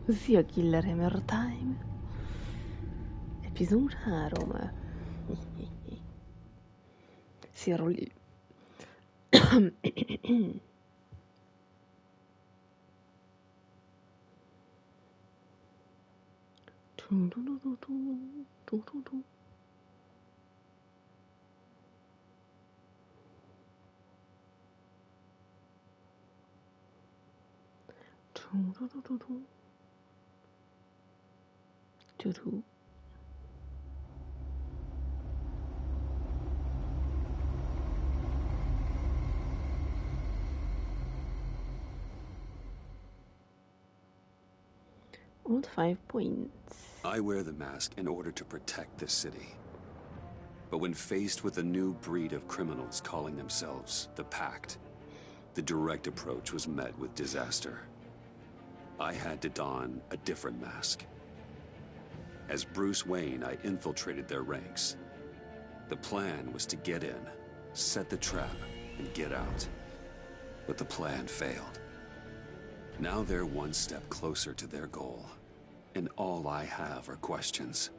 Zia Killer Hammer Time. Epizód 3. Szia, Roli. Old 5 points. I wear the mask in order to protect this city. But when faced with a new breed of criminals calling themselves the Pact, the direct approach was met with disaster. I had to don a different mask. As Bruce Wayne, I infiltrated their ranks. The plan was to get in, set the trap, and get out. But the plan failed. Now they're one step closer to their goal. And all I have are questions.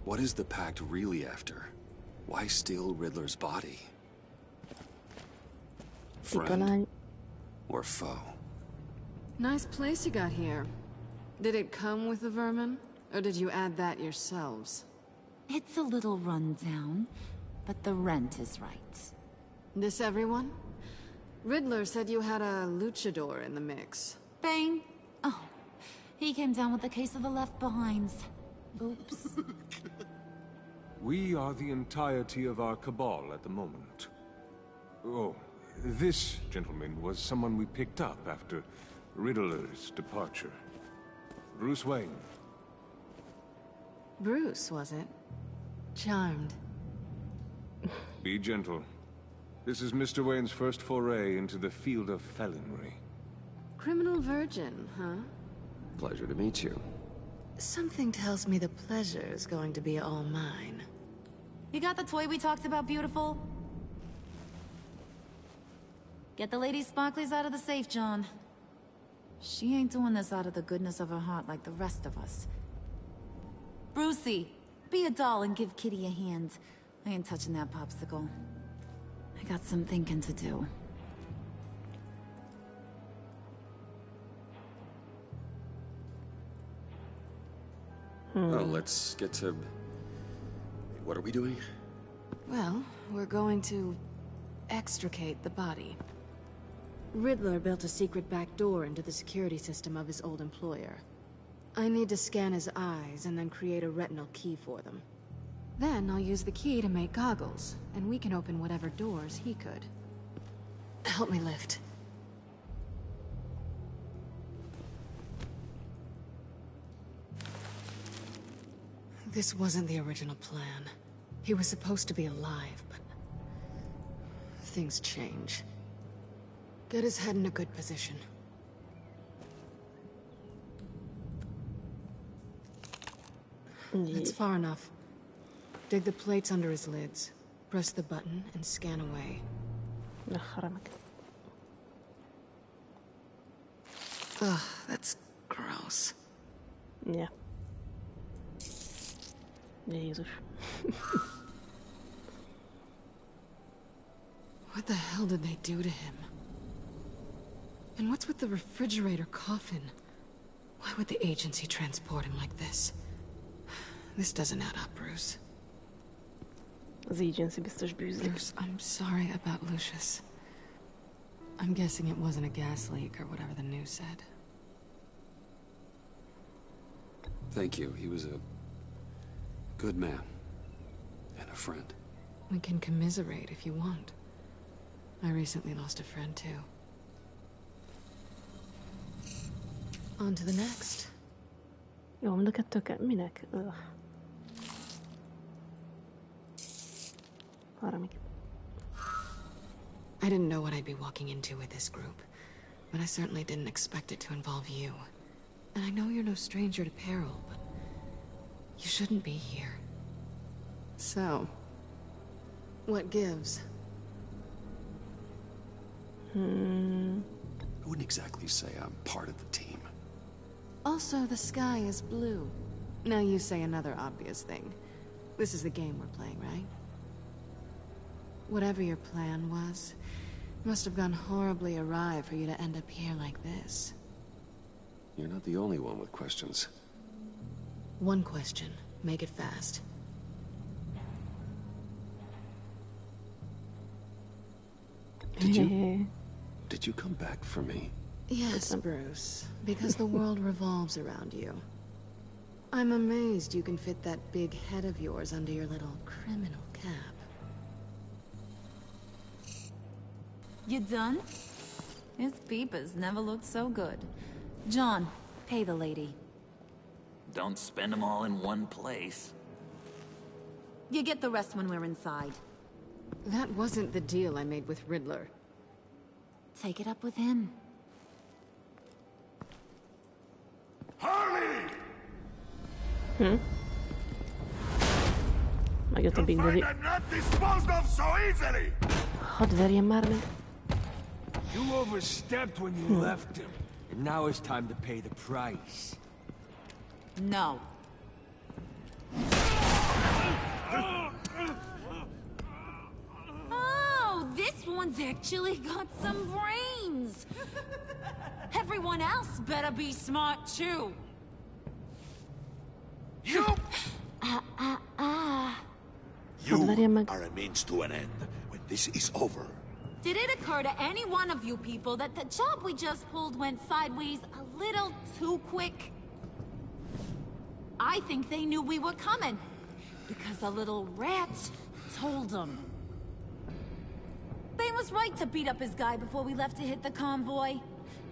What is the Pact really after? Why steal Riddler's body? Friend or foe? Nice place you got here. Did it come with the vermin? Or did you add that yourselves? It's a little run down, but the rent is right. This everyone? Riddler said you had a luchador in the mix. Bane? Oh, he came down with a case of the left behinds. Oops. We are the entirety of our cabal at the moment. Oh, this gentleman was someone we picked up after Riddler's departure. Bruce Wayne. Bruce, was it? Charmed. Be gentle. This is Mr. Wayne's first foray into the field of felonry. Criminal virgin, huh? Pleasure to meet you. Something tells me the pleasure is going to be all mine. You got the toy we talked about, beautiful? Get the lady sparklies out of the safe, John. She ain't doing this out of the goodness of her heart like the rest of us. Brucey, be a doll and give Kitty a hand. I ain't touching that popsicle. I got some thinking to do. Well, let's get to... What are we doing? Well, we're going to extricate the body. Riddler built a secret back door into the security system of his old employer. I need to scan his eyes and then create a retinal key for them. Then I'll use the key to make goggles, and we can open whatever doors he could. Help me lift. This wasn't the original plan. He was supposed to be alive, but... things change. Get his head in a good position. That's far enough. Dig the plates under his lids. Press the button and scan away. Ugh, that's gross. Yeah. Jesus. What the hell did they do to him? And what's with the refrigerator coffin? Why would the agency transport him like this? This doesn't add up, Bruce. Az agency biztos bűzlik. Bruce, I'm sorry about Lucius. I'm guessing it wasn't a gas leak or whatever the news said. Thank you. He was a good man. And a friend. We can commiserate if you want. I recently lost a friend too. On to the next. Jó, mind a kettő kell. Minek? Valamik. I didn't know what I'd be walking into with this group, but I certainly didn't expect it to involve you. And I know you're no stranger to peril, but you shouldn't be here. So, what gives? I wouldn't exactly say I'm part of the team. Also, the sky is blue. Now you say another obvious thing. This is the game we're playing, right? Whatever your plan was, it must have gone horribly awry for you to end up here like this. You're not the only one with questions. One question. Make it fast. Did you come back for me? Yes, Bruce. Because the world revolves around you. I'm amazed you can fit that big head of yours under your little criminal cap. You done? His peepers never looked so good. John, pay the lady. Don't spend them all in one place. You get the rest when we're inside. That wasn't the deal I made with Riddler. Take it up with him. Harley! Megjött a Big Daddy. I'm not disposed of so easily! Hadd verjem már meg. You overstepped when you left him. And now it's time to pay the price. No. Oh, this one's actually got some brains. Everyone else better be smart too. You! Hadd verjem meg. are a means to an end when this is over. Did it occur to any one of you people that the job we just pulled went sideways a little too quick? I think they knew we were coming, because a little rat told them. Bane was right to beat up his guy before we left to hit the convoy.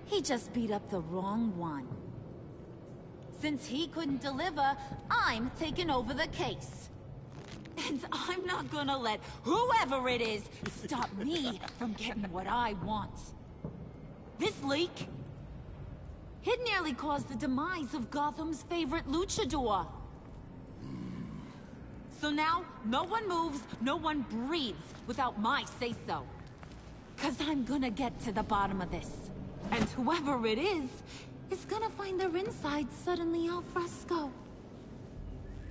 He just beat up the wrong one. Since he couldn't deliver, I'm taking over the case. And I'm not gonna let whoever it is stop me from getting what I want. This leak, it nearly caused the demise of Gotham's favorite luchador. So now, no one moves, no one breathes without my say-so. 'Cause I'm gonna get to the bottom of this. And whoever it is gonna find their inside suddenly al fresco.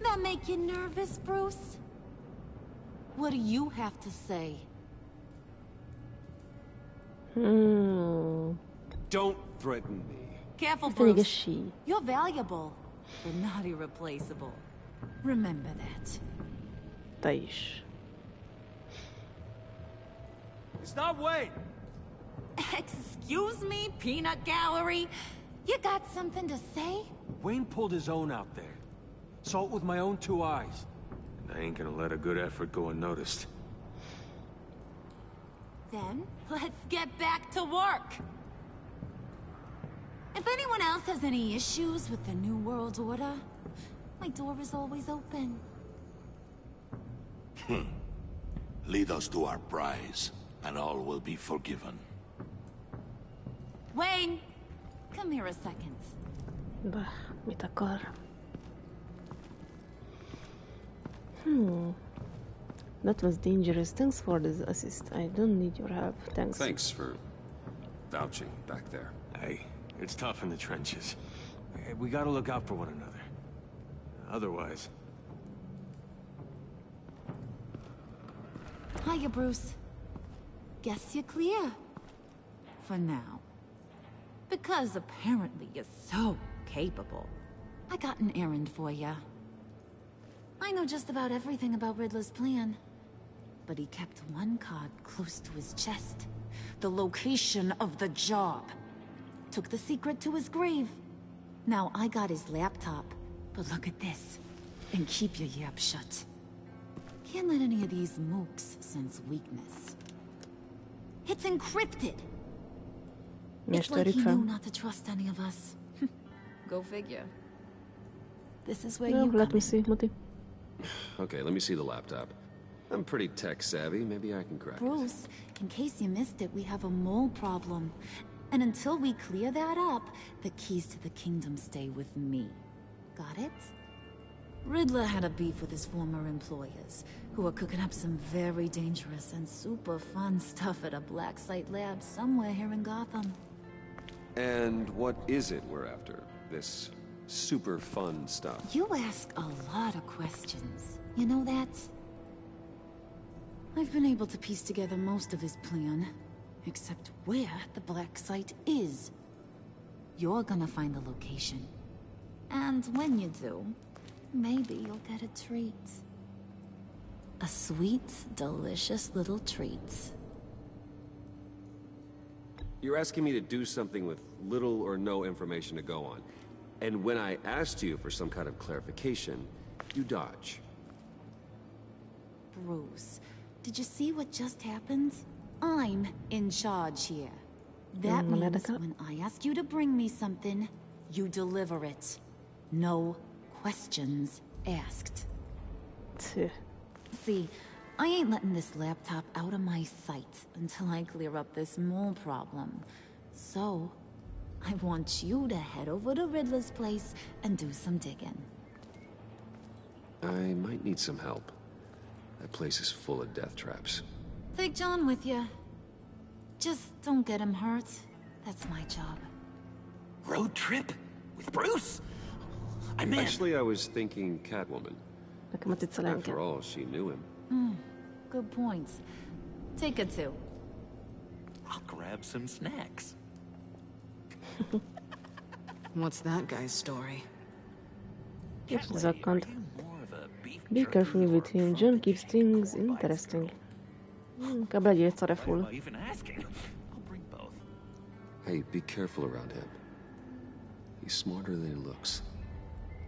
That make you nervous, Bruce? What do you have to say? Don't threaten me. Careful, Pedig ez Bruce. sí. You're valuable, but not irreplaceable. Remember that. Te is. Stop, Wayne! Excuse me, peanut gallery? You got something to say? Wayne pulled his own out there. Saw it with my own two eyes. I ain't gonna let a good effort go unnoticed. Then, let's get back to work. If anyone else has any issues with the New World Order, my door is always open. Lead us to our prize, and all will be forgiven. Wayne, come here a second. Bah, mit akar? That was dangerous. Thanks for this assist. I don't need your help. Thanks. Thanks for vouching back there. Hey, it's tough in the trenches. Hey, we gotta look out for one another. Otherwise... Hiya, Bruce. Guess you're clear. For now. Because apparently you're so capable. I got an errand for ya. I know just about everything about Riddler's plan. But he kept one card close to his chest. The location of the job. Took the secret to his grave. Now I got his laptop. But look at this. And keep your yap shut. Can't let any of these mooks sense weakness. It's encrypted! It's like he knew not to trust any of us. Go figure. This is where you let come me in. see, Moti. Okay, let me see the laptop. I'm pretty tech savvy. Maybe I can crack it. Bruce, in case you missed it, we have a mole problem. And until we clear that up, the keys to the kingdom stay with me. Got it? Riddler had a beef with his former employers, who were cooking up some very dangerous and super fun stuff at a black site lab somewhere here in Gotham. And what is it we're after? This super fun stuff? You ask a lot of questions. You know that? I've been able to piece together most of his plan, except where the black site is. You're gonna find the location. And when you do, maybe you'll get a treat. A sweet, delicious little treat. You're asking me to do something with little or no information to go on. And when I asked you for some kind of clarification, you dodge. Bruce, did you see what just happened? I'm in charge here. That means when I ask you to bring me something, you deliver it. No questions asked. See, I ain't letting this laptop out of my sight until I clear up this mole problem. So, I want you to head over to Riddler's place and do some digging. I might need some help. That place is full of death traps. Take John with you. Just don't get him hurt. That's my job. Road trip? With Bruce? I'm in. Actually, I was thinking Catwoman. After all, she knew him. Good points. Take it too. I'll grab some snacks. What's that guy's story? Zakkant. More of a beef Be jerky careful or with him. John keeps things interesting. Inkább legyél Why szareful. am I even asking? I'll bring both. Hey, be careful around him. He's smarter than he looks.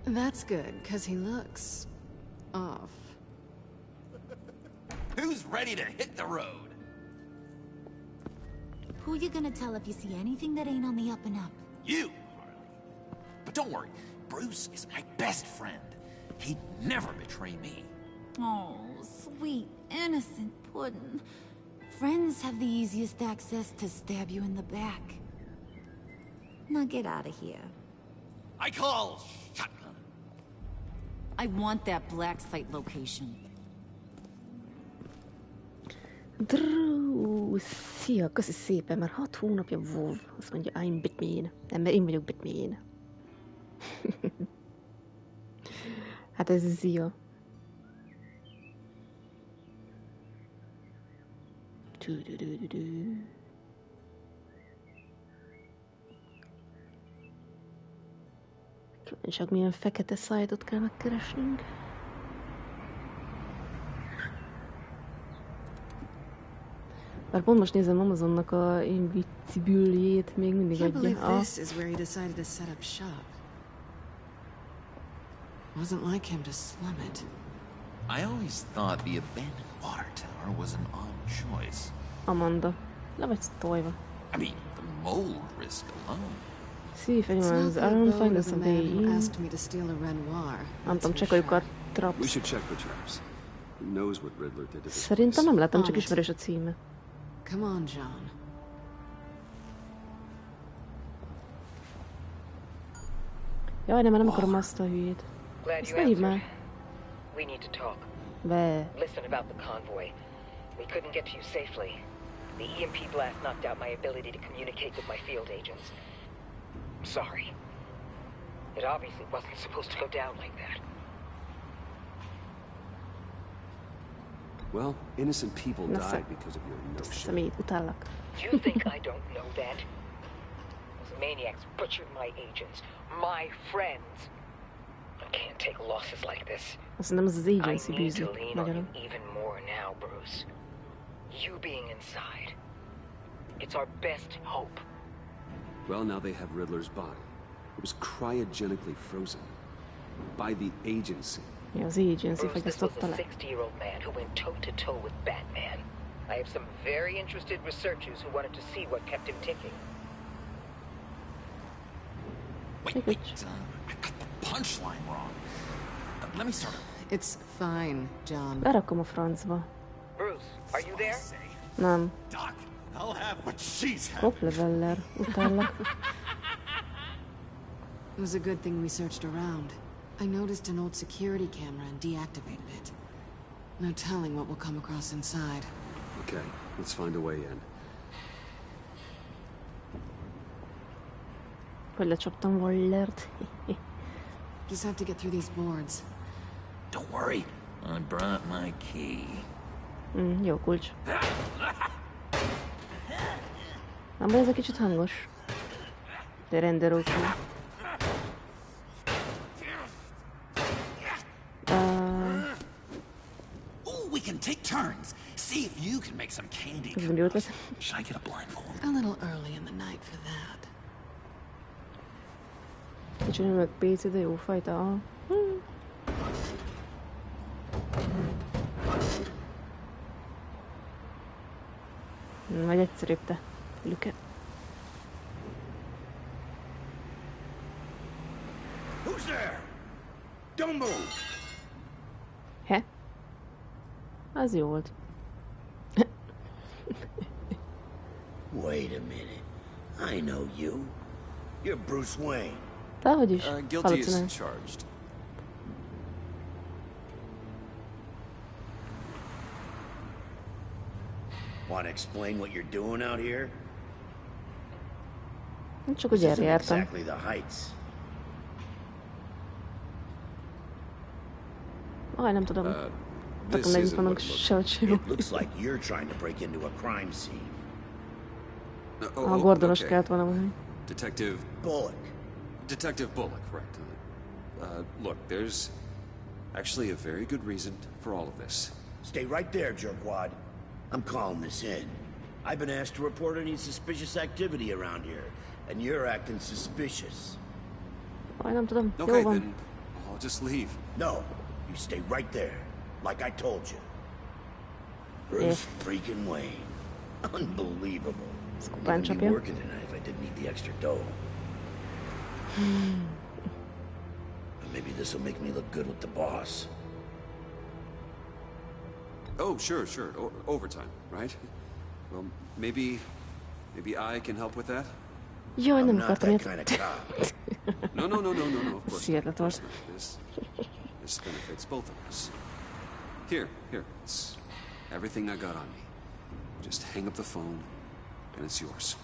That's good, because he looks... off. Who's ready to hit the road? Who you gonna tell if you see anything that ain't on the up and up? You, Harley. But don't worry, Bruce is my best friend. He'd never betray me. Oh, sweet, innocent puddin'. Friends have the easiest access to stab you in the back. Now get out of here. I call shotgun. I want that black site location. Szia, köszi szépen, már 6 hónapja WoW. Azt mondja, I'm Batman. Nem, mert én vagyok Batman. Hát ez Zia. Csak milyen fekete szájtot kell megkeresnünk. Bár pont most nézem Amazonnak a Invisible-jét, még mindig Can't believe adja. this is where he decided to set up shop. Wasn't like him to slum it. I always thought the abandoned water tower was an odd choice. Amanda. Le vagy tojva. I mean, the mold risk alone. See if It's not anyone's the around, abode find us of a a way man who in. asked me to steal a Renoir. Nem tudom, That's for csekkoljuk a sure. We traps. should check for traps. Who knows what Riddler did to this Szerintem place? nem látom, csak Honest. ismerős a címe. Come on, John. Jaj, nem, nem akarom azt a hülyét. Glad Ezt you ne hívd answered. már. We need to talk. Be. Listen about the convoy. We couldn't get to you safely. The EMP blast knocked out my ability to communicate with my field agents. Sorry. It obviously wasn't supposed to go down like that. Well, innocent people Nossa. died because of your no shit. Szemét, utállak. You think I don't know that? Those maniacs butchered my agents, my friends. I can't take losses like this. Azt hiszem, ez az I agency need bűzi to lean on you magyarul. even more now, Bruce. You being inside. It's our best hope. Well, now they have Riddler's body. It was cryogenically frozen. By the agency. Mi az agency Bruce, this was fagyasztotta a le. 60-year-old man who went toe-to-toe with Batman. I have some very interested researchers who wanted to see what kept him ticking. Wait, Take wait, it. I got the punchline wrong. Let me start over. It's fine, John. Berakom a francba. Bruce, are you there? Nem. Doc, I'll have what she's had. Kopleveller. Utállak. It was a good thing we searched around. I noticed an old security camera and deactivated it. No telling what we'll come across inside. Okay, let's find a way in. Hogy lecsaptam Wallert. Just have to get through these boards. Don't worry, I brought my key. Jó kulcs. Nem baj, ez egy kicsit hangos. De render oké. Ooh, we can take turns. See if you can make some candy. Ez mindig ötlet. Should I get a blindfold? A little early in the night for that. Kicsit meg PC, de jó fajta. Aha. Vagy egyszerűbb te, Lüke. Who's there? Don't move! He? Az jó volt. Wait a minute. I know you. You're Bruce Wayne. Dehogy is. Guilty as Halucinál. charged. Want to explain what you're doing out here? Csak This úgy erre isn't jártam. exactly the heights. Aj, nem tudom. This Akkor meg isn't vannak what it looks sehogy se jó. It looks like you're trying to break into a crime scene. A gordonos okay. kellett valami. Detective Bullock. Bullock, right. Look, there's actually a very good reason for all of this. Stay right there, jerkwad. I'm calling this in. I've been asked to report any suspicious activity around here, and you're acting suspicious. Aj, nem tudom. Jó Okay, van. then I'll just leave. No, you stay right there, like I told you. Bruce freaking Wayne. Unbelievable. I Skupán wouldn't be csapja. working tonight if I didn't need the extra dough. But maybe this will make me look good with the boss. Oh, sure. Overtime, right? Well, maybe I can help with that? Jaj, I'm nem not akartam that ilyet. kind of cop. No, of course Sietlet not. volt. This benefits both of us. Here, it's everything I got on me. Just hang up the phone, and it's yours.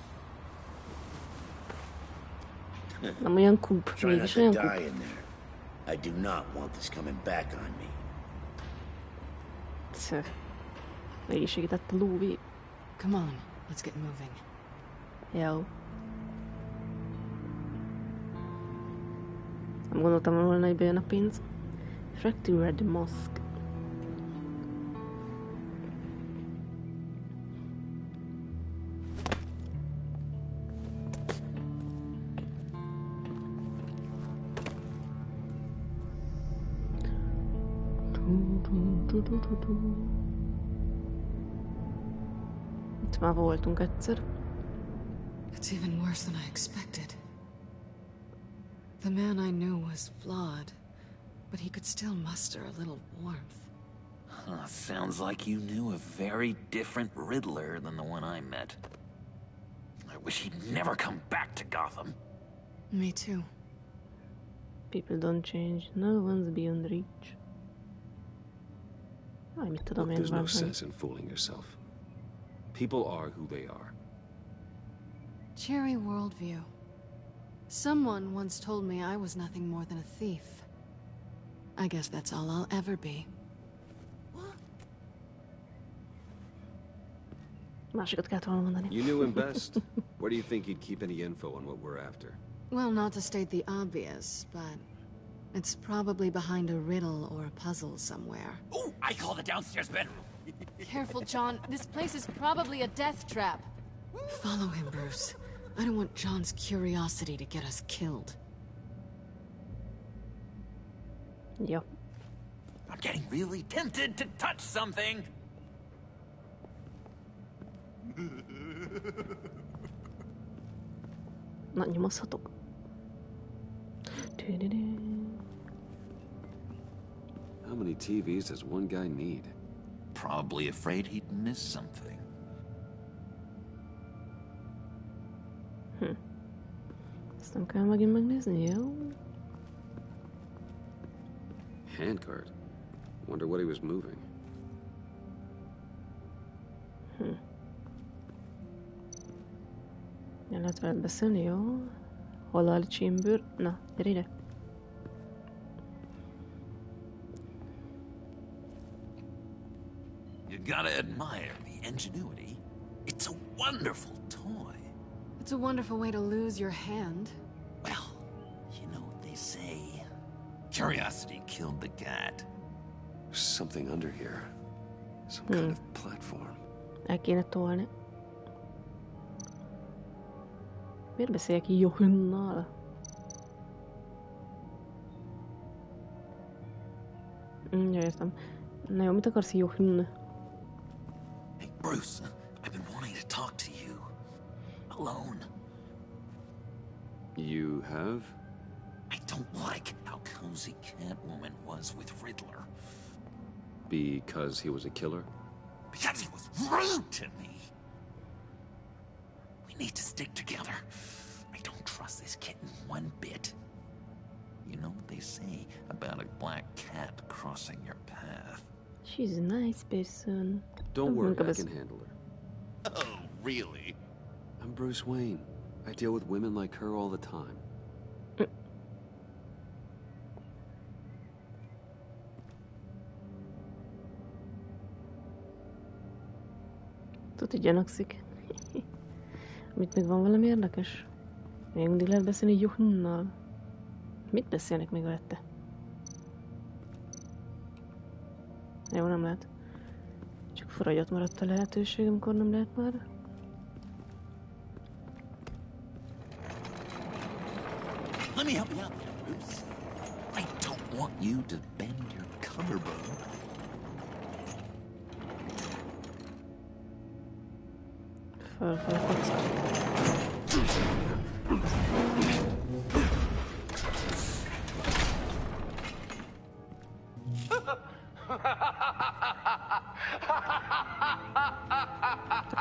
Nem olyan kúp. Try not Mégis to olyan die kúp. in there. I do not want this coming back on me. Szöh. Mégis segített a lóvé. Come on, let's get moving. Jó. Nem gondoltam volna, hogy bejön a pénz. Fractured Mask. Itt már voltunk egyszer. It's even worse than I expected. The man I knew was flawed, but he could still muster a little warmth. Sounds like you knew a very different Riddler than the one I met. I wish he'd never come back to Gotham. Me too. People don't change. No one's beyond reach. Aj, mit tudom én There's no van. sense in fooling yourself. People are who they are. Cherry worldview. Someone once told me I was nothing more than a thief. I guess that's all I'll ever be. Másikat kellett volna mondani. You knew him best. Where do you think he'd keep any info on what we're after? Well, not to state the obvious, but it's probably behind a riddle or a puzzle somewhere. Ooh, I call the downstairs bedroom. Careful, John. This place is probably a death trap. Follow him, Bruce. I don't want John's curiosity to get us killed. Ja. I'm getting really tempted to touch something. Na, nyomozhatok. How many TVs does one guy need? Probably afraid he'd miss something. Ezt nem kell megint megnézni, jó? Handcart. Wonder what he was moving. El lehet veled beszélni, jó? Halál csimbőr. Na, gyere ide. You gotta admire the ingenuity. It's a wonderful toy. It's a wonderful way to lose your hand. Well, you know what they say. Curiosity killed the cat. There's something under here. Some kind of platform. El kéne tolni. Miért beszéljek így Johannnal? Ja, értem. Na jó, mit akarsz, Johann? Hey, Bruce, I've been wanting to talk to you. Alone. You have? I don't like how cozy Catwoman was with Riddler. Because he was a killer? Because he was rude to me. We need to stick together. I don't trust this kitten one bit. You know what they say about a black cat crossing your path? She's a nice person. Don't worry, I can handle her. Oh, really? I'm Bruce Wayne. I deal with women like her all the time. Tudod, gyanakszik. Mit még van valami érdekes? Még mindig lehet beszélni Johannnal. Mit beszélnek még velette? Jó, nem lehet. Csak furagyat maradt a lehetőség, amikor nem lehet már. Let me help you out there, Bruce. I don't want you to bend your collarbone.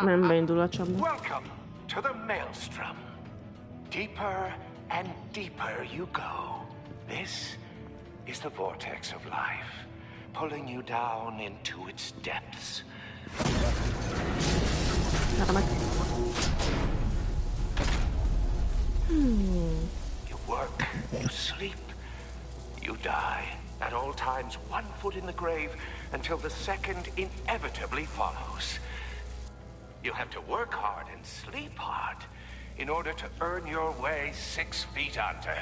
Nem beindul a csapda. Welcome to the maelstrom. Deeper and deeper you go. This is the vortex of life, pulling you down into its depths. You work, you sleep, you die. At all times, one foot in the grave until the second inevitably follows. You have to work hard and sleep hard in order to earn your way 6 feet under.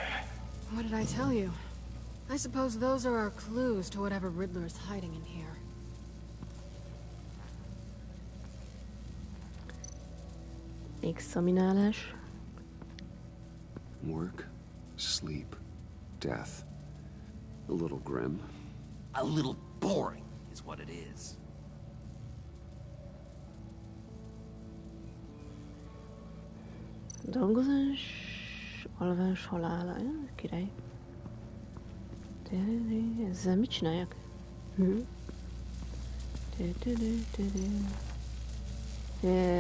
What did I tell you? I suppose those are our clues to whatever Riddler's hiding in here. Examinálás. Work, sleep, death. A little grim. A little boring is what it is. Dolgozás, alvás, halála. Király. Ezzel mit csináljak?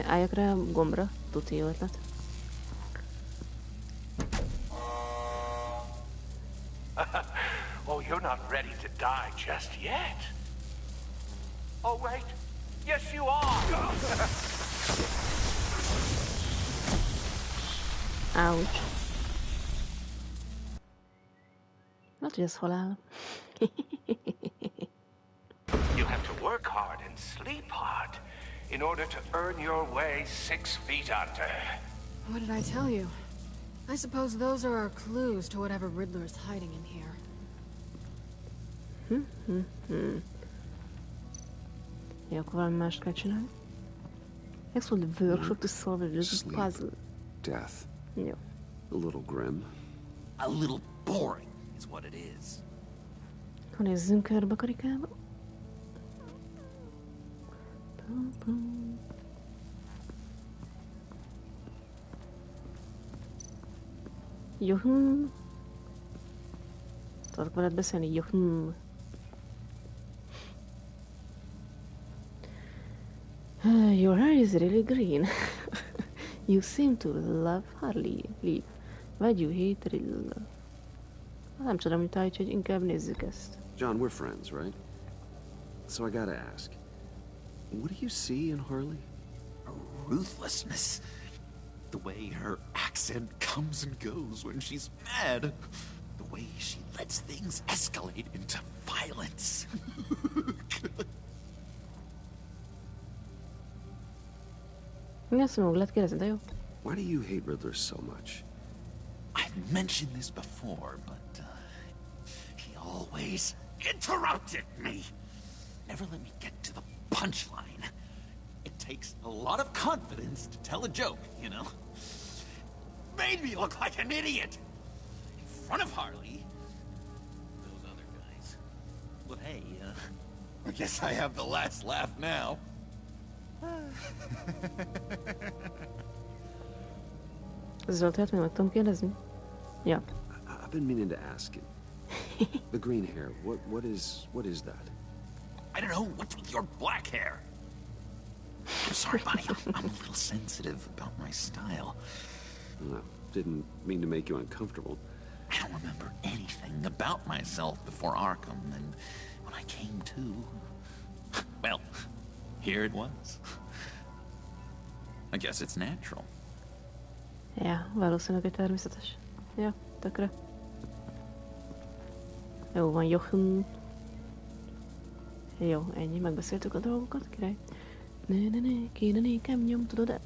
Álljak rá a gombra. Tuti jó ötlet. Oh, you're not ready to die just yet. Oh, wait. Yes, you are. Ouch. Lehet, hogy ez halál. You have to work hard and sleep hard in order to earn your way 6 feet under. What did I tell you? I suppose those are our clues to whatever Riddler's hiding in here. Jó, akkor valami mást kell csinálni. Explore the workshop to solve this puzzle. Death. Jó. A little grim. A little boring is what it is. Ha nézzünk körbe karikába. Juhum. Tudok veled beszélni? Juhum. Your hair is really green. You seem to love Harley. Leave. Why do you hate Riddler? Nem tudom, mit állít, hogy inkább nézzük ezt. John, we're friends, right? So I gotta ask, what do you see in Harley? A ruthlessness. The way her accent comes and goes when she's mad. The way she lets things escalate into violence. Mi azt mondom, lehet kérdezni, de jó. Why do you hate Riddler so much? I've mentioned this before, but he always interrupted me. Never let me get to the punchline. It takes a lot of confidence to tell a joke, you know? Made me look like an idiot. In front of Harley. Those other guys. But hey, I guess I have the last laugh now. Zoltát még meg tudom kérdezni? Ja. I've been meaning to ask you. The green hair, what is that? I don't know, what's with your black hair? I'm sorry, Bonnie, I'm a little sensitive about my style. Didn't mean to make you uncomfortable. I don't remember anything about myself before Arkham, and when I came to, well, here it was. I guess it's natural. Ja, valószínűleg természetes. Ja, tökre. Jó van, Jochen. Jó, ennyi, megbeszéltük a dolgokat, király. Ne, kéne nékem nyom, tudod-e?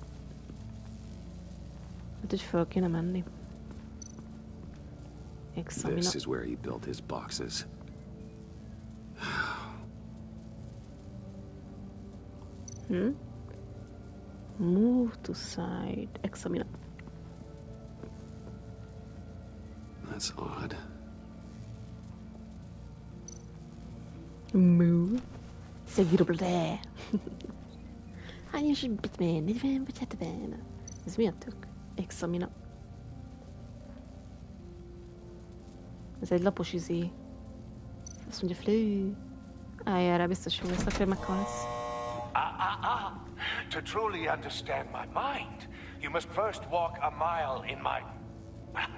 Hát, hogy föl kéne menni. Examina. This is where he built his boxes. Move to side. Examina. That's odd. Move. Seguir there. Hányos bitman? 40 vagy 70? Ez mi a tök? Examina. Ez egy lapos izé. Azt mondja, flő. Erre biztos jó lesz, akkor meghalsz. To truly understand my mind, you must first walk a mile in my... Well,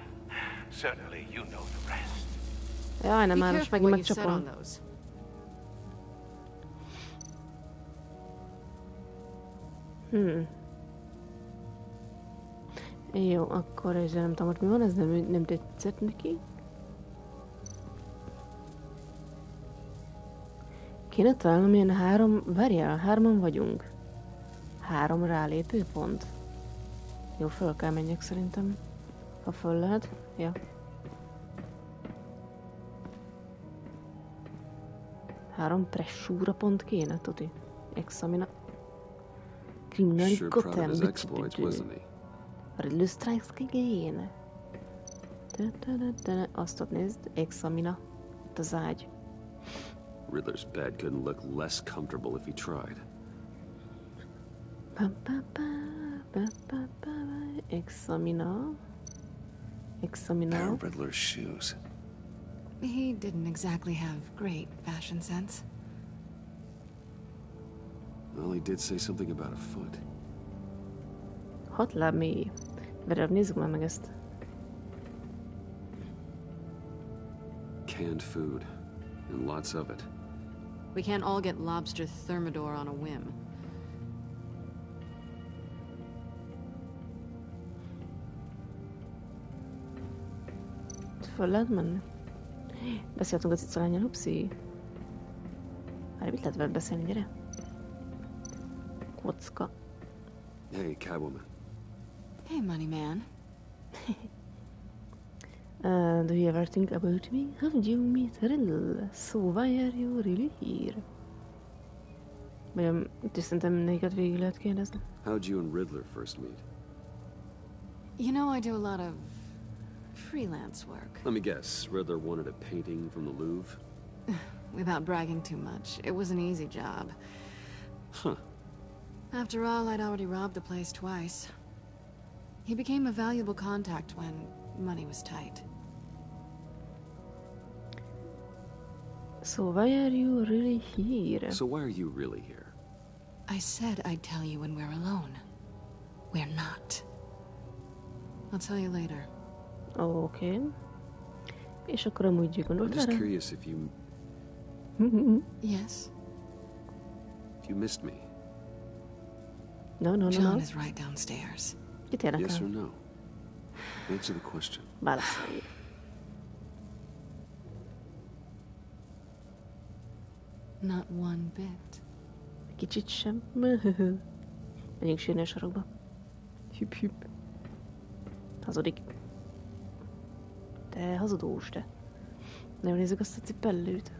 certainly you know the rest. Jaj, nem már, most megint megcsapom. Jó, akkor ezzel nem tudom, hogy mi van, ez nem tetszett neki. Kéne találnom ilyen hárman vagyunk. 3 rálépő pont. Jó, föl kell menjek szerintem. Ha föl lehet. Ja. Három pressúra pont kéne, tuti. Examina. Criminal Gotham. Riddler strikes again. Azt ott nézd. Examina. Ott az ágy. Riddler's bed couldn't look less comfortable if he tried. Examina. Pair of Riddler's shoes. He didn't exactly have great fashion sense. Well, he did say something about a foot. Hot lab me. Better nézzük már meg ezt. Canned food. And lots of it. We can't all get lobster thermidor on a whim. Föl lehet menni? Beszéltünk a cicalánnyal, hupszi. Már mit lehet veled beszélni, gyere? Kocka. Hey, Catwoman. Hey, money man. Do you ever think about me? How did you meet Riddle? So why are you really here? Vagy szerintem néked végig lehet kérdezni. How'd you and Riddler first meet? You know, I do a lot of freelance work. Let me guess, Riddler wanted a painting from the Louvre? Without bragging too much, it was an easy job. Huh. After all, I'd already robbed the place twice. He became a valuable contact when money was tight. So why are you really here? So why are you really here? I said I'd tell you when we're alone. We're not. I'll tell you later. Okay. És akkor amúgy I'm gondolt just erre? curious if you Yes? missed me. No. John is right downstairs. Kit Yes or érdekel? no? Answer the question. Válaszolj. Not one bit. Kicsit sem. Menjünk sírni a sarokba. Hüpp. Hazudik. Te hazudós, te. Nem nézzük azt a cipellőt.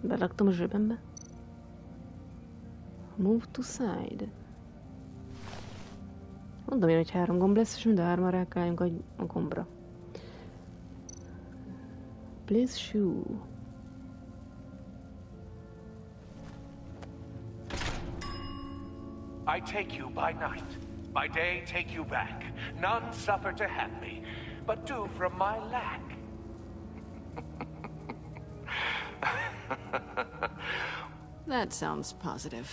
Belaktam a zsebembe. Move to side. Mondom én, hogy 3 gomb lesz, és mind a 3-an rákálljunk a gombra. Place shoe. I take you by night. By day, take you back. None suffer to have me, but do from my lack. That sounds positive.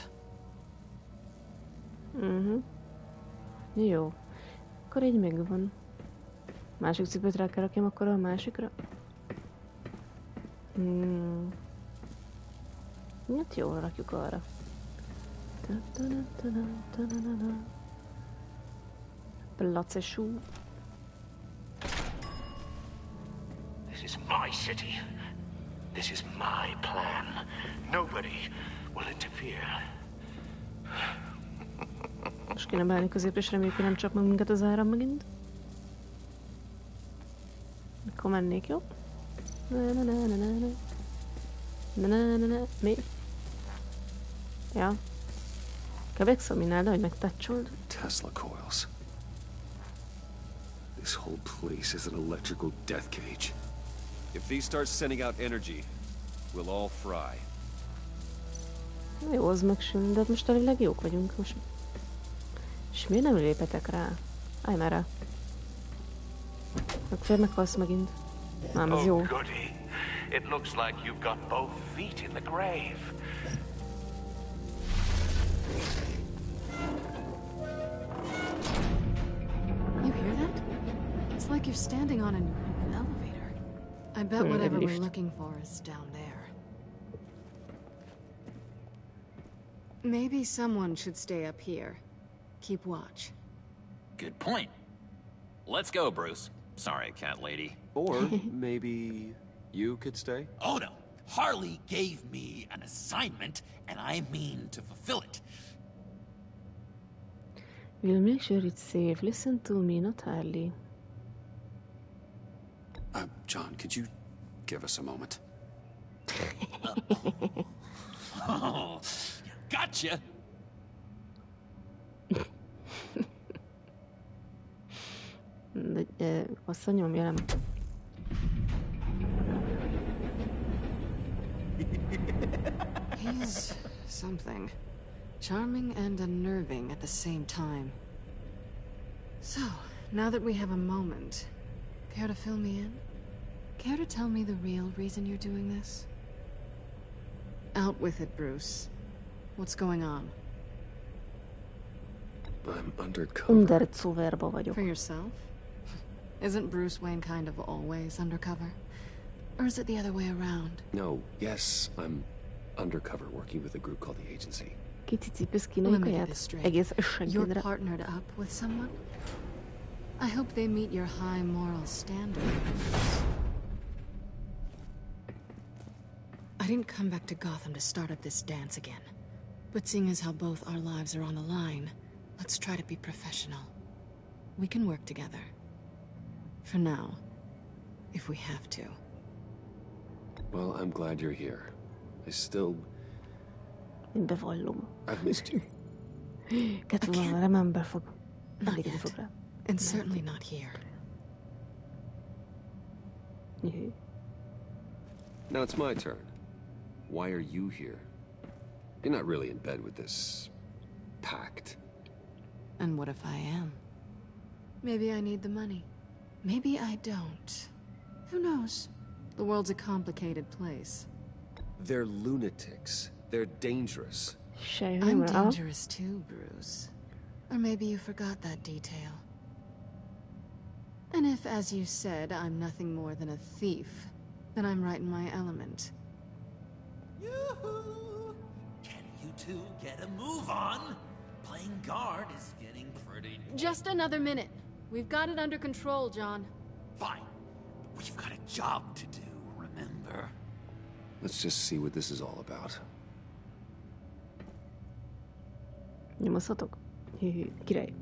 Jó. Akkor így megvan. Másik cipőt rá kell rakjam akkor a másikra. Hát jó, rakjuk arra. Placesú. This is my city. This is my plan. Nobody will interfere. Most kéne beállni középre, és reméljük, hogy nem csap meg minket az áram megint. Akkor mennék, jó? Mi? Ja. Kell examináld, hogy megtouchold. Tesla coils. This whole place is an electrical death cage. If these start sending out energy, we'll all fry. Jó, az megsül, de hát most elvileg jók vagyunk. Most... És miért nem lépetek rá? Állj már rá. Akkor meghalsz megint. Nem, ez jó. Oh, goody. It looks like you've got both feet in the grave. You hear that? It's like you're standing on an elevator. I bet whatever we're looking for is down there. Maybe someone should stay up here. Keep watch. Good point. Let's go, Bruce. Sorry, cat lady. Or maybe you could stay? Oh no! Harley gave me an assignment, and I mean to fulfill it. We'll make sure it's safe. Listen to me, not Harley. John, could you give us a moment? Oh, gotcha! Azt a nyomja, nem? He's something. Charming and unnerving at the same time. So, now that we have a moment, care to fill me in? Care to tell me the real reason you're doing this? Out with it, Bruce. What's going on? I'm undercover. For yourself? Isn't Bruce Wayne kind of always undercover? Or is it the other way around? No, yes, I'm undercover working with a group called the Agency. Let me get this straight. You're partnered up with someone? I hope they meet your high moral standards. I didn't come back to Gotham to start up this dance again. But seeing as how both our lives are on the line, let's try to be professional. We can work together. For now. If we have to. Well, I'm glad you're here. Bevallom. I've missed you. Catwoman, remember fog. Not yet. And certainly not here. Now it's my turn. Why are you here? You're not really in bed with this... pact. And what if I am? Maybe I need the money. Maybe I don't. Who knows? The world's a complicated place. They're lunatics. They're dangerous. I'm dangerous too, Bruce. Or maybe you forgot that detail. And if, as you said, I'm nothing more than a thief, then I'm right in my element. Yoo-hoo! Can you two get a move on? Playing guard is getting pretty... Just another minute. We've got it under control, John. Fine. We've got a job to do, remember? Let's just see what this is all about. Nyomozhatok? Hű, király.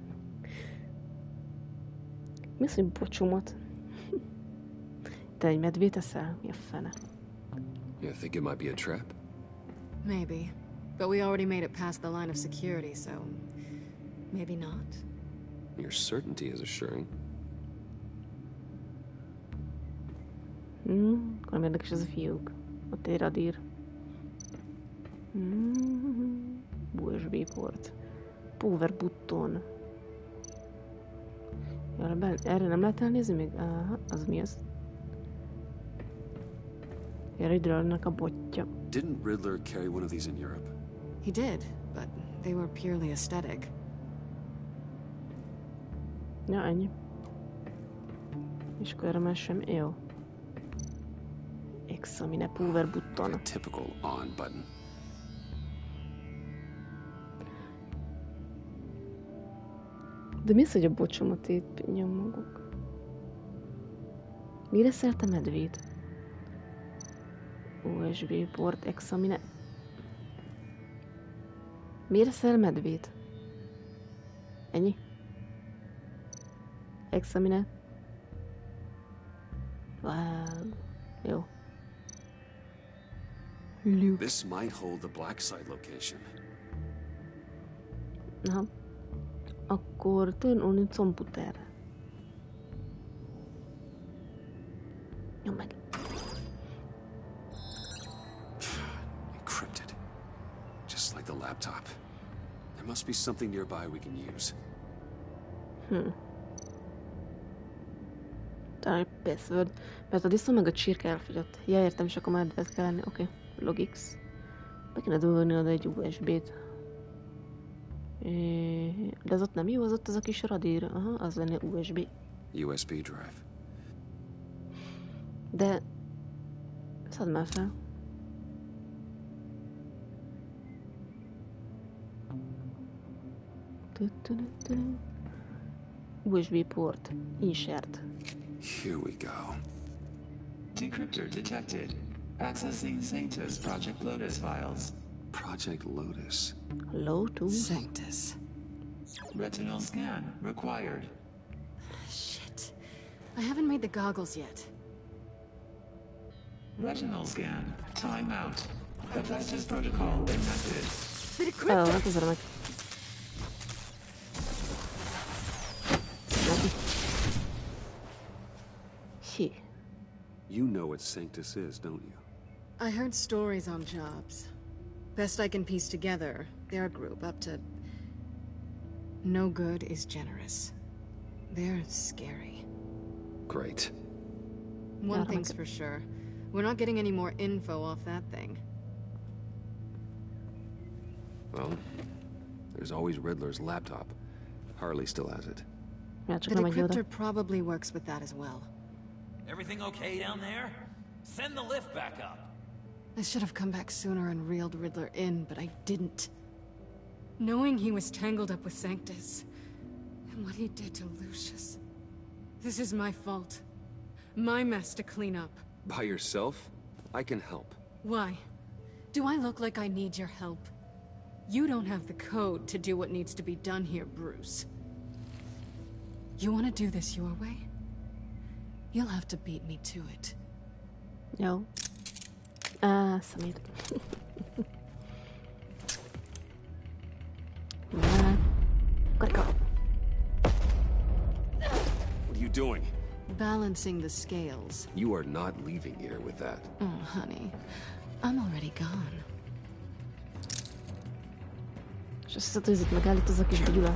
Mi az, hogy bocsomot? Te egy medvét eszel? Mi a fene? You think it might be a trap? Maybe. But we already made it past the line of security, so... maybe not. Your certainty is assuring. Nem érdekes ez a fiúk. Ott egy radír. USB port. Power button. Erre nem lehet elnézni még? Aha, az mi az? Riddlernek a botja. Didn't Riddler carry one of these in Europe? He did, but they were purely aesthetic. Ja, ennyi. És akkor erre már sem. Jó. Examine power button. A typical on button. De mi az, hogy a bocsomot itt nyomogok? Mire szerte medvét? USB port examine. Mire szel medvét? Ennyi? Examine. Wow. Jó. Luke. This might hold the black site location. Aha. Akkor turn on computer. Nyom meg. Encrypted. Just like the laptop. There must be something nearby we can use. Talán egy password. Mert a disznó meg a csirke elfogyott. Ja, értem, és akkor már medvet kell lenni. Oké. Logix. Be kéne dugni oda egy USB-t. De az ott nem jó, az ott az a kis radír. Aha, az lenne USB. USB drive. De... Szadd már fel. USB port. Insert. Here we go. Decryptor detected. Accessing Sanctus Project Lotus files. Project Lotus. Lotus? Sanctus. Retinal scan required. Shit. I haven't made the goggles yet. Retinal scan. Timeout. Hephaestus protocol enacted. The decryptor! Hát ez remek. You know what Sanctus is, don't you? I heard stories on jobs. Best I can piece together, they're a group up to... No good is generous. They're scary. Great. One thing's for sure. We're not getting any more info off that thing. Well, there's always Riddler's laptop. Harley still has it. The decryptor probably works with that as well. Everything okay down there? Send the lift back up. I should have come back sooner and reeled Riddler in, but I didn't. Knowing he was tangled up with Sanctus, and what he did to Lucius. This is my fault. My mess to clean up. By yourself? I can help. Why? Do I look like I need your help? You don't have the code to do what needs to be done here, Bruce. You want to do this your way? You'll have to beat me to it. No. Samir. Gotta go. doing? Balancing the scales. You are not leaving here with that. Oh, honey. I'm already gone. És összetűzik meg állít az a kis Gyula.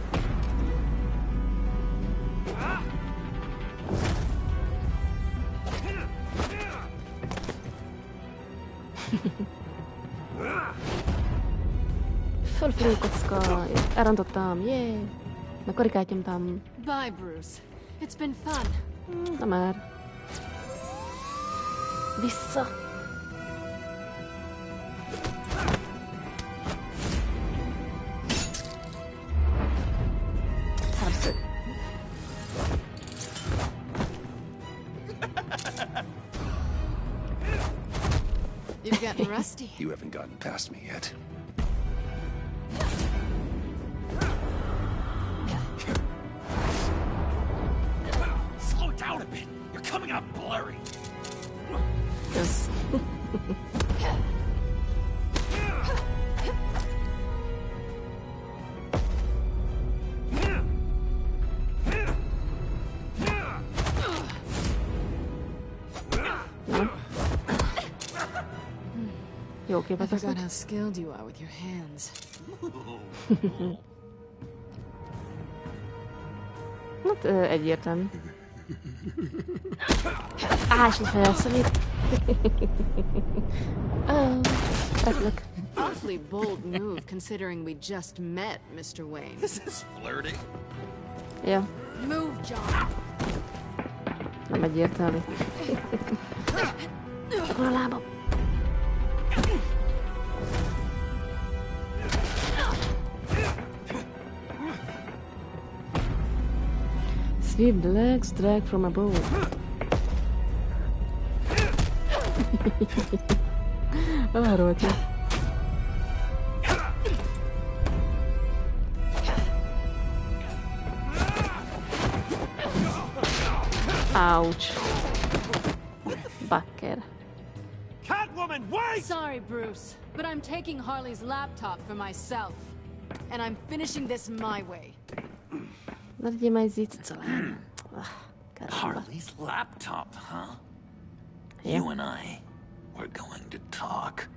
Fölfülő kocka, elrontottam, jé! Meg karikát nyomtam. Bye, Bruce. It's been fun. Na már. Vissza! Háromszög. You're getting rusty. You haven't gotten past me yet. Slow down a bit. You're coming out blurry. Yes. Jó I képet forgot how skilled you are with your hands. Hát egyértelmű. Ásni felszemét. Repülök. Awfully bold move considering we just met, Mr. Wayne. This is flirting. Ja, Move, John. nem egyértelmű. Hol a lábam? Sweep the legs, drag from above. Arról csak. Ouch. Bakker. Catwoman, wait! Sorry, Bruce, but I'm taking Harley's laptop for myself. And I'm finishing this my way. Na legyél már ziccolán. Harley's laptop, huh? Yeah. You and I, we're going to talk.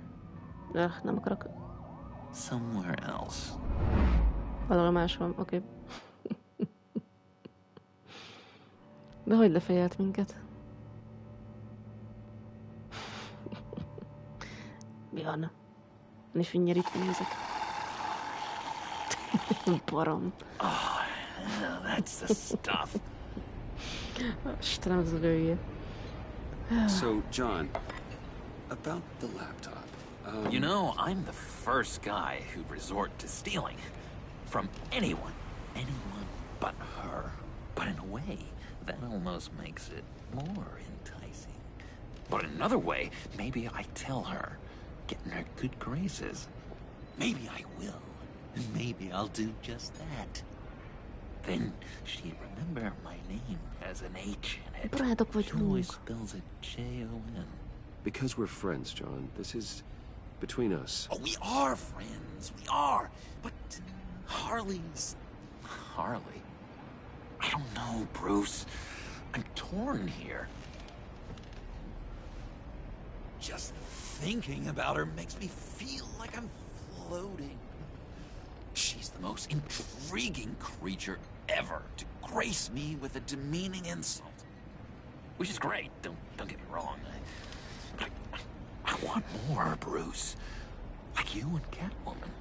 Nem akarok. Somewhere else. Valahol máshol, oké. De hogy lefejelt minket? Mi van? Én is finnyerít nézek. Barom. Oh, that's the stuff. Istenem, ez lője. So, John, about the laptop. You know, I'm the first guy who'd resort to stealing. From anyone. Anyone but her. But in a way, that almost makes it more enticing. But in another way, maybe I tell her, get in her good graces. Maybe I will. And maybe I'll do just that. Then she'd remember my name has an H in it. Barátok She always vagyunk. spells it J-O-N. Because we're friends, John. This is between us. Oh, we are friends. We are. But Harley's... Harley? I don't know, Bruce. I'm torn here. Just thinking about her makes me feel like I'm floating. She's the most intriguing creature ever to grace me with a demeaning insult. Which is great, don't get me wrong. I want more, Bruce. Like you and Catwoman.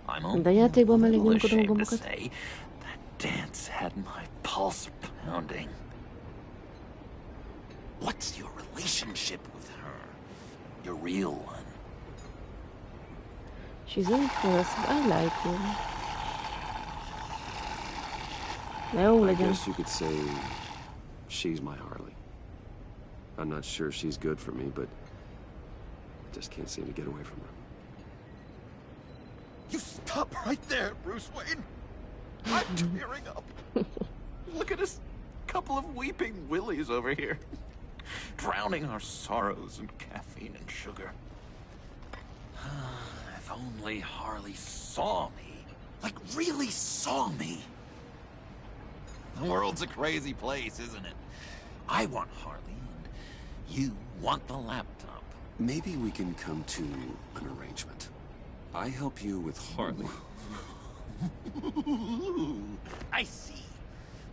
I'm only De a játékban little megnyomkodom a ashamed to gombokat. say that dance had my pulse pounding. What's your relationship with her? Your real one? She's interesting. I like you. Jó I legyen. guess you could say she's my Harley. I'm not sure she's good for me, but I just can't seem to get away from her. You stop right there, Bruce Wayne. I'm tearing up. Look at us, couple of weeping willies over here, drowning our sorrows in caffeine and sugar. If only Harley saw me, like really saw me. The world's a crazy place, isn't it? I want Harley, and you want the laptop. Maybe we can come to an arrangement. I help you with Harley. I see.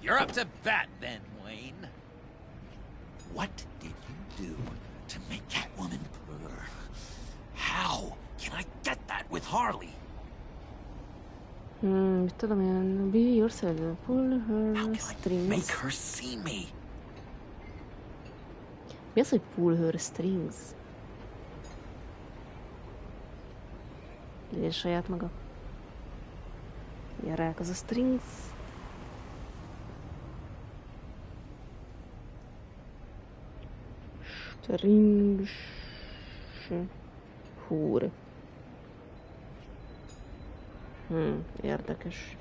You're up to bat then, Wayne. What did you do to make Catwoman purr? How can I get that with Harley? Mit tudom én, be yourself, pull her How can I strings. make her see me? Mi az, hogy pull her strings? Legyen saját maga. Milyen rák az a strings? Strings. Húr. Érdekes.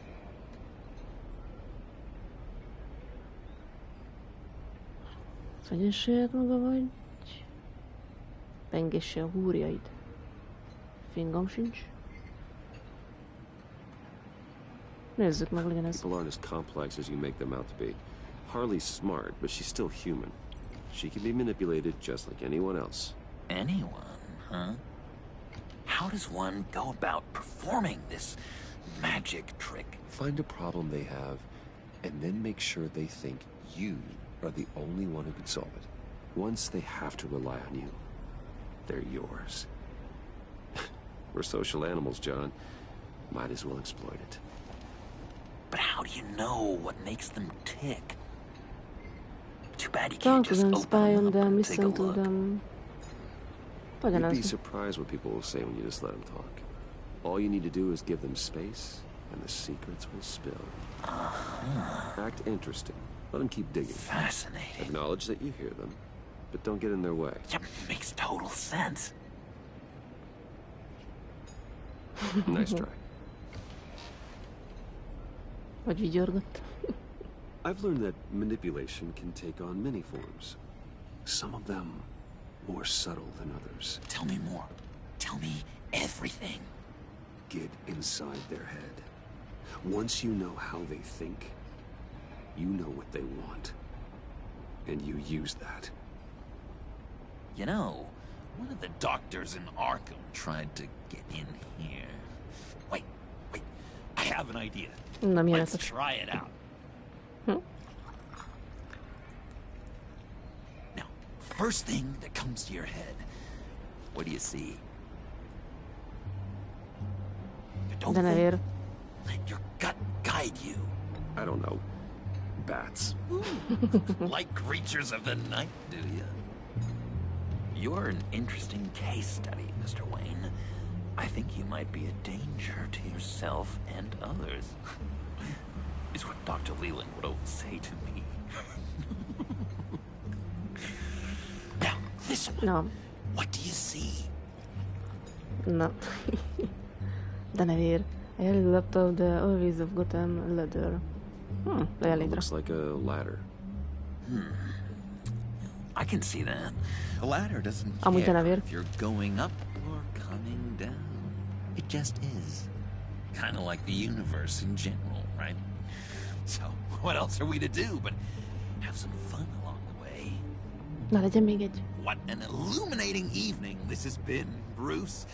Legyen saját maga vagy? Pengesse a húrjaid. Fingom sincs. Nézzük meg, legyen ez. People aren't as complex as you make them out to be. Harley's smart, but she's still human. She can be manipulated just like anyone else. Anyone, huh? How does one go about performing this magic trick? Find a problem they have, and then make sure they think you are the only one who can solve it. Once they have to rely on you, they're yours. We're social animals, John. Might as well exploit it. But how do you know what makes them tick? Too bad you can't just open them up and take a look. You'd be surprised what people will say when you just let them talk. All you need to do is give them space, and the secrets will spill. Act interesting. Let them keep digging. Fascinating. Acknowledge that you hear them, but don't get in their way. Yeah, makes total sense. Nice try. Vagy vigyorgott. I've learned that manipulation can take on many forms. Some of them more subtle than others. Tell me more. Tell me everything. Get inside their head. Once you know how they think, you know what they want. And you use that. You know, one of the doctors in Arkham tried to get in here. Wait. I have an idea. Let's try it out. Now, first thing that comes to your head, what do you see? Don't think. Let your gut guide you. I don't know. Bats. Like creatures of the night, do you? You're an interesting case study, Mr. Wayne. I think you might be a danger to yourself and others. Is what Dr. Leland would always say to me. Now, listen. No. What do you see? No. De ne vér. I really laptop the always of Gotham ladder. It looks like a ladder. I can see that. A ladder doesn't care if you're going up or coming down. It just is. Kind of like the universe in general, right? So, what else are we to do but have some fun along the way? Na legyen még egy. What an illuminating evening this has been, Bruce.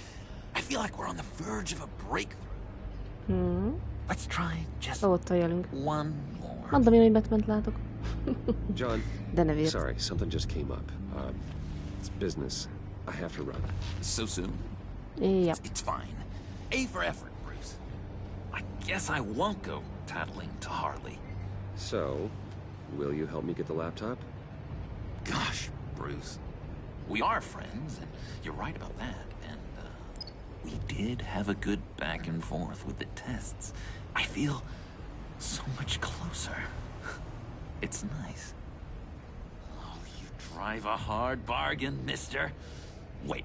I feel like we're on the verge of a breakthrough. Let's try just one more. Mondom én, hogy Batman-t látok. John, De ne vér. sorry, something just came up. It's business. I have to run. So soon? Yep. It's fine. A for effort, Bruce. I guess I won't go tattling to Harley. So, will you help me get the laptop? Gosh, Bruce. We are friends, and you're right about that. And, we did have a good back and forth with the tests. I feel so much closer. It's nice. Oh, you drive a hard bargain, mister. Wait.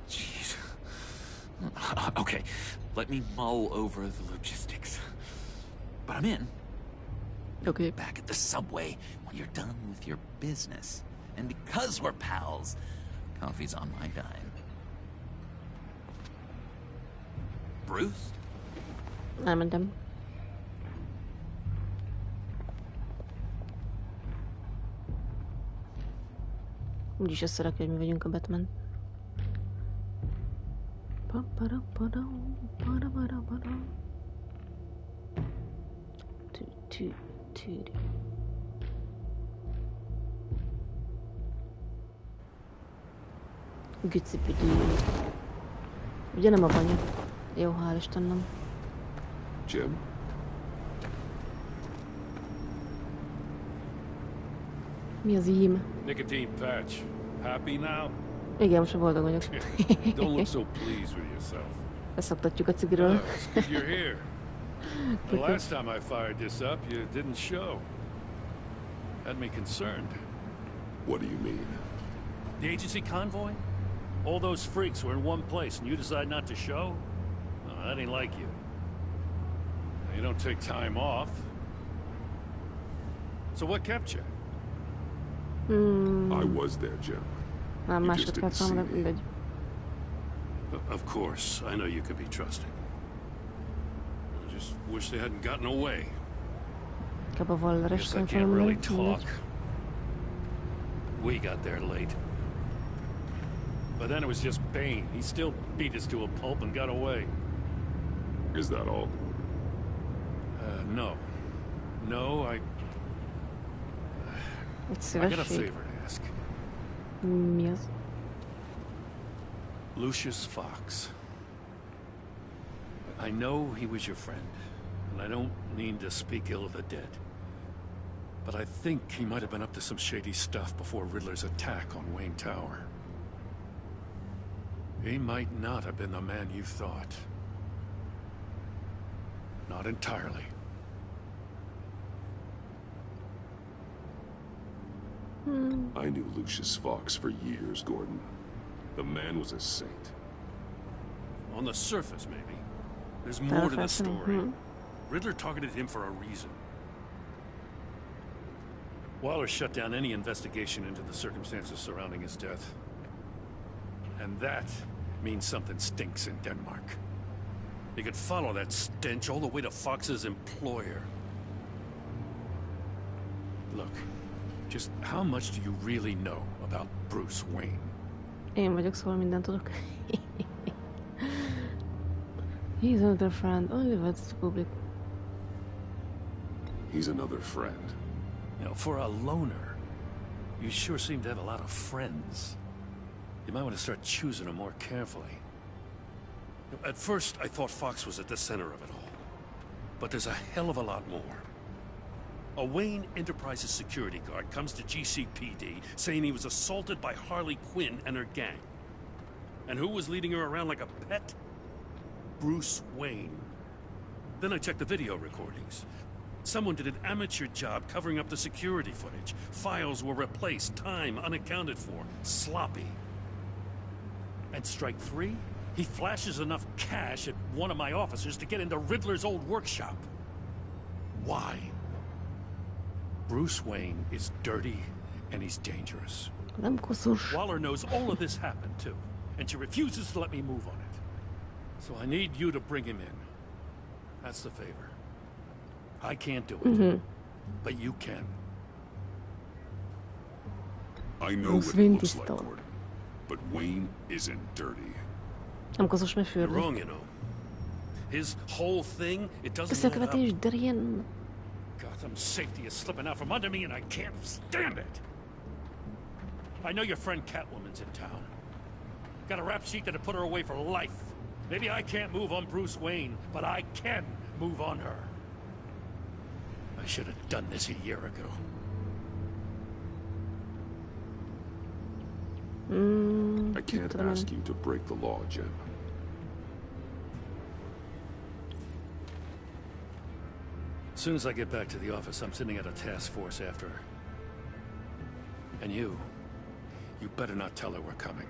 Jeez. Okay, let me mull over the logistics. But I'm in. Okay. Back at the subway when you're done with your business. And because we're pals, coffee's on my dime. Bruce? Elmentem. Úgyis összerakja, hogy mi vagyunk a Batman. Gücipüdű. Ugye nem a banya? Jó, hál' Istennem. Jim? Mi az ím? Nicotine patch. Happy now? Igen, most boldog vagyok. Don't look so pleased with yourself. Leszoktatjuk a cigiről. It's good you're here. The last time I fired this up, you didn't show. Had me concerned. What do you mean? The agency convoy? All those freaks were in one place and you decide not to show? No, that ain't like you. You don't take time off. So what kept you? I was there, Jim. Nem, You just didn't másodperc see van, me. mindegy. Of course, I know you could be trusted. I just wish they hadn't gotten away. Inkább a Valleres Guess I can't felfelé, really mindegy. talk. We got there late. But then it was just Bane. He still beat us to a pulp and got away. Is that all? No. No, I got a favor to ask. Mi az? Lucius Fox. I know he was your friend, and I don't mean to speak ill of the dead. But I think he might have been up to some shady stuff before Riddler's attack on Wayne Tower. He might not have been the man you thought. Not entirely. I knew Lucius Fox for years, Gordon. The man was a saint. On the surface, maybe. There's more to the story. Riddler targeted him for a reason. Waller shut down any investigation into the circumstances surrounding his death. And that means something stinks in Denmark. You could follow that stench all the way to Fox's employer. Look, just how much do you really know about Bruce Wayne? Én vagyok, szóval mindent tudok. He's another friend. Only that's the public. He's another friend. You know, for a loner, you sure seem to have a lot of friends. You might want to start choosing them more carefully. At first, I thought Fox was at the center of it all. But there's a hell of a lot more. A Wayne Enterprises security guard comes to GCPD saying he was assaulted by Harley Quinn and her gang. And who was leading her around like a pet? Bruce Wayne. Then I checked the video recordings. Someone did an amateur job covering up the security footage. Files were replaced, time unaccounted for, sloppy. And strike three? He flashes enough cash at one of my officers to get into Riddler's old workshop. Why? Bruce Wayne is dirty and he's dangerous. Waller knows all of this happened too, and she refuses to let me move on it. So I need you to bring him in. That's the favor. I can't do it, but you can. I know what it looks like, Gordon, but Wayne isn't dirty. Nem kozos me You're fürdi. wrong, you know. His whole thing, it doesn't add up. Összekövetés derjen. Gotham safety is slipping out from under me and I can't stand it. I know your friend Catwoman's in town. Got a rap sheet that'd put her away for life. Maybe I can't move on Bruce Wayne, but I can move on her. I should have done this a year ago. I can't ask you to break the law, Jim. As soon as I get back to the office, I'm sending out a task force after her. And you better not tell her we're coming.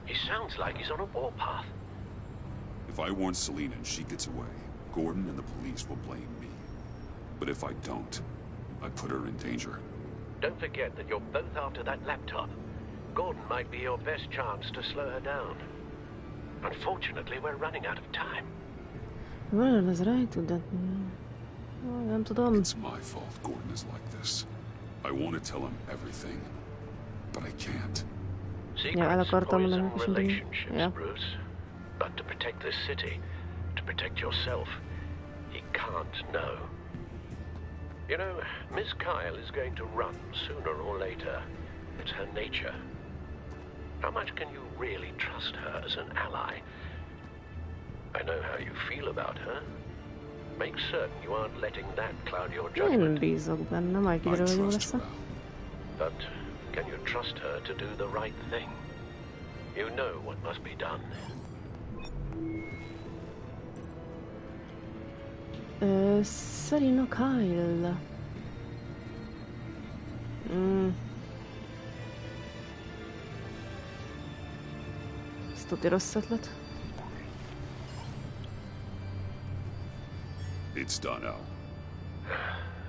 He sounds like he's on a warpath. If I warn Selina and she gets away, Gordon and the police will blame me. But if I don't, I put her in danger. Don't forget that you're both after that laptop. Gordon might be your best chance to slow her down. Unfortunately, we're running out of time. Well, ez rajtuk, de... Nem tudom. It's my fault Gordon is like this. I want to tell him everything, but I can't. Secrets poison relationships, Bruce. But to protect this city, to protect yourself, he can't know. You know, Miss Kyle is going to run sooner or later. It's her nature. How much can you really trust her as an ally? I know how you feel about her. Make certain you aren't letting that cloud your judgment. Én bízok benne, majd kiderül, hogy jó lesz. But can you trust her to do the right thing? You know what must be done. Selina Kyle. Ez tuti rossz ötlet. It's done, Al.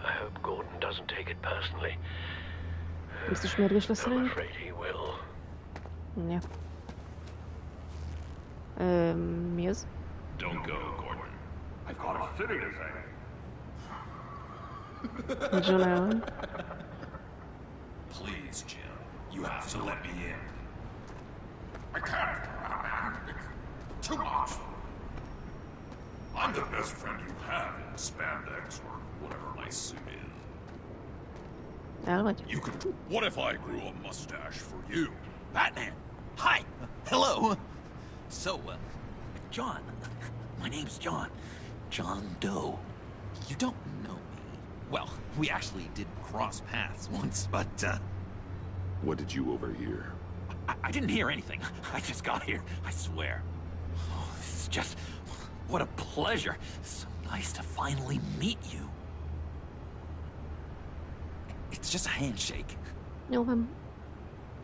I hope Gordon doesn't take it personally. Biztos mérges lesz I'm rájuk? afraid he will. Ja. Mi az? Don't go, Gordon. I've got a city to save. John Allen. Please, Jim. You have to let me in. I can't. It's too much. I'm the best friend you have in spandex or whatever my suit is. Elvagy. You could. What if I grew a mustache for you? Batman! Hi! Hello! So, John. My name's John. John Doe. You don't know me. Well, we actually did cross paths once, but, What did you overhear? I didn't hear anything. I just got here, I swear. Oh, this is just... What a pleasure. So nice to finally meet you. It's just a handshake. Jó van.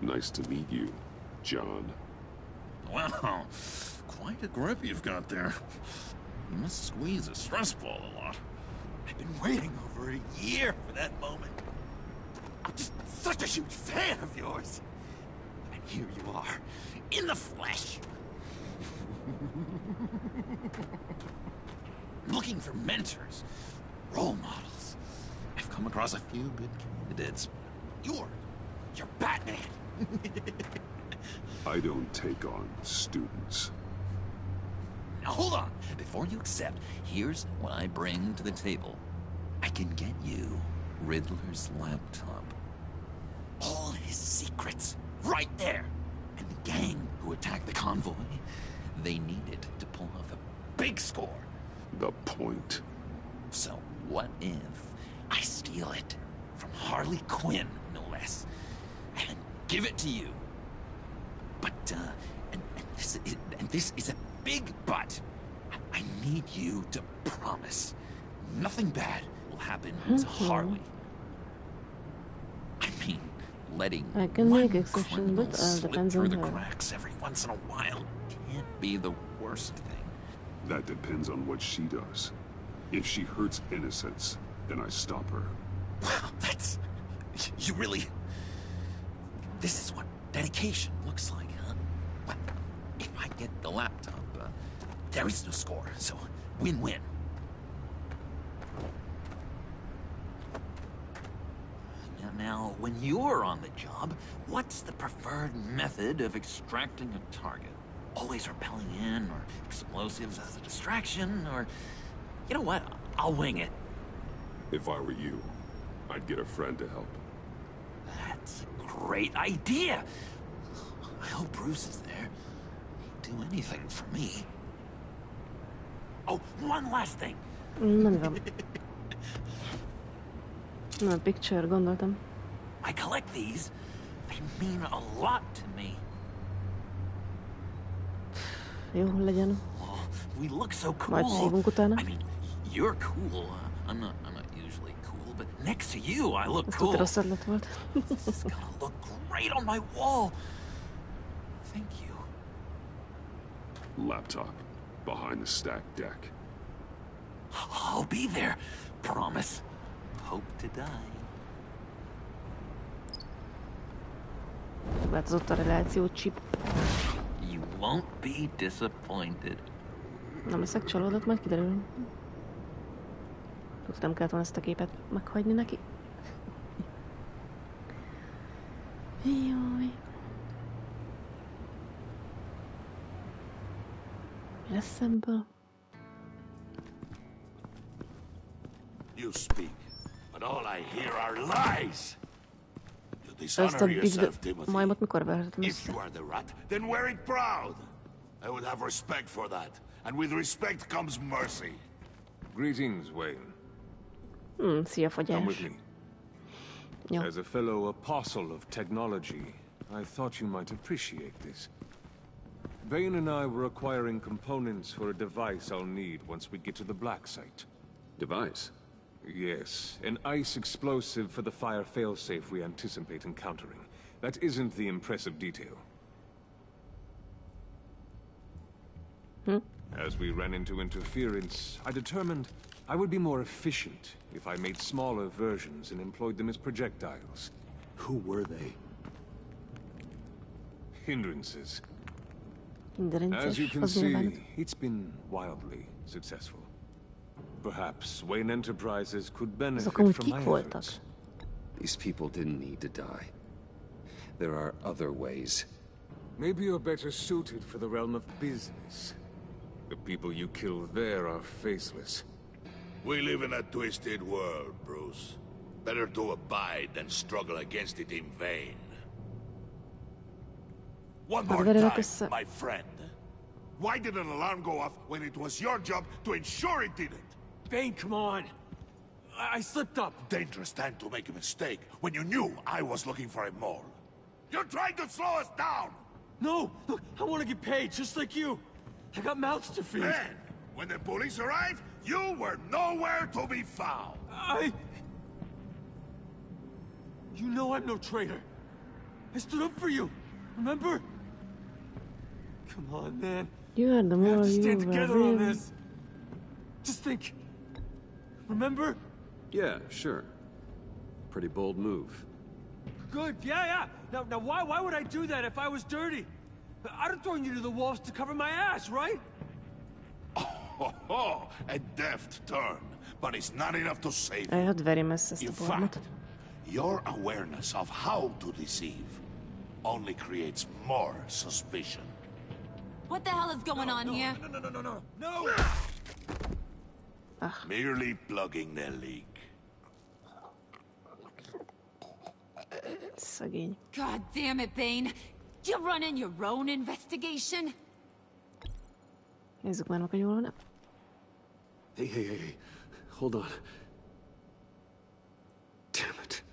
Nice to meet you, John. Wow, quite a grip you've got there. You must squeeze a stress ball a lot. I've been waiting over a year for that moment. I'm just such a huge fan of yours. And here you are, in the flesh. Looking for mentors, role models. I've come across a few good candidates. You're Batman. I don't take on students. Now hold on. Before you accept, here's what I bring to the table. I can get you Riddler's laptop. All his secrets, right there. And the gang who attacked the convoy, they needed to pull off a big score. The point. So what if I steal it from Harley Quinn, no less, and give it to you? But, and this is a big but. I need you to promise nothing bad will happen to Harley. I mean, letting I can one make exception, criminal but slip depends through on the her. cracks every once in a while can't be the worst thing. That depends on what she does. If she hurts innocents, then I stop her. Wow, that's... You really... This is what dedication looks like, huh? Well, if I get the laptop, there is no score, so win-win. Now, when you're on the job, what's the preferred method of extracting a target? Always rappelling in, or explosives as a distraction, or... You know what? I'll wing it. If I were you, I'd get a friend to help. That's a great idea! I hope Bruce is there. He'd do anything for me. Oh, one last thing! Nem van. Na, picture, gondoltam. I collect these. They mean a lot to me. Jó, legyen. Oh, we look so cool. Majd szívunk utána. I mean, you're cool. I'm not usually cool, but next to you, I look Ez cool. tuti rossz ötlet volt. This is gonna look great on my wall. Thank you. Laptop. Behind the stacked deck. I'll be there. Promise. Hope to die. Változott a reláció, chip. You won't be disappointed. Nem leszek csalódott, majd kiderül. Nem kellett volna ezt a képet meghagyni neki. Jaj. Mi lesz ebből? You speak, but all I hear are lies. You Ezt a dishonor yourself, big Timothy. majmot mikor verhetem If össze? you are the rat, then wear it proud. I would have respect for that, and with respect comes mercy. Greetings, Wayne. Szia, Come with fagyás. me. Jó. As a fellow apostle of technology, I thought you might appreciate this. Bane and I were acquiring components for a device I'll need once we get to the black site. Device? Yes, an ice explosive for the fire failsafe we anticipate encountering. That isn't the impressive detail. As we ran into interference, I determined I would be more efficient if I made smaller versions and employed them as projectiles. Who were they? Hindrances. Hindrances, As you can az nyilván. see, it's been wildly successful. Perhaps Wayne Enterprises could benefit amúgy from kik my voltak? efforts. These people didn't need to die. There are other ways. Maybe you're better suited for the realm of business. The people you kill there are faceless. We live in a twisted world, Bruce. Better to abide than struggle against it in vain. One more time, my friend. Why did an alarm go off when it was your job to ensure it didn't? Bane, come on. I slipped up. Dangerous time to make a mistake when you knew I was looking for a mole. You're trying to slow us down! No! Look, I want to get paid, just like you. I got mouths to feed. Then, when the police arrived, you were nowhere to be found. You know I'm no traitor. I stood up for you, remember? Come on, man. You are the We have more to stand you together were on in. this. Just think. Remember? Yeah, sure. Pretty bold move. Good, yeah. Now why would I do that if I was dirty? I'd have thrown you to the wolves to cover my ass, right? Oh, a deft turn, but it's not enough to save you. Elhadd veri messze ezt In a bormot. fact, your awareness of how to deceive only creates more suspicion. What the hell is going on here? No! Merely plugging the leak. Szegény. God damn it, Bane. You're running your own investigation? Nézzük már meg, hogy jól van. Hey. Hold on. Damn it.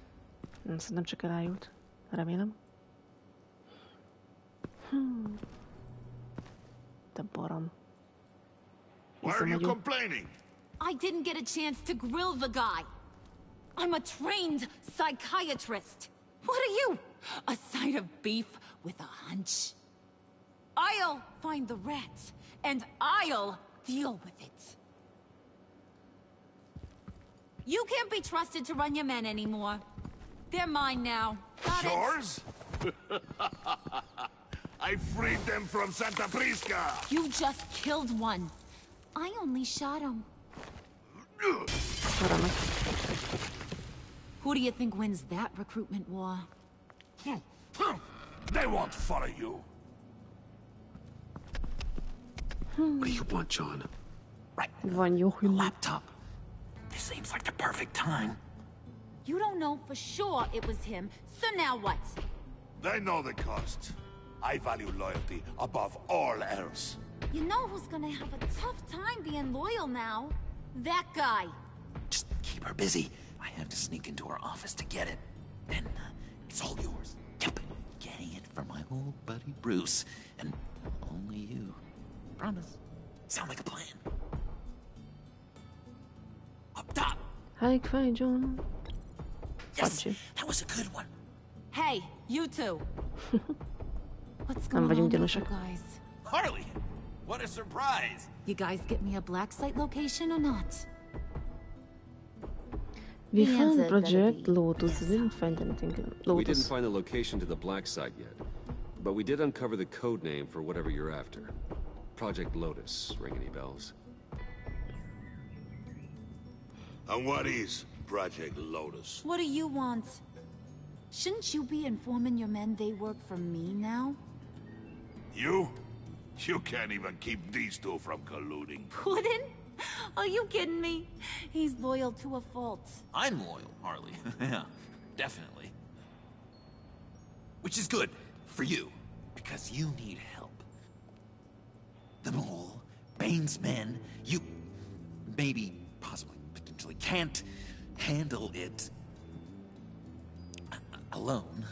Szerintem csak elájult. Remélem. Te barom. Why are you complaining? I didn't get a chance to grill the guy. I'm a trained psychiatrist. What are you? A side of beef with a hunch? I'll find the rats, and I'll deal with it. You can't be trusted to run your men anymore. They're mine now. Got it? Yours? I freed them from Santa Prisca! You just killed one. I only shot him. Who do you think wins that recruitment war? They won't follow you. What do you want, John? Van jó hű. Laptop. This seems like the perfect time. You don't know for sure it was him, so now what? They know the cost. I value loyalty above all else. You know who's gonna have a tough time being loyal now? That guy. Just keep her busy. I have to sneak into her office to get it. Then it's all yours. Yep. Getting it from my old buddy Bruce. And only you. Promise. Sound like a plan. Up top. Hi, fine, John. Yes, that was a good one. Hey, you two. What's Nem going vagyunk on, gyanúsak. you guys? Harley, what a surprise. You guys get me a black site location or not? We The found answer Project better be Lotus. We didn't find anything. Lotus. We didn't find the location to the black site yet, but we did uncover the code name for whatever you're after. Project Lotus. Ring any bells? And what is Project Lotus? What do you want? Shouldn't you be informing your men they work for me now? You? You can't even keep these two from colluding. Puddin'? Are you kidding me? He's loyal to a fault. I'm loyal, Harley. Yeah, definitely. Which is good for you, because you need help. The Mole, Bane's men, you maybe, possibly, potentially can't handle it alone.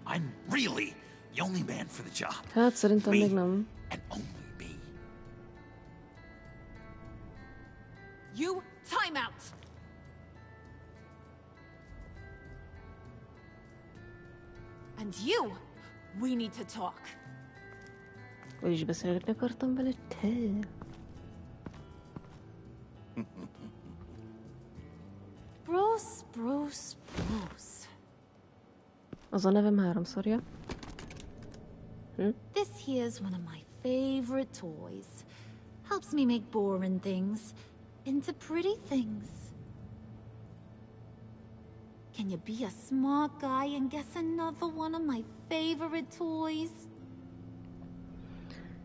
I'm really the only man for the job. Hát szerintem még nem. And only me. You time out! And you, we need to talk. Vagyis beszélgetni akartam vele, te. Bruce. Az a nevem háromszor, ja? This here's one of my favorite toys. Helps me make boring things into pretty things. Can you be a smart guy and guess another one of my favorite toys?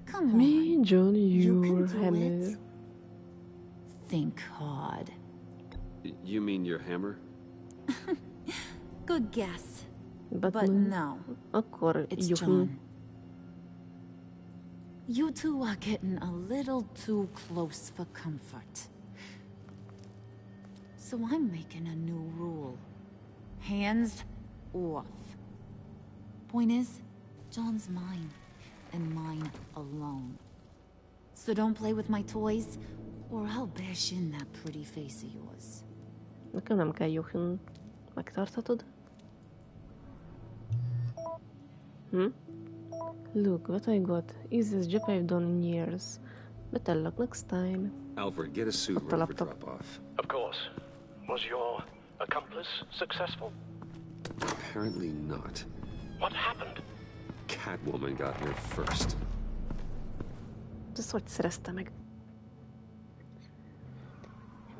Come on. Me, Johnny, You can your do hammer. it. Think hard. You mean your hammer? Good guess. But no. Akkor It's juhu. John. You two are getting a little too close for comfort. So I'm making a new rule. Hands off. Point is, John's mine, and mine alone. So don't play with my toys, or I'll bash in that pretty face of yours. Nekem nem kell juhn. Megtarthatod? Look, what I got. Easiest job I've done in years. Better luck next time. Alfred, get a suit Put the ready for laptop. drop-off. Of course. Was your accomplice successful? Apparently not. What happened? Catwoman got here first. Ez hogy szerezte meg?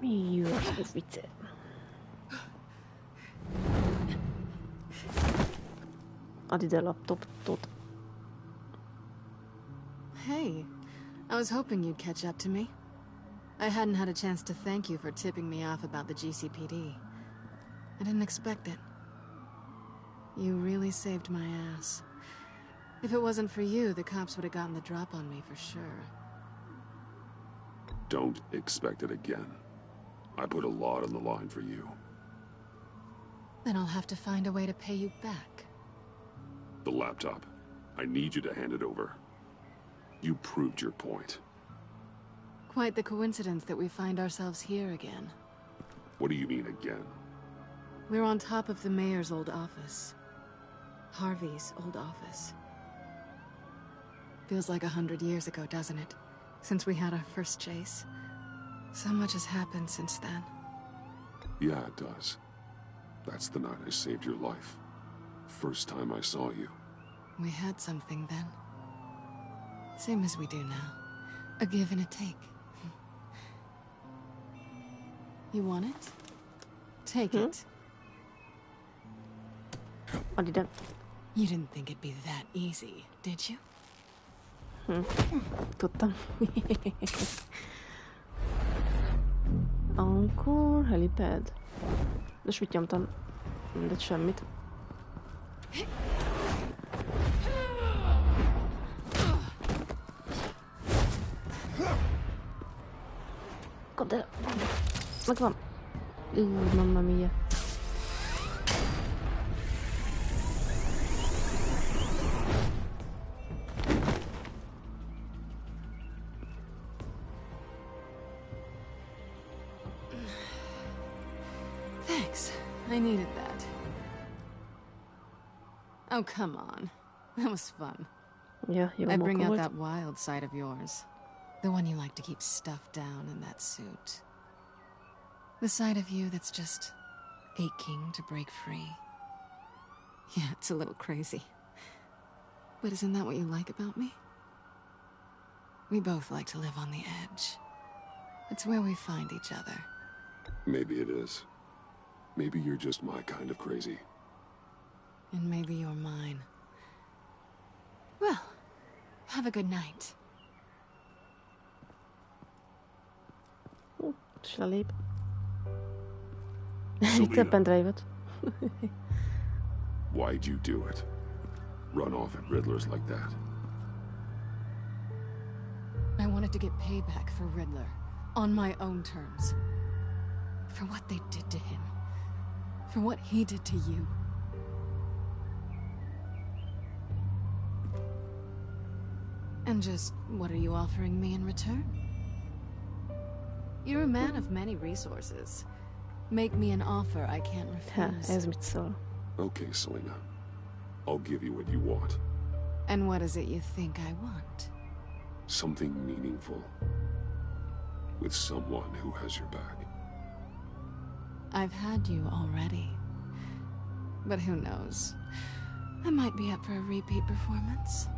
Mi jó, ez vicce. Add ide a laptopot. Hey, I was hoping you'd catch up to me. I hadn't had a chance to thank you for tipping me off about the GCPD. I didn't expect it. You really saved my ass. If it wasn't for you, the cops would have gotten the drop on me for sure. Don't expect it again. I put a lot on the line for you. Then I'll have to find a way to pay you back. The laptop. I need you to hand it over. You proved your point. Quite the coincidence that we find ourselves here again. What do you mean again? We're on top of the mayor's old office. Harvey's old office. Feels like 100 years ago, doesn't it? Since we had our first chase. So much has happened since then. Yeah, it does. That's the night I saved your life. First time I saw you. We had something then. Same as we do now. A give and a take. You want it? Take it. Add ide. You didn't think it'd be that easy, did you? Tudtam. Akkor helipad. De s mit nyomtam? Mindegy, semmit. Kapd el! Megvan! Mamma mia. Thanks. I needed that. Oh, come on. That was fun. Ja, jó I bring móka out volt. that wild side of yours. The one you like to keep stuffed down in that suit. The side of you that's just aching to break free. Yeah, it's a little crazy. But isn't that what you like about me? We both like to live on the edge. It's where we find each other. Maybe it is. Maybe you're just my kind of crazy. And maybe you're mine. Well, have a good night. És lelép. Itt a pendrive-ot. Why'd you do it? Run off at Riddlers like that? I wanted to get payback for Riddler, on my own terms. For what they did to him. For what he did to you. And just, what are you offering me in return? You're a man of many resources. Make me an offer I can't refuse. Ez mit szól? Okay, Selena. I'll give you what you want. And what is it you think I want? Something meaningful. With someone who has your back. I've had you already. But who knows? I might be up for a repeat performance.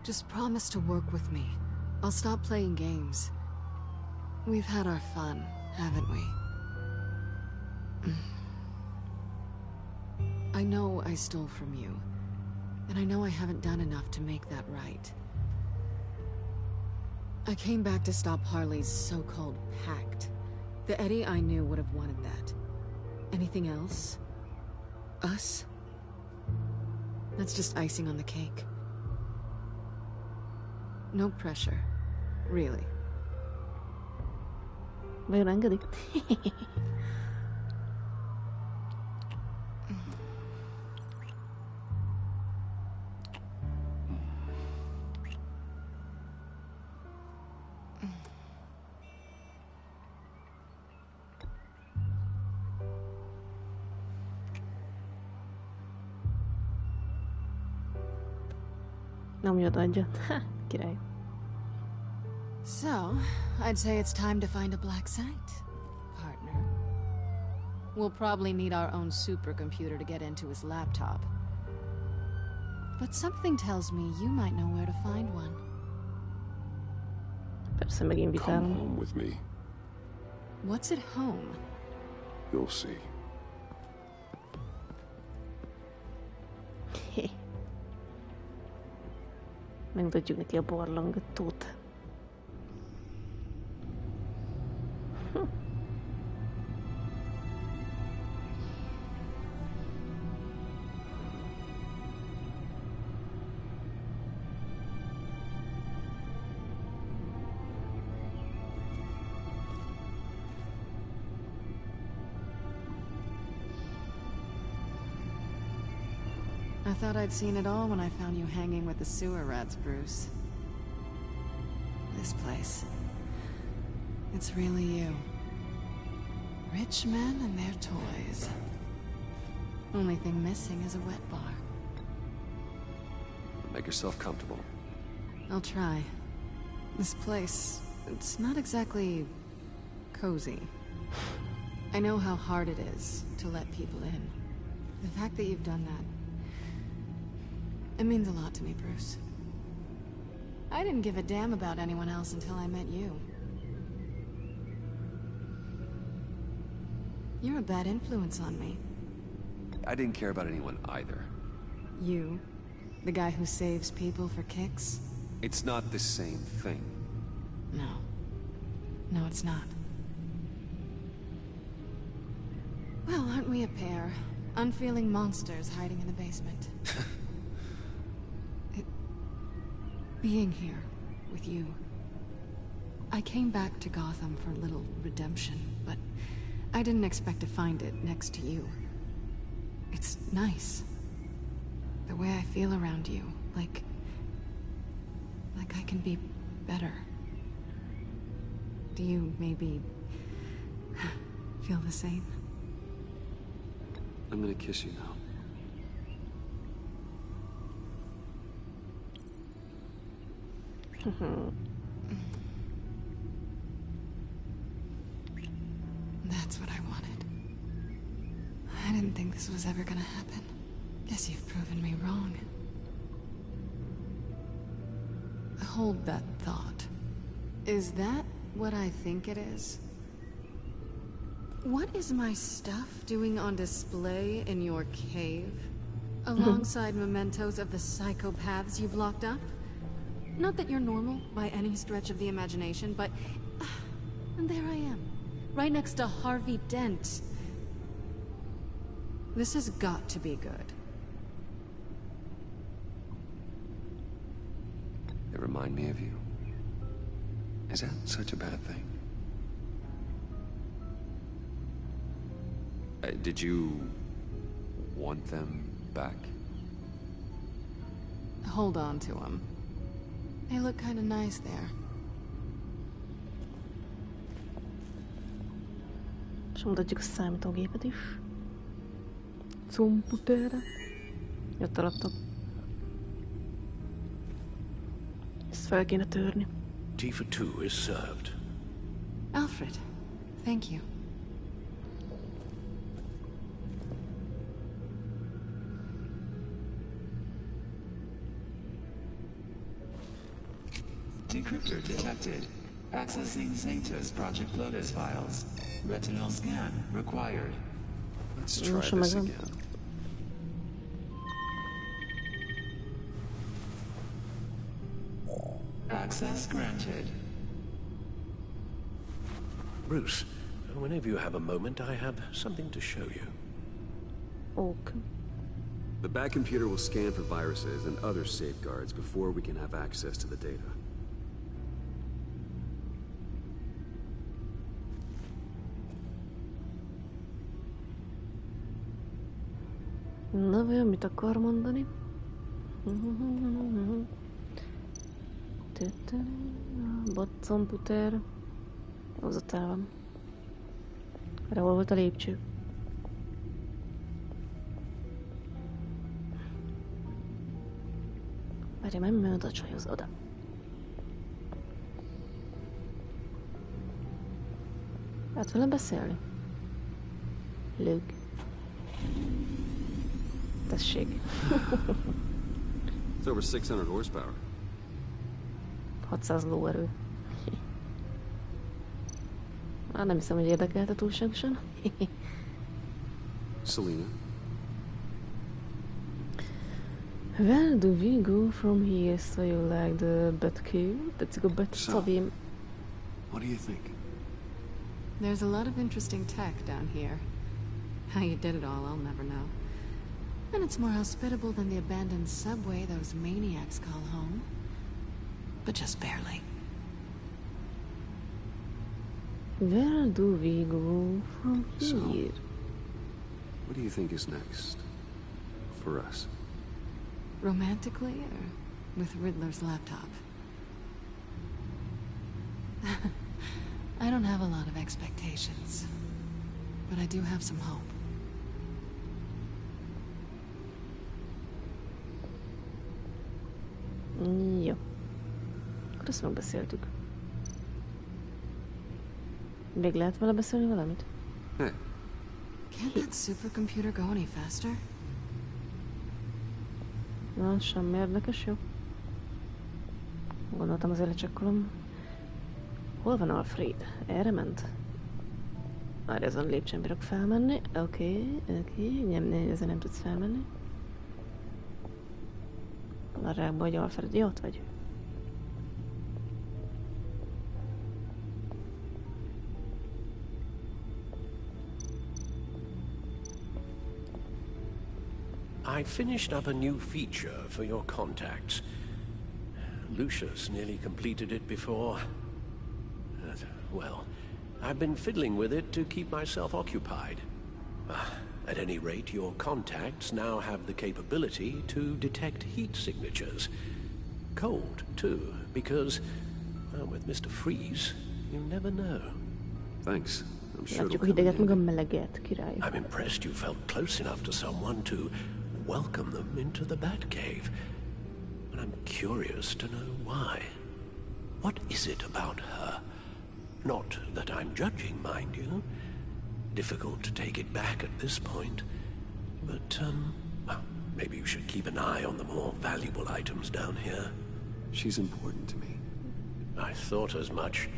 Just promise to work with me. I'll stop playing games. We've had our fun, haven't we? I know I stole from you, and I know I haven't done enough to make that right. I came back to stop Harley's so-called pact. The Eddie I knew would have wanted that. Anything else? Us? That's just icing on the cake. No pressure. Really. Vajon engedik? Nyomjad adjat. Ha, király. So, I'd say it's time to find a black site, partner. We'll probably need our own supercomputer to get into his laptop. But something tells me you might know where to find one. Persze meginvitálom. Come home with me. What's at home? You'll see. Megmutatjuk neki a barlangatót. I thought I'd seen it all when I found you hanging with the sewer rats, Bruce. This place. It's really you. Rich men and their toys. Only thing missing is a wet bar. Make yourself comfortable. I'll try. This place, it's not exactly cozy. I know how hard it is to let people in. The fact that you've done that, it means a lot to me, Bruce. I didn't give a damn about anyone else until I met you. You're a bad influence on me. I didn't care about anyone either. You? The guy who saves people for kicks? It's not the same thing. No. No, it's not. Well, aren't we a pair? Unfeeling monsters hiding in the basement. Being here with you. I came back to Gotham for a little redemption, but I didn't expect to find it next to you. It's nice. The way I feel around you, like I can be better. Do you maybe feel the same? I'm gonna kiss you now. That's what I wanted. I didn't think this was ever gonna happen. Guess you've proven me wrong. Hold that thought. Is that what I think it is? What is my stuff doing on display in your cave? Alongside mementos of the psychopaths you've locked up? Not that you're normal by any stretch of the imagination, but... and there I am, right next to Harvey Dent. This has got to be good. They remind me of you. Is that such a bad thing? Did you want them back? Hold on to them. They look kind of nice there. És mutatjuk a számítógépet is. Computerre. Jött a laptop. Ezt fel kéne törni. Tea for two is served. Alfred, thank you. Decryptor detected. Accessing Sanctus Project Lotus files. Retinal scan required. Let's try this again. Access granted. Bruce, whenever you have a moment, I have something to show you. Okay. The back computer will scan for viruses and other safeguards before we can have access to the data. Na vajon mit akar mondani? Bot computer. Az ott el van. Erre hol volt a lépcső? Várj, nem oda csajoz, oda. Hát velem beszélni? Luke. Tessék. It's over 600 horsepower. 600 lóerő. Már nem hiszem, hogy érdekelte túlságosan. Selena? Where do we go from here? So you like the Batcave? Let's go back to Savim. What do you think? There's a lot of interesting tech down here. How you did it all, I'll never know. And it's more hospitable than the abandoned subway those maniacs call home. But just barely. Where do we go from here? So, what do you think is next? For us? Romantically, or with Riddler's laptop? I don't have a lot of expectations. But I do have some hope. Jó. Akkor ezt megbeszéltük. Még lehet vele beszélni valamit? Hey. Can't that supercomputer go any faster? Na, semmi érdekes, jó? Gondoltam, azért lecsekkolom. Hol van Alfred? Erre ment? Már ezen a lépcsőn bírok felmenni. Oké. Nem, ezen nem tudsz felmenni. A rákba, hogy Alfred, jó, ott vagy? I finished up a new feature for your contacts. Lucius nearly completed it before. Well, I've been fiddling with it to keep myself occupied. At any rate, your contacts now have the capability to detect heat signatures. Cold, too, because, well, with Mr. Freeze, you never know. Thanks. I'm sure Látjuk a hideget meg a meleget, király. I'm impressed you felt close enough to someone to welcome them into the Batcave. And I'm curious to know why. What is it about her? Not that I'm judging, mind you. Difficult to take it back at this point. But, well, maybe you should keep an eye on the more valuable items down here. She's important to me. I thought as much.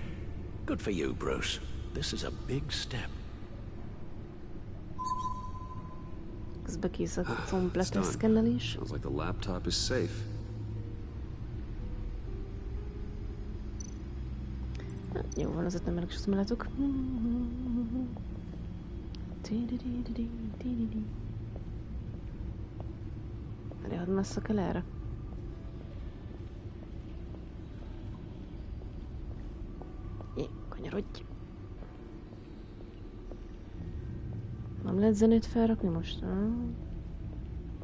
Good for you, Bruce. This is a big step. Közben kész a komplet szkennelés. Sounds like the laptop is safe. Jó van, azért nem elég sokszor mellettuk. Elég messze kell erre. Jé, kanyarodj. Nem lehet zenét felrakni most?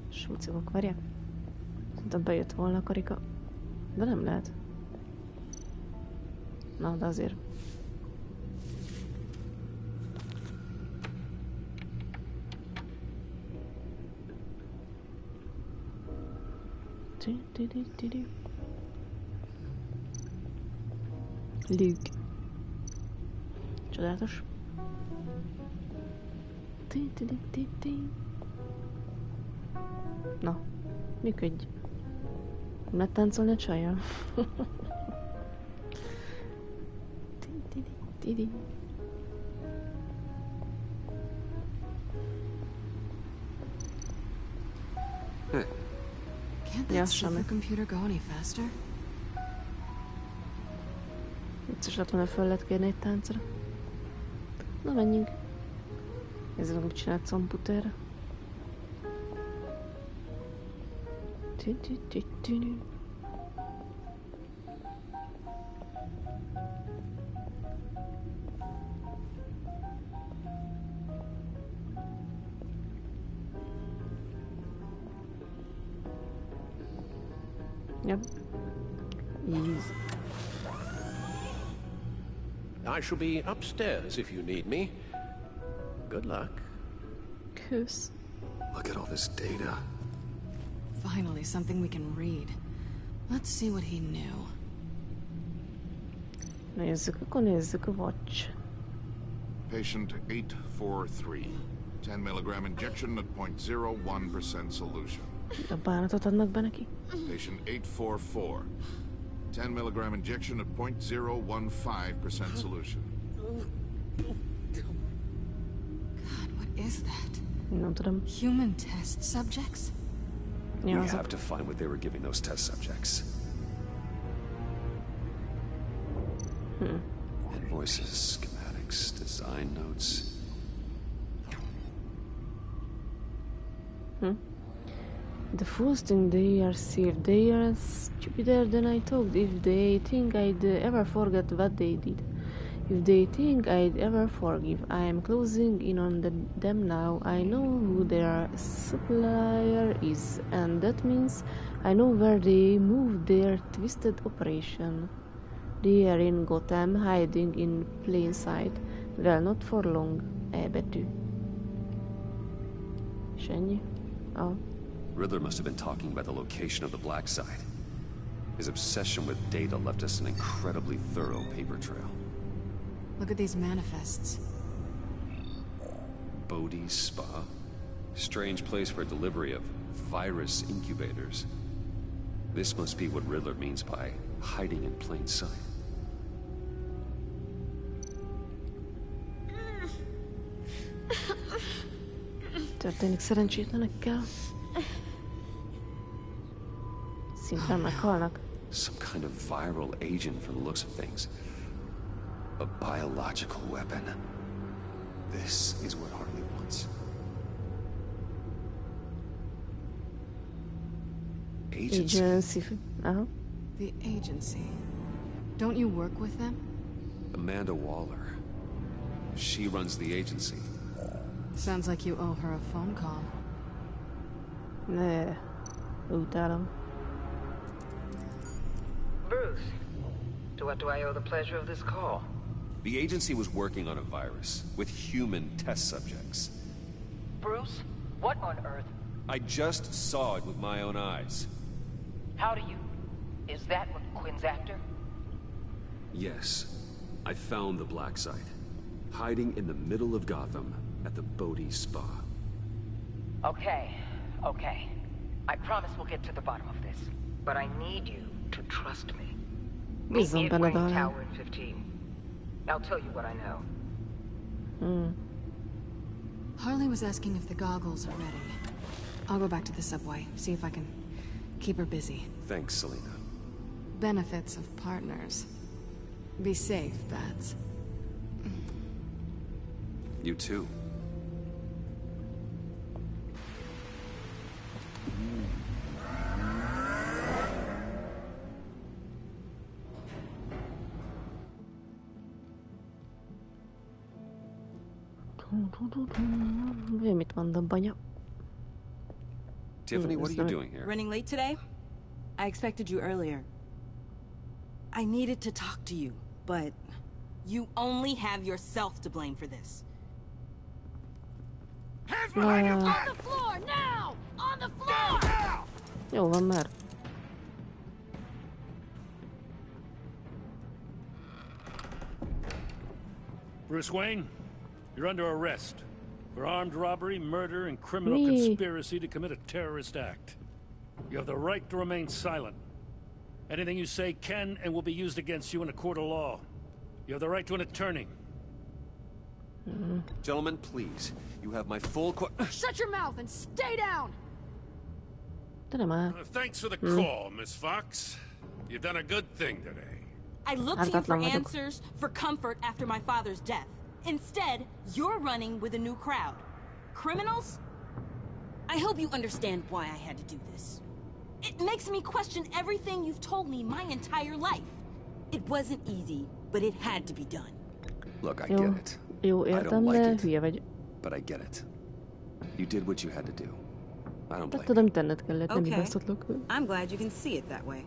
Smucigok, várjál. Szerintem bejött volna a karika. De nem lehet. Na, de azért. Luke. Csodálatos. Na, működj. Nem lehet táncolni a csajjal? Can't that supercomputer go any faster? Vicces lett volna, föl lehet kérni egy táncra. Na, menjünk. Ezzel mit csinált computer. Yep. Easy. I shall be upstairs if you need me. Good luck. Kösz. Look at all this data. Finally, something we can read. Let's see what he knew. Nézzük, akkor nézzük a watch. Patient 843. 10 milligram injection at 0.01% solution. A bánatot adnak be neki? Patient 844. 10 milligram injection at 0.015% solution. God, what is that? Nem tudom. Human test subjects? We have to find what they were giving those test subjects. Invoices, schematics, design notes. The first thing they are if they are stupider than I thought, if they think I'd ever forget what they did, if they think I'd ever forgive, I am closing in on them now. I know who their supplier is, and that means I know where they move their twisted operation. They are in Gotham, hiding in plain sight. Well, not for long. E betű. És ennyi? Oh. Riddler must have been talking about the location of the black site. His obsession with data left us an incredibly thorough paper trail. Look at these manifests. Bodhi's Spa? Strange place for delivery of virus incubators. This must be what Riddler means by hiding in plain sight. Történik szerencsétlenekkel. Szimplán meghalnak. Some kind of viral agent from the looks of things. A biological weapon. This is what Harley wants. Agency. The agency. Don't you work with them? Amanda Waller. She runs the agency. Sounds like you owe her a phone call. Ne. Utálom. Bruce, to what do I owe the pleasure of this call? The agency was working on a virus with human test subjects. Bruce, what on earth? I just saw it with my own eyes. How do you... Is that what Quinn's after? Yes. I found the black site. Hiding in the middle of Gotham at the Bodhi Spa. Okay. I promise we'll get to the bottom of this. But I need you to trust me. Meet me at Wayne Tower in 15. I'll tell you what I know. Harley was asking if the goggles are ready. I'll go back to the subway, see if I can keep her busy. Thanks, Selena. Benefits of partners. Be safe, Bats. You too. Mit mondom, banya. Tiffany, what are you doing here? Running late today? I expected you earlier. I needed to talk to you, but you only have yourself to blame for this. Hands behind your On back! the floor, now! On the floor! Jó van már. Bruce Wayne, you're under arrest for armed robbery, murder, and criminal Me. conspiracy to commit a terrorist act. You have the right to remain silent. Anything you say can and will be used against you in a court of law. You have the right to an attorney. Gentlemen, please. You have my full Shut your mouth and stay down! Thanks for the call, Miss Fox. You've done a good thing today. I looked to you for answers, for comfort after my father's death. Instead, you're running with a new crowd. Criminals? I hope you understand why I had to do this. It makes me question everything you've told me my entire life. It wasn't easy, but it had to be done. Look, I Jó, get it. jó I értem, don't like de it, hülye vagy. but I get it. You did what you had to do. I don't blame Tettad, amit tenned kellett, nem Okay. hibáztatlak. I'm glad you can see it that way.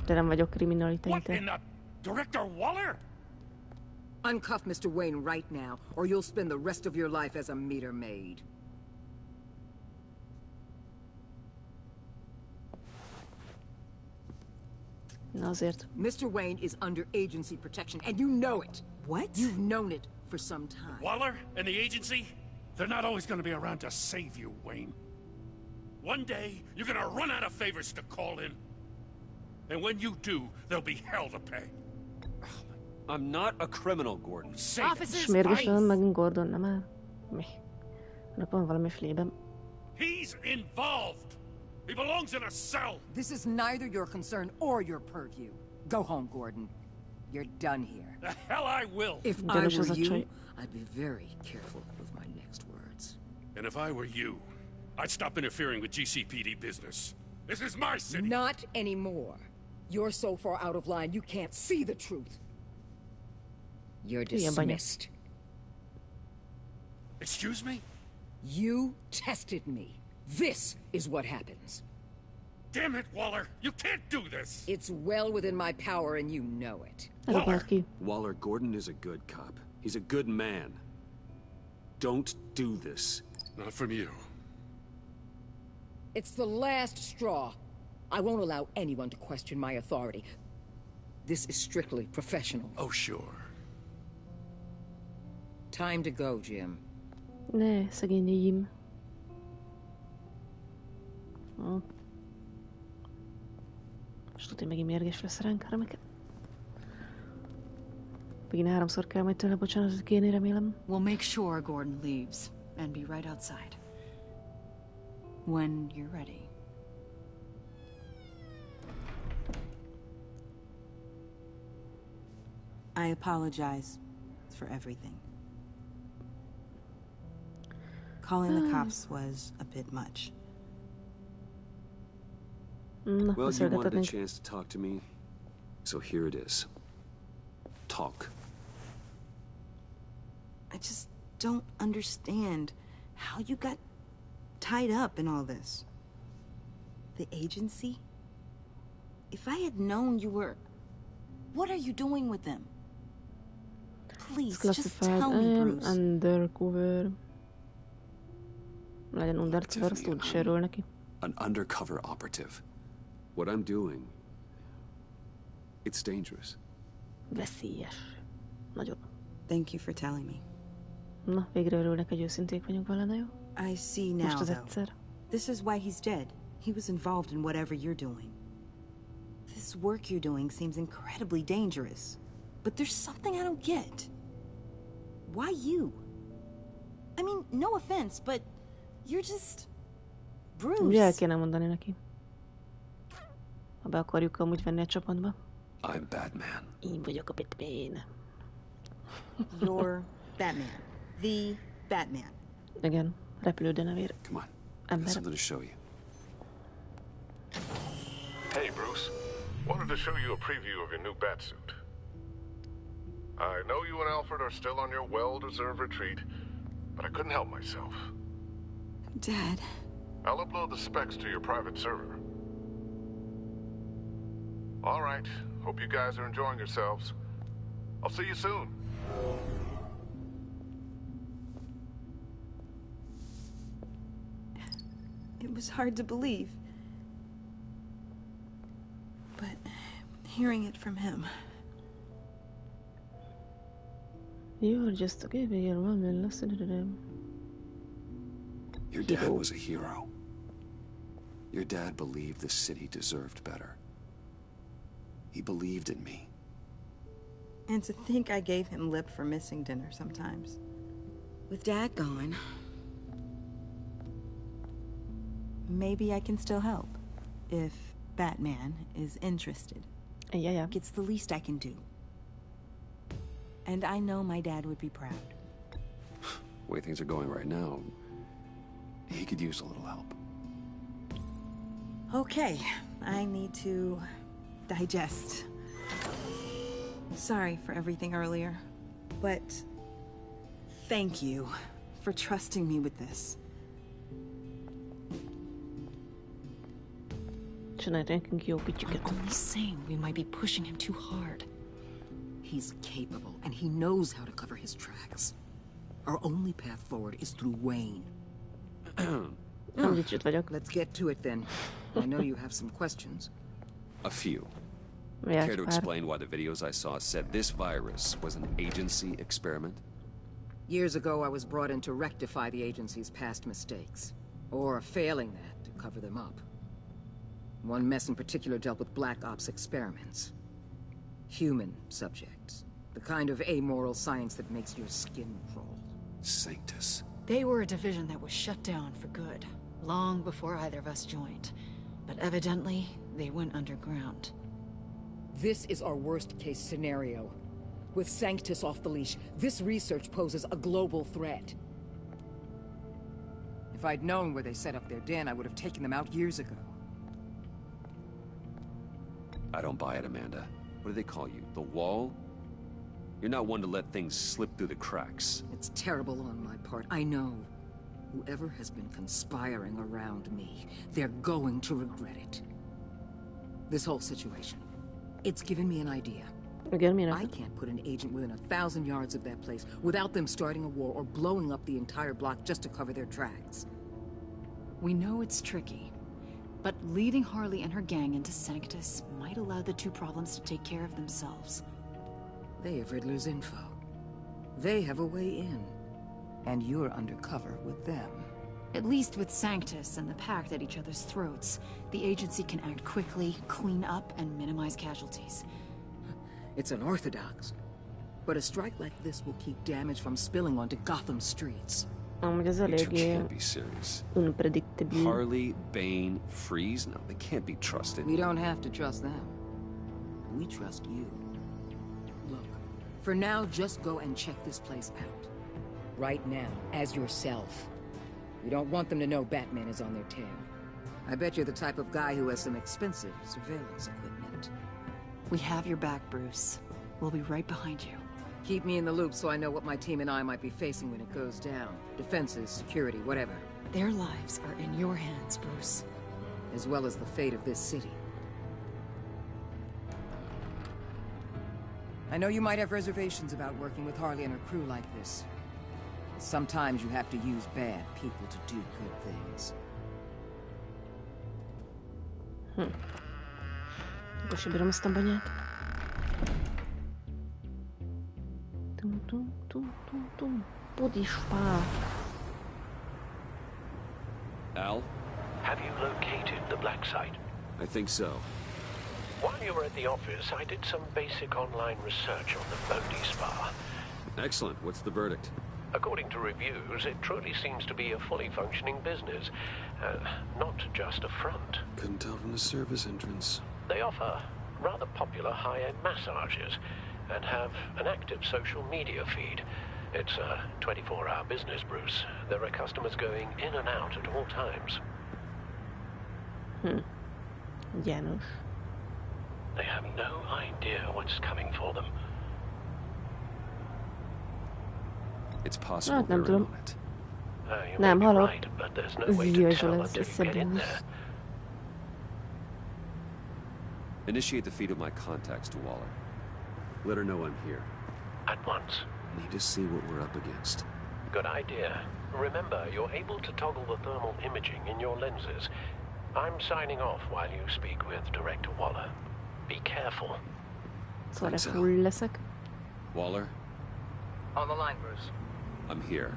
De nem vagyok kriminalitete. Director Waller? Uncuff Mr. Wayne right now, or you'll spend the rest of your life as a meter maid. Na azért. Mr. Wayne is under agency protection, and you know it. What? You've known it for some time. Waller and the agency? They're not always going to be around to save you, Wayne. One day, you're going to run out of favors to call in. And when you do, there'll be hell to pay. I'm not a criminal, Gordon. És mérgesen megint Gordon, nem áll? Mi? Annak van valami flében. He's involved. He belongs in a cell. This is neither your concern or your purview. Go home, Gordon. You're done here. The hell I will. If I were you, I'd be very careful with my next words. And if I were you, I'd stop interfering with GCPD business. This is my city. Not anymore. You're so far out of line, you can't see the truth. You're dismissed. Excuse me? You tested me. This is what happens. Damn it, Waller! You can't do this! It's well within my power and you know it. Waller, Gordon is a good cop. He's a good man. Don't do this. Not from you. It's the last straw. I won't allow anyone to question my authority. This is strictly professional. Oh, sure. Time to go, Jim. Ne, szegény Jim. És tudja, megint mérges lesz ránk, remeket. Megint 3-szor kell majd tőle bocsánatot kérni, remélem. We'll make sure Gordon leaves and be right outside. When you're ready. I apologize for everything. Calling the cops was a bit much. Well, you wanted a chance to talk to me, so here it is. Talk. I just don't understand how you got tied up in all this. The agency? If I had known you were... What are you doing with them? Please, just tell me, Bruce. Undercover. Legyen undercover, azt úgy is örül neki. An undercover operative. What I'm doing, it's dangerous. Veszélyes. Nagyon. Thank you for telling me. Na, végre örülnek, hogy őszinték vagyunk vele, na jó? I see now, Most az though. egyszer. This is why he's dead. He was involved in whatever you're doing. This work you're doing seems incredibly dangerous. But there's something I don't get. Why you? I mean, no offense, but you're just... Ugye Bruce. el kéne mondani neki. Ha be akarjuk amúgy venni a csapatba. I'm Batman. Én vagyok a Batman. You're Batman. The Batman. Igen, repülő denevér. Come on, I got something to show you. Hey, Bruce. Wanted to show you a preview of your new batsuit. I know you and Alfred are still on your well-deserved retreat, but I couldn't help myself. Dad. I'll upload the specs to your private server. All right. Hope you guys are enjoying yourselves. I'll see you soon. It was hard to believe. But hearing it from him... You're just a give your mom and listen to them. Your dad was a hero. Your dad believed the city deserved better. He believed in me. And to think I gave him lip for missing dinner sometimes. With Dad gone... maybe I can still help. If Batman is interested. Yeah. It's the least I can do. And I know my dad would be proud. The way things are going right now, he could use a little help. Okay, I need to digest. Sorry for everything earlier, but thank you for trusting me with this. I'm only saying we might be pushing him too hard. He's capable, and he knows how to cover his tracks. Our only path forward is through Wayne. Let's get to it then. I know you have some questions. A few. Care to explain why the videos I saw said this virus was an agency experiment? Years ago, I was brought in to rectify the agency's past mistakes. Or failing that, to cover them up. One mess in particular dealt with Black Ops experiments. Human subjects. The kind of amoral science that makes your skin crawl. Sanctus. They were a division that was shut down for good, long before either of us joined. But evidently, they went underground. This is our worst-case scenario. With Sanctus off the leash, this research poses a global threat. If I'd known where they set up their den, I would have taken them out years ago. I don't buy it, Amanda. What do they call you? The Wall? You're not one to let things slip through the cracks. It's terrible on my part, I know. Whoever has been conspiring around me, they're going to regret it. This whole situation, it's given me an idea. I can't put an agent within 1,000 yards of that place without them starting a war or blowing up the entire block just to cover their tracks. We know it's tricky, but leading Harley and her gang into Sanctus might allow the two problems to take care of themselves. They have Riddler's info. They have a way in. And you're undercover with them. At least with Sanctus and the Pact at each other's throats, the agency can act quickly, clean up, and minimize casualties. It's unorthodox. But a strike like this will keep damage from spilling onto Gotham streets. Amúgy ez You two eléggé can't be serious. unpredictable. Harley, Bane, Freeze? No, they can't be trusted. We don't have to trust them. We trust you. Look, for now, just go and check this place out. Right now, as yourself. We don't want them to know Batman is on their tail. I bet you're the type of guy who has some expensive surveillance equipment. We have your back, Bruce. We'll be right behind you. Keep me in the loop so I know what my team and I might be facing when it goes down. Defenses, security, whatever. Their lives are in your hands, Bruce. As well as the fate of this city. I know you might have reservations about working with Harley and her crew like this. Sometimes you have to use bad people to do good things. Akkor się biorą z tą baniat. Budiszpa. Al? Have you located the black site? I think so. While you were at the office, I did some basic online research on the Bodhi Spa. Excellent. What's the verdict? According to reviews, it truly seems to be a fully functioning business, not just a front. Couldn't tell from the service entrance. They offer rather popular high-end massages and have an active social media feed. It's a 24-hour business, Bruce. There are customers going in and out at all times. János. They have no idea what's coming for them. It's possible nem they're in tudom. on it. You Nem, may be hallok. right, but there's no way to Zjaj, tell ez until you get in összebújsz. there. Initiate the feed of my contacts to Waller. Let her know I'm here. At once. I need to see what we're up against. Good idea. Remember, you're able to toggle the thermal imaging in your lenses. I'm signing off while you speak with Director Waller. Be careful. Szóval full leszek. Waller, On the line, Bruce. I'm here.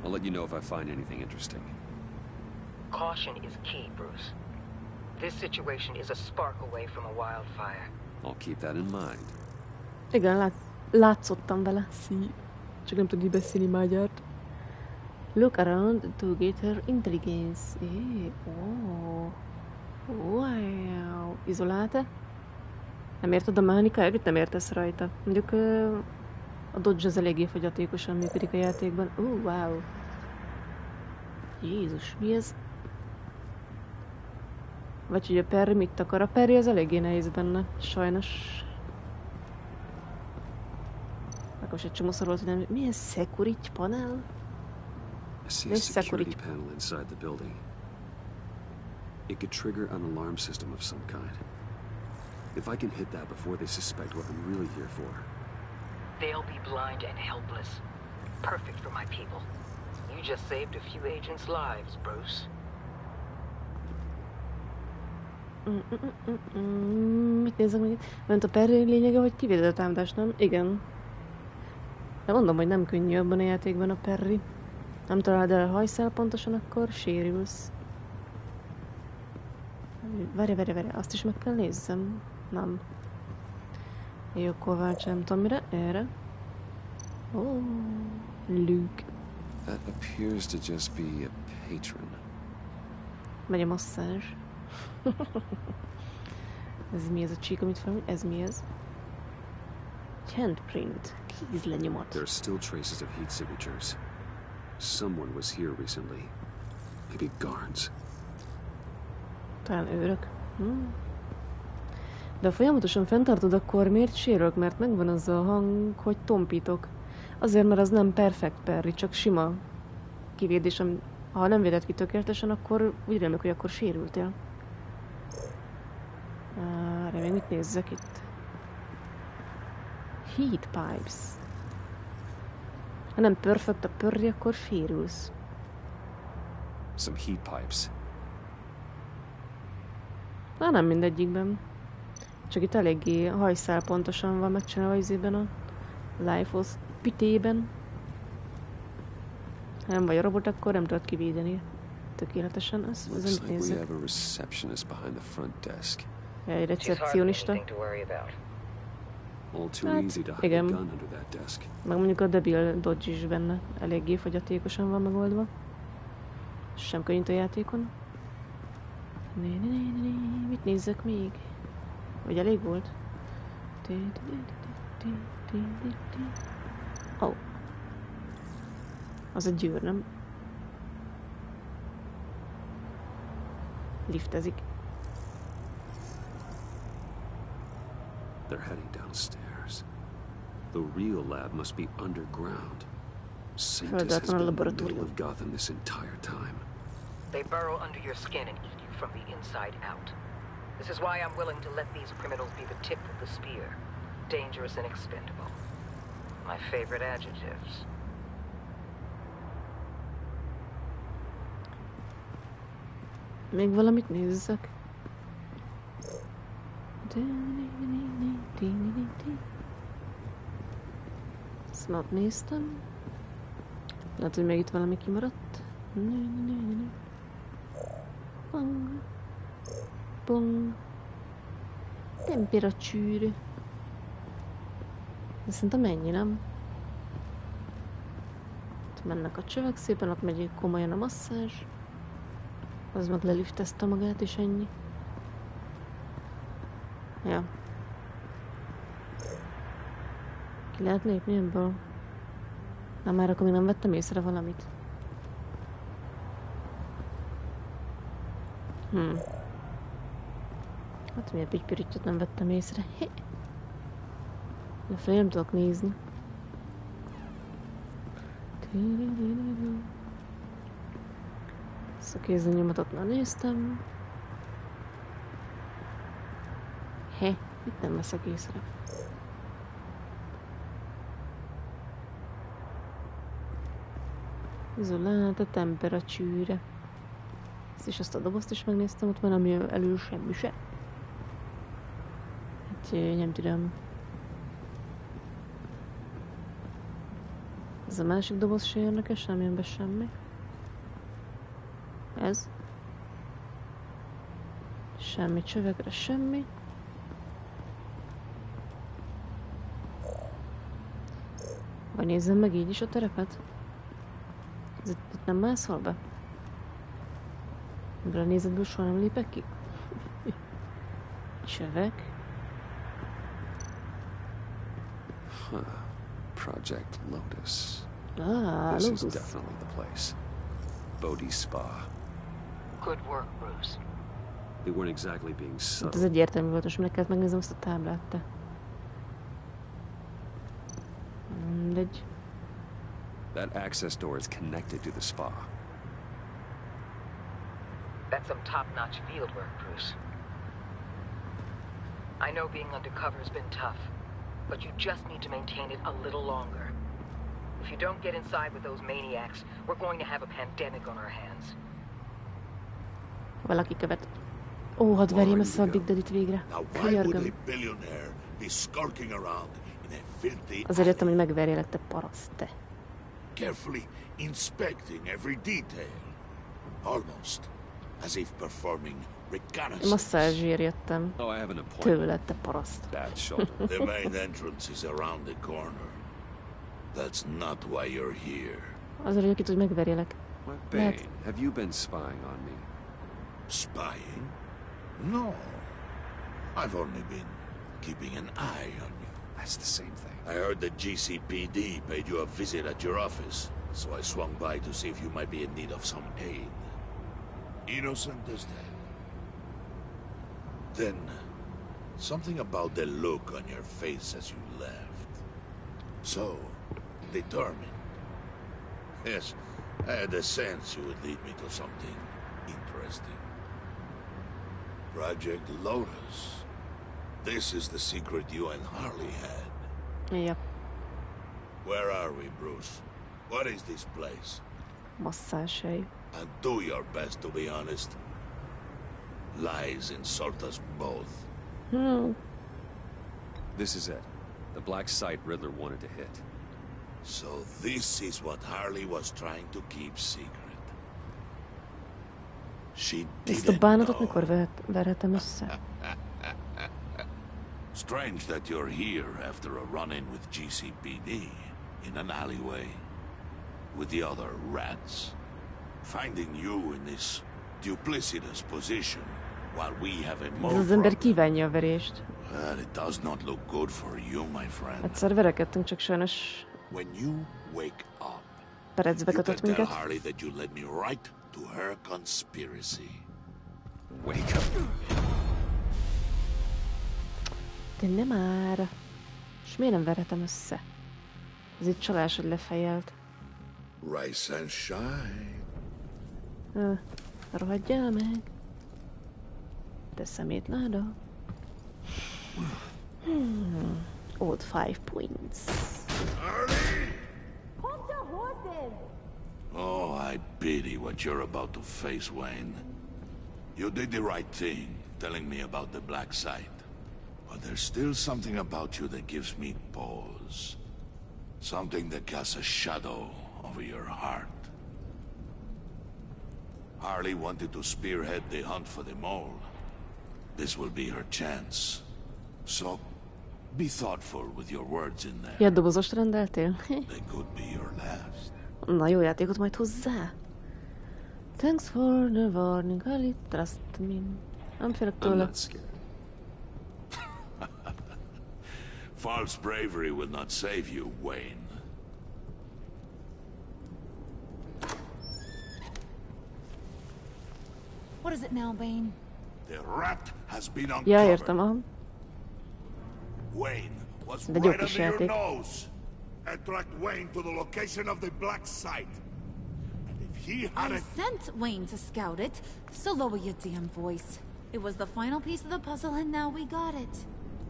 I'll let you know if I find anything interesting. Caution is key, Bruce. This situation is a spark away from a wildfire. I'll keep that in mind. Igen, látszottam vele. Szí. Csak nem tudni beszélni magyart. Look around to get her intelligence. Oh. Wow. Izolálta? Nem érted a mechanikáját? Nem értesz rajta. Mondjuk a dodge az eléggé fogyatékosan működik a játékban. Wow. Jézus, mi ez? Vagy hogy a Perry mit akar? A Perry az eléggé nehéz benne. Sajnos. Akkor most egy csomószor volt, hogy nem... Milyen security panel? I see a security panel inside the building. It could trigger an alarm system of some kind. If I can hit that before they suspect what I'm really here for. They'll be blind and helpless. Perfect for my people. You just saved a few agents' lives, Bruce. Mit nézzek meg itt? Ment a Perry lényege, hogy kivédett a támadást, nem? Igen. De mondom, hogy nem könnyű abban a játékban a Perry. Nem találod el a hajszál pontosan, akkor sérülsz. Várj, azt is meg kell nézzem. Nem. Jó, akkor válts, nem tudom mire. Erre. Oh, Luke. That appears to just be a patron. Megy a masszázs. Ez mi ez a csík, amit fel? Ez mi ez? Handprint. Kézlenyomat. There are still traces of heat signatures. Someone was here recently. Maybe guards. Talán őrök. De ha folyamatosan fenntartod, akkor miért sérülök? Mert megvan az a hang, hogy tompítok. Azért, mert az nem perfect Perry, csak sima kivédés. Ha nem védett ki tökéletesen, akkor úgy reméljük, hogy akkor sérültél. Még mit nézzek itt? Heat pipes. Ha nem perfect a Perry, akkor sérülsz. Some heat pipes. Nem mindegyikben. Csak itt eléggé hajszál pontosan van megcsinálva izében a Life-hoz pitében. Ha nem vagy a robot, akkor nem tudod kivédeni tökéletesen. Ez Looks mit like we nézzek? have a receptionist behind the front desk. Egy recepcionista. All too easy to hide a igen. gun under that desk. Meg mondjuk a debil dodge is benne. Eléggé fogyatékosan van megoldva. Sem könnyű a játékon. Mit nézzek még? Vagy elég volt? Oh. Az a győr, nem? Liftezik. They're heading downstairs. The real lab must be underground. Sanctus has been in the middle of Gotham this entire time. They burrow under your skin and eat you from the inside out. This is why I'm willing to let these criminals be the tip of the spear. Dangerous and expendable. My favorite adjectives. Még valamit nézzek. Ezt már néztem. Lehet, hogy még itt valami kimaradt. Pong. Pong. Temperatúra. De szerintem ennyi, nem? mennek a csövek szépen, ott megy komolyan a masszázs. Az meg leliftezte magát, és ennyi. Ja. Ki lehet lépni ebből? Na már akkor még nem vettem észre valamit. Hát miért pitypirítyot nem vettem észre? De fel nem tudok nézni. Ezt a kézennyomatot már néztem. Itt nem veszek észre. Izolálta temperatúra. Ezt is, azt a dobozt is megnéztem, ott van, ami elő semmi se. Hát nem tudom. Ez a másik doboz se érdekes, nem jön be semmi. Ez. Semmi csövekre, semmi. Vagy nézzem meg így is a terepet. Ez itt nem mászol be? Ebből a nézetből soha nem lépek ki? Csövek. Project Lotus. This is definitely the place. Bodhi Spa. Good work, Bruce. They weren't exactly being subtle. Ez egyértelmű volt, most meg kellett megnézem azt a táblát, te. Mindegy. That access door is connected to the spa. That's some top-notch fieldwork, Bruce. I know being undercover has been tough, but you just need to maintain it a little longer. If you don't get inside with those maniacs, we're going to have a pandemic on our hands. Valaki követ. Ó, hadd verjem össze a Big Daddy-t végre. Kölyörgöm. Azért jöttem, hogy megverjelek, te paraszt, te. Carefully inspecting every detail. Almost as if performing reconnaissance. Masszázsért jöttem. Tőled, te paraszt. The main entrance is around the corner. That's not why you're here. Azért jöttem, hogy megverjelek. Bane, have you been spying on me? Spying? No. I've only been keeping an eye on you. That's the same thing. I heard the GCPD paid you a visit at your office, so I swung by to see if you might be in need of some aid. Innocent as that. Then, something about the look on your face as you left. So, determined. Yes, I had a sense you would lead me to something interesting. Project Lotus. This is the secret you and Harley had. Yep. Where are we, Bruce? What is this place? Masszázshely. And do your best to be honest. Lies insult us both. This is it. The black site Riddler wanted to hit. So this is what Harley was trying to keep secret. She Ezt a bánatot mikor verhetem össze? Strange that you're here after a run-in with GCPD in an alleyway with the other rats. Finding you in this duplicitous position while we have a more Ez az ember kívánja a verést. Well, it does not look good for you, my friend. Egyszer verekedtünk, csak sajnos When you wake up, perecbe you can kötött tell minket. Harley that you led me right to her conspiracy. Wake up. De nem már. És miért nem verhetem össze? Ez itt csalás, hogy lefejelt. Rise and shine. Rohadjál meg. Te szemétláda. Old 5 points. Hold your horses! Oh, I pity what you're about to face, Wayne. You did the right thing, telling me about the black site. But there's still something about you that gives me pause. Something that casts a shadow over your heart. Harley wanted to spearhead the hunt for the mole. This will be her chance. So, be thoughtful with your words in there. Ja, dobozost rendeltél? They could be your last. Na, jó játékot majd hozzá. Thanks for the warning, Harley, trust me. Nem félek I'm tőle. not scared. False bravery will not save you, Wayne. What is it now, Bane? The rat has been Ja, uncovered. értem, aha. Wayne was De jó right kis under your játék. nose. I tracked Wayne to the location of the black site. And if he had I it... sent Wayne to scout it, so lower your damn voice. It was the final piece of the puzzle, and now we got it.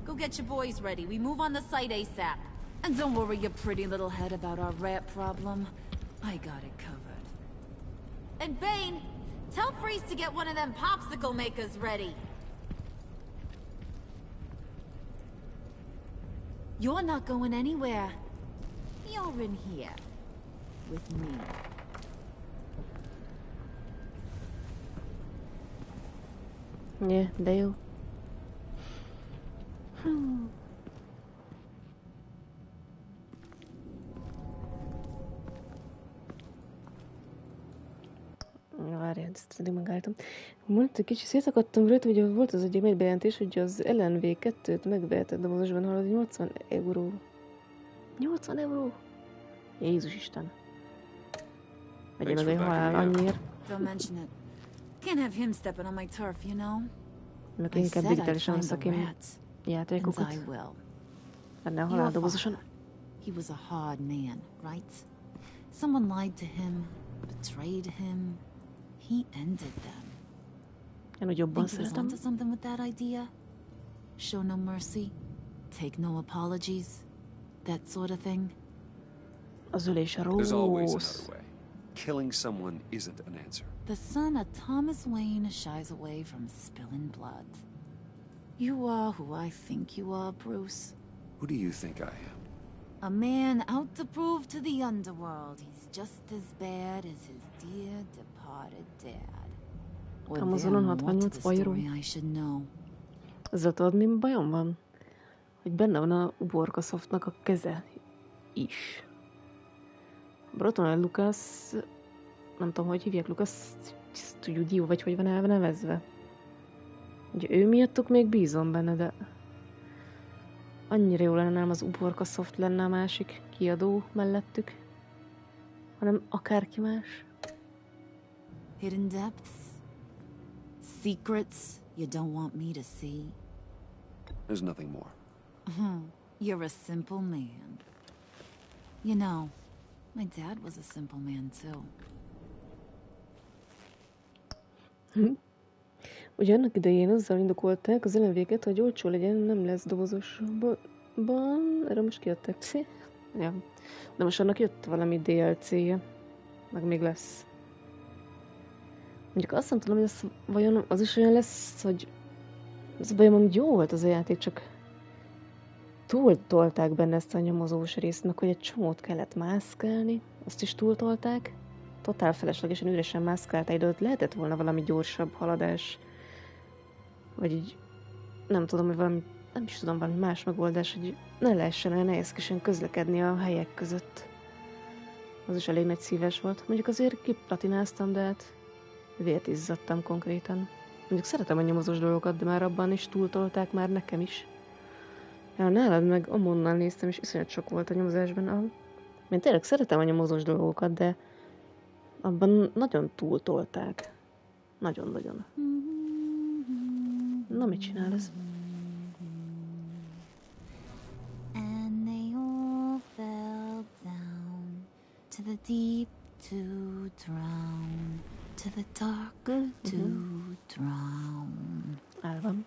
Go get your boys ready. We move on the site ASAP. And don't worry your pretty little head about our rat problem. I got it covered. And Bane, tell Freeze to get one of them popsicle makers ready. You're not going anywhere. You're in here. With me. Yeah, de jó. Várjál, ezt eddig megálltam. Most egy kicsit szétakadtam rajta, ugye volt az egy bejelentés, hogy az LNV2-t megvehetett dobozosban hallod, 80 euró. 80 euró? Jézus Isten. Megyen az egy halál annyiért. Don't mention it. Can't have him stepping on my turf, you know? Meg inkább digitálisan veszek én játékokat. And I will. Benne a haláldobozosan. He was a hard man, right? Someone lied to him, betrayed him. He ended them. Én úgy jobban Think he was szeretem. onto something with that idea? Show no mercy, take no apologies, that sort of thing. Az ölés There's always rossz. another way. Killing someone isn't an answer. The son of Thomas Wayne shies away from spilling blood. You are who I think you are, Bruce. Who do you think I am? A man out to prove to the underworld he's just as bad as his dear departed dad. Or Amazonon there more to 68 the euró. story I should know. Ezzel tudod, mi bajom van? Hogy benne van a Uborkasoftnak a keze is. Broton Lucas, nem tudom, hogy hívják, Lucas Studio, vagy hogy van elnevezve. Ugye ő miattuk még bízom benne, de annyira jó lenne, nem az Uborkasoft lenne a másik kiadó mellettük, hanem akárki más. Hidden depths? Secrets you don't want me to see? There's nothing more. You're a simple man. You know, my dad was a simple man too. Ugye annak idején azzal indokolták az LNV-ket, hogy olcsó legyen, nem lesz dobozosban. Erre most kiadták. Pszi. Ja. De most annak jött valami DLC-je. Meg még lesz. Mondjuk azt nem tudom, hogy az, vajon az is olyan lesz, hogy az vajon amúgy jó volt az a játék, csak túltolták benne ezt a nyomozós résznek, hogy egy csomót kellett mászkálni, azt is túltolták. Totál feleslegesen üresen mászkáltál, de ott lehetett volna valami gyorsabb haladás. Vagy így, nem tudom, hogy valami, nem is tudom, valami más megoldás, hogy ne lehessen olyan nehézkesen közlekedni a helyek között. Az is elég nagy szíves volt. Mondjuk azért kiplatináztam, de hát vért izzadtam konkrétan. Mondjuk szeretem a nyomozós dolgokat, de már abban is túltolták már nekem is. Ja, nálad meg Amonnal néztem, és iszonyat sok volt a nyomozásban. Én tényleg szeretem a nyomozós dolgokat, de abban nagyon túltolták. Nagyon-nagyon. Na, mit csinál ez? And they all fell down to the deep to drown, to the dark to drown. El van.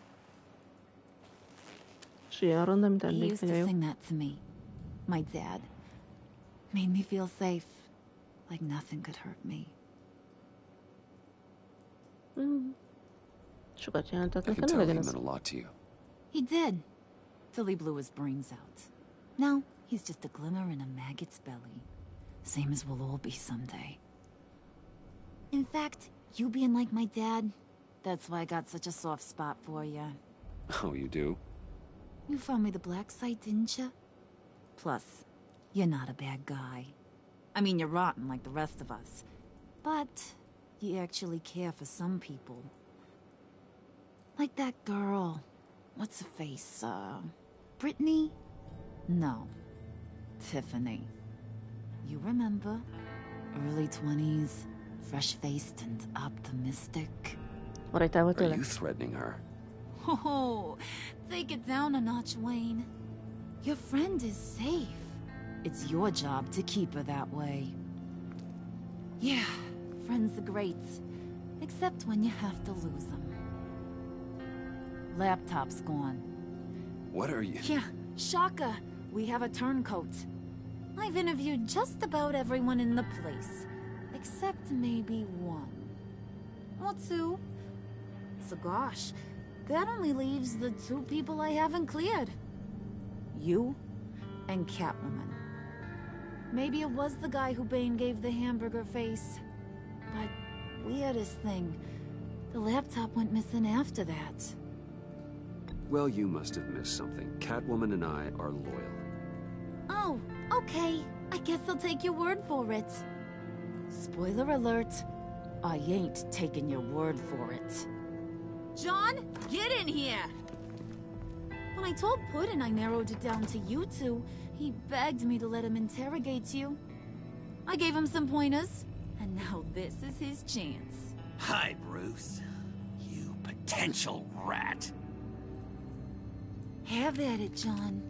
És ilyen ronda, mint He eddig, used to nagyon jó. sing that to me. My dad. Made me feel safe. Like nothing could hurt me. Sokat jelentett I can nekem, tell ne he legyen ez. meant a lot to you. He did. Till he blew his brains out. Now, he's just a glimmer in a maggot's belly. Same as we'll all be someday. In fact, you being like my dad, that's why I got such a soft spot for you. Oh, you do? You found me the black site, didn't you? Plus, you're not a bad guy. I mean, you're rotten like the rest of us. But you actually care for some people. Like that girl. What's her face? Brittany? No. Tiffany. You remember? Early 20s, fresh-faced and optimistic. Are you threatening her? Oh, take it down a notch, Wayne. Your friend is safe. It's your job to keep her that way. Yeah, friends are great. Except when you have to lose them. Laptop's gone. What are you? Yeah, shocker. We have a turncoat. I've interviewed just about everyone in the place. Except maybe one. Or two. So gosh, that only leaves the two people I haven't cleared. You and Catwoman. Maybe it was the guy who Bane gave the hamburger face. But weirdest thing, the laptop went missing after that. Well, you must have missed something. Catwoman and I are loyal. Oh, okay. I guess I'll take your word for it. Spoiler alert, I ain't taking your word for it. John, get in here! When I told Puddin' I narrowed it down to you two, he begged me to let him interrogate you. I gave him some pointers, and now this is his chance. Hi, Bruce. You potential rat. Have at it, John.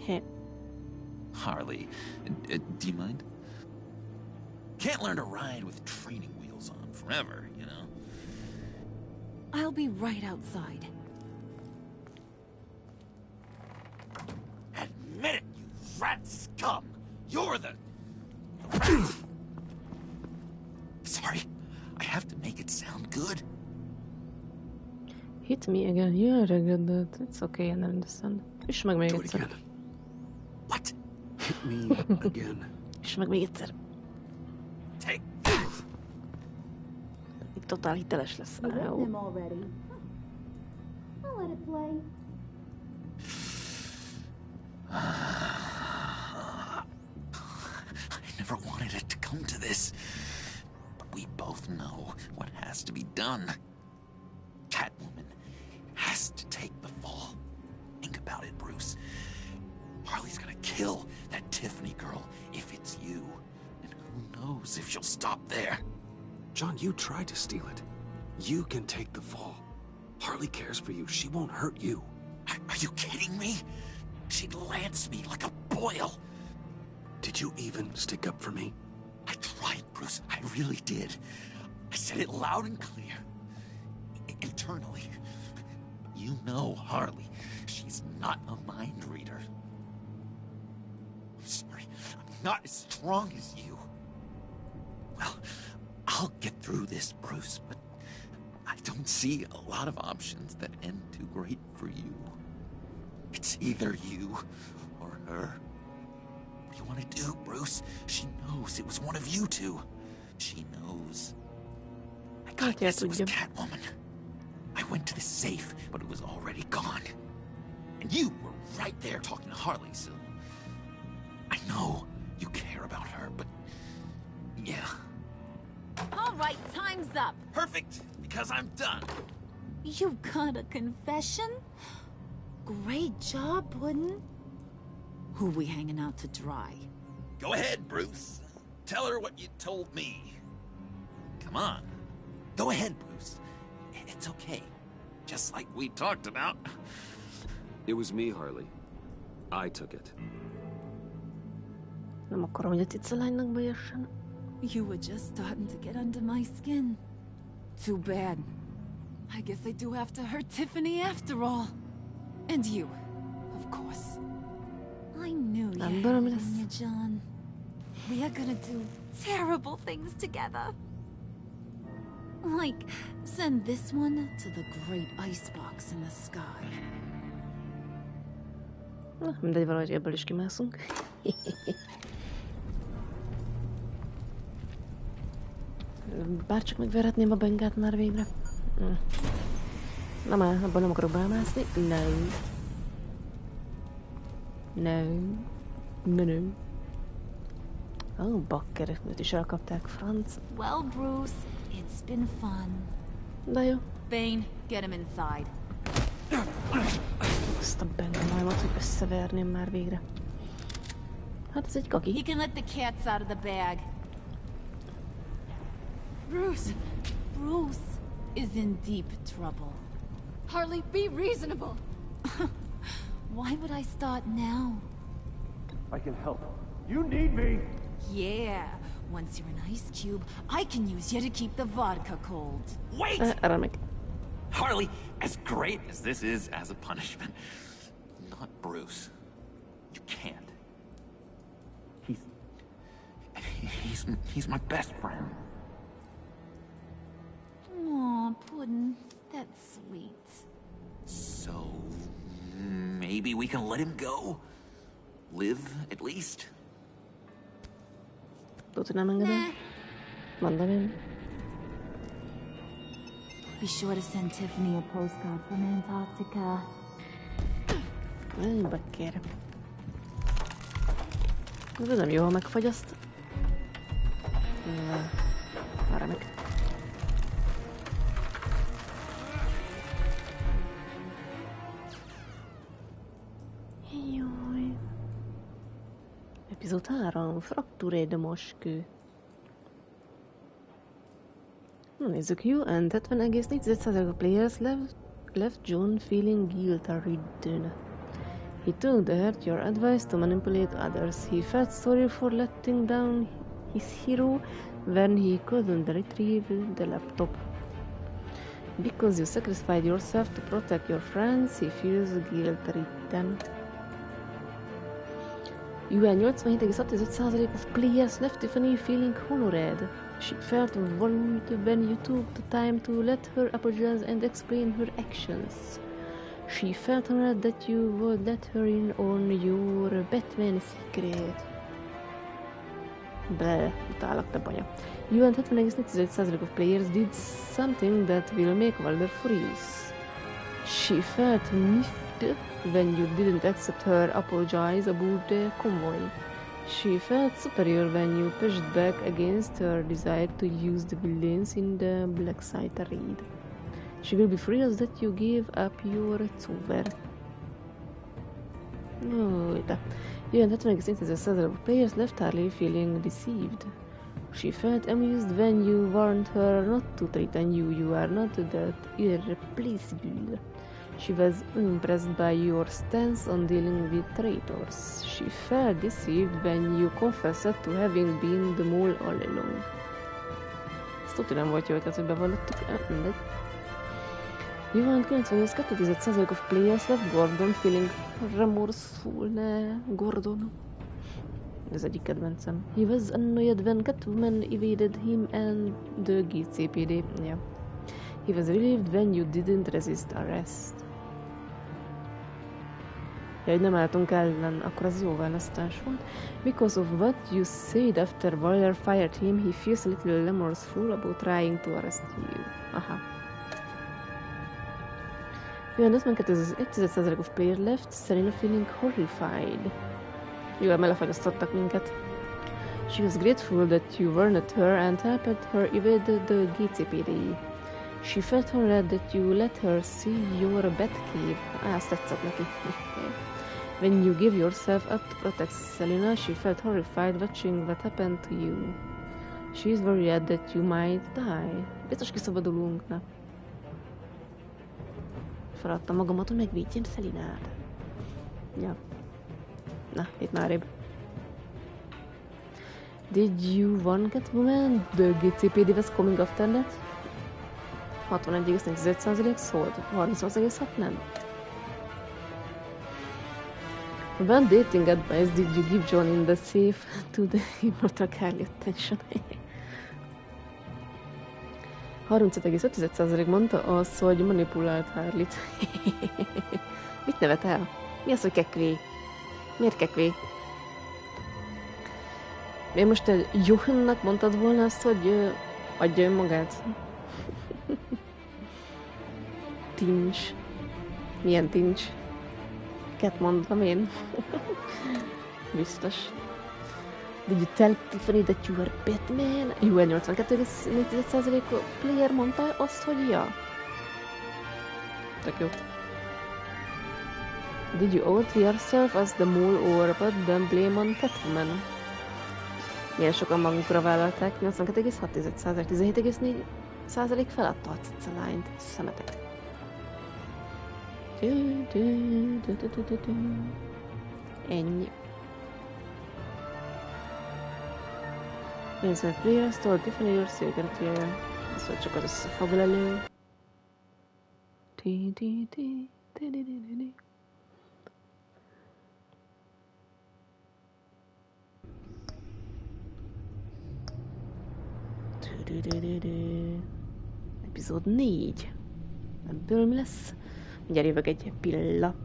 Hey. Harley, do you mind? Can't learn to ride with training wheels on forever, you know? I'll be right outside. Admit it, you rat scum! You're the... Sorry, I have to make it sound good. Hit me again. You are good, but it's okay, I understand. Üss meg még egyszer. What? Hit me again. Üss meg még egyszer. Take. Itt totál hiteles lesz. You with him already. I'll let it play. I never wanted it to come to this. But we both know what has to be done. Catwoman has to take the fall. Think about it, Bruce. Harley's gonna kill that Tiffany girl if it's you. And who knows if she'll stop there. John, you tried to steal it. You can take the fall. Harley cares for you. She won't hurt you. Are you kidding me? She'd lance me like a boil. Did you even stick up for me? I tried, Bruce. I really did. I said it loud and clear. Internally. You know Harley. She's not a mind reader. I'm sorry. I'm not as strong as you. Well, I'll get through this, Bruce, but I don't see a lot of options that end too great for you. It's either you or her. What do you want to do, Bruce? She knows it was one of you two. She knows. I gotta guess it was Catwoman. I went to the safe, but it was already gone. And you were right there talking to Harley, so... I know you care about her, but... yeah. All right, time's up. Perfect, because I'm done. You got a confession? Great job, Puddin'. Who we hanging out to dry? Go ahead, Bruce. Tell her what you told me. Come on. Go ahead, Bruce. It's okay. Just like we talked about. It was me, Harley. I took it. Nem akarom, hogy a cicalánynak bejössen. You were just starting to get under my skin. Too bad. I guess I do have to hurt Tiffany after all. And you, of course. I knew you had it in you, John. We are gonna do terrible things together. Like, send this one to the great icebox in the sky. Na, mindegy, valahogy ebből is kimászunk. Bárcsak megverhetném a bengát már végre. Na már, abban nem akarok belemászni. No. No. Menő. Bakker, őt is elkapták, franc. Well, Bruce, it's been fun. De jó. Bane, get him inside. Azt a bengamálmat, hogy összeverném már végre. Hát ez egy kaki. You can let the cats out of the bag. Bruce! Bruce is in deep trouble. Harley, be reasonable! Why would I start now? I can help. You need me! Yeah, once you're an ice cube, I can use you to keep the vodka cold. Wait! Remek. Harley, as great as this is as a punishment, not Bruce. You can't. He's my best friend. Aw, Puddin', that's sweet. So, maybe we can let him go? Live, at least? Nem engedem. Mondom én. Be sure to send Tiffany a postcard from Antarctica. Bakker. Ez nem jó, ha megfagyaszt. Remek. Jaj. Epizód 3. Fraktúré de moskő. Na nézzük, you and 70,4% of players left John feeling guilt-ridden. He took the hurt your advice to manipulate others. He felt sorry for letting down his hero when he couldn't retrieve the laptop. Because you sacrificed yourself to protect your friends, he feels guilt-ridden. You and 87,6% of players left Tiffany feeling honored. She felt valued when you took the time to let her apologize and explain her actions. She felt honored that you would let her in on your Batman secret. Utálak, te banya. You and 70,4% of players did something that will make Walder furious. She felt miffed when you didn't accept her apologize about the convoy. She felt superior when you pushed back against her desire to use the buildings in the Black Site raid. She will be furious that you gave up your Zuber. You and 70,6% of players left Harley feeling deceived. She felt amused when you warned her not to threaten you. You are not that irreplaceable. She was unimpressed by your stance on dealing with traitors. She felt deceived when you confessed to having been the mole all along. Ez tudja nem volt jó ötlet, hogy bevallottuk, mindegy. You and 98,2% of players left Gordon feeling remorseful. Gordon. Ez egyik kedvencem. He was annoyed when Catwoman evaded him and the GCPD. Yeah. He was relieved when you didn't resist arrest. Ja, hogy nem álltunk ellen, akkor az jó választás volt. Because of what you said after Waller fired him, he feels a little remorseful about trying to arrest you. Aha. You and 52,1% of players left, Serena feeling horrified. Jól belefagyasztottak minket. She was grateful that you warned her and helped her evade the GCPD. She felt honored that you let her see your Batcave. Ezt tetszett neki. When you give yourself up to protect Selena, she felt horrified watching what happened to you. She is worried that you might die. Biztos kiszabadulunk, na. Feladtam magamat, hogy megvédjem Selenát. Ja. Na, itt már rébb. Did you want Catwoman? The GCPD was coming after that? 61,4% szólt, 38,6% nem. What dating advice did you give John in the safe to the immortal Carly attention? 35,5% mondta azt, hogy manipulált Harley-t. Mit nevet el? Mi az, hogy kekvé? Miért kekvé? Miért most egy Johannnak mondtad volna azt, hogy adja önmagát? Tincs. Milyen tincs? Ket mondtam én. Biztos. Did you tell Tiffany that you were Batman? Jó, 82,4% player mondta azt, hogy ja. Tök jó. Did you out yourself as the mole or but then blame on Catwoman? Milyen sokan magukra vállalták, 82,6%, 17,4% feladta a cicalányt. Szemetek. Ennyi. Innocent players told Tiffany your secret here. Ez csak az összefoglaló. Epizód 4. Ebből mi lesz? Mindjárt jövök egy pilla.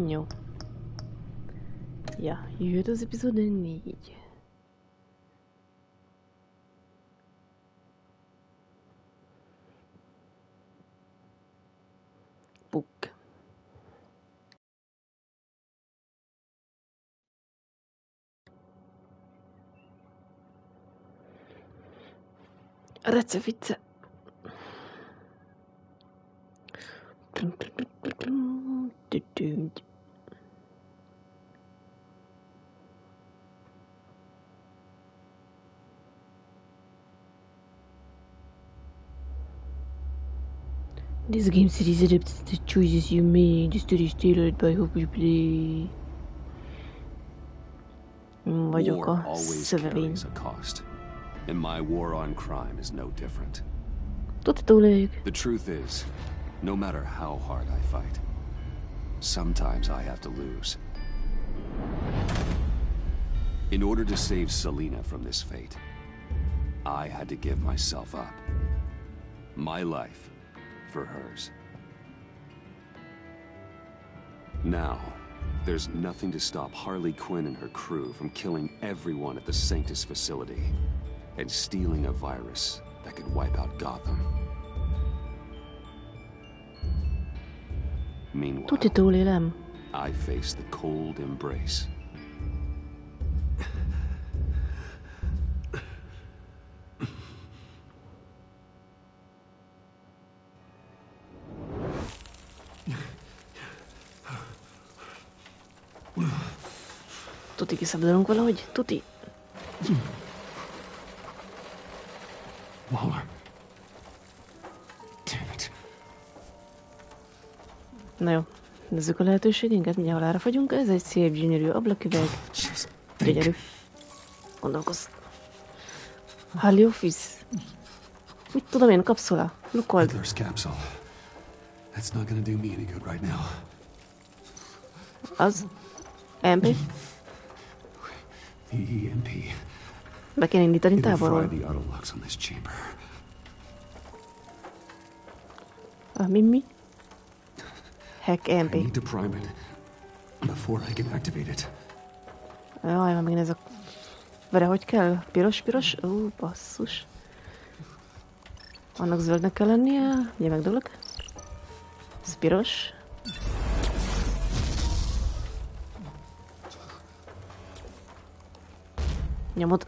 Jó. Ja, jöhet az epizód 4. Puk. Recefice. This game series adapts the choices you made. The story is tailored by who you play. War always carries a cost, and my war on crime is no different. The truth is, no matter how hard I fight, sometimes I have to lose. In order to save Selina from this fate, I had to give myself up. My life for hers. Now, there's nothing to stop Harley Quinn and her crew from killing everyone at the Sanctus facility and stealing a virus that could wipe out Gotham. Meanwhile, I face the cold embrace. Tuti kiszabadulunk valahogy? Tuti? Waller. Damn it. Na jó, nézzük a lehetőségünket, mindjárt alára fagyunk. Ez egy szép, gyönyörű ablaküveg. Gyönyörű. Gondolkozz. Harley Office. Mit tudom én, kapszula. Lukold. Riddler's capsule. That's not gonna do me any good right now. Az? EMP? The EMP. Be kell indítani It'll távolról. fry the auto locks on this chamber. Mi? Hack EMP. I need to prime it before I can activate it. Jaj, már megint ez a... Vele hogy kell? Piros? Ó, basszus. Annak zöldnek kell lennie. Ugye megdőlök. Ez piros. Nyomod.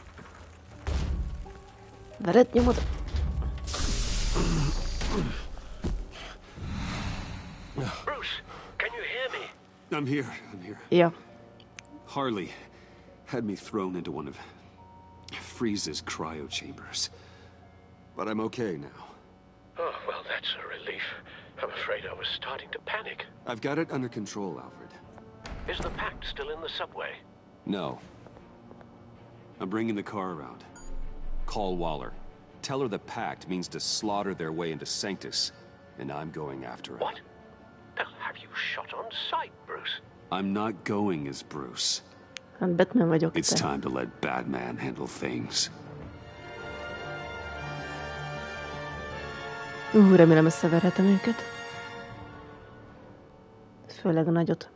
Vered, nyomod. Bruce, can you hear me? I'm here. Yeah. Harley had me thrown into one of Freeze's cryo chambers. But I'm okay now. Oh, well, that's a relief. I'm afraid I was starting to panic. I've got it under control, Alfred. Is the pact still in the subway? No. I'm bringing the car around. Call Waller. Tell her the pact means to slaughter their way into Sanctus, and I'm going after it. What? They'll have you shot on sight, Bruce. I'm not going as Bruce. I'm Batman vagyok. It's time to let Batman handle things. Remélem összeverhetem őket. Főleg a nagyot.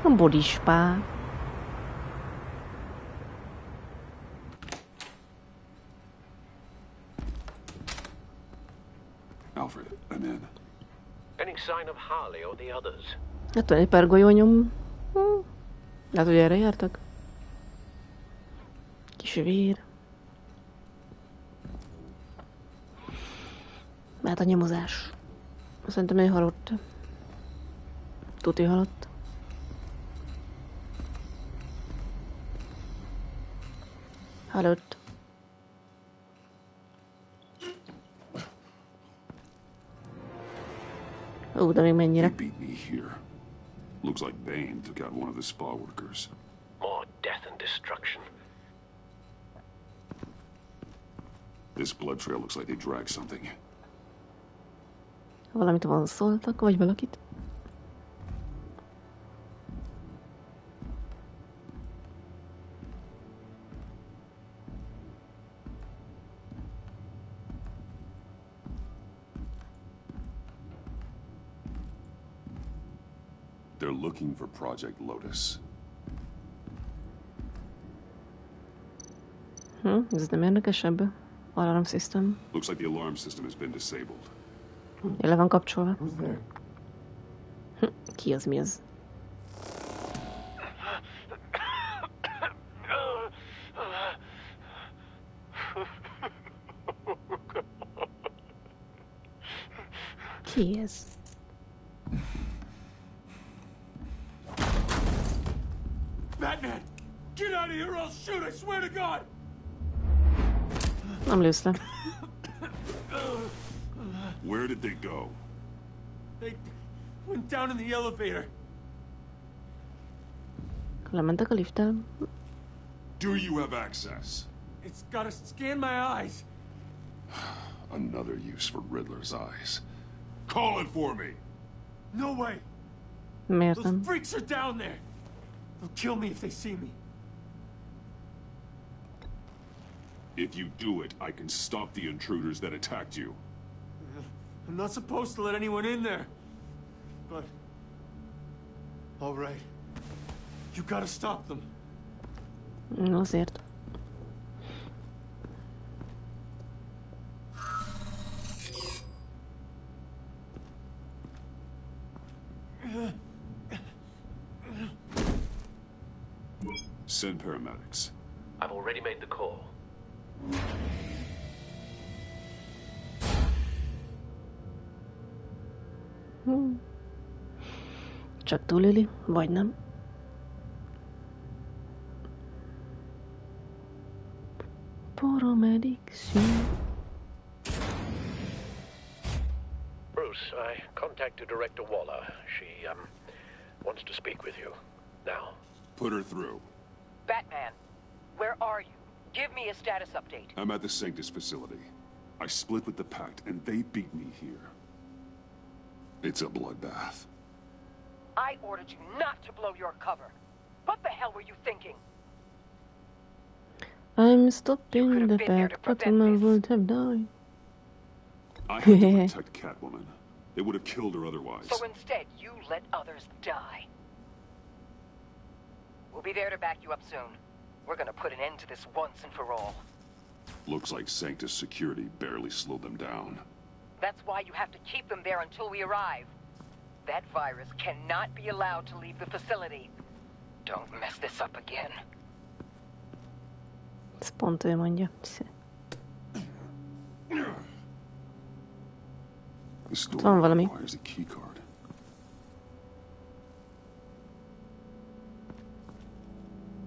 A bodispa. Alfred, I'm in. Any sign of Harley or the others? Hát van egy pár golyónyom. Hát, hogy erre jártak. Kis vér. Hát a nyomozás. Szerintem ő halott. Tuti halott. Halott. Ó, de még mennyire. He beat me here. Looks like Bane took out one of the spa workers. More death and destruction. This blood trail looks like they dragged something. Valamit vonszoltak, vagy valakit? They're looking for Project Lotus. Ez nem érdekesebb? Alarm system. Looks like the alarm system has been disabled. Le van kapcsolva. Ki az, mi az? Ki ez? Batman! Get out of here or I'll shoot, I swear to God! Nem lősz le. Where did they go? They went down in the elevator. Lementek a lifttel. Do you have access? It's gotta scan my eyes. Another use for Riddler's eyes. Call it for me! No way! Miért Those nem? freaks are down there! They'll kill me if they see me. If you do it, I can stop the intruders that attacked you. I'm not supposed to let anyone in there. But... all right. You gotta stop them. Azért. Send paramedics. I've already made the call. Csak túléli, vagy nem. Paramedics. Bruce, I contacted Director Waller. She, wants to speak with you. Now. Put her through. Batman, where are you? Give me a status update. I'm at the Sanctus facility. I split with the Pact, and they beat me here. It's a bloodbath. I ordered you not to blow your cover. What the hell were you thinking? I'm stopping the Pact, but I would have died. I had to protect Catwoman. They would have killed her otherwise. So instead, you let others die. We'll be there to back you up soon. We're gonna put an end to this once and for all. Looks like Sanctus security barely slowed them down. That's why you have to keep them there until we arrive. That virus cannot be allowed to leave the facility. Don't mess this up again. Ez pont ő mondja. Ott van valami.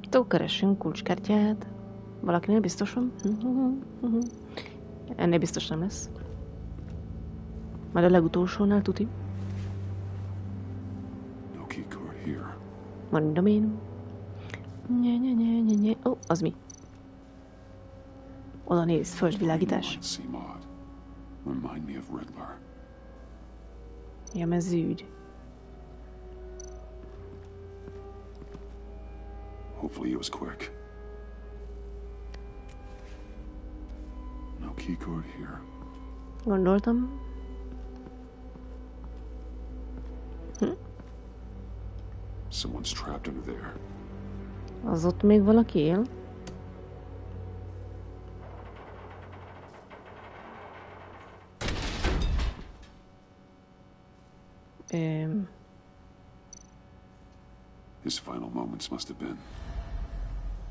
Tó, keressünk kulcskártyát. Valakinél biztosan? Ennél biztos nem lesz. Majd a legutolsónál tuti. Mondom én. Ó, az mi? Oda néz, földvilágítás. Ja, ez ügy. Hopefully he was quick. No keycard here. Gondoltam. Someone's trapped under there. Az ott még valaki él? His final moments must have been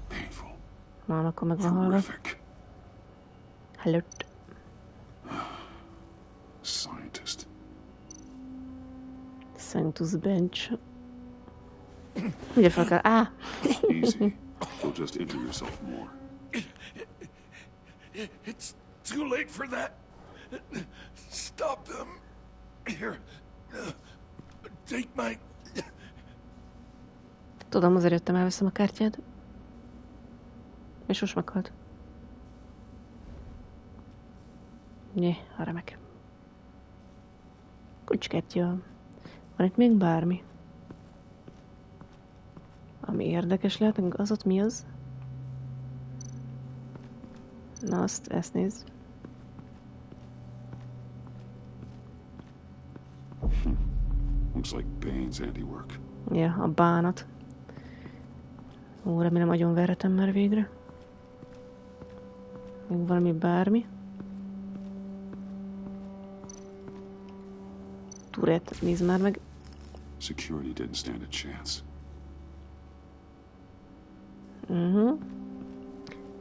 painful. Már akkor meg van halva. Halott. Scientist. Sanctus Bench. Ugye fel kell... Á! Easy. You'll just injure yourself more. It's too late for that. Stop them. Here. Take my... Tudom, azért jöttem, elveszem a kártyát. És most meghalt. Nyé, a remek. Kulcskártya. Van itt még bármi? Ami érdekes lehet, az ott mi az? Na azt, ezt nézd. Looks like Bane's handiwork. Ja, a bánat. Ó, remélem agyon verhetem már végre. Még valami bármi. Turret, nézd már meg. Security didn't stand a chance.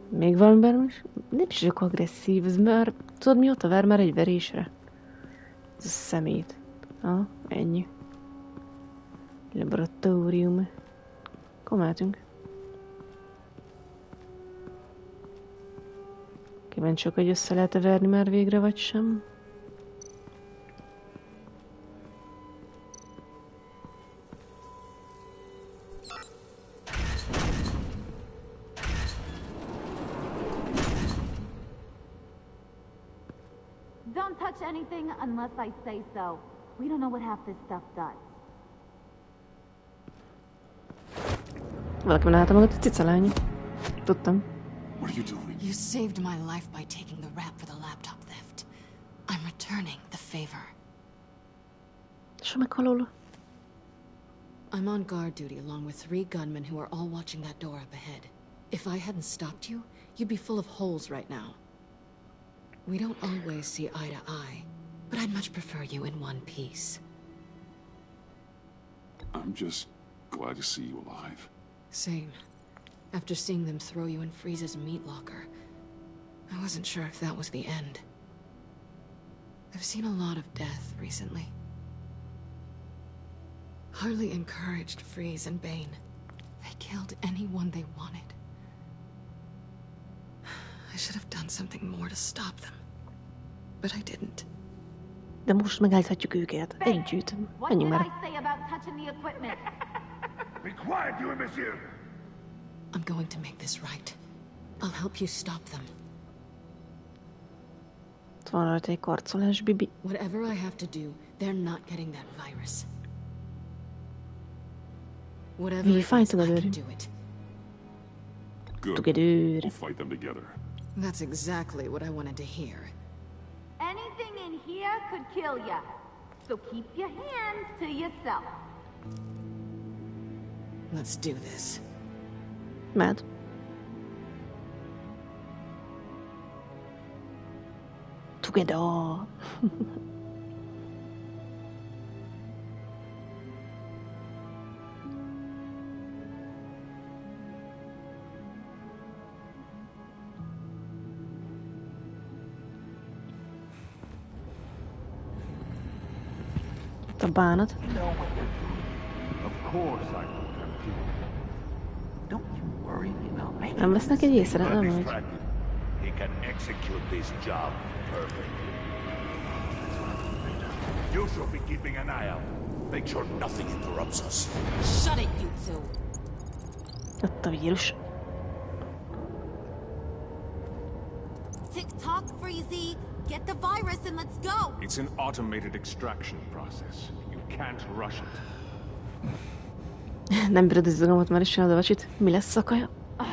Még valami bármi is? Nem is csak agresszív, ez már... Tudod mióta ver már egy verésre? Ez a szemét. Ennyi. Laboratórium. Komáltunk. Kíváncsiak, hogy össze lehet-e verni már végre, vagy sem. Don't touch anything unless I say so. We don't know what half this stuff does. Valaki menálta magad, egy cicalány. Tudtam. What are you doing? You saved my life by taking the rap for the laptop theft. I'm returning the favor. És meghalol. I'm on guard duty along with 3 gunmen who are all watching that door up ahead. If I hadn't stopped you, you'd be full of holes right now. We don't always see eye to eye, but I'd much prefer you in one piece. I'm just glad to see you alive. Same. After seeing them throw you in Freeze's meat locker, I wasn't sure if that was the end. I've seen a lot of death recently. Harley encouraged Freeze and Bane. They killed anyone they wanted. I should have done something more to stop them. But I didn't. De most megállíthatjuk őket. Együtt. Menjünk már. Be quiet, you imbecile! I'm going to make this right. I'll help you stop them. Ott van rajta egy karcolás, Bibi. Whatever I have to do, they're not getting that virus. Whatever it is, I can do it. Good. Together. We'll fight them together. That's exactly what I wanted to hear. Anything in here could kill ya. So keep your hands to yourself. Let's do this. Mad. Together. A bánat. Nem vesznek egy észre, nem vagy. He can execute this job perfectly. You should be keeping an eye out. Make sure nothing interrupts us. Shut it, you two. Ott a vírus. Tick-tock, Freezy. Get the virus and let's go. It's an automated extraction process. You can't rush it. Nem bírod izgalmat már is csinálod a vacsit. Mi lesz a kaja? I've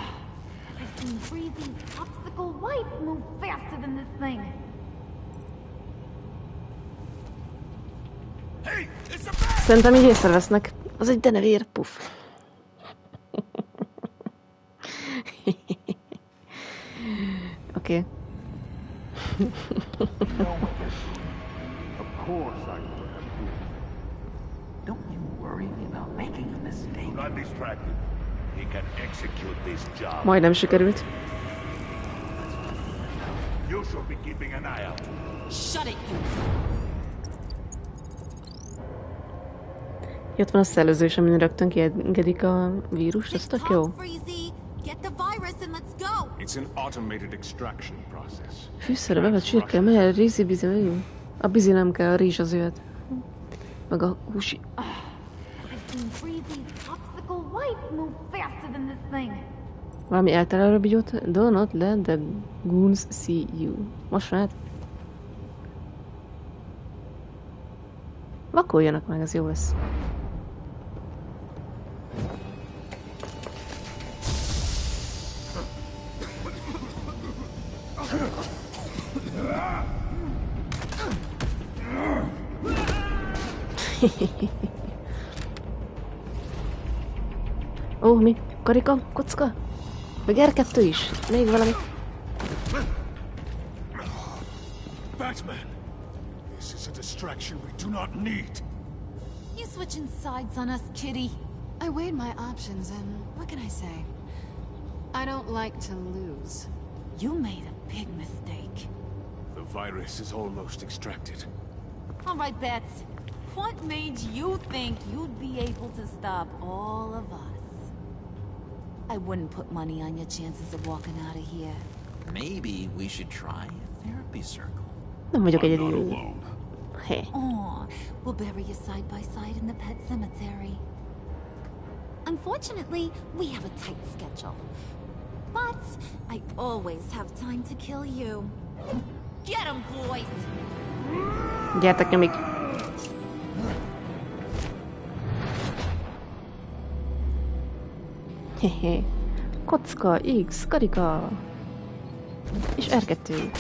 seen Freezy's obstacle wife move faster than this thing. Szerintem így észrevesznek. Az egy denevér, puff. Oké. Don't you worry about making a mistake. Not distracted. He can execute this job. Majdnem sikerült. You should be keeping an eye out. Shut it, you. Ott van a szellőzés, amin rögtön kiengedik a vírust, ez tök jó. It's an automated extraction process. Fűszerre bevett csirke, mely rizzi-bizi megyünk? A bizi nem kell, a rizs az jöhet. Meg a húsi. Valami elterelőbb így ott. Do not let the goons see you. Most mehet. Vakoljanak meg, ez jó lesz. Ó, mi? Karika? Kocka? Meg R2 is? Még valami? Batman! This is a distraction we do not need. You switching sides on us, kitty? I weighed my options and what can I say? I don't like to lose. You made a big mistake. The virus is almost extracted. All right, Bats. What made you think you'd be able to stop all of us? I wouldn't put money on your chances of walking out of here. Maybe we should try a therapy circle. Nem vagyok egyedül. Hey. Aw, we'll bury you side by side in the pet cemetery. Unfortunately, we have a tight schedule. But I always have time to kill you. Get 'em, boys! Gyertek nyomig. Hehe. Kocka, X, karika. És R2.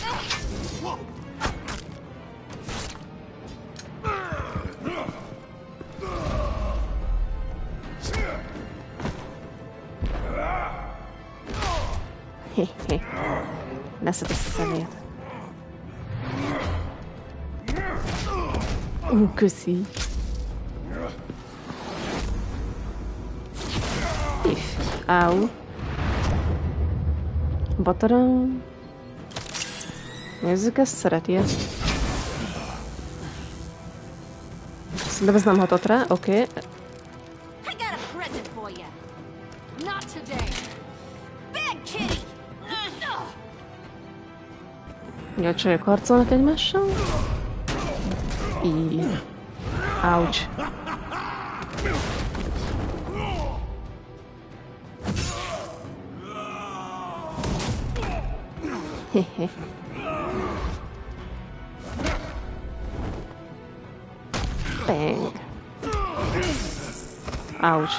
Hehe. Leszedesz a szemét. Köszi. Áú. Bataram. Nézzük, ezt szereti ezt. Szerintem ez nem hatott rá, oké. Ugye a csajok harcolnak egymással. Így. Ouch. Hehe. Bang. Ouch.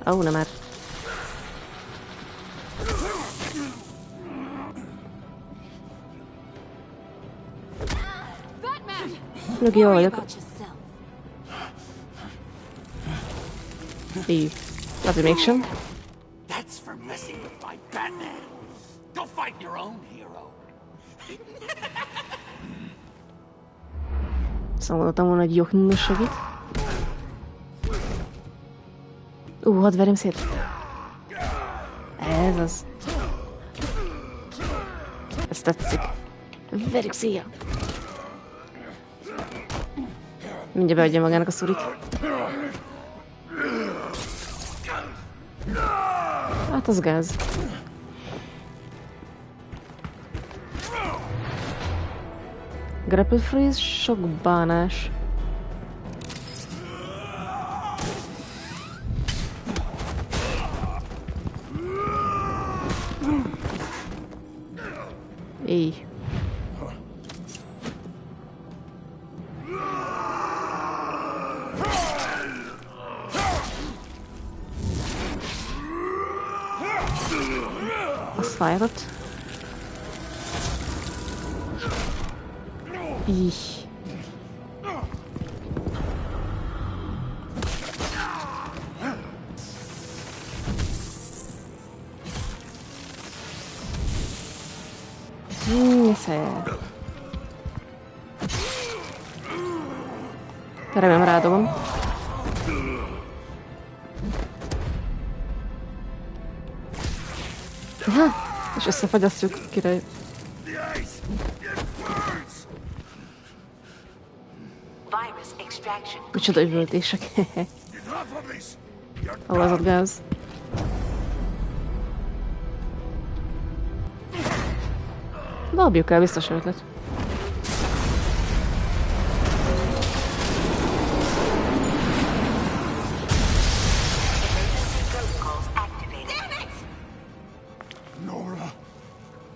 Ó, nem már. Look, jól vagyok. Így. Lehet, hogy mégsem. That's for messing with my Batman. Go fight your own hero. Szóval gondoltam volna, hogy Jochen segít. Hadd verjem szét. Ez az. Ez tetszik. Verjük széjjel. Mindjárt beadja magának a szurit. Hát az gáz. Grapple freeze, sok bánás. Így. Azt fájtott. Így. Szép. Remélem rádobom. Ha, és összefagyasztjuk, király. Micsoda üvöltések. Ahol az ott gáz. Dobjuk el, biztos ötlet. Nora,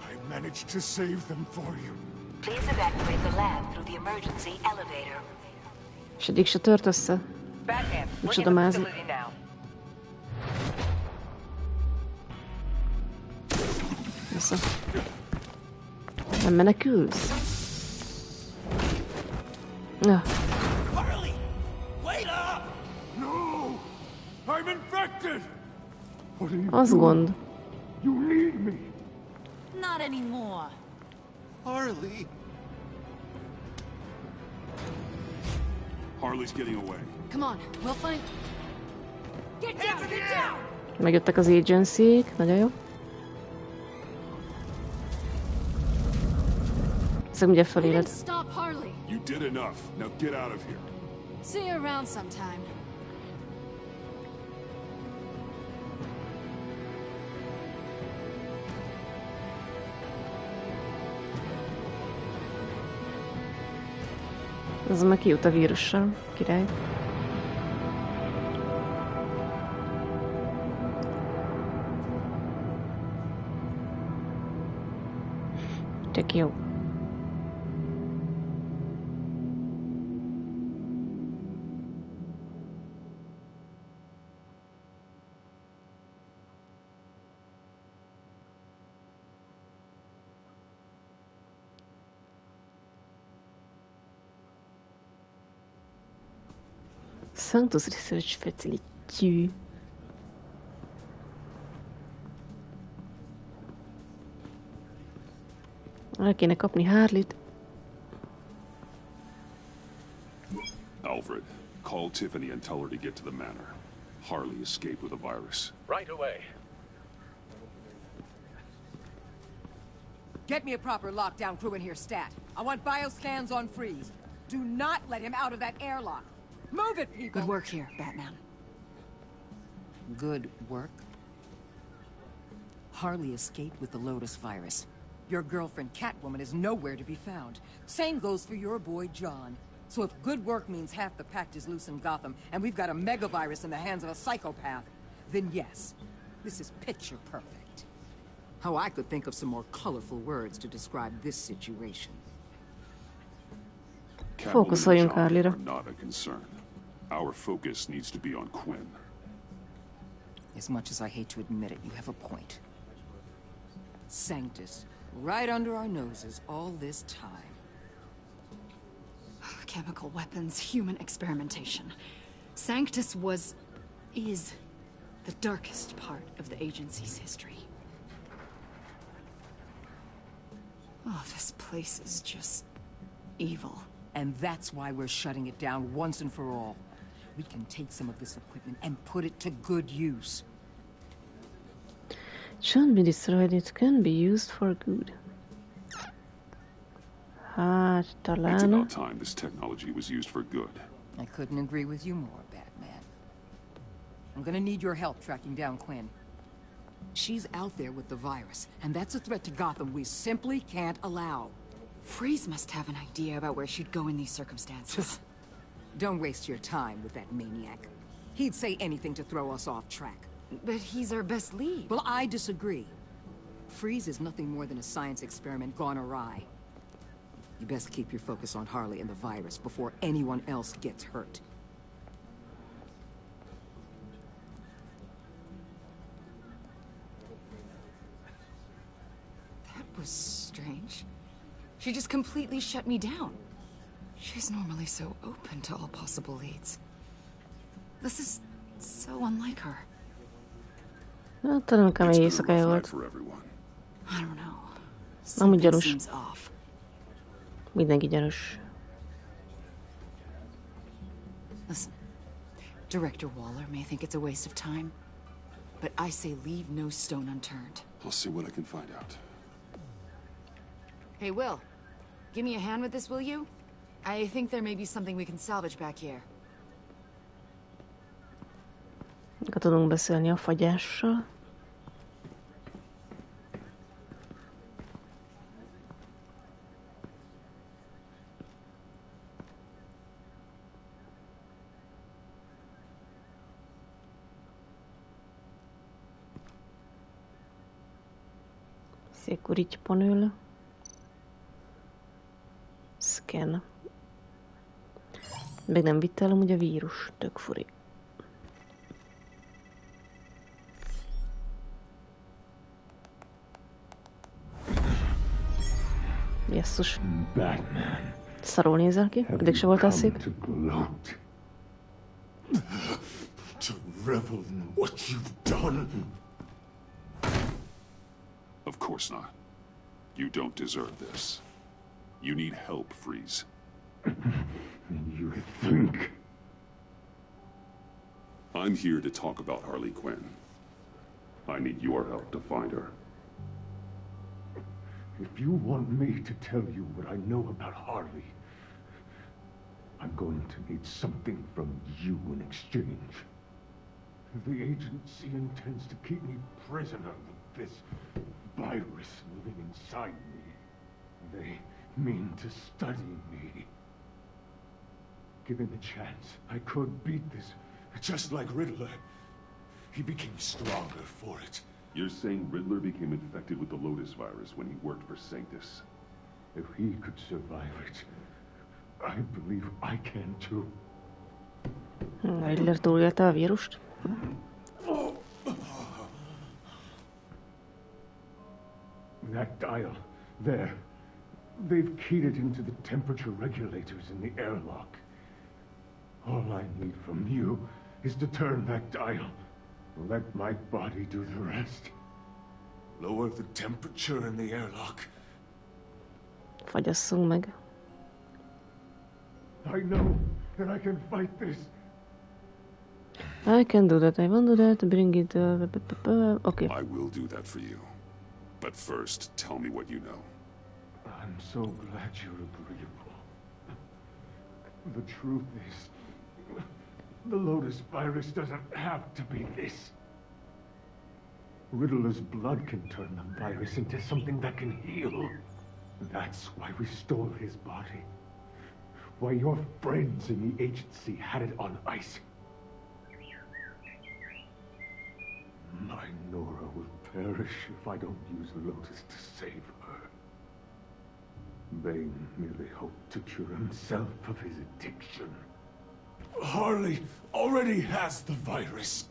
I managed to save them for you. Please evacuate the lab through the emergency elevator. És eddig se tört össze. Micsoda mázi. Vissza. Nem menekülsz? Ja. Harley, wait up! No, I'm infected. Az gond. You need me. Not anymore. Harley. Harley's getting away. Come on, we'll find. Get down! Get down! Megjöttek az agency-k, nagyon jó. Ezek ugye feléled. Stop Harley. You did enough. Now get out of here. See you around sometime. Az meg kijut a vírussal, király. Tök jó. Sanctus Research Facility. El kéne kapni Harley-t. Alfred, call Tiffany and tell her to get to the manor. Harley escaped with a virus. Right away. Get me a proper lockdown crew in here, stat. I want bioscans on freeze. Do not let him out of that airlock. Move it, people! Good work here, Batman. Good work? Harley escaped with the Lotus virus. Your girlfriend Catwoman is nowhere to be found. Same goes for your boy John. So if good work means half the pact is loose in Gotham, and we've got a megavirus in the hands of a psychopath, then yes, this is picture perfect. How I could think of some more colorful words to describe this situation. Catwoman and John are not a concern. Our focus needs to be on Quinn. As much as I hate to admit it, you have a point. Sanctus, right under our noses all this time. Chemical weapons, human experimentation. Sanctus is the darkest part of the agency's history. Oh, this place is just evil. And that's why we're shutting it down once and for all. We can take some of this equipment and put it to good use. It shouldn't be destroyed, it can be used for good. Hát, talán... It's about time this technology was used for good. I couldn't agree with you more, Batman. I'm gonna need your help tracking down Quinn. She's out there with the virus, and that's a threat to Gotham we simply can't allow. Freeze must have an idea about where she'd go in these circumstances. Don't waste your time with that maniac. He'd say anything to throw us off track. But he's our best lead. Well, I disagree. Freeze is nothing more than a science experiment gone awry. You best keep your focus on Harley and the virus before anyone else gets hurt. That was strange. She just completely shut me down. She's normally so open to all possible leads. This is so unlike her. Hát talán kemény éjszakája volt. I don't know. Amúgy Something gyanús. seems off. Mindenki gyanús. Listen, Director Waller may think it's a waste of time, but I say leave no stone unturned. I'll see what I can find out. Hey, Will, give me a hand with this, will you? I think there may be something we can salvage back here. Tudunk beszélni a fagyással. Security-panel. Scan. Meg nem vitte el amúgy a vírus. Tök furi. Jesszus. Batman. Szarul nézel ki. Eddig se voltál szép. To revel in what you've done. Of course not. You don't deserve this. You need help, Freeze. You think? I'm here to talk about Harley Quinn. I need your help to find her. If you want me to tell you what I know about Harley, I'm going to need something from you in exchange. The agency intends to keep me prisoner with this virus living inside me. They mean to study me. Given the chance, I could beat this, just like Riddler. He became stronger for it. You're saying Riddler became infected with the Lotus virus when he worked for Sanctus? If he could survive it, I believe I can too. Riddler túlélte a vírust. That dial, there. They've keyed it into the temperature regulators in the airlock. All I need from you is to turn that dial. Let my body do the rest. Lower the temperature in the airlock. Fagyasszunk meg. I know that I can fight this. I can do that, I won't do that, bring it, okay. I will do that for you. But first, tell me what you know. I'm so glad you're agreeable. The truth is, the Lotus virus doesn't have to be this. Riddler's blood can turn the virus into something that can heal. That's why we stole his body. Why your friends in the agency had it on ice. My Nora will perish if I don't use Lotus to save her. Bane merely hoped to cure himself of his addiction. Harley already has the virus.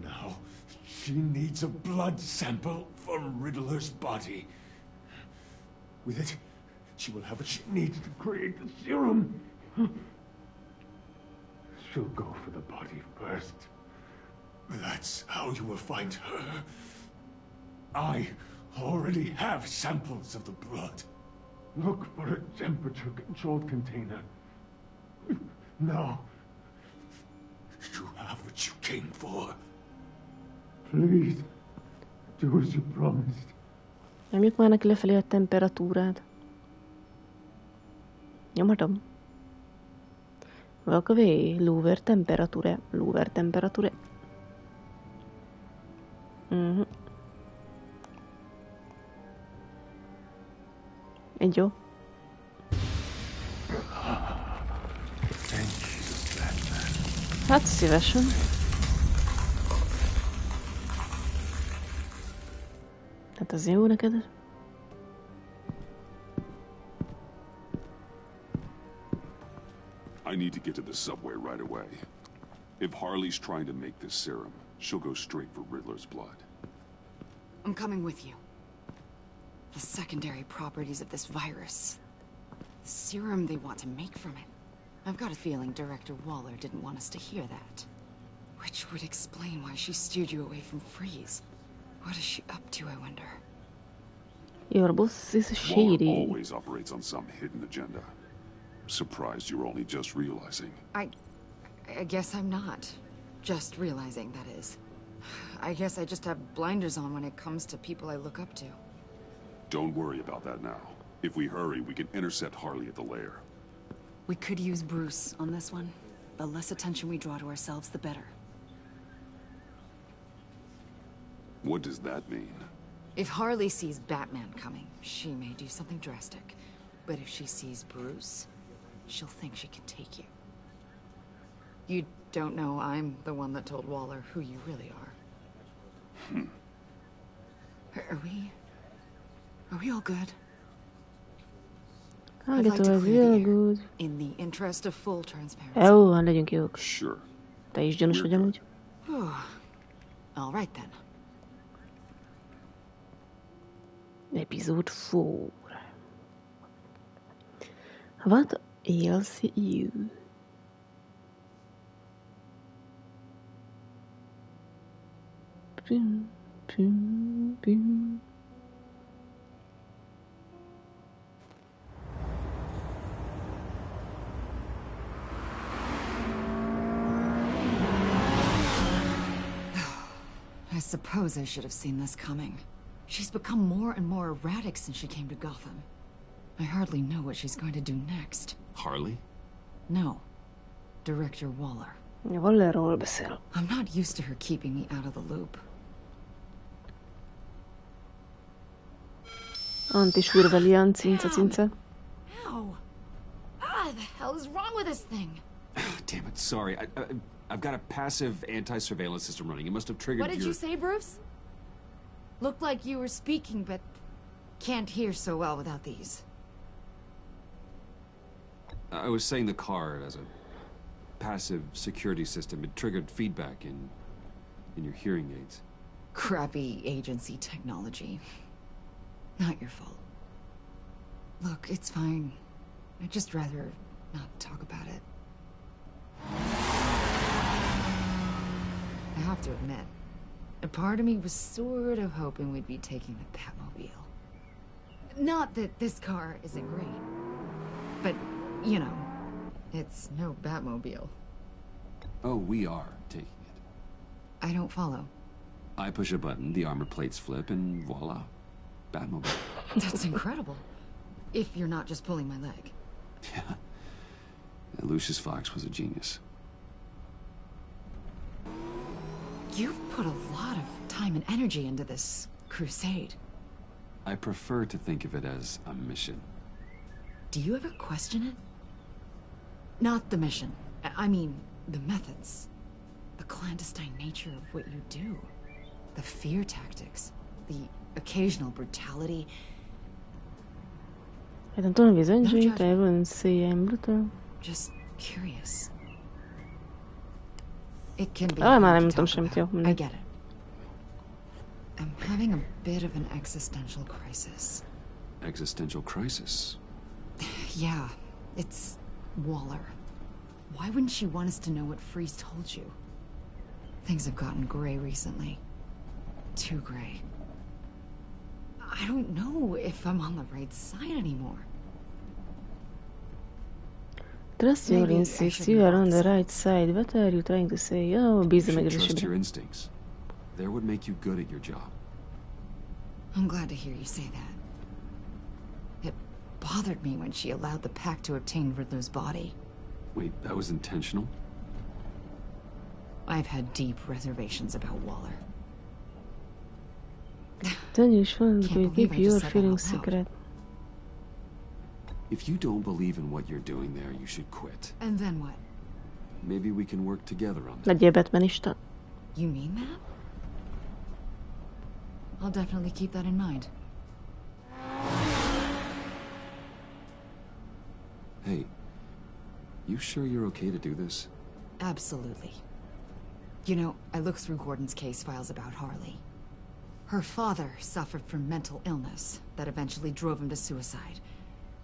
Now, she needs a blood sample from Riddler's body. With it, she will have what she needs to create the serum. She'll go for the body first. That's how you will find her. I already have samples of the blood. Look for a temperature-controlled container. Now, you have what you came for. Please, do as you promised. Nyomjuk már neki lefelé a temperatúrát. Nyomhatom. Welke way? Lower temperature. Lower temperature. Egy jó. Hát szívesen. Hát az jó neked? I need to get to the subway right away. If Harley's trying to make this serum, she'll go straight for Riddler's blood. I'm coming with you. The secondary properties of this virus. The serum they want to make from it. I've got a feeling Director Waller didn't want us to hear that. Which would explain why she steered you away from Freeze. What is she up to, I wonder? Your boss is shady. Waller always operates on some hidden agenda. Surprised you're only just realizing. I guess I'm not. Just realizing, that is. I guess I just have blinders on when it comes to people I look up to. Don't worry about that now. If we hurry, we can intercept Harley at the lair. We could use Bruce on this one. The less attention we draw to ourselves, the better. What does that mean? If Harley sees Batman coming, she may do something drastic. But if she sees Bruce, she'll think she can take you. You don't know I'm the one that told Waller who you really are. Are we all good? I'd like to clear the air, in the interest of full transparency. Jó, legyünk jók. Sure. Te is gyanús vagy amúgy. All right then. Episode 4. What ails you? Boom, boom, boom. I suppose I should have seen this coming. She's become more and more erratic since she came to Gotham. I hardly know what she's going to do next. Harley? No. Director Waller. Wallerról beszél. I'm not used to her keeping me out of the loop. Antisvirvelian, cinca, cinca. Ow! Ah, the hell is wrong with this thing? Damn it, sorry. I've got a passive anti-surveillance system running. It must have triggered What did you say, Bruce? Looked like you were speaking, but can't hear so well without these. I was saying the card as a passive security system. It triggered feedback in your hearing aids. Crappy agency technology. Not your fault. Look, it's fine. I'd just rather not talk about it. I have to admit, a part of me was sort of hoping we'd be taking the Batmobile. Not that this car isn't great, but, you know, it's no Batmobile. Oh, we are taking it. I don't follow. I push a button, the armor plates flip, and voila. Batmobile. That's incredible. If you're not just pulling my leg. Yeah. Lucius Fox was a genius. You've put a lot of time and energy into this crusade. I prefer to think of it as a mission. Do you ever question it? Not the mission. I mean, the methods. The clandestine nature of what you do. The fear tactics. The occasional brutality. I don't know if I wouldn't say I'm brutal. Just curious. It can be már hard nem to tudom talk semmit, about. jó. I get it. I'm having a bit of an existential crisis. Existential crisis? Yeah, it's Waller. Why wouldn't she want us to know what Freeze told you? Things have gotten gray recently. Too gray. I don't know if I'm on the right side anymore. Trust your instincts. You are on the right side. What are you trying to say? Oh, busy You should trust your instincts. They would make you good at your job. I'm glad to hear you say that. It bothered me when she allowed the pack to obtain Riddler's body. Wait, that was intentional? I've had deep reservations about Waller. Then you shouldn't keep your feelings secret. If you don't believe in what you're doing there, you should quit. And then what? Maybe we can work together on that. Legyél Batmanista. You mean that? I'll definitely keep that in mind. Hey, you sure you're okay to do this? Absolutely. You know, I looked through Gordon's case files about Harley. Her father suffered from mental illness that eventually drove him to suicide.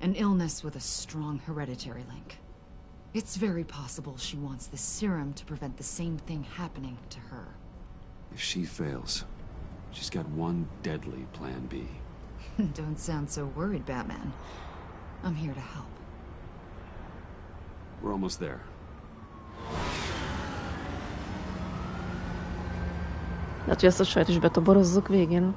An illness with a strong hereditary link. It's very possible she wants this serum to prevent the same thing happening to her. If she fails, she's got one deadly plan B. Don't sound so worried, Batman. I'm here to help. We're almost there. Hát, hogy ezt a sajt is betoborozzuk végén.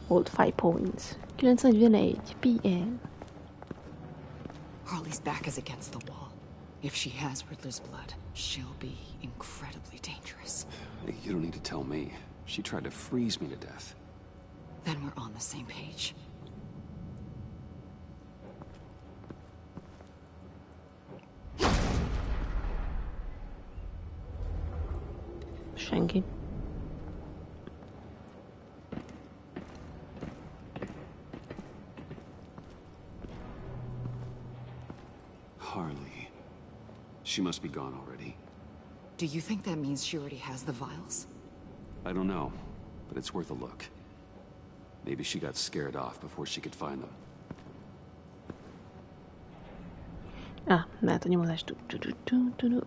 Hold 5 points. 941 PM. Harley's back is against the wall. If she has Riddler's blood, she'll be incredibly dangerous. You don't need to tell me. She tried to freeze me to death. Then we're on the same page. Senki. Harley. She must be gone already. Do you think that means she already has the vials? I don't know, but it's worth a look. Maybe she got scared off before she could find them. Lehet a nyomozás.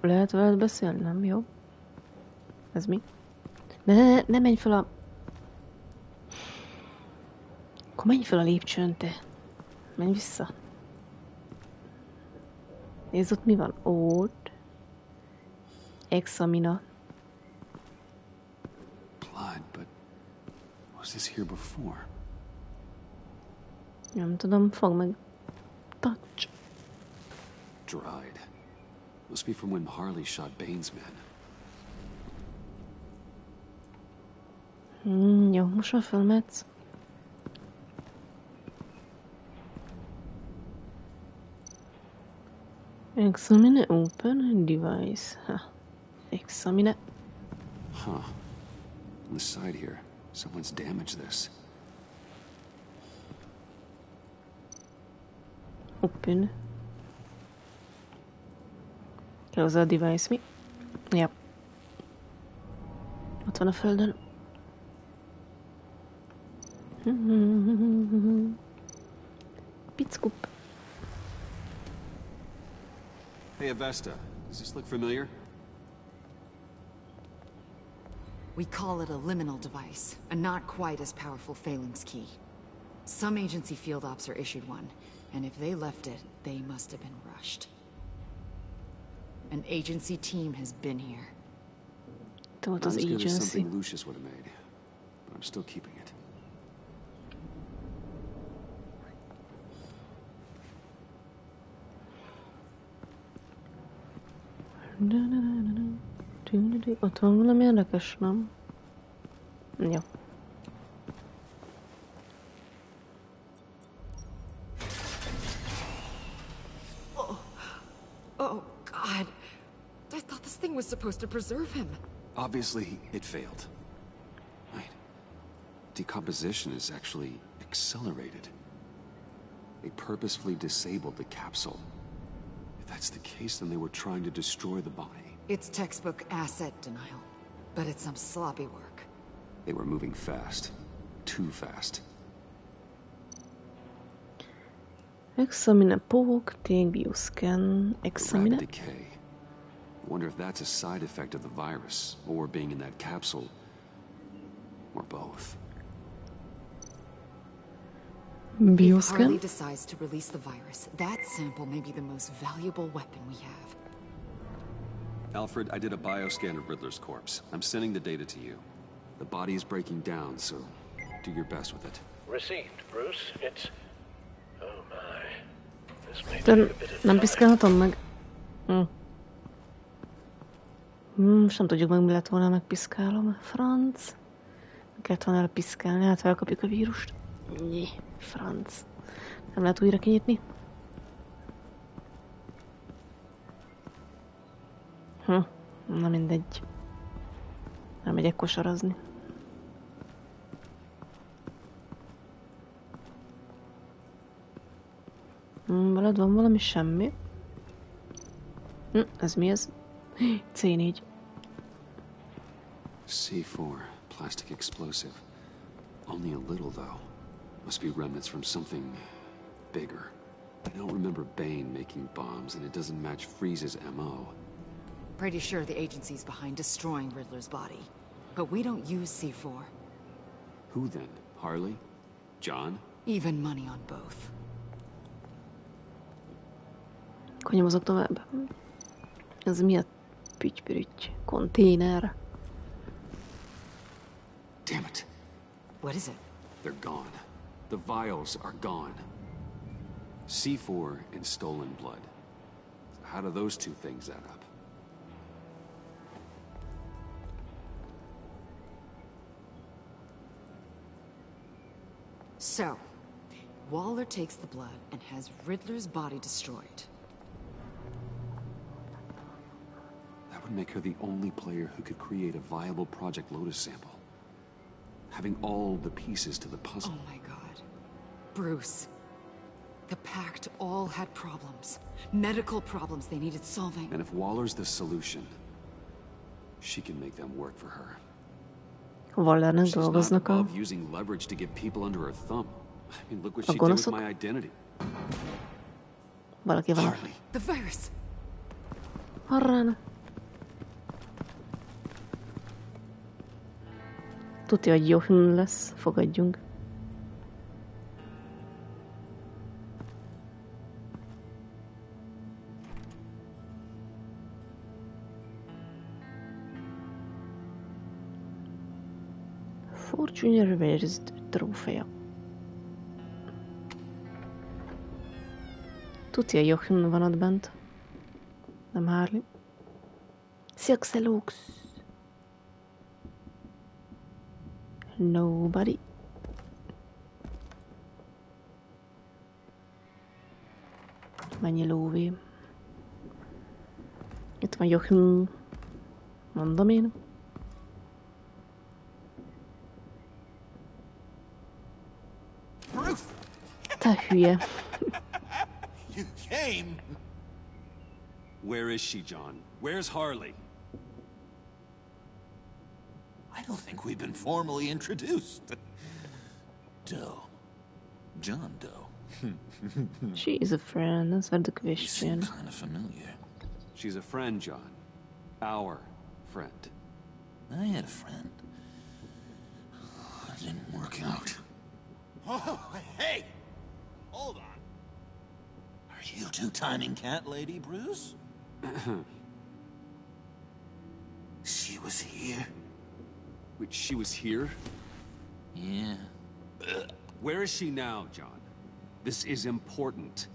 Lehet veled beszélni, nem jó? Ez mi? Ne menj fel a... Akkor menj fel a lépcsőn, te. Menj vissza. Nézd, ott mi van? Ott. Examina. Blood, but was this here before? Nem tudom, fogd meg. Touch. Dried. Must be from when Harley shot Bane's men. Jó, most már fölmetsz. Examine open device. Examine. Huh. On the side here, someone's damaged this. Open. Close a device mi? Ja. Ott van a földön. Pickup. Hey, Avesta. Does this look familiar? We call it a liminal device, a not quite as powerful phalanx key. Some agency field ops are issued one, and if they left it, they must have been rushed. An agency team has been here. Not as good as something Lucius would have made. still keeping it. Ott van valami érdekes, nem? Jó. Oh, God. I thought this thing was supposed to preserve him. Obviously, it failed. Wait. Decomposition is actually accelerated. They purposefully disabled the capsule. If that's the case, then they were trying to destroy the body. It's textbook asset denial, but it's some sloppy work. They were moving fast. Too fast. Examine poke, take bioscan, examine. Rapid decay. Wonder if that's a side effect of the virus, or being in that capsule, or both. If Harley decides to release the virus, that sample may be the most valuable weapon we have. Alfred, I did a bioscan of Riddler's corpse. I'm sending the data to you. The body is breaking down, so do your best with it. Received, Bruce. It's... Oh my. This may take a bit of Nem time. piszkálhatom meg. Most nem tudjuk meg, mi lett volna, megpiszkálom. Franc. Kellett volna elpiszkálni, hát felkapjuk a vírust. Franc. Nem lehet újra kinyitni? Na mindegy. Elmegyek kosarazni. Veled van valami? Semmi. Ez mi ez? C4. C4, plastic explosive. Only a little, though. Must be remnants from something bigger. I don't remember Bane making bombs, and it doesn't match Freeze's MO. Pretty sure the agency's behind destroying Riddler's body. But we don't use C4. Who then? Harley? John? Even money on both. Akkor nyomozok tovább. Ez mi a püty-pürüty? Konténer. Damn it. What is it? They're gone. The vials are gone. C4 and stolen blood. How do those two things add up? So, Waller takes the blood and has Riddler's body destroyed. That would make her the only player who could create a viable Project Lotus sample. Having all the pieces to the puzzle. Oh my god. Bruce. The Pact all had problems. Medical problems they needed solving. And if Waller's the solution, she can make them work for her. Wallernek She's not dolgoznak a... above using leverage to get people under her thumb. I mean, look what she did with my identity. Valaki van. Harley. The virus. Harrána. Tudja, hogy jó film lesz. Fogadjunk. Fortune Reversed trófea. Tudja, hogy jó film van ott bent. Nem Harley. Szia, Xelux. Nobody. Mennyi lóvé. Itt van Jochen. Mondom én. Te hülye. You came. Where is she, John? Where's Harley? I don't think we've been formally introduced. Doe. John Doe. She is a friend. That's what the question. Kind of familiar. She's a friend, John. Our friend. I had a friend. It didn't work out. Oh, hey! Hold on. Are you two-timing cat lady, Bruce? She was here. Wait, she was here? Yeah. Where is she now, John? This is important.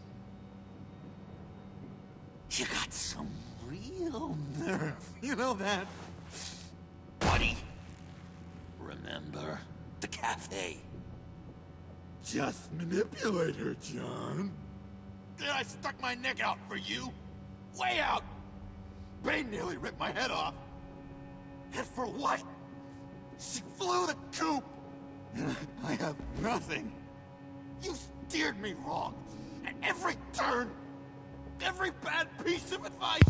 You got some real nerve, you know that? Buddy, remember the cafe? Just manipulate her, John. Then I stuck my neck out for you. Way out. Bane nearly ripped my head off. And for what? She flew the coop. And I have nothing. You steered me wrong. At every turn. Every bad piece of advice.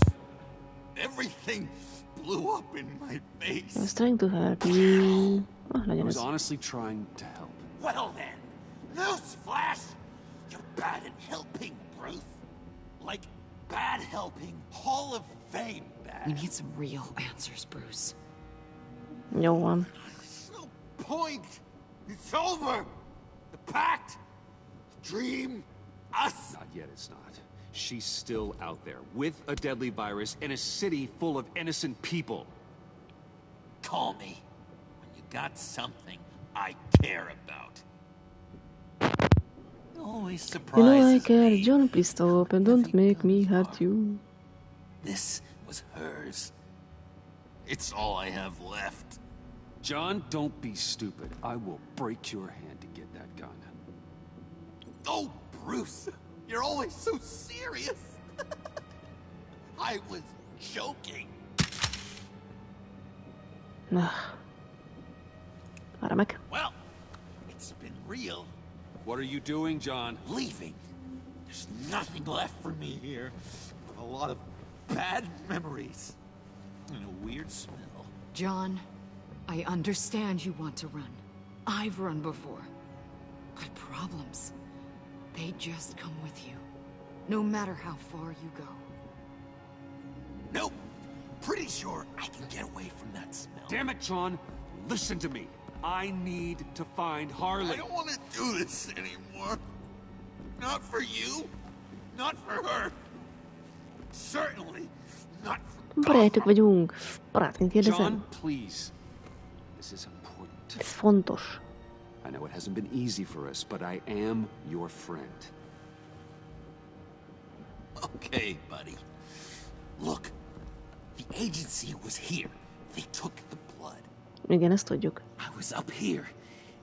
Everything blew up in my face. I was trying to help you. I was honestly trying to help. Well then, newsflash! You're bad at helping, Bruce. Like bad helping, Hall of Fame bad. We need some real answers, Bruce. No one. There's no point. It's over. The pact, the dream, us. Not yet, it's not. She's still out there, with a deadly virus, in a city full of innocent people. Call me when you got something I care about. Always surprises You know I care, me. John, please stop and don't make me hurt you. This was hers. It's all I have left. John, don't be stupid. I will break your hand to get that gun. Oh, Bruce, you're always so serious. I was joking. Várj meg. Well, it's been real. What are you doing, John? Leaving. There's nothing left for me here. A lot of bad memories. And a weird smell. John, I understand you want to run. I've run before. But problems, they just come with you. No matter how far you go. Nope. Pretty sure I can get away from that smell. Damn it, John. Listen to me. I need to find Harley. I don't want to do this anymore. Not for you. Not for her. Certainly not for Barátok vagyunk. Barátként kérdezem. John, please. This is important. Ez fontos. I know it hasn't been easy for us, but I am your friend. Okay, buddy. Look, the agency was here. They took the blood. Igen, ezt tudjuk. I was up here,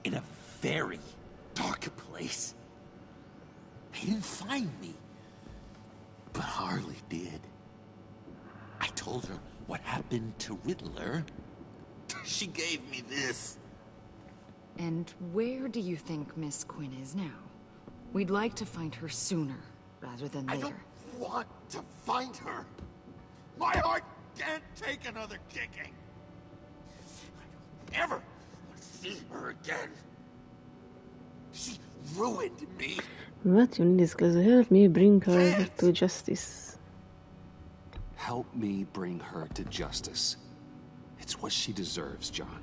in a very dark place. They didn't find me. But Harley did. I told her what happened to Riddler. She gave me this. And where do you think Miss Quinn is now? We'd like to find her sooner, rather than later. I don't want to find her. My heart can't take another kicking. I don't ever want to see her again. She ruined me. Matthew needs to help me bring her to justice. Help me bring her to justice. It's what she deserves, John.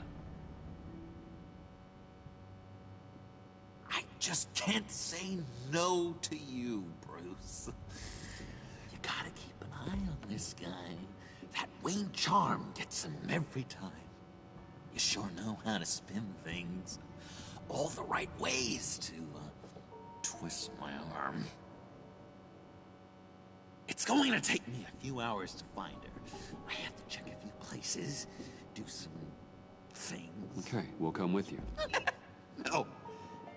I just can't say no to you, Bruce. You gotta keep an eye on this guy. That Wayne charm gets him every time. You sure know how to spin things. All the right ways to twist my arm. It's going to take me a few hours to find her. I have to check a few places, do some things. Okay, we'll come with you. No,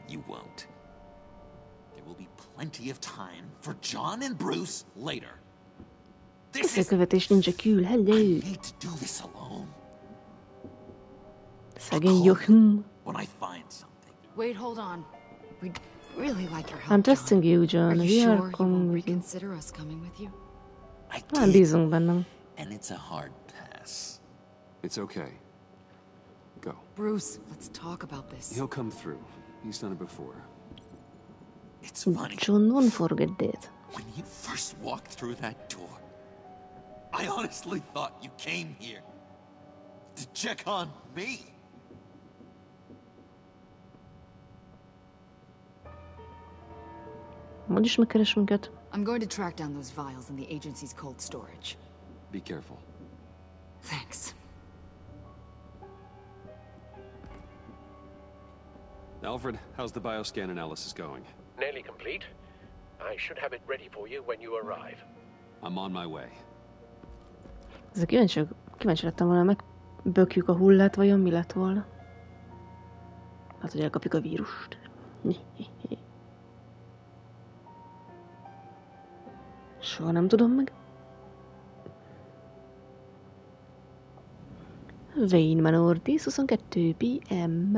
you won't. There will be plenty of time for John and Bruce later. Összekövetés nincs a kül, hello! I need to do this alone. Szegény Jochen. When I find something. Wait, hold on. We'd really like your help, I'm testing you, John. Are We you are sure you coming won't with you. reconsider us coming with you? Nem bízunk bennem. And it's a hard pass. It's okay. Go. Bruce, let's talk about this. He'll come through. He's done it before. It's funny. John, don't forget that. When you first walked through that door, I honestly thought you came here to check on me. Hogy is megkeres minket? I'm going to track down those vials in the agency's cold storage. Be careful. Thanks. Alfred, how's the bioscan analysis going? Nearly complete. I should have it ready for you when you arrive. I'm on my way. Ezzel kíváncsi lettem volna, megbökjük a hullát, vajon mi lett volna? Hát, hogy elkapjuk a vírust. Soha nem tudom meg. Wayne Manor, 10:22 PM.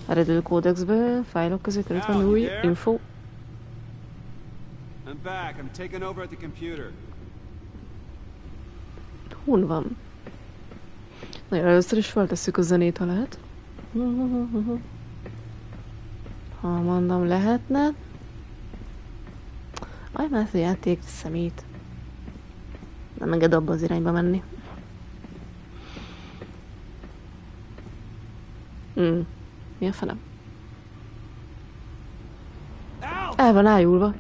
Eredő kódexből, fájlok közé került van új info. I'm back. I'm taking over at the computer. Hun van? Na jó, először is feltesszük a zenét, ha lehet. Ha mondom, lehetne. Már ez a játék szemét. Nem enged abba az irányba menni. Mi a fenem? El van ájulva.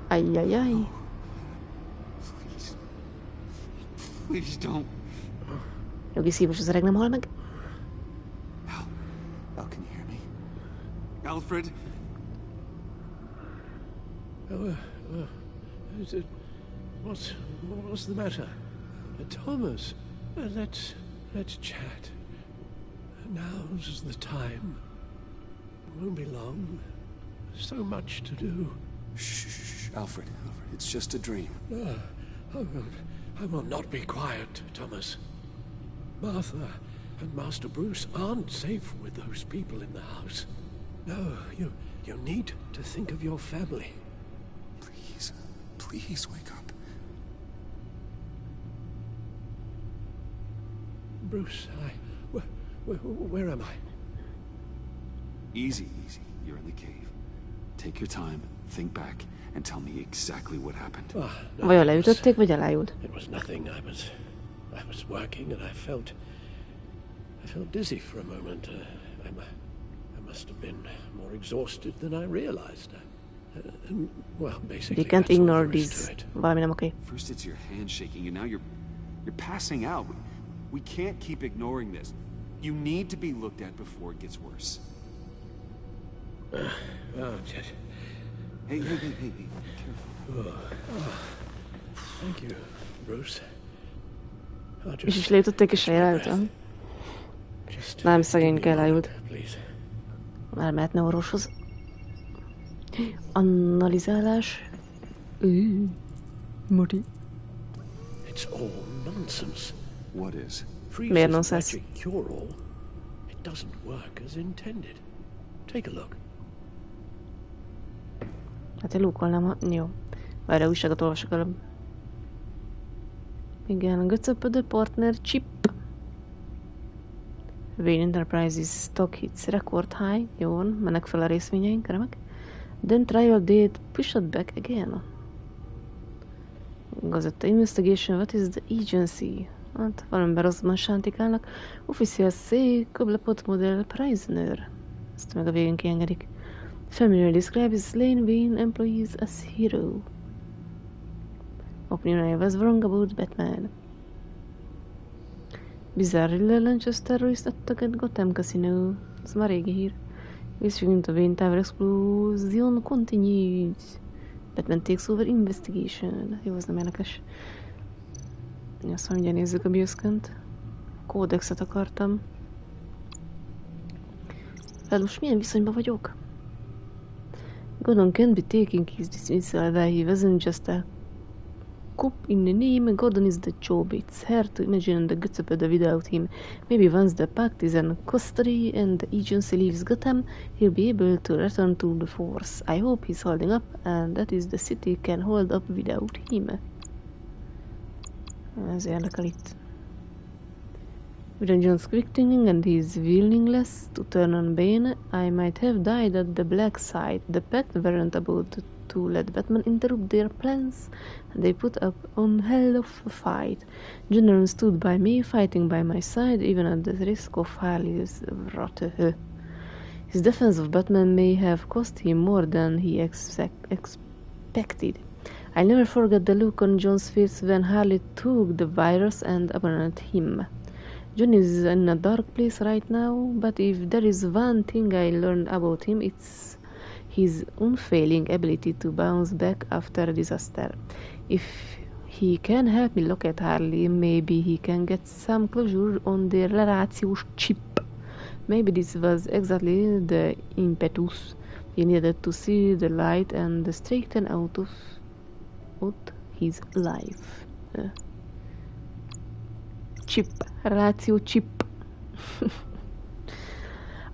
Ajjajjaj. Please don't. Jogi szívos az öreg nem hal meg. Al, can you hear me? Alfred? What's the matter? Thomas, let's chat. Now's the time. It won't be long. So much to do. Shh, Alfred, it's just a dream. I will not be quiet, Thomas. Martha and Master Bruce aren't safe with those people in the house. No, you need to think of your family. Please wake up. Bruce, where am I? Easy. You're in the cave. Take your time, think back, and tell me exactly what happened. Vajon leütötték, vagy elájult? It was nothing. I was working and I felt dizzy for a moment. I must have been more exhausted than I realized. Well, basically, you can't ignore this. Valami nem oké. First it's your hand shaking, and now you're passing out. We can't keep ignoring this. You need to be looked at before it gets worse. Just... Hey, careful. Thank you, Bruce. És is lejtötték, és elájultam. Nem, szegényke elájult. Már mehetne orvoshoz. Analizálás. Mori. It's all nonsense. What is? Miért nonsense? It doesn't work as intended. Take a look. Hát én lúkolnám, jó. Várj, újságot olvasok előbb. Igen, göcöpödő partner chip. Wayne Enterprises stock hits record high. Jó van, mennek fel a részvényeink, remek. Then trial date pushed back again. Gazetta investigation, what is the agency? Hát valamiben rosszban sántikálnak. Official say, köblepot model prisoner. Ezt meg a végén kiengedik. Familiar describes slain Wayne employees as hero. Opinion I was wrong about Batman. Bizarre relentless terrorist attack at Gotham Casino. Ez már régi hír. Issuing the Wayne Tower explosion continues. Batman takes over investigation. Jó, ez nem érdekes. Azt mondja, nézzük a bioszkent. Kódexet akartam. Hát most milyen viszonyban vagyok? Gordon can't be taking his dismissal where he wasn't just a cop in the name. Gordon is the job. It's hard to imagine the Gutsapeda without him. Maybe once the pact is in custody and the agency leaves Gotham, he'll be able to return to the force. I hope he's holding up, and that is the city can hold up without him. Ez érdekel itt. With John's quick thinking and his willingness to turn on Bane, I might have died at the black side. The pact weren't about to let Batman interrupt their plans, and they put up on hell of a fight. General stood by me, fighting by my side, even at the risk of Harley's wrath. His defense of Batman may have cost him more than he expected. I'll never forget the look on John's face when Harley took the virus and abandoned him. John is in a dark place right now, but if there is one thing I learned about him, it's his unfailing ability to bounce back after a disaster. If he can help me look at Harley, maybe he can get some closure on the relációs chip. Maybe this was exactly the impetus he needed to see the light and straighten out his life. Chip. Reláció chip.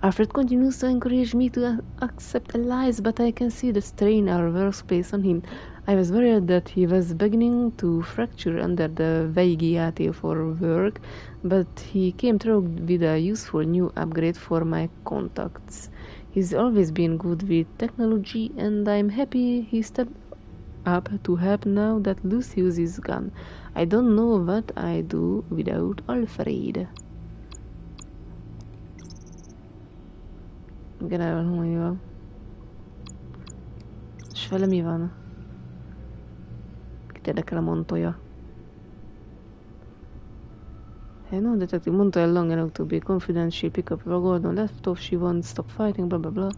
Alfred continues to encourage me to accept lies, but I can see the strain our works place on him. I was worried that he was beginning to fracture under the vaigiate for work, but he came through with a useful new upgrade for my contacts. He's always been good with technology, and I'm happy he stepped up to help now that Lucius is gone. I don't know what I do without Alfred. Igen, el van humanival. És vele mi van? Kit érdekel a Montoya? Hey, no, Detective Montoya long enough to be confident, she'll pick up a Gordon left off, she won't stop fighting, blah blah blah.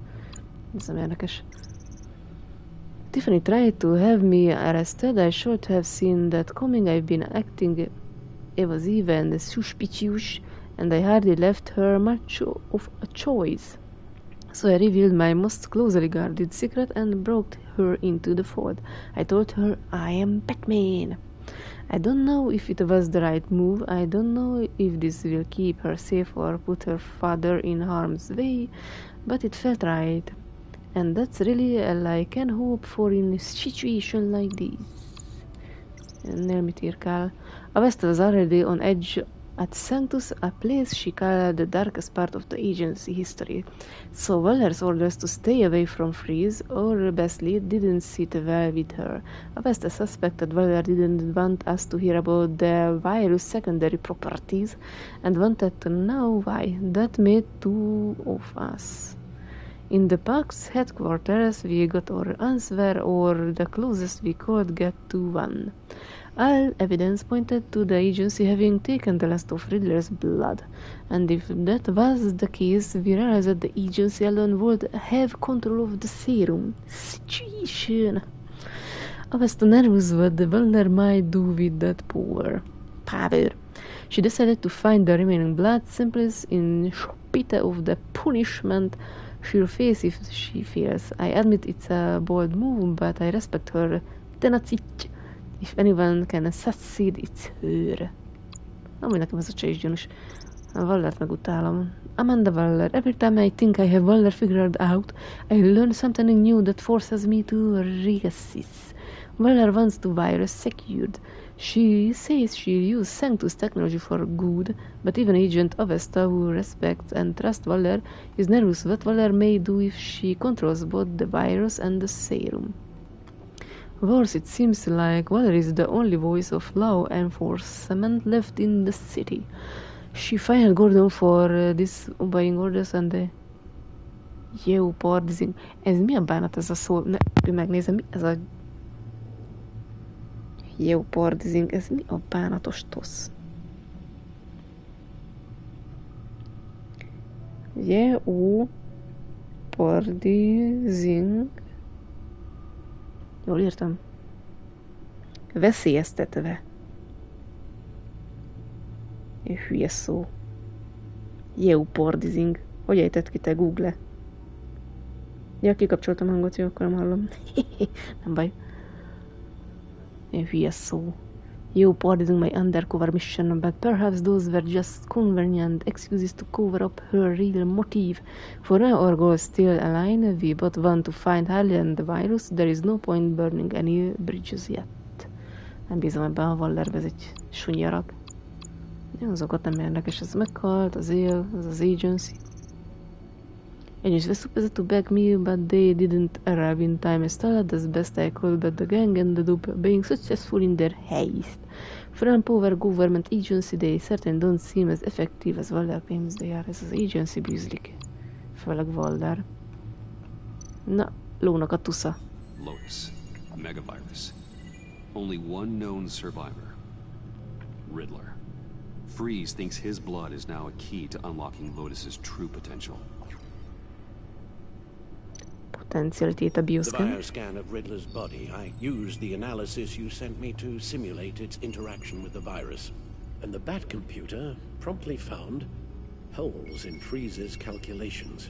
Ez nem érdekes. Tiffany tried to have me arrested. I should have seen that coming. I've been acting evasive and suspicious, and I hardly left her much of a choice. So I revealed my most closely guarded secret and brought her into the fold. I told her I am Batman. I don't know if it was the right move. I don't know if this will keep her safe or put her father in harm's way, but it felt right. And that's really all I can hope for in a situation like this. Ennél mit írkál? A West was already on edge at Sanctus, a place she called the darkest part of the agency history. So Waller's orders to stay away from Freeze, or Besley, didn't sit well with her. Avesta suspected Waller didn't want us to hear about the virus' secondary properties, and wanted to know why. That made two of us. In the Pax headquarters, we got our answer, or the closest we could get to one. All evidence pointed to the agency having taken the last of Riddler's blood, and if that was the case, we realized that the agency alone would have control of the serum. Situation. I was nervous what the Waller might do with that power. She decided to find the remaining blood samples in spite of the punishment she'll face if she fails. I admit it's a bold move, but I respect her tenacity. If anyone can succeed, it's her. Amúgy nekem ez a csaj is gyanús. A Wallert meg utálom. Amanda Waller. Every time I think I have Waller figured out, I learn something new that forces me to resist. Waller wants the virus secured. She says she'll use Sanctus technology for good, but even Agent Avesta, who respects and trusts Waller, is nervous what Waller may do if she controls both the virus and the serum. Worse, it seems like Waller is the only voice of law enforcement left in the city. She fired Gordon for disobeying orders and the jeopardizing. Ez mi a bánat ez a szó? Megnézem, mi ez a jeopardizing? Ez mi a bánatos tosz? Jeopardizing. Jól írtam? Veszélyeztetve. Hülye szó. Jeopardizing. Hogy ejtett ki te, Google? Ja, kikapcsoltam hangot, jó, akkor nem hallom. Nem baj. Hülye szó. Jeopardizing my undercover mission, but perhaps those were just convenient excuses to cover up her real motive. For now, our goals still align. We both want to find Harley and the virus. There is no point burning any bridges yet. Nem bízom ebben, a Waller ez egy sunyarak. Azokat nem érdekes, ez meghalt, az él, ez az agency. Agents were supposed to back me, but they didn't arrive in time. I started as best I could, but the gang ended up being successful in their haste. For an power government agency, they certainly don't seem as effective as Waller claims they are. Ez az agency bűzlik. Főleg Waller. Na, lónak a tusza. Lotus, Megavirus. Only one known survivor. Riddler. Freeze thinks his blood is now a key to unlocking Lotus's true potential. Potencialiteta The bioscan. bioscan of Riddler's body. I used the analysis you sent me to simulate its interaction with the virus. And the Bat computer promptly found holes in Freeze's calculations.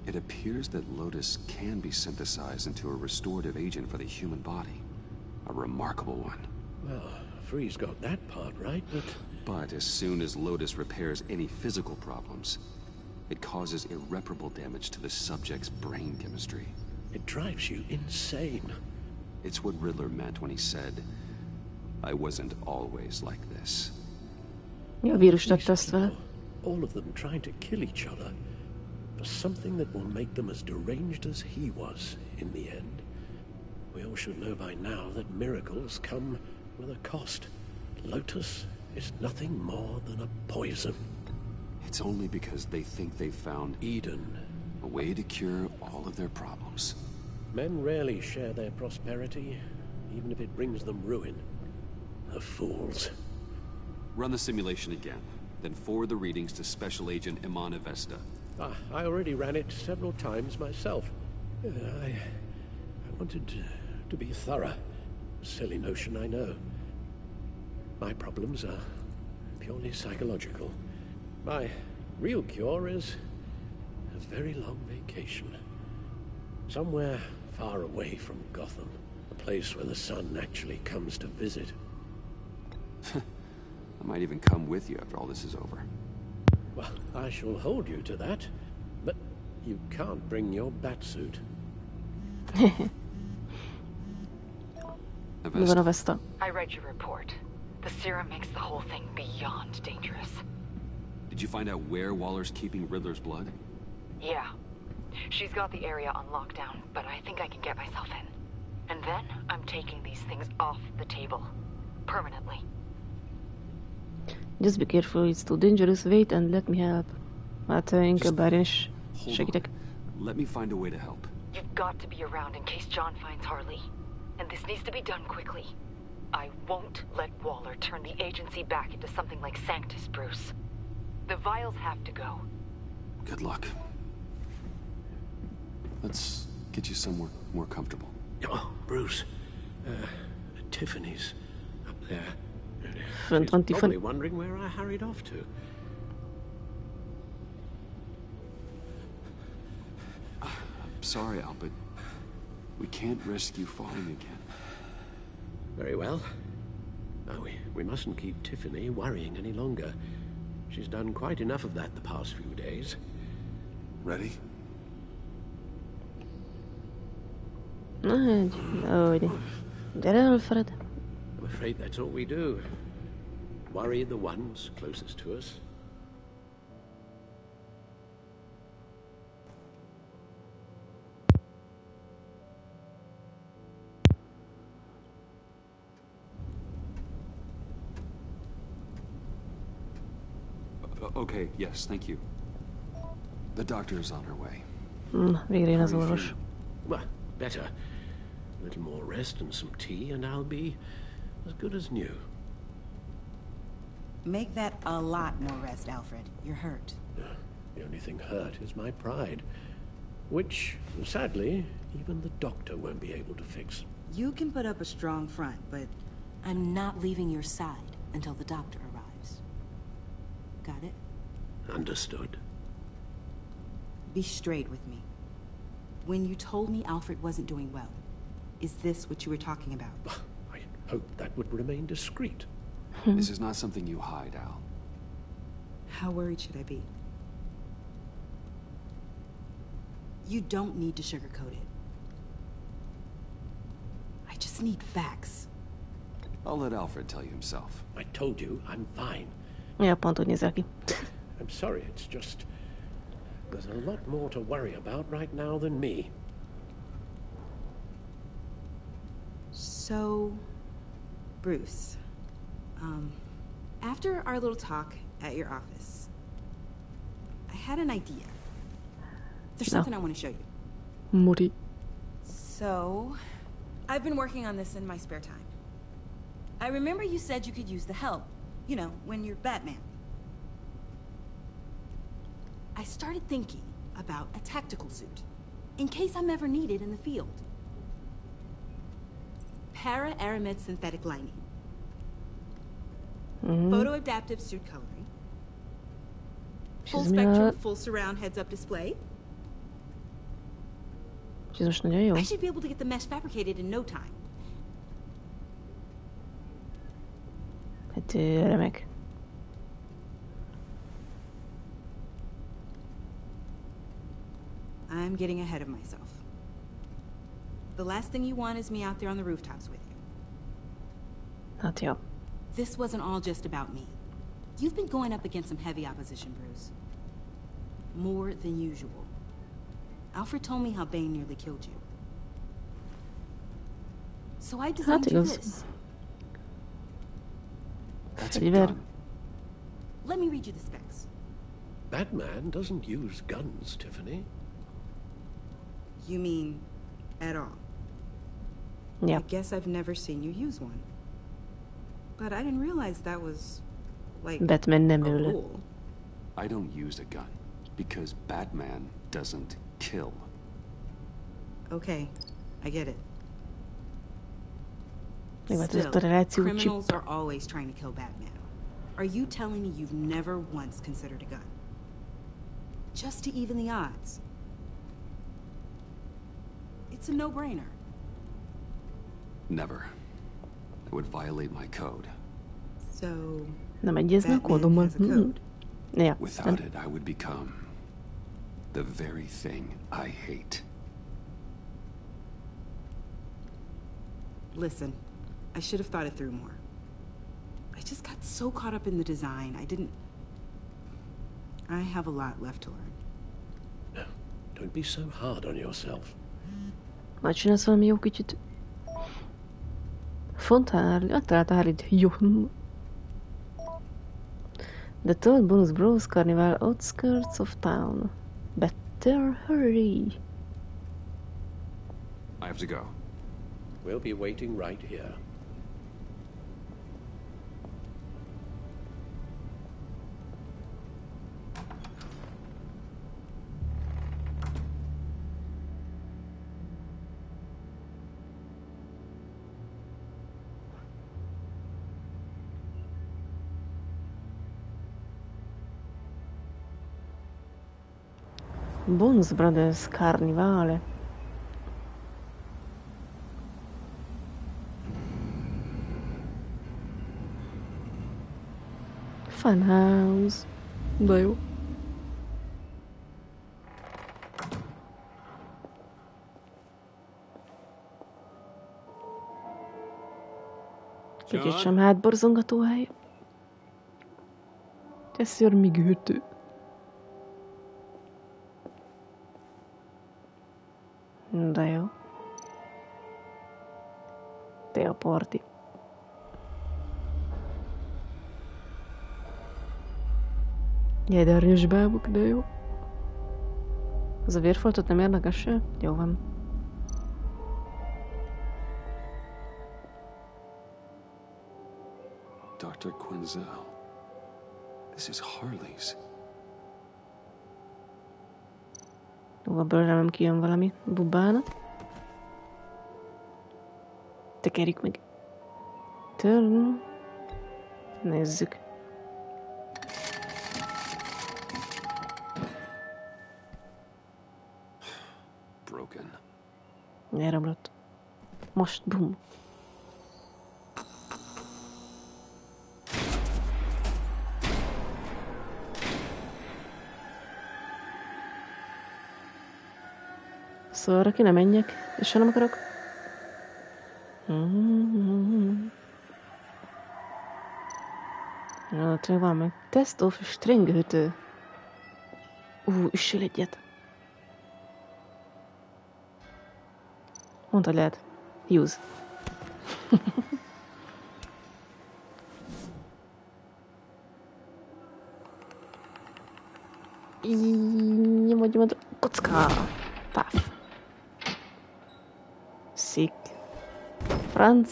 It appears that Lotus can be synthesized into a restorative agent for the human body. A remarkable one. Well, Freeze got that part right, But as soon as Lotus repairs any physical problems, it causes irreparable damage to the subject's brain chemistry. It drives you insane. It's what Riddler meant when he said, I wasn't always like this. Ja, a vírus tette ezt vele. All of them trying to kill each other for something that will make them as deranged as he was in the end. We all should know by now that miracles come with a cost. Lotus is nothing more than a poison. It's only because they think they've found Eden, a way to cure all of their problems. Men rarely share their prosperity, even if it brings them ruin. The fools. Run the simulation again, then forward the readings to Special Agent Imana Vesta. I already ran it several times myself. I wanted to be thorough. Silly notion, I know. My problems are purely psychological. My real cure is a very long vacation. Somewhere far away from Gotham. A place where the sun actually comes to visit. I might even come with you after all this is over. Well, I shall hold you to that. But you can't bring your batsuit. Vesta. I read your report. The serum makes the whole thing beyond dangerous. Did you find out where Waller's keeping Riddler's blood? Yeah. She's got the area on lockdown, but I think I can get myself in. And then I'm taking these things off the table. Permanently. Just be careful, it's too dangerous. Wait and let me help. Hát inkább bár én is segítek. Let me find a way to help. You've got to be around in case John finds Harley. And this needs to be done quickly. I won't let Waller turn the agency back into something like Sanctus, Bruce. The vials have to go. Good luck. Let's get you somewhere more comfortable. Oh, Bruce. Tiffany's up there. She's probably wondering where I hurried off to. I'm sorry, Al, but we can't risk you falling again. Very well. We mustn't keep Tiffany worrying any longer. She's done quite enough of that the past few days. Ready? Gyere, Alfred. I'm afraid that's all we do. Worry the ones closest to us. Okay, yes, thank you. The doctor is on her way. Végre jön az orvos. Well, better. A little more rest and some tea, and I'll be as good as new. Make that a lot more rest, Alfred. You're hurt. The only thing hurt is my pride. Which, sadly, even the doctor won't be able to fix. You can put up a strong front, but I'm not leaving your side until the doctor arrives. Got it? Understood. Be straight with me. When you told me Alfred wasn't doing well, is this what you were talking about? I hoped that would remain discreet. This is not something you hide, Al. How worried should I be? You don't need to sugarcoat it. I just need facts. I'll let Alfred tell you himself. I told you, I'm fine. Ja, pont úgy nézel ki. I'm sorry, it's just... There's a lot more to worry about right now than me. So... Bruce... after our little talk at your office, I had an idea. There's something I want to show you. Muri. So, I've been working on this in my spare time. I remember you said you could use the help. You know, when you're Batman. I started thinking about a tactical suit, in case I'm ever needed in the field. Para-aramid synthetic lining. Photo-adaptive suit coloring. Full spectrum, full surround heads-up display. I should be able to get the mesh fabricated in no time. Hát remek. I'm getting ahead of myself. The last thing you want is me out there on the rooftops with you. Hát jó. This wasn't all just about me. You've been going up against some heavy opposition, Bruce. More than usual. Alfred told me how Bane nearly killed you. So I designed you this. That's a gun. Let me read you the specs. Batman doesn't use guns, Tiffany. You mean at all? Yeah. I guess I've never seen you use one. But I didn't realize that was, like, Batman nem a öl. rule. I don't use a gun because Batman doesn't kill. Okay, I get it. Still, criminals are always trying to kill Batman. Are you telling me you've never once considered a gun? Just to even the odds. It's a no-brainer. Never. It would violate my code. So... Nem egyezne a kódommal. Yeah. Without it, I would become the very thing I hate. Listen, I should have thought it through more. I just got so caught up in the design, I have a lot left to learn. No, don't be so hard on yourself. Majd csinálsz valami jó kicsit. Font Harley. Találta Harley-t. Jó. The third bonus bros carnival outskirts of town. Better hurry. I have to go. We'll be waiting right here. Bones Brothers Carnivale. Funhouse. De jó. Kicsit sem hátborzongató hely. Ez szörmigőtő. De jó. Te a parti. Jaj, de erős bábuk, de jó. Az a vérfoltot nem érdekes se? Jó van. Dr. Quinzel. This is Harley's. Ebből remélem kijön valami bubána. Tekerjük meg. Turn. Nézzük. Broken. Elromlott. Most bum. Szóval arra ki ne menjek, és ha nem akarok. Ott van meg. Test of stringütő. Üssél egyet. Mondd, hogy lehet. Use. Nyomod. Kocka. Paf. Sick. franc?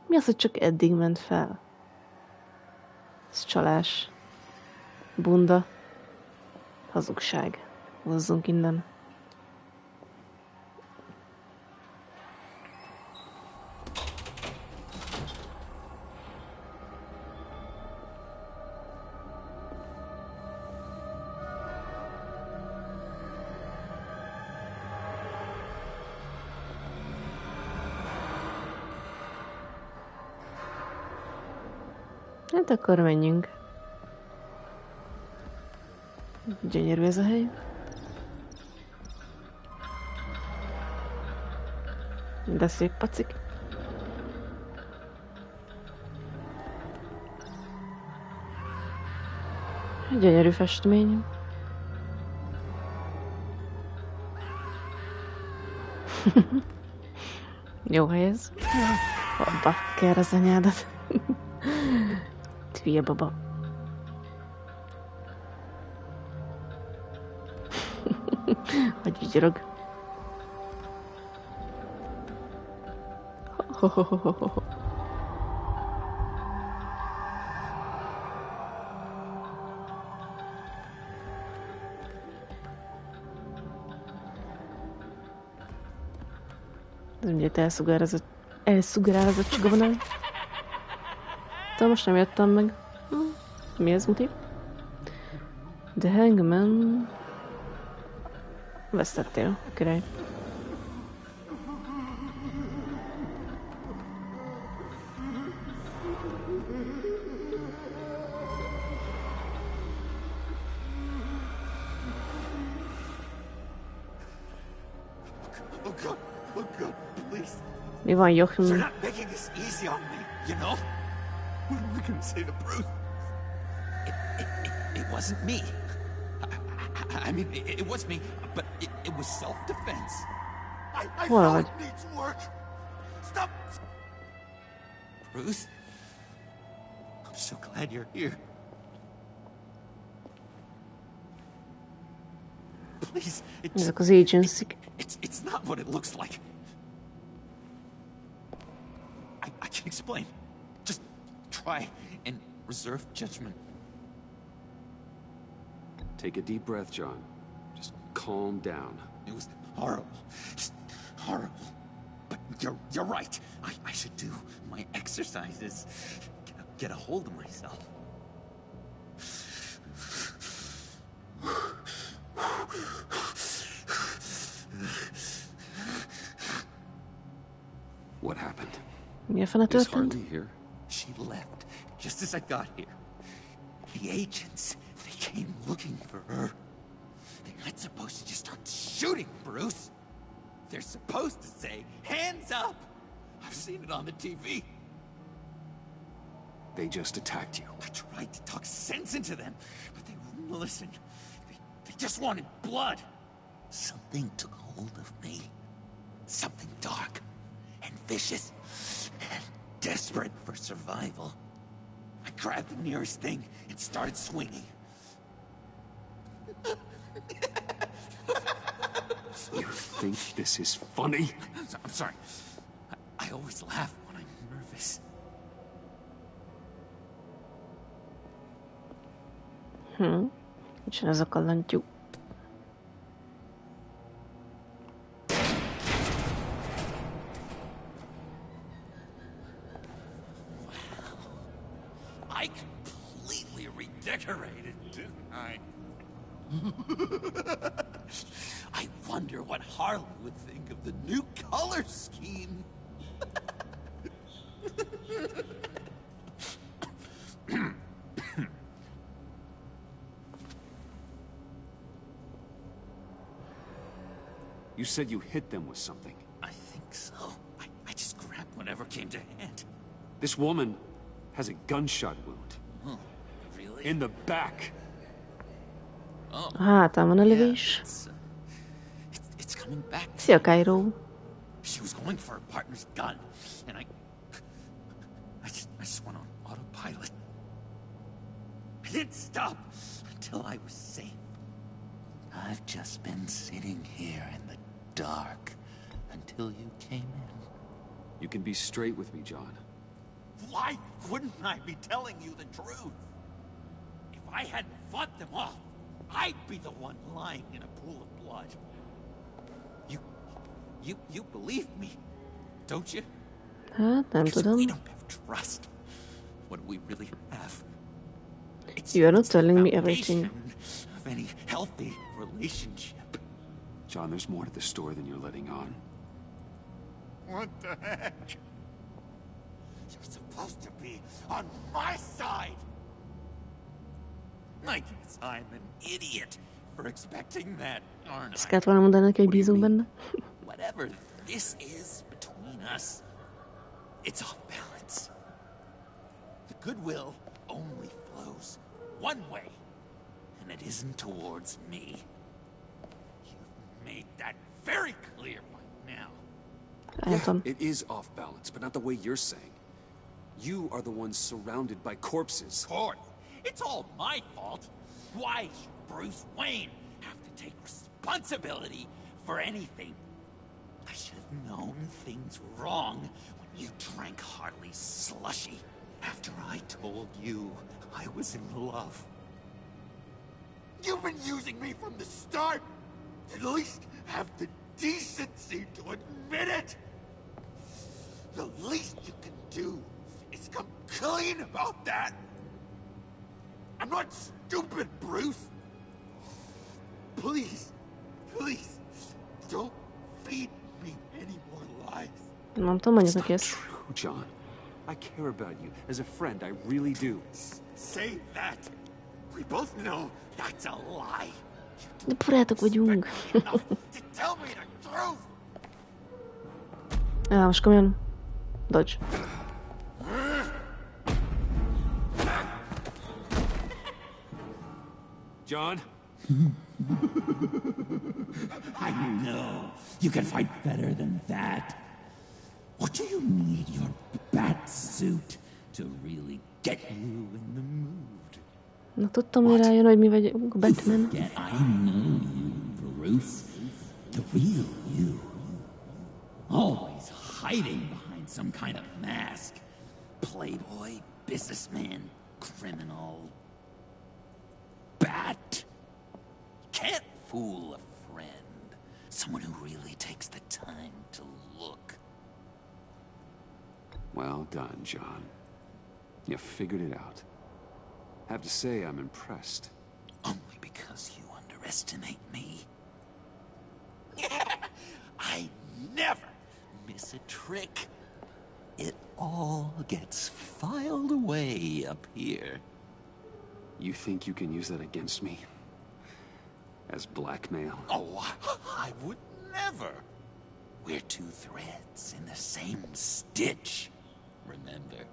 Mi az, hogy csak eddig ment fel? Ez csalás. Bunda. Hazugság. Hozzunk innen. Hát akkor menjünk. Gyönyörű ez a hely. De szép pacik. Gyönyörű festmény. Jó hely ez. Abba, kell az anyádat. Hülye baba. Hogy vigyorog. Ez mindjárt elszugározott csigavonal. Szóval most nem jöttem meg. Mi ez, muti? The Hangman... Vesztettél, király. Mi van, Jochen? You're not making this easy on me, you know? What am I gonna say to Bruce? It wasn't me. I mean, it was me, but it was self-defense. I know it needs work. Stop. Bruce? I'm so glad you're here. Please, Ezek az agency-k. It's not what it looks like. I can explain. Just try and reserve judgment. Take a deep breath, John. Just calm down. It was horrible. Just horrible. But you're right. I should do my exercises. Get a hold of myself. What happened? Is Harley here? She left just as I got here. The agents, they came looking for her. They're not supposed to just start shooting, Bruce. They're supposed to say, hands up! I've seen it on the TV. They just attacked you. I tried to talk sense into them, but they wouldn't listen. They just wanted blood. Something took hold of me. Something dark and vicious and desperate for survival. I grabbed the nearest thing and started swinging. You think this is funny? I'm sorry. I always laugh when I'm nervous. Micsoda ez a kalandtyú? I completely redecorated, didn't I? I wonder what Harley would think of the new color scheme. You said you hit them with something. I think so. I just grabbed whatever came to hand. This woman has a gunshot wound. Oh, really? In the back. Oh. Hátán van a lövés. It's coming back. Szia, Cairo. She was going for her partner's gun, and I just went on autopilot. I didn't stop until I was safe. I've just been sitting here in the dark, until you came in. You can be straight with me, John. Why wouldn't I be telling you the truth? If I hadn't fought them off, I'd be the one lying in a pool of blood. You believe me, don't you? Hát, nem tudom. We don't have trust. What do we really have? You are not telling me everything. Of any healthy relationship. John, there's more to the story than you're letting on. What the heck? You're supposed to be on my side. I guess I'm an idiot for expecting that, aren't Ezt I? kellett volna mondani neki, hogy bízunk benne. Whatever this is between us, it's off balance. The goodwill only flows one way, and it isn't towards me. You've made that very clear by now. Yeah, it is off balance, but not the way you're saying. You are the ones surrounded by corpses. Court, it's all my fault. Why should Bruce Wayne have to take responsibility for anything? I should have known things were wrong when you drank Harley's slushy after I told you I was in love. You've been using me from the start. At least have the decency to admit it. The least you can do is come clean about that. I'm not stupid, Bruce. Please, please, don't feed me any more lies. Nem tudom, mondjuk neki ezt. True, John. I care about you. As a friend, I really do. Say that. We both know that's a lie. De barátok vagyunk. Tell me the truth. Most komolyan. Dodge. John? I know. You can fight better than that. What do you need your bat suit to really get you in the mood? Na tudtam, hogy rájön, hogy mi vagyunk Batman. Yeah, I know you, Bruce. The real you. Always hiding behind some kind of mask. Playboy, businessman, criminal. Bat. Can't fool a friend. Someone who really takes the time to look. Well done, John. You figured it out. Have to say, I'm impressed. Only because you underestimate me. I never miss a trick. It all gets filed away up here. You think you can use that against me? As blackmail? Oh, I would never. We're two threads in the same stitch. Remember?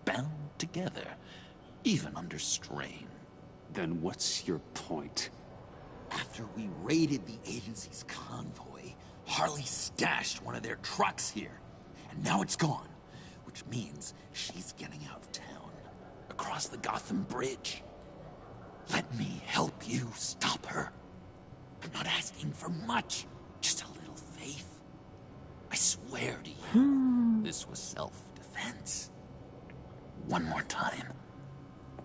Bound together, even under strain. Then what's your point? After we raided the agency's convoy, Harley stashed one of their trucks here. And now it's gone, which means she's getting out of town, across the Gotham Bridge. Let me help you stop her. I'm not asking for much, just a little faith. I swear to you, this was self-defense. One more time.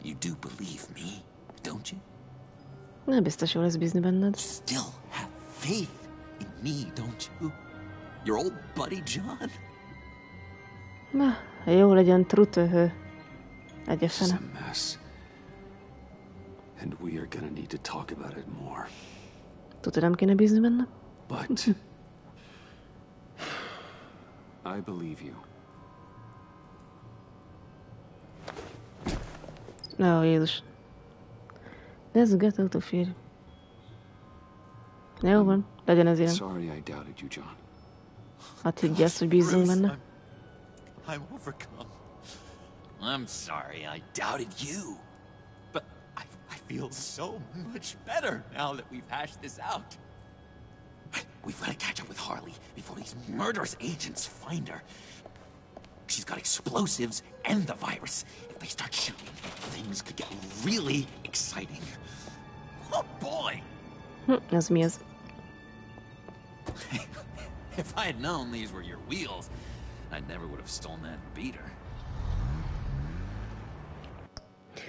You do believe me, don't you? Nem biztos, jól lesz bízni benned. Still have faith in me, don't you? Your old buddy John? Na, jó legyen trutöhő. This is Egyefene. a mess. And we are gonna need to talk about it more. Tudod, nem kéne bízni benne? But... I believe you. Ó, Jézus. Let's get out of here. Jó van, legyen ez ilyen. Sorry I doubted you, John. Hát higgyelsz, hogy bízzunk benne. I'm overcome. I'm sorry I doubted you. But I feel so much better now that we've hashed this out. We've got to catch up with Harley before these murderous agents find her. She's got explosives and the virus. If they start shooting, things could get really exciting. Oh boy! Ez mi ez? If I had known these were your wheels, I never would have stolen that beater.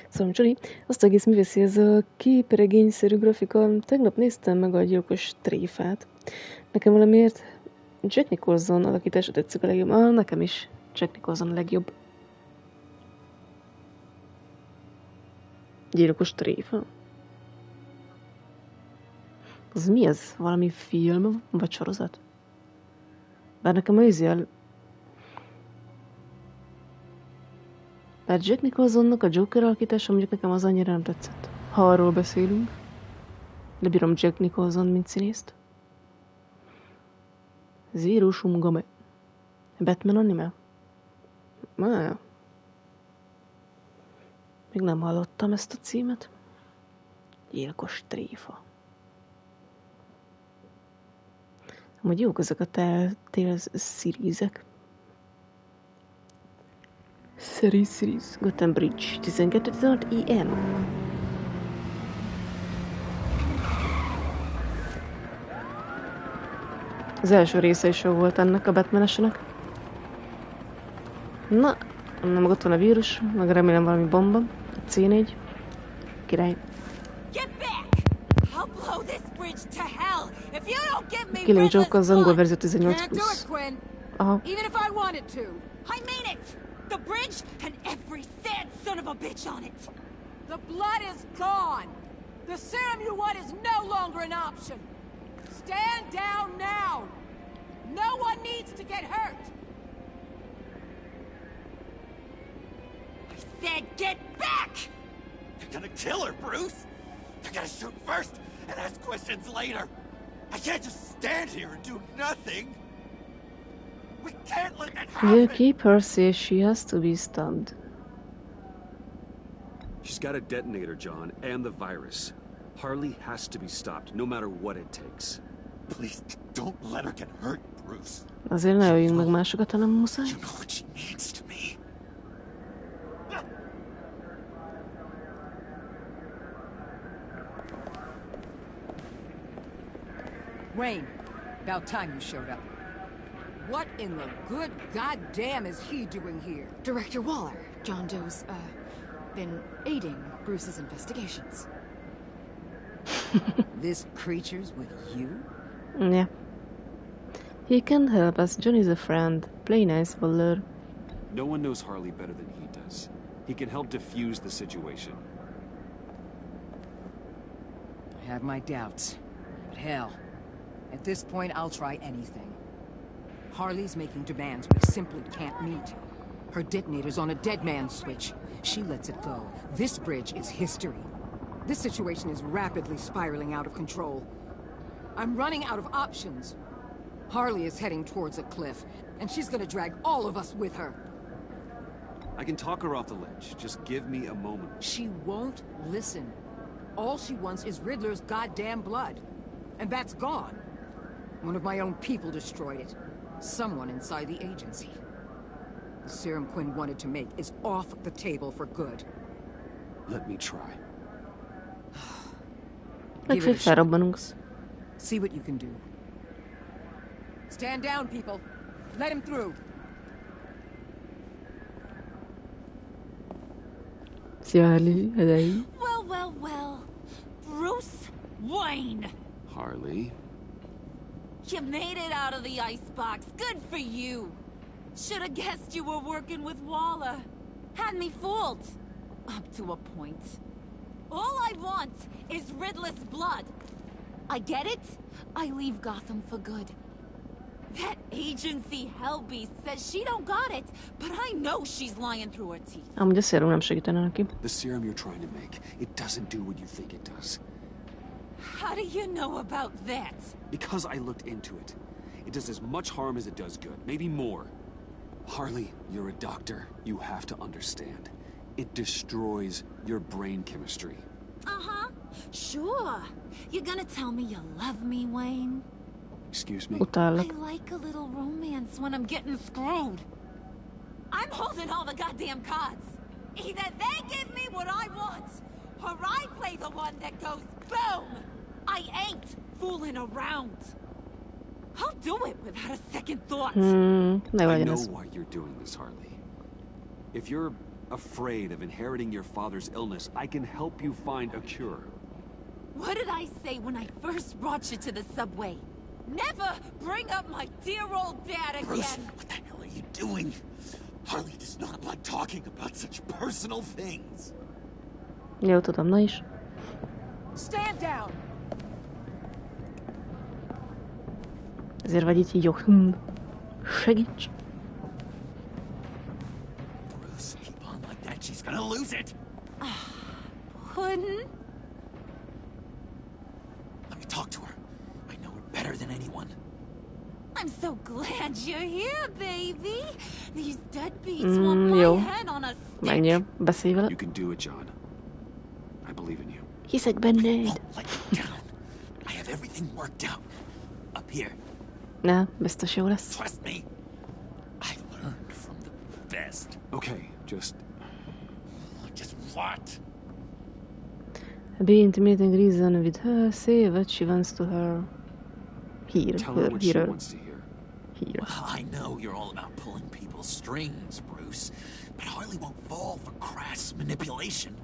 Szóval Johnny, azt egész művészi ez a képregényszerű grafika. Tegnap néztem meg a gyilkos tréfát. Nekem valamiért Jack Nicholson alakítása tetszik a legjobb. Nekem is Jack Nicholson a legjobb. Gyilkos tréfa? Az mi ez? Valami film vagy sorozat? Bár nekem bár Jack Nicholsonnak a Joker alakítása mondjuk nekem az annyira nem tetszett. Ha arról beszélünk. De bírom Jack Nicholson, mint színészt. Zero Sumgame. Batman anime? Még nem hallottam ezt a címet. Gyilkos tréfa. Amúgy jók ezek a telltales series-ek. Series. Gotham Bridge. 12:16 AM. Az első része is jó volt ennek a Batman-esnek. Na, nem ott van a vírus, meg remélem valami bomba. A C4. Király. Killing Joke az angol verzió 18+. Aha. The bridge and every sad son of a bitch on it. The blood is gone. The serum you want is no longer an option. Stand down now. No one needs to get hurt. I said get back! You're gonna kill her, Bruce! You're gonna shoot first and ask questions later. I can't just stand here and do nothing. We can't let that happen! The keeper says she has to be stopped. She's got a detonator, John, and the virus. Harley has to be stopped, no matter what it takes. Please, don't let her get hurt, Bruce. Azért ne öljünk meg másokat, ha nem muszáj. You know what she means to me. Wayne, about time you showed up. What in the good goddamn is he doing here? Director Waller. John Doe's, been aiding Bruce's investigations. This creature's with you? Yeah. He can help us. Johnny's a friend. Play nice, Waller. No one knows Harley better than he does. He can help defuse the situation. I have my doubts. But hell, at this point I'll try anything. Harley's making demands we simply can't meet. Her detonator's on a dead man's switch. She lets it go. This bridge is history. This situation is rapidly spiraling out of control. I'm running out of options. Harley is heading towards a cliff, and she's gonna drag all of us with her. I can talk her off the ledge. Just give me a moment. She won't listen. All she wants is Riddler's goddamn blood. And that's gone. One of my own people destroyed it. Someone inside the agency. The serum Quinn wanted to make is off the table for good. Let me try. Give it a shot. See what you can do. Stand down, people. Let him through. Well. Bruce Wayne. Harley. You made it out of the icebox. Good for you. Should have guessed you were working with Waller. Had me fooled. Up to a point. All I want is Riddler's blood. I get it. I leave Gotham for good. That agency hellbeast says she don't got it, but I know she's lying through her teeth. Amúgy a serum nem segítene neki. The serum you're trying to make, it doesn't do what you think it does. How do you know about that? Because I looked into it. It does as much harm as it does good, maybe more. Harley, you're a doctor. You have to understand. It destroys your brain chemistry. Uh-huh. Sure. You're gonna tell me you love me, Wayne? Excuse me? I like a little romance when I'm getting screwed. I'm holding all the goddamn cards. Either they give me what I want, or I play the one that goes boom! I ain't fooling around. I'll do it without a second thought. I know why you're doing this, Harley. If you're afraid of inheriting your father's illness, I can help you find a cure. What did I say when I first brought you to the subway? Never bring up my dear old dad again! Bruce, what the hell are you doing? Harley does not like talking about such personal things. Jó, tudom, na is. Stand down. Ezért vagy így jó. Segíts. Bruce, keep on like that, she's gonna lose it. Puddin'? Let me talk to her. I know her better than anyone. I'm so glad you're here, baby. These deadbeats want my head on a stick. Menjél, beszélj vele. You can do it, John. I believe in you. Hiszek benned. Let me down. I have everything worked out. Up here. Ne, biztos jó lesz. Trust me. I learned from the best. Okay, just what? Be intimidating reason with her, say what she wants to her. Tell her what she wants to hear. Well, I know you're all about pulling people's strings, Bruce, but Harley won't fall for crass manipulation.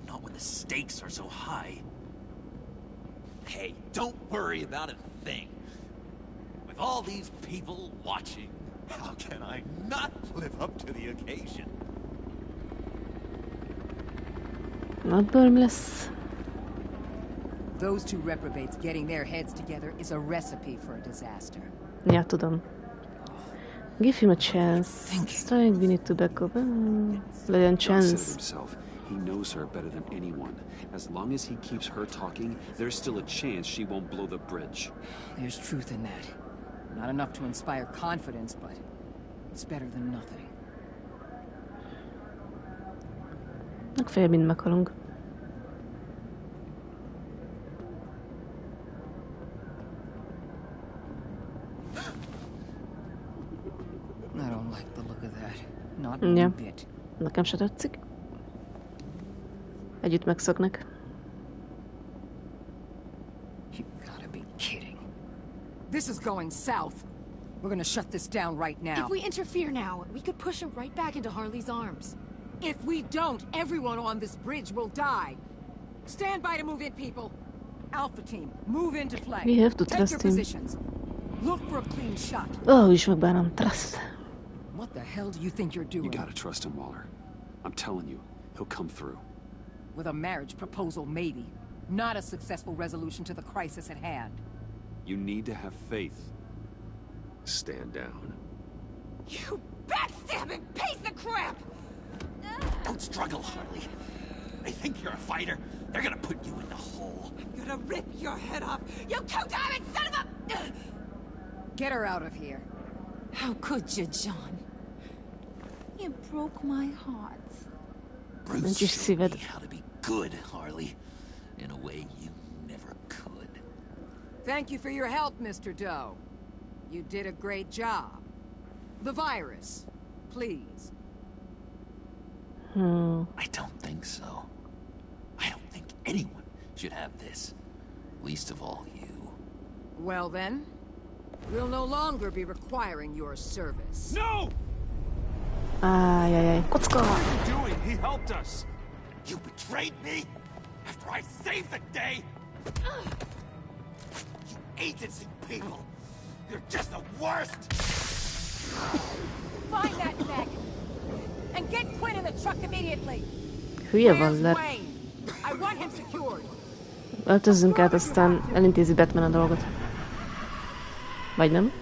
Not when the stakes are so high. Hey, don't worry about a thing. With all these people watching, how can I not live up to the occasion? Abból mi lesz? Those two reprobates getting their heads together is a recipe for a disaster. Ja, tudom. Give him a chance. Strike, we need to back up. Legyen chance. Himself. He knows her better than anyone. As long as he keeps her talking, there's still a chance she won't blow the bridge. There's truth in that. Not enough to inspire confidence, but it's better than nothing. Legfeljebb mind meghalunk. I don't like the look of that. Not one bit. Nekem se tetszik. Együtt megszoknak. You gotta be kidding. This is going south. We're gonna shut this down right now. If we interfere now, we could push him right back into Harley's arms. If we don't, everyone on this bridge will die. Stand by to move in, people. Alpha team, move into flank. We have to Take trust your him. positions. Look for a clean shot. Oh, is megbánom. Trust. What the hell do you think you're doing? You gotta trust him, Waller. I'm telling you, he'll come through. With a marriage proposal, maybe. Not a successful resolution to the crisis at hand. You need to have faith. Stand down. You backstabbing piece of crap! Don't struggle, Harley. They think you're a fighter. They're gonna put you in the hole. I'm gonna rip your head off, you two-diamond son of a... Get her out of here. How could you, John? You broke my heart. Bruce showed me how to be good, Harley. In a way you never could. Thank you for your help, Mr. Doe. You did a great job. The virus, please. I don't think so. I don't think anyone should have this. Least of all you. Well then, we'll no longer be requiring your service. No! Ajajaj, kocka! What are you doing? He helped us. You betrayed me after I saved the day. You agency people. You're just the worst. Find that neck and get Quinn in the truck immediately. Hülye Where's Waller. Wayne? I want him secured. Öltözzünk át, aztán elintézi Batman a dolgot. Vagy nem?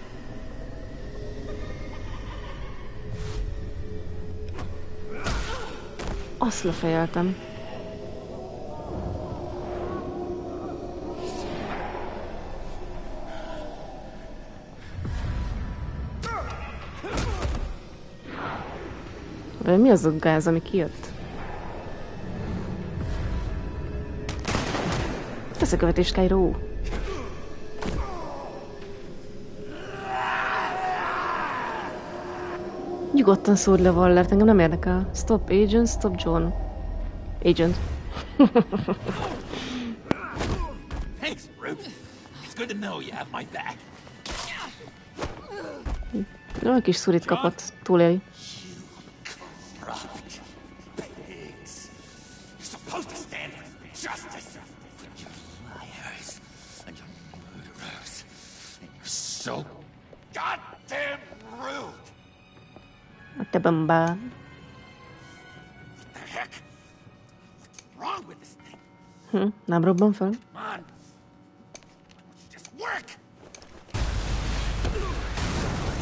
Azt lefejeltem. De mi az a gáz, ami kijött? Összekövetés, Cairo. Nyugodtan szúrd le Wallert, engem nem érdekel. Stop agent, stop John. Agent. Thanks, Bruce. It's good to know you have my back. Olyan kis szurit kapott, túléli. A te bamba. Nem robban fel?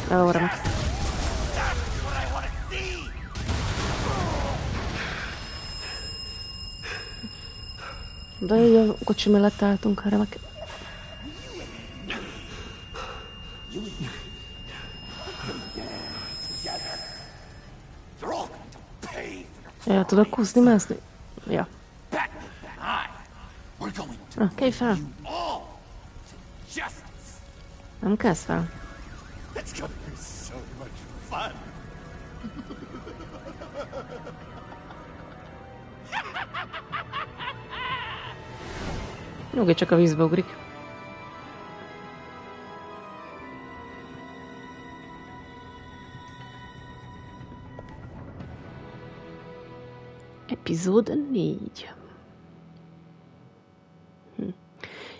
Ahora. De így a kocsi mellett álltunk, ha remek. Ja, tudok kúszni, mászni? Ja. Kelj fel! Nem kezd fel. Nyugi, csak a vízbe ugrik. Epizód 4.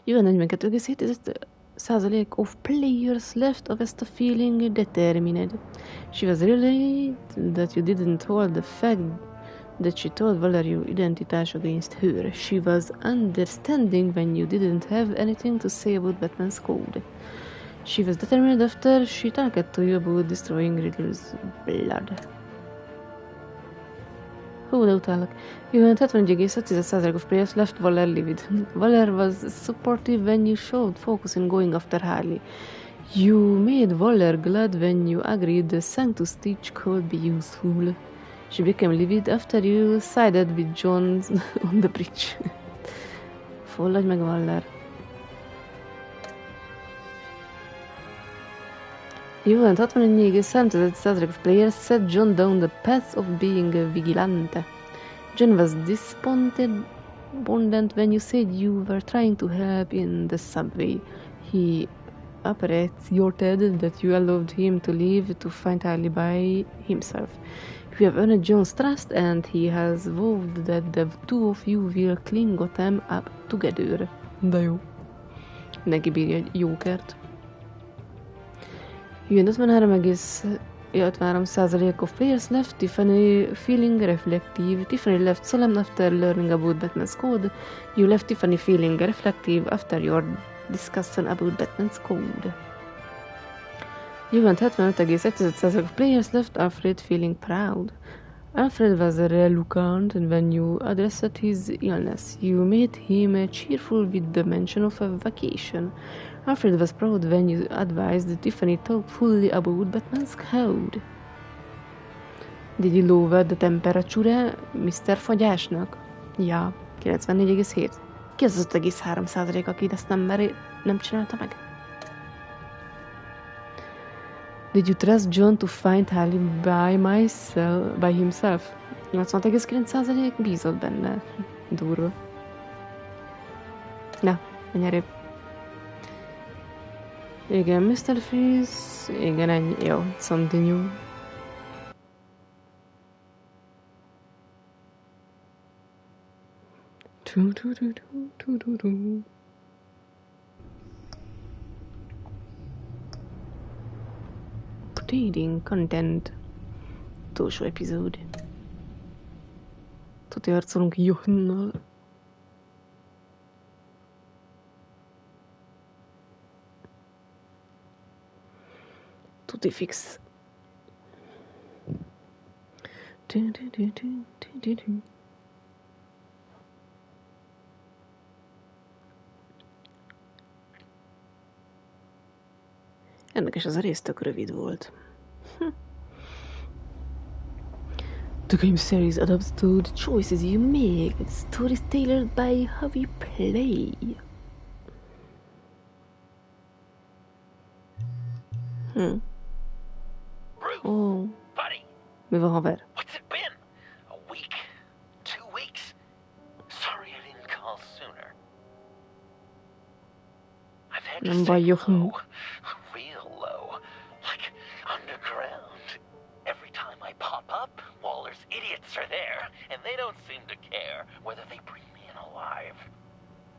Jön 42,7% of players left of us feeling determined. She was relieved that you didn't hold the fact that she told Valerio identitás against her. She was understanding when you didn't have anything to say about Batman's code. She was determined after she talked to you about destroying Riddler's blood. Hú, de utálok. You went 71,5% of players left Valer livid. Valer was supportive when you showed focus in going after Harley. You made Valer glad when you agreed the Sanctus Teach could be useful. She became livid after you sided with John on the bridge. Folladj meg, Valer. You went 61,7% of players set John down the path of being a vigilante. John was despondent when you said you were trying to help in the subway. He appreciated that you allowed him to leave to find Harley by himself. You have earned John's trust and he has vowed that the two of you will clean Gotham up together. De jó. Neki bírja egy jókert. Jön 53,53% of players left Tiffany feeling reflective. Tiffany left solemn after learning about Batman's code. You left Tiffany feeling reflective after your discussion about Batman's code. You went 75,1% of players left Alfred feeling proud. Alfred was reluctant when you addressed his illness. You made him cheerful with the mention of a vacation. Alfred was proud when you advised Tiffany thoughtfully about Batman's code. Did you lower the temperature Mr. Fagyásnak? Ja, 94,7. Ki az 5,3%, aki ezt nem csinálta meg? Did you trust John to find Harley by himself? 80,9% bízott benne. Durva. Na, menj erőbb. Igen, Mr. Freeze. Igen, ennyi. Jó, continue. Reading content. Utolsó epizód. Tuti harcolunk Johannal. Tuti fix. Érdekes, az a rész tök rövid volt. The game series adapts to the choices you make. The story is tailored by how you play. Bruce, Oh. buddy, Mi van, haver? what's it been? A week? 2 weeks? Sorry I didn't call sooner. I've had to Nem baj, stay Johan. low, real low, don't seem to care whether they bring me in alive.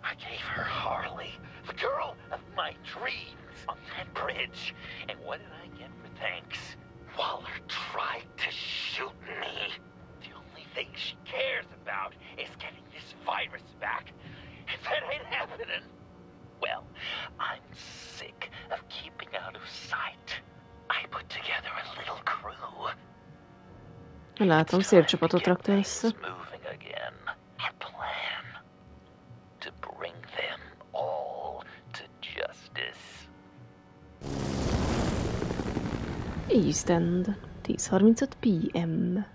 I gave her Harley, the girl of my dreams, on that bridge. And what did I get for thanks? Waller tried to shoot me. The only thing she cares about is getting this virus back. And that ain't happening. Well, I'm sick of keeping out of sight. I put together a little crew. Látom, szép csapatot raktál össze. Moving again. Our plan. To bring them all to justice. East End, 10:35 p.m.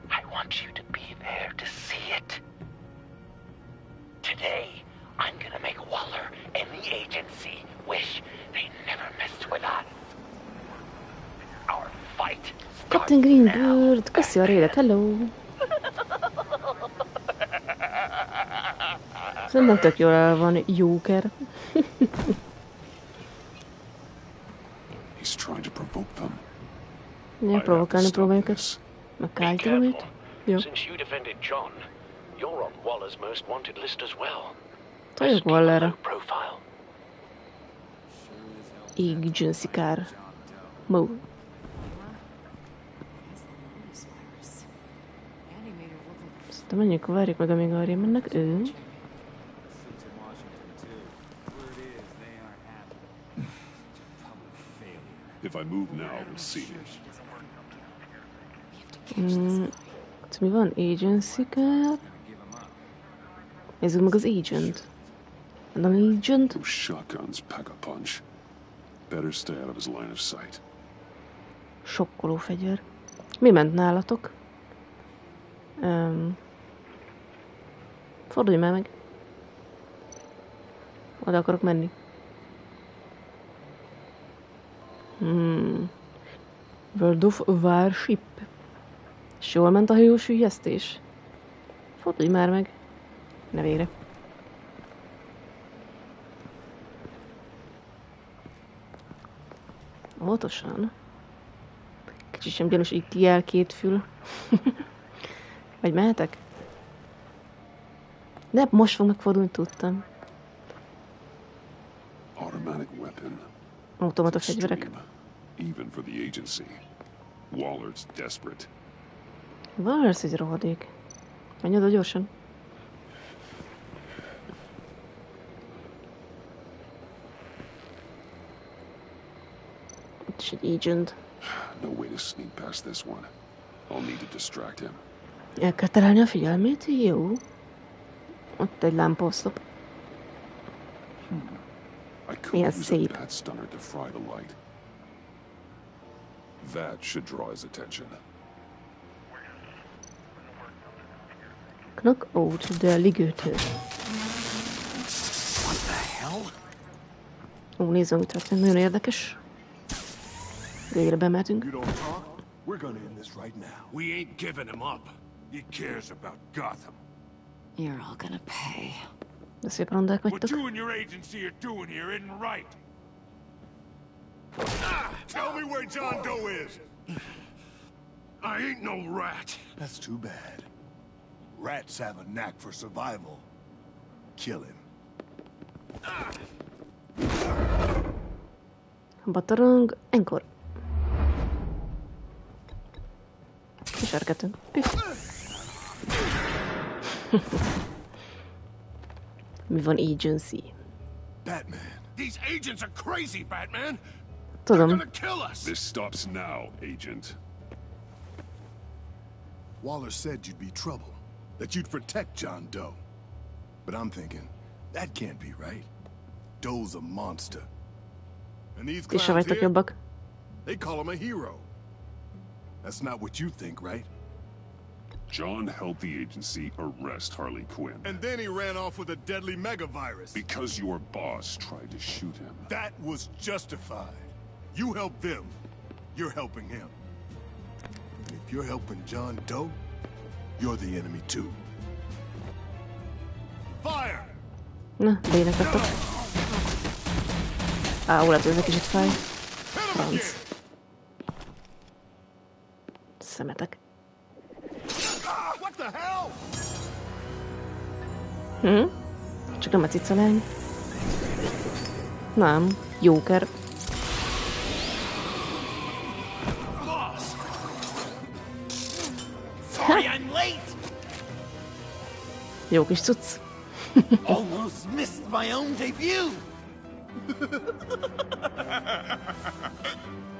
I want you to be there to see it. Today, I'm gonna make Waller and the agency wish they never messed with us. Our fight Captain Greenbird, köszi a raidet, hello! Szerintem tök jól el van Joker. He's trying to provoke them. Ja, provokálni próbáljuk ezt. Megkállítom őt. Jó. Since you defended John, you're on Waller's most wanted list as well. Toljuk Wallerre. Agency car. Move. Szerintem menjünk, várjuk meg, amíg arra mennek. Ő. If I move now, we'll see. Mi van? Agency car? Nézzük meg az agent. Nem agent? Those shotguns pack a punch. Better stay out of his line of sight. Sokkoló fegyver. Mi ment nálatok? Fordulj már meg. Oda akarok menni. World of Warship. És jól ment a hajós hülyeztés? Fordulj már meg. Ne végre. Óvatosan. Kicsit sem gyanús, így kijel két fül. Vagy mehetek? De most fog megfordulni, tudtam. Automatic weapon. Automata fegyverek. Even for the agency. Waller's desperate. Waller's egy rohadék. Menj oda gyorsan. Itt is egy agent. No way to sneak past this one. I'll need to distract him. El kell terelni a figyelmét? Jó. Ott egy lámpaoszlop. Milyen szép. That stunner to fry the light. That should draw his attention. Knock out the ligőtő. What the hell? Ó, nézzük, mi történt. Nagyon érdekes. Végre bemehetünk. You don't talk? We're gonna end this right now. We ain't giving him up. He cares about Gotham. You're all gonna pay. De szép rondák What vagytok. you and your agency are doing here isn't right. Tell me where John Doe is. I ain't no rat. That's too bad. Rats have a knack for survival. Kill him. Batarang, enkor. Kisárketünk. Mi van agency? Batman. These agents are crazy, Batman. Tudom. They're gonna kill us. This stops now, Agent. Waller said you'd be trouble. That you'd protect John Doe. But I'm thinking, that can't be right. Doe's a monster. And these Ti se clowns vagytok here, jobbak. they call him a hero. That's not what you think, right? John helped the agency arrest Harley Quinn. And then he ran off with a deadly megavirus. Because your boss tried to shoot him. That was justified. You helped them. You're helping him. And if you're helping John Doe, you're the enemy too. Fire! Na, bének adtok. Á, lehet, hogy ez egy kicsit fáj. Franc. Szemetek. What the Csak nem a cicalány. Nem. Joker. Sorry, I'm late. Jó kis cucc. Almost missed my own debut.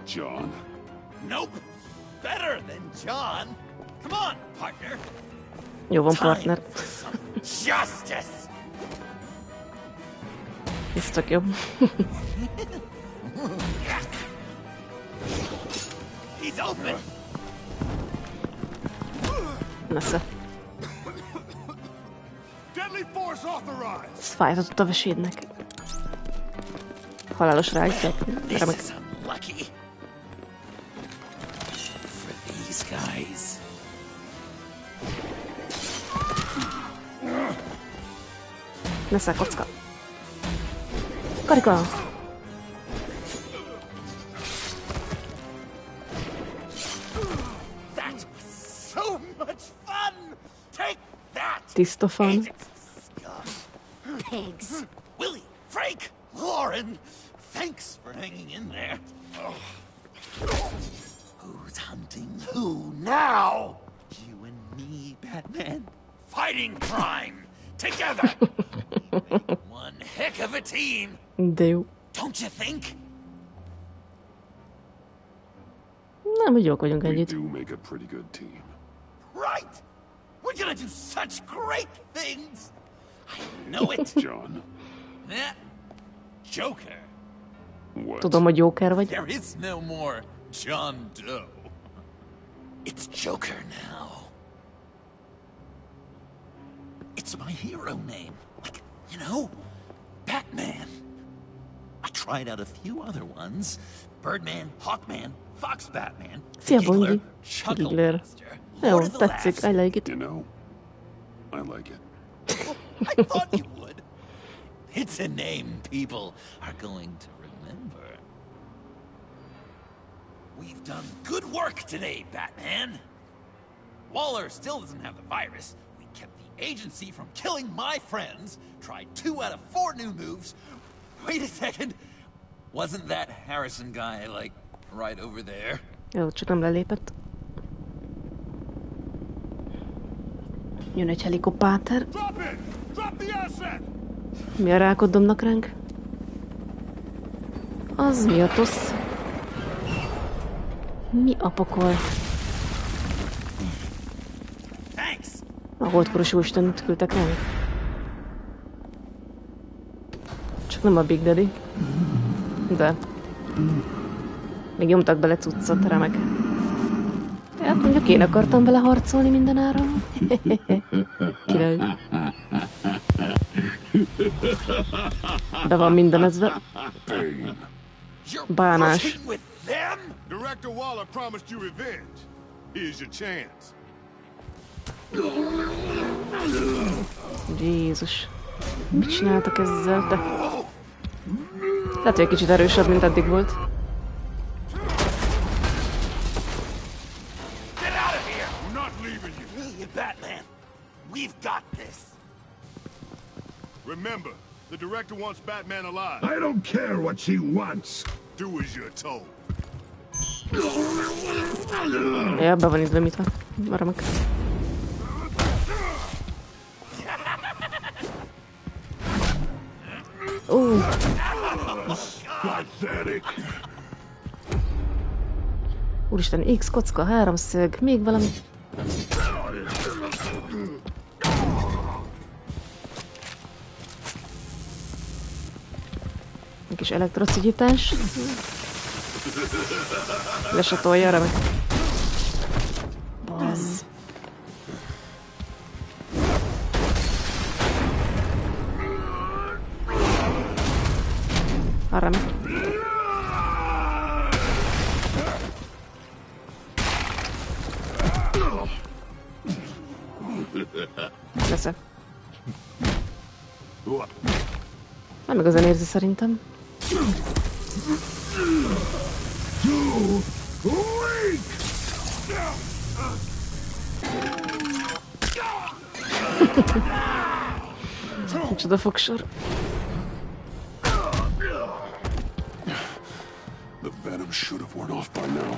John. Nope. Better than John. Come on, partner. Jó van, partner. Justice. Ez tök jó. He's open. Nesze. Ez fájtatott a vesédnek. Halálos rájtják. Remek. Lucky. For these guys. Nesze, kocka. Karika! That was so much fun. Take that. Tiszta fan. Pigs. Willie, Frank, Lauren, thanks for hanging in there. Who's hunting who now? You and me, Batman. Fighting crime together. One heck of a team. De jó. Don't you think? Nem, hogy jók vagyunk We együtt. do make a pretty good team. Right. We're gonna do such great things. I know it. John. Joker. What? Tudom, hogy Joker vagy. There is no more John Doe. It's Joker now. It's my hero name. Like, you know, Batman. I tried out a few other ones. Birdman, Hawkman, Fox Batman, Szia, Giggler, Bondi. Giggler. Jó, tetszik. I like it. You know, I like it. I thought you would. It's a name people are going to remember. We've done good work today, Batman. Waller still doesn't have the virus. We kept the agency from killing my friends. Tried 2 out of 4 new moves. Wait a second. Wasn't that Harrison guy, like, right over there? Jó, csak nem lelépett. Jön egy helikopter. Mi a rákot dobnak ránk? Az mi a tosz? Mi a pokol? A holdkorosú istent küldtek ránk? Csak nem a Big Daddy. De. Még nyomtak bele cuccot, remek. Hát mondjuk én akartam vele harcolni mindenáron. Király. Be van mindenezve. Bánás. Director Waller promised you revenge. Here's your chance. Jézus. Mit csináltak ezzel, te? Lehet, hogy egy kicsit erősebb, mint eddig volt. Batman, we've got this. Remember, the director wants Batman alive. I don't care what she wants. Do as you're told. Ja, be van ízve, mit van. Remek. Úristen, X kocka, 3 szög, még valami. Egy kis elektrocigítás. Lesatolja, remek. Bazz. Remek. Nesze. Nem igazán érzi szerintem. Micsoda fogsor. The venom should have worn off by now.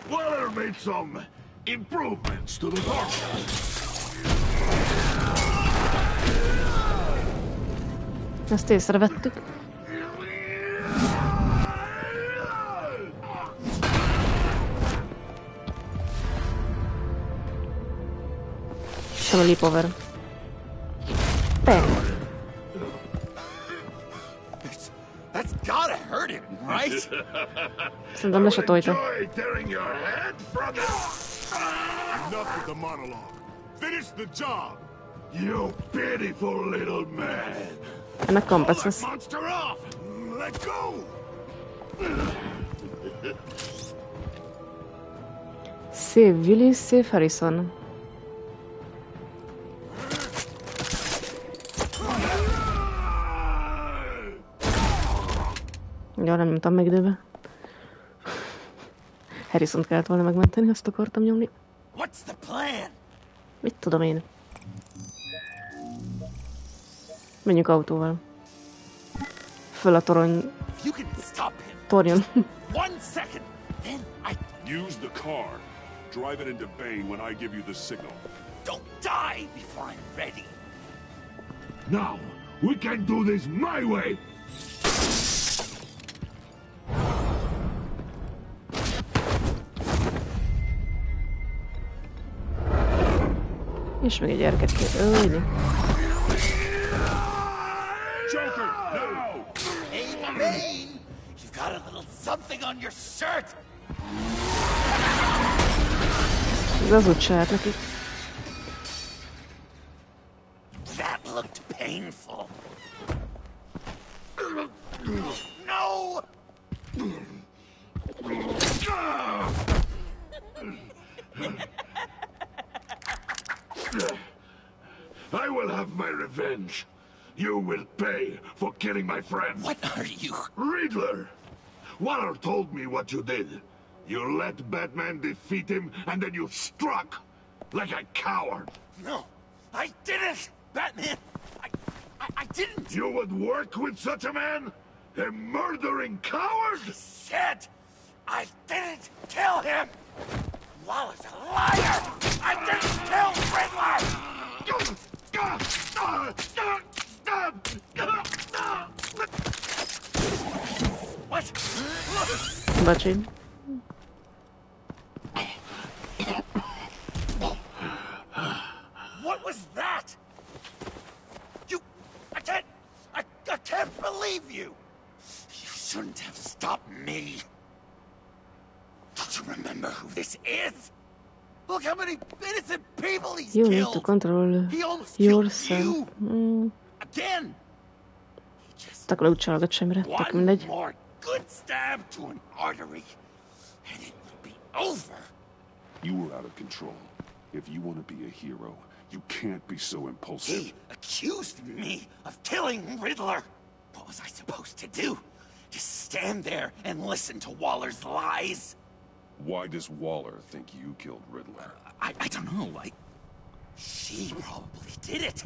Waller made some improvements to the torture. Ezt észrevettük. Family power. Bang. That's gotta hurt him, right? Szerintem lesatolta. Enough with the monologue. Finish the job. You pitiful little man. Ennek komplex lesz. Monster off. Let go. Save Willis, save Harrison. Ja, nem nyomtam meg időbe. Harrison-t kellett volna megmenteni, azt akartam nyomni. What's the plan? Mit tudom én? Menjünk autóval. Föl a torony... tornyon. Use the car. Drive it into Bane when I give you the signal. Don't die before I'm ready. Now, we can do this my way. És még egy gyereket kell ölni. Joker, no! Hey, Bane! You've got a little something on your shirt! Ez az úgy saját neki. That looked painful. No! I will have my revenge. You will pay for killing my friend. What are you? Riddler! Waller told me what you did. You let Batman defeat him, and then you struck like a coward. No, I didn't! Batman! I didn't! You would work with such a man? A murdering coward? I said I didn't kill him! Waller's a liar! I didn't kill Riddler! What? Bocsi. What was that? I can't believe you! You shouldn't have stopped me. Don't you remember who this is? Look how many innocent people he's You killed. need to control He almost yourself. Again. Takhle úgy csalgat semmire, tök mindegy. One more good stab to an artery, and it will be over. You were out of control. If you want to be a hero, you can't be so impulsive. He accused me of killing Riddler. What was I supposed to do? Just stand there and listen to Waller's lies? Why does Waller think you killed Riddler? I don't know. She probably did it.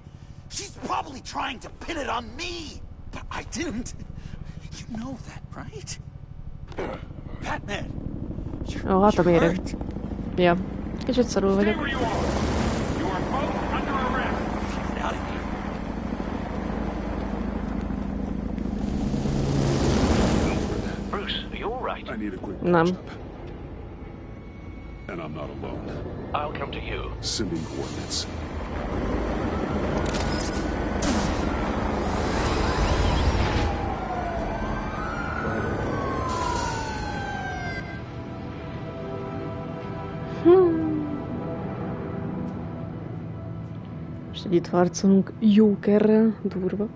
She's probably trying to pin it on me. But I didn't. You know that, right? Batman! Ó, hát a méreg. Ja, kicsit szarul vagyok. Bruce, are you all right? I need a quick Nem. catch-up. And I'm not alone. I'll come to you. Sending coordinates. Most itt harcolunk Jokerrel, durva.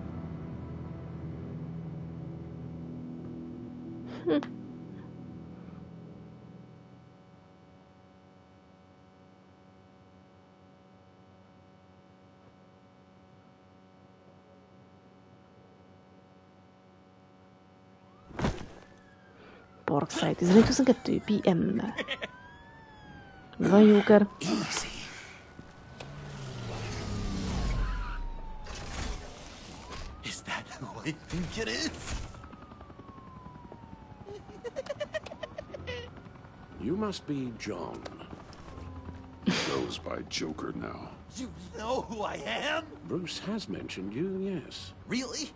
Parkside, 11:22 PM. Mi van, Joker? I think it is. You must be John. He goes by Joker now. You know who I am? Bruce has mentioned you, yes. Really?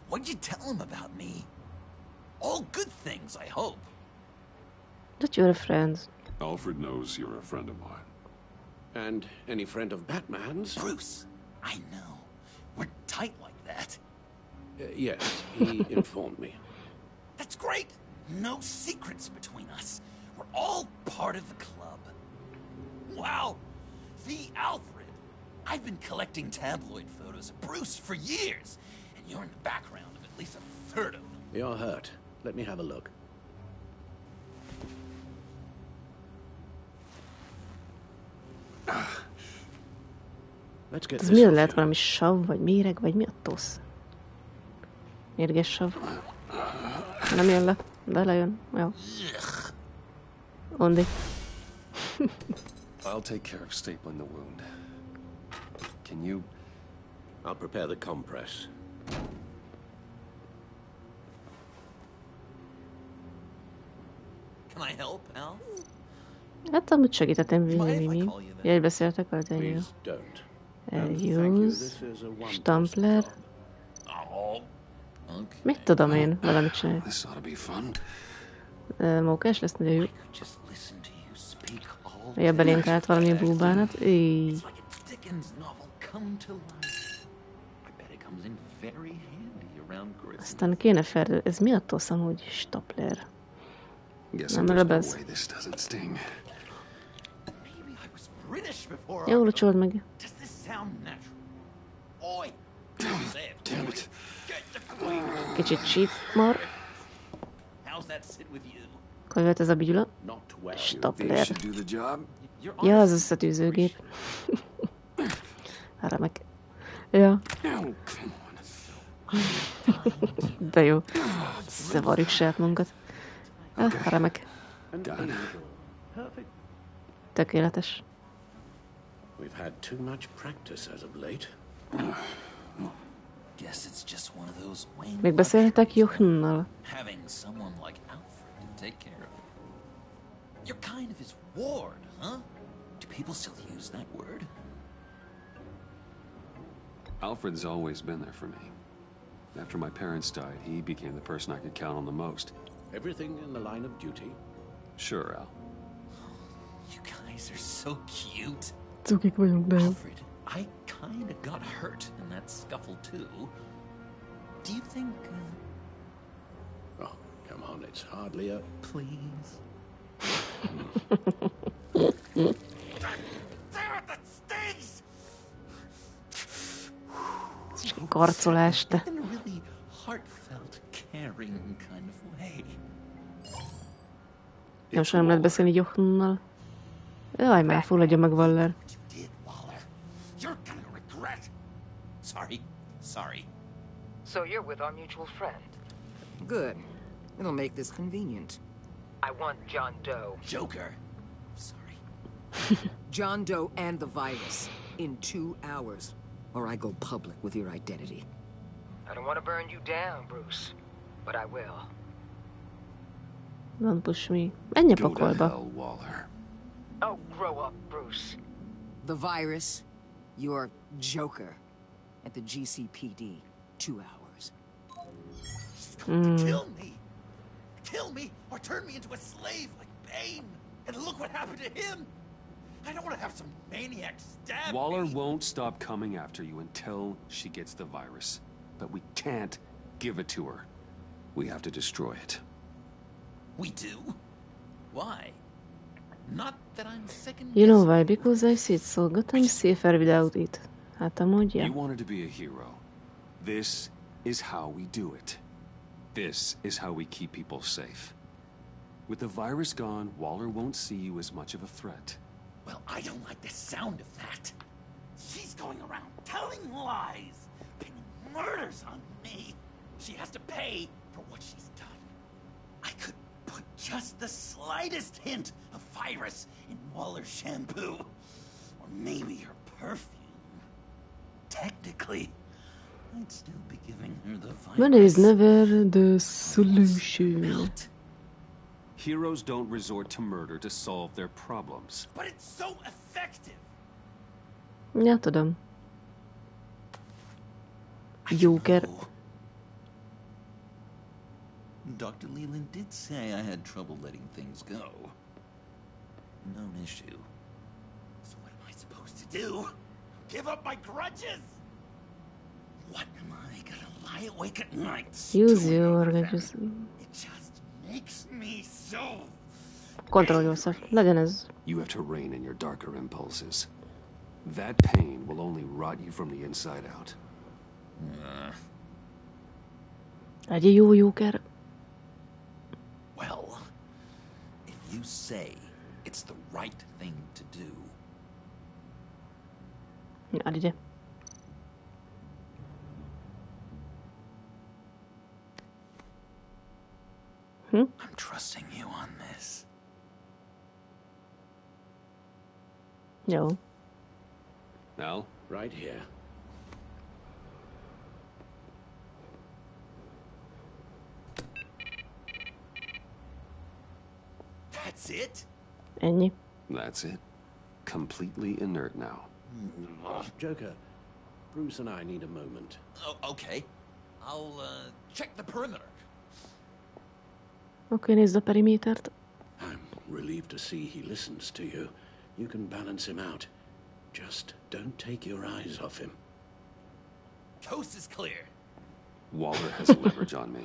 What'd you tell him about me? All good things, I hope. That you're a friend. Alfred knows you're a friend of mine. And any friend of Batman's? Bruce, I know. We're tight like that. Yes, he informed me. That's great. No secrets between us. We're all part of the club. Wow, the Alfred. I've been collecting tabloid photos of Bruce for years, and you're in the background of at least a third of them. You're hurt. Let me have a look. Let's get Ez this mi off lehet? you. Valami sav, vagy méreg, vagy mi a tosz? Mérges sav. Nem jön le, de lejön. Jó. Ondi. I'll take care of stapling the wound. Can you... I'll prepare the compress. Can I help, Al? Hát amúgy segítettem mi. Jegy beszéltek az ennyi. Use. Stampler. Mit tudom én? Valamit csinálj. Mókás lesz, nagyon jó. Ja, belénk állt valami búbánat. Így. Aztán kéne fel... Ez mi a tosz amúgy? Stapler. Nem rebesz. Jól locsold meg. Kicsit csípmar. Hogy volt ez a bígyula? Stapler. Ja, az összetűzőgép. Remek. Ja. De jó. Szavarjuk saját munkat. Remek. Tökéletes. We've had too much practice as of late. Guess it's just one of those Wayne. Még beszélhetek Johannal. Having someone like Alfred to take care of. You're kind of his ward, huh? Do people still use that word? Alfred's always been there for me. After my parents died, he became the person I could count on the most. Everything in the line of duty? Sure, Al. You guys are so cute. Cukik vagyunk, de jó. Alfred, I kind of got hurt in that scuffle too. Do you think... Oh, come on, it's hardly a... Please? Ez csak egy karcolás, te. In a really heartfelt, caring kind of way. Nem sem lehet beszélni Johannal. Jaj, már fulladja meg Waller. You're gonna regret. Sorry. So you're with our mutual friend. Good. It'll make this convenient. I want John Doe. Joker. Sorry. John Doe and the virus. In 2 hours. Or I go public with your identity. I don't want to burn you down, Bruce. But I will. Don't push me. Menj a pakolba. Waller. Oh, grow up, Bruce. The virus, you're Joker. At the GCPD, 2 hours. Kill me, or turn me into a slave like Bane. And look what happened to him. I don't want to have some maniac stab Waller me. won't stop coming after you until she gets the virus. But we can't give it to her. We have to destroy it. We do? Why? Not that I'm second. You know why? Because I see it so goddamn safer without it. Hát amúgy, ja. You wanted to be a hero. This is how we do it. This is how we keep people safe. With the virus gone, Waller won't see you as much of a threat. Well, I don't like the sound of that. She's going around telling lies, pinning murders on me. She has to pay for what she's done. I could put just the slightest hint of virus in Waller's shampoo. Or maybe her perfume. Technically, I'd still be giving her the virus. Money is never the solution. Heroes don't resort to murder to solve their problems. But it's so effective. Ja, tudom. Joker. Dr. Leland did say I had trouble letting things go. No issue. So what am I supposed to do? Give up my grudges? What am I gonna lie awake at night? Use your grudges. It just makes me so... Control yourself. Legyen ez. You have to rein in your darker impulses. That pain will only rot you from the inside out. Egy jó Joker. Well, if you say it's the right thing to do. Ja, ide. I'm trusting you on this. Jó. Now? Right here. That's it? Ennyi. That's it. Completely inert now. Joker, Bruce and I need a moment. Oh, okay. I'll check the perimeter. Oké, nézd a perimétert. I'm relieved to see he listens to you. You can balance him out. Just don't take your eyes off him. Coast is clear. Waller has leverage on me.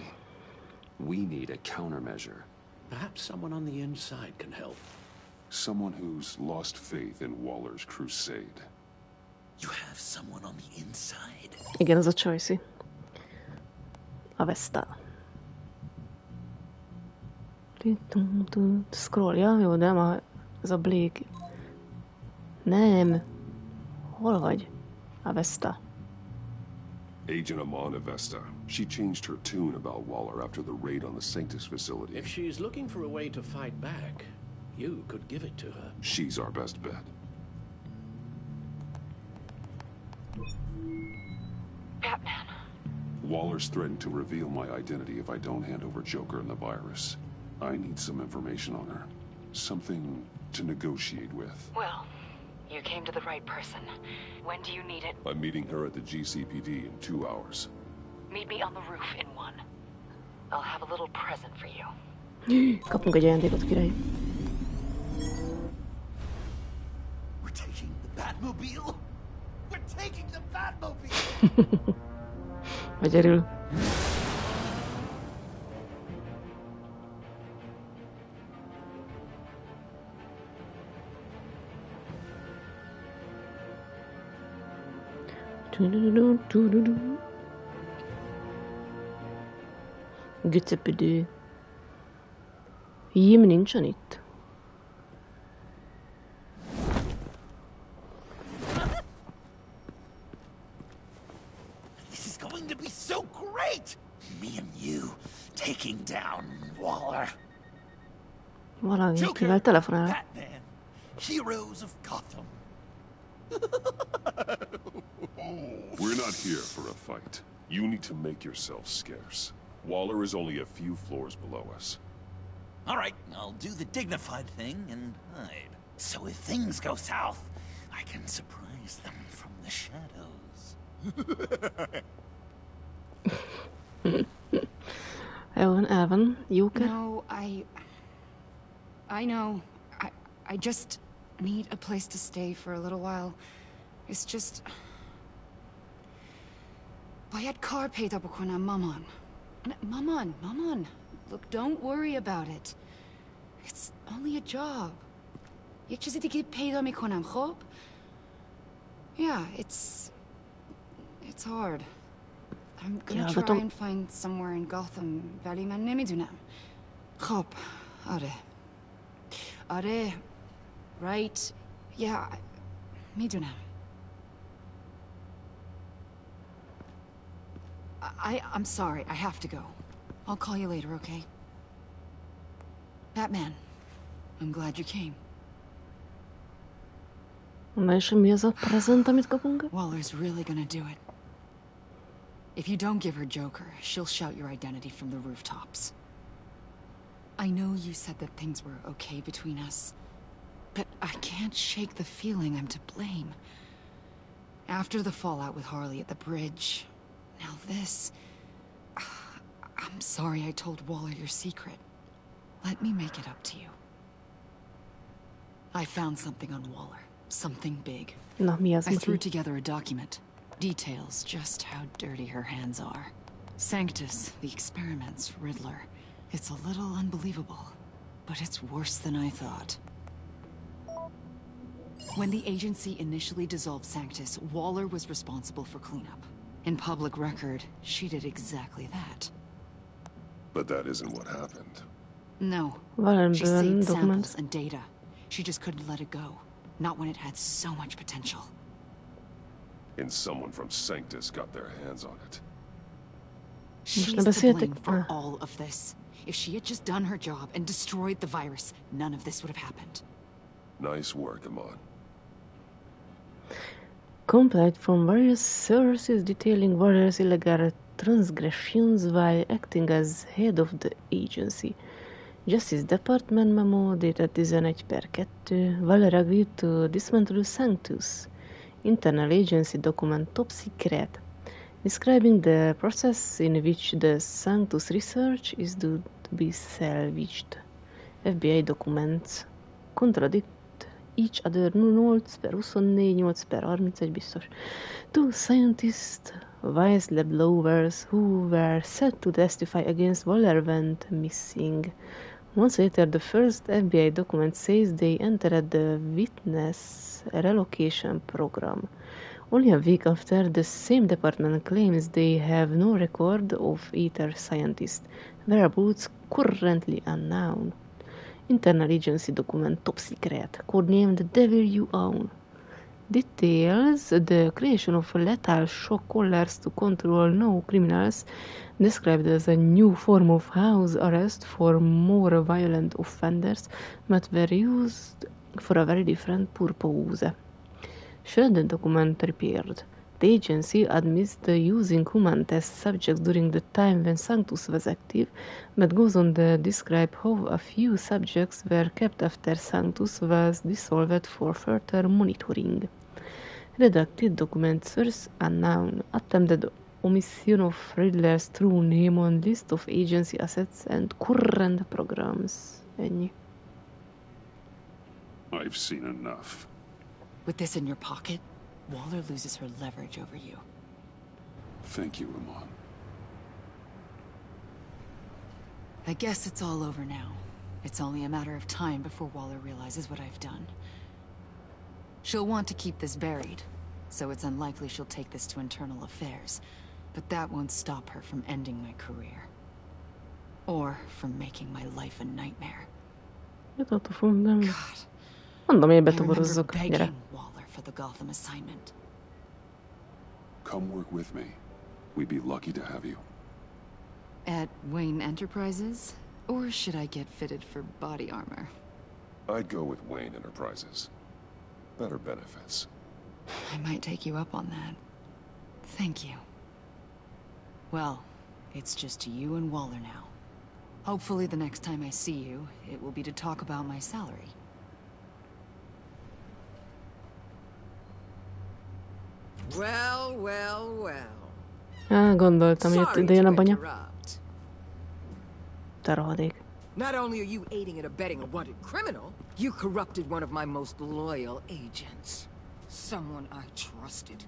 We need a countermeasure. Perhaps someone on the inside can help. Someone who's lost faith in Waller's crusade. You have someone on the inside? Igen, az a Choice-i. A Vesta. Scrollja, jó, de nem ez a Blake. Nem. Hol vagy? A Vesta. Agent Amanda Vesta. She changed her tune about Waller after the raid on the Sanctus facility. If she's looking for a way to fight back, you could give it to her. She's our best bet. Batman. Waller's threatened to reveal my identity if I don't hand over Joker and the virus. I need some information on her. Something to negotiate with. Well, you came to the right person. When do you need it? I'm meeting her at the GCPD in 2 hours. Meet me on the roof in 1. I'll have a little present for you. Kapunk egy ajándékot, király. We're taking the Batmobile? We're taking the Batmobile! Magyarul. Gütepüdő. Jim nincsen itt. This is going to be so great! Me and you taking down Waller. Valami, kivel telefonál. Batman, heroes of Gotham. We're not here for a fight. You need to make yourself scarce. Waller is only a few floors below us. All right, I'll do the dignified thing and hide. So if things go south, I can surprise them from the shadows. Evan, Joker? No, I know. I just need a place to stay for a little while. It's just... باید کار پیدا بکنم مامان. Maman. Look, don't worry about it. It's only a job. یک چیزی دیگه پیدا میکنم، خب؟ Yeah, it's hard. I'm gonna try and find somewhere in Gotham, ولی من نمیدونم. خب، آره. Right. Yeah, میدونم. I'm sorry, I have to go. I'll call you later, okay? Batman, I'm glad you came. Na és mi az a prezent, amit kapunk? Waller's really gonna do it. If you don't give her Joker, she'll shout your identity from the rooftops. I know you said that things were okay between us, but I can't shake the feeling I'm to blame. After the fallout with Harley at the bridge, now this... I'm sorry I told Waller your secret. Let me make it up to you. I found something on Waller. Something big. Na, mi az, I threw Muki? together a document. Details just how dirty her hands are. Sanctus, the experiments, Riddler. It's a little unbelievable, but it's worse than I thought. When the agency initially dissolved Sanctus, Waller was responsible for cleanup. In public record, she did exactly that. But that isn't what happened. No. Valami She bőven saved dokument. samples and data. She just couldn't let it go. Not when it had so much potential. And someone from Sanctus got their hands on it. She's ne to beszéltek? blame for all of this. If she had just done her job and destroyed the virus, none of this would have happened. Nice work, Amon. Complaint from various sources detailing Waller's illegal transgressions while acting as head of the agency. Justice Department memo dated 11/2. Waller agreed to dismantle Sanctus. Internal agency document top secret, describing the process in which the Sanctus research is due to be salvaged. FBI documents contradict each other 8/24, 8/31 biztos. Two scientists, whistleblowers who were set to testify against Waller went missing. Months later, the first FBI document says they entered the witness relocation program. Only a week after, the same department claims they have no record of either scientist, whereabouts currently unknown. Internal agency document top secret, codenamed The Devil You Own. Details the creation of lethal shock collars to control no criminals, described as a new form of house arrest for more violent offenders, but were used for a very different purpose. Shredded document prepared. The agency admits the using human test subjects during the time when Sanctus was active, but goes on to describe how a few subjects were kept after Sanctus was dissolved for further monitoring. Redacted document source unknown. Attempted omission of Riddler's true name on list of agency assets and current programs. Ennyi. I've seen enough. With this in your pocket, Waller loses her leverage over you. Thank you, Amon. I guess it's all over now. It's only a matter of time before Waller realizes what I've done. She'll want to keep this buried, so it's unlikely she'll take this to internal affairs. But that won't stop her from ending my career. Or from making my life a nightmare. God. Mondom, én betoborozzok. I remember Gyere. begging Waller for the Gotham assignment. Come work with me. We'd be lucky to have you. At Wayne Enterprises? Or should I get fitted for body armor? I'd go with Wayne Enterprises. Better benefits. I might take you up on that. Thank you. Well, it's just you and Waller now. Hopefully the next time I see you, it will be to talk about my salary. Well, well, well. Gondoltam, hogy Sorry ide jön a to banya. interrupt. Te rohadék. Not only are you aiding and abetting a wanted criminal, you corrupted one of my most loyal agents. Someone I trusted.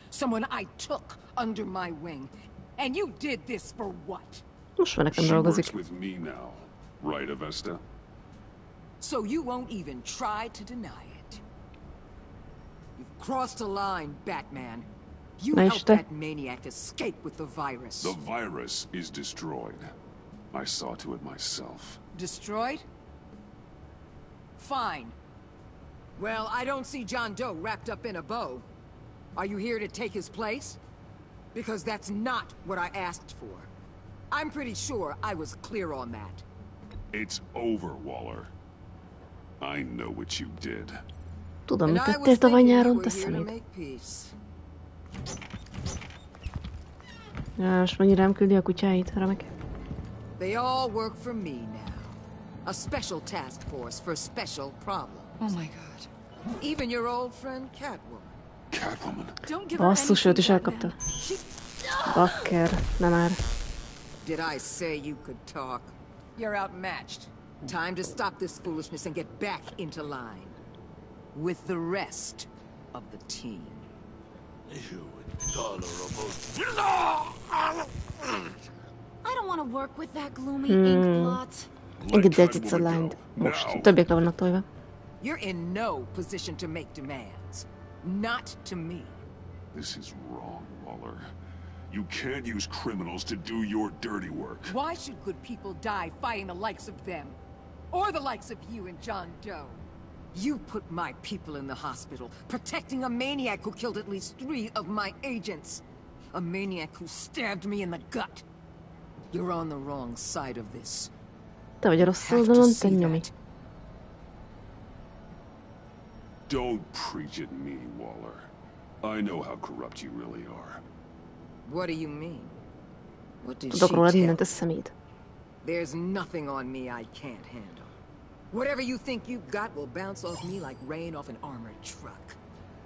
Someone I took under my wing. And you did this for what? Most már nekem She dolgozik. works with me now, right, Avesta? So you won't even try to deny it. You've crossed a line, Batman. You Na és helped te? that maniac escape with the virus. The virus is destroyed. I saw to it myself. Destroyed? Fine. Well, I don't see John Doe wrapped up in a bow. Are you here to take his place? Because that's not what I asked for. I'm pretty sure I was clear on that. It's over, Waller. I know what you did. Tudom, mit And I tettél was tavaly thinking you nyáron, were te here to szemét. make peace. Ja, és megint rám küldi a kutyáit, remek. They all work for me now. A special task force for special problems. Oh my god. Even your old friend Catwoman. Catwoman? Basszus, őt is elkapta. Bakker, nem már. Did I say you could talk? You're outmatched. Time to stop this foolishness and get back into line. With the rest of the team. You intolerable... I don't want to work with that gloomy ink blot. Engedd it's aligned. Most többiekre vannak tojva. You're in no position to make demands. Not to me. This is wrong, Waller. You can't use criminals to do your dirty work. Why should good people die fighting the likes of them? Or the likes of you and John Doe? You put my people in the hospital, protecting a maniac who killed at least 3 of my agents. A maniac who stabbed me in the gut. You're on the wrong side of this. Te vagy a rossz oldalon, te nyomi. Don't preach at me, Waller. I know how corrupt you really are. What do you mean? What did Tudok she rólad tell? mindent, ez szemét. There's nothing on me I can't handle. Whatever you think you've got will bounce off me like rain off an armored truck.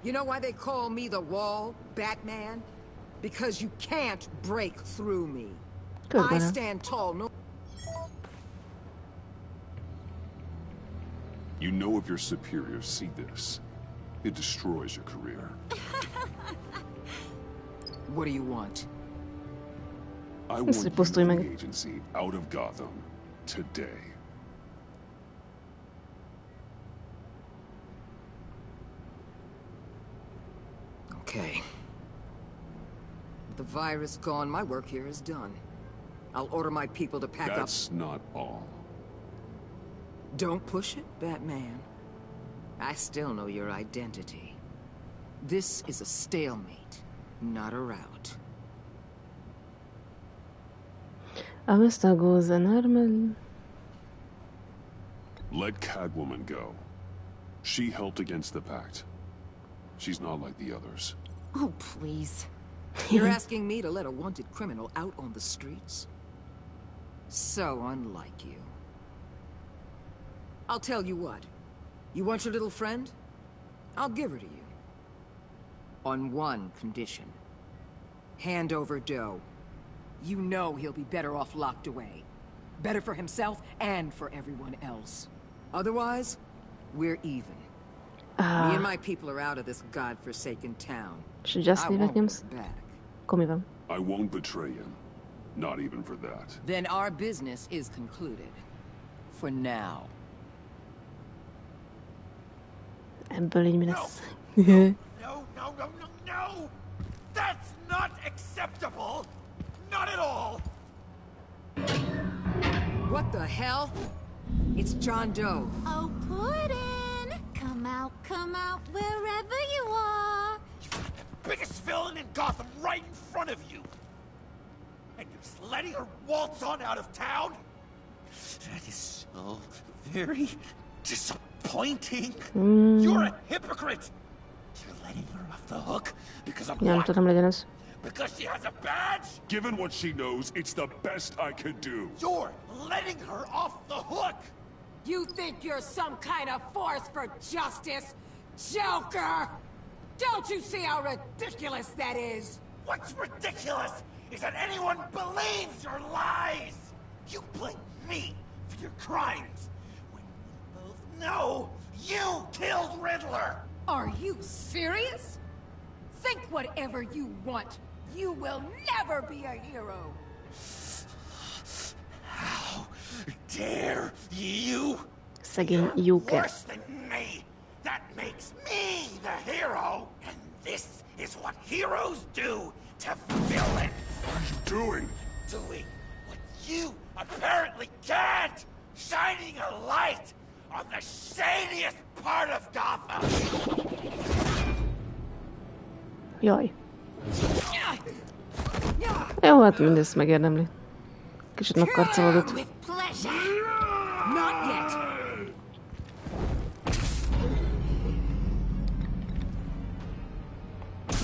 You know why they call me the Wall, Batman? Because you can't break through me. I stand tall, no... You know if your superiors see this, it destroys your career. What do you want? I want you and the agency out of Gotham today. Okay. With the virus gone, my work here is done. I'll order my people to pack up. That's not all. Don't push it, Batman. I still know your identity. This is a stalemate, not a rout. Augusta goes normal. Let Catwoman go. She helped against the Pact. She's not like the others. Oh, please. You're asking me to let a wanted criminal out on the streets? So unlike you. I'll tell you what. You want your little friend? I'll give her to you. On one condition. Hand over Doe. You know he'll be better off locked away. Better for himself and for everyone else. Otherwise, we're even. Me and my people are out of this godforsaken town. I won't go back. Kom van. I won't betray him. Not even for that. Then our business is concluded. For now. Ebből így mi lesz? No! That's not acceptable! Not at all! What the hell? It's John Doe. Oh, Puddin'! Come out, wherever you are! The biggest villain in Gotham right in front of you! And you're just letting her waltz on out of town? That is so very disappointing. You're a hypocrite! You're letting her off the hook because of Nem what? tudom, legyen ez. Because she has a badge? Given what she knows, it's the best I could do. You're letting her off the hook! You think you're some kind of force for justice? Joker! Don't you see how ridiculous that is? What's ridiculous is that anyone believes your lies! You blame me for your crimes, when we both know you killed Riddler! Are you serious? Think whatever you want. You will never be a hero! How dare you? Szegény Joker. Worse than me! That makes me the hero! And this is what heroes do to villains! What are you doing? Doing what you apparently can't! Shining a light on the shadiest part of Gotham! Jaj. Jó, hát mindezt megérdemli. Kicsit megkarcolódott. Not yet.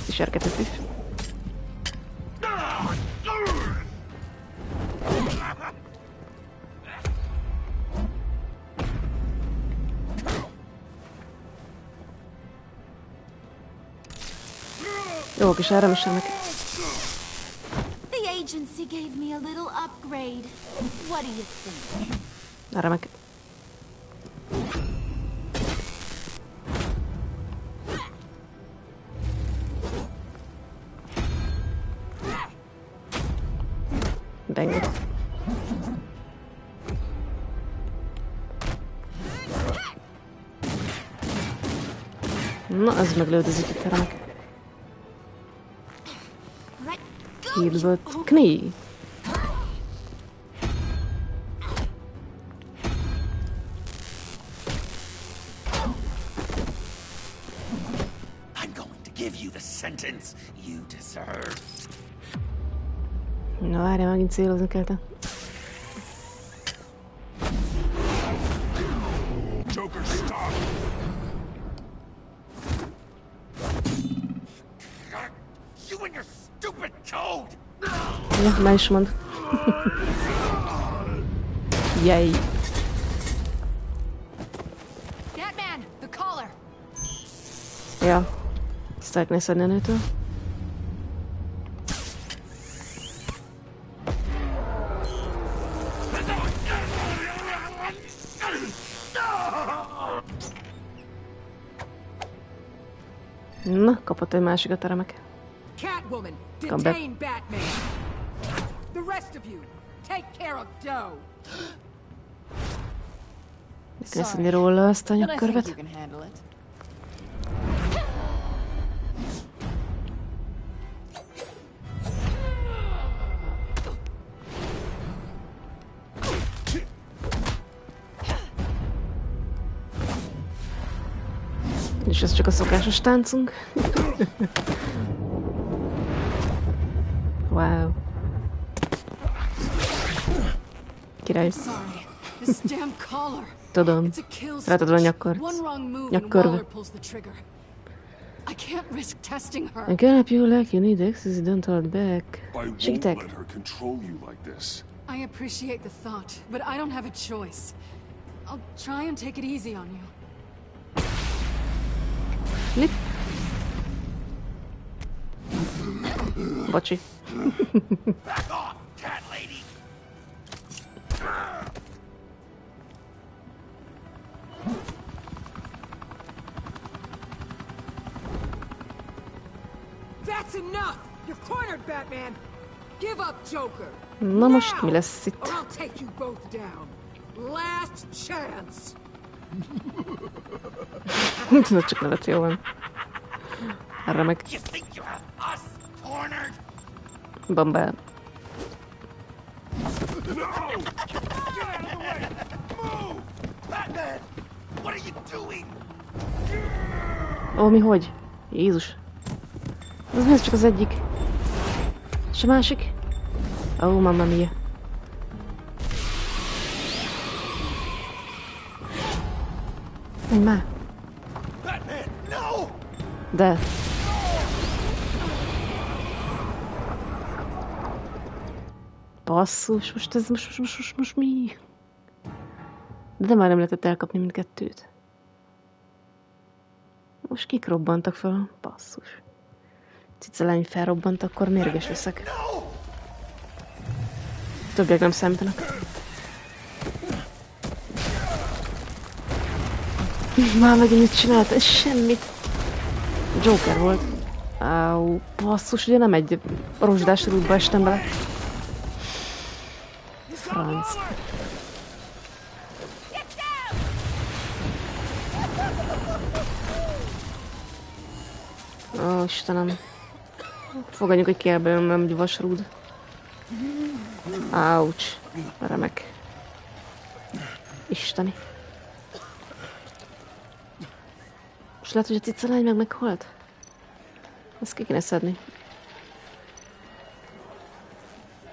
Kísérgetett is. Jó kis áramosságnak. The agency gave me a little upgrade. What do you think? Remek. Dang. Na, ez meglődözik itt a remek. Hírbött kni. I'm going to give you the sentence you deserve. Na, várjál, megint célozni kell te. Joker, stop! You and your stupid code! Ja, már is mond. Yay. Batman, the collar. Ja. Ezt el kéne szedni a nőtől. Na, kapott egy másikat a remek. Catwoman, Come back. detain Batman. The rest of you, take care of Doe. Le kell szedni róla azt a But I think you nyakkörvet. can handle it. És ez csak a szokásos táncunk. Wow. Király. Sorry. This damn collar. Tudom. It's a kill Rátadva a switch. nyakkart. One wrong move and Nyakkörve. Waller pulls the trigger. I can't risk testing her. I can help you like you need access, don't hold back. I won't Segítek. let her control you like this. I appreciate the thought, but I don't have a choice. I'll try and take it easy on you. Lip. Bocsi. Back off, cat lady! That's enough! You're cornered, Batman! Give up, Joker! Na most mi lesz Or itt? I'll take you both down. Last chance! Na csak nevet, jó van. Remek. You think you have us cornered? Bombál. No! Get out of the way! Move! Batman! What are you doing? Ó, mi hogy? Jézus. Ez csak az egyik. És a másik? Ó, mamma mia. Menj már. Batman, no! De. Basszus, most ez most mi? De már nem lehetett elkapni mindkettőt. Most kik robbantak fel? Basszus. Cicalány felrobbant, akkor mérges leszek. Többiek nem számítanak. Már megint mit csinált? Ez semmit. Joker volt. Áú, basszus, ugye nem egy rozsdás rúdba estem bele. Franc. Ó, Istenem. Fogadjuk, hogy kell belőlem egy vasrúd. Ouch. Remek. Isteni. Most lehet, hogy a cicalány meg meghalt? Ezt ki kéne szedni.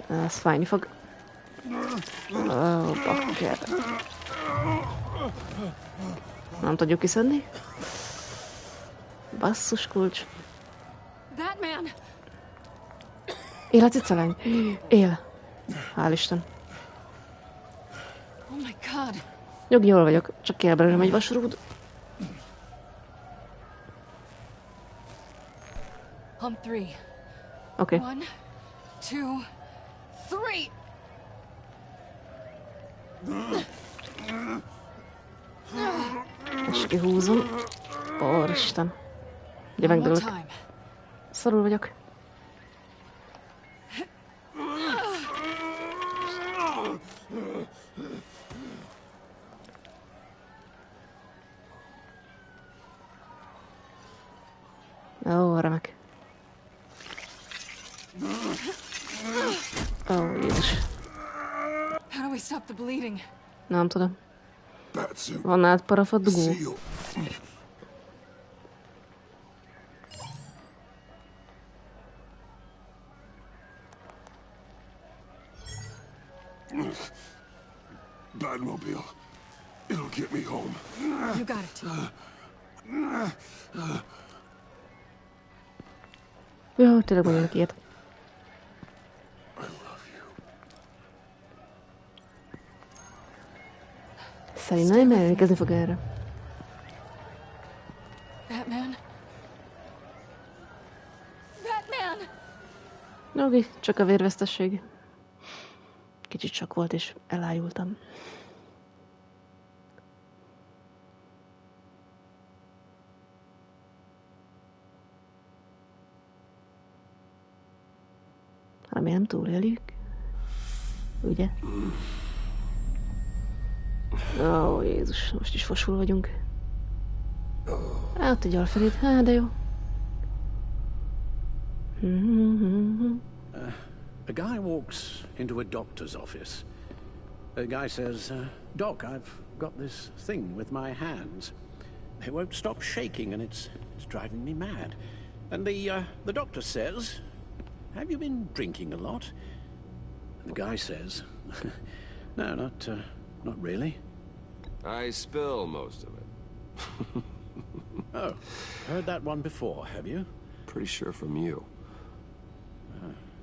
Ez fájni fog. Ó, bakker. Nem tudjuk kiszedni? Basszus kulcs. Batman! Él a cicalány? Él. Hál' Isten. Oh my god. Nyugi, jól vagyok. Csak kell belőlem egy vasrúd. On 3. Okay. 1, 2, 3! És kihúzom. Úristen. Ugye megdőlök. Szarul vagyok. Ó, remek. Ó, Jézus. How do we stop the bleeding? Nem tudom. Van át parafat dugó. Batmobile. It'll get me home. You got it. Jó, tényleg mondjanak ilyet. Szerintem nem emlékezni fog erre. Batman? Batman! Oké, csak a vérvesztesség. Kicsit csak volt, és elájultam. Remélem túléljük. Ugye? Ó, Jézus, most is fosul vagyunk. Hát egy alfelét, hát de jó. A guy walks into a doctor's office. The guy says, Doc, I've got this thing with my hands. They won't stop shaking and it's driving me mad. And the doctor says, have you been drinking a lot? And the guy says, no, not really. I spill most of it. Oh, heard that one before, have you? Pretty sure from you.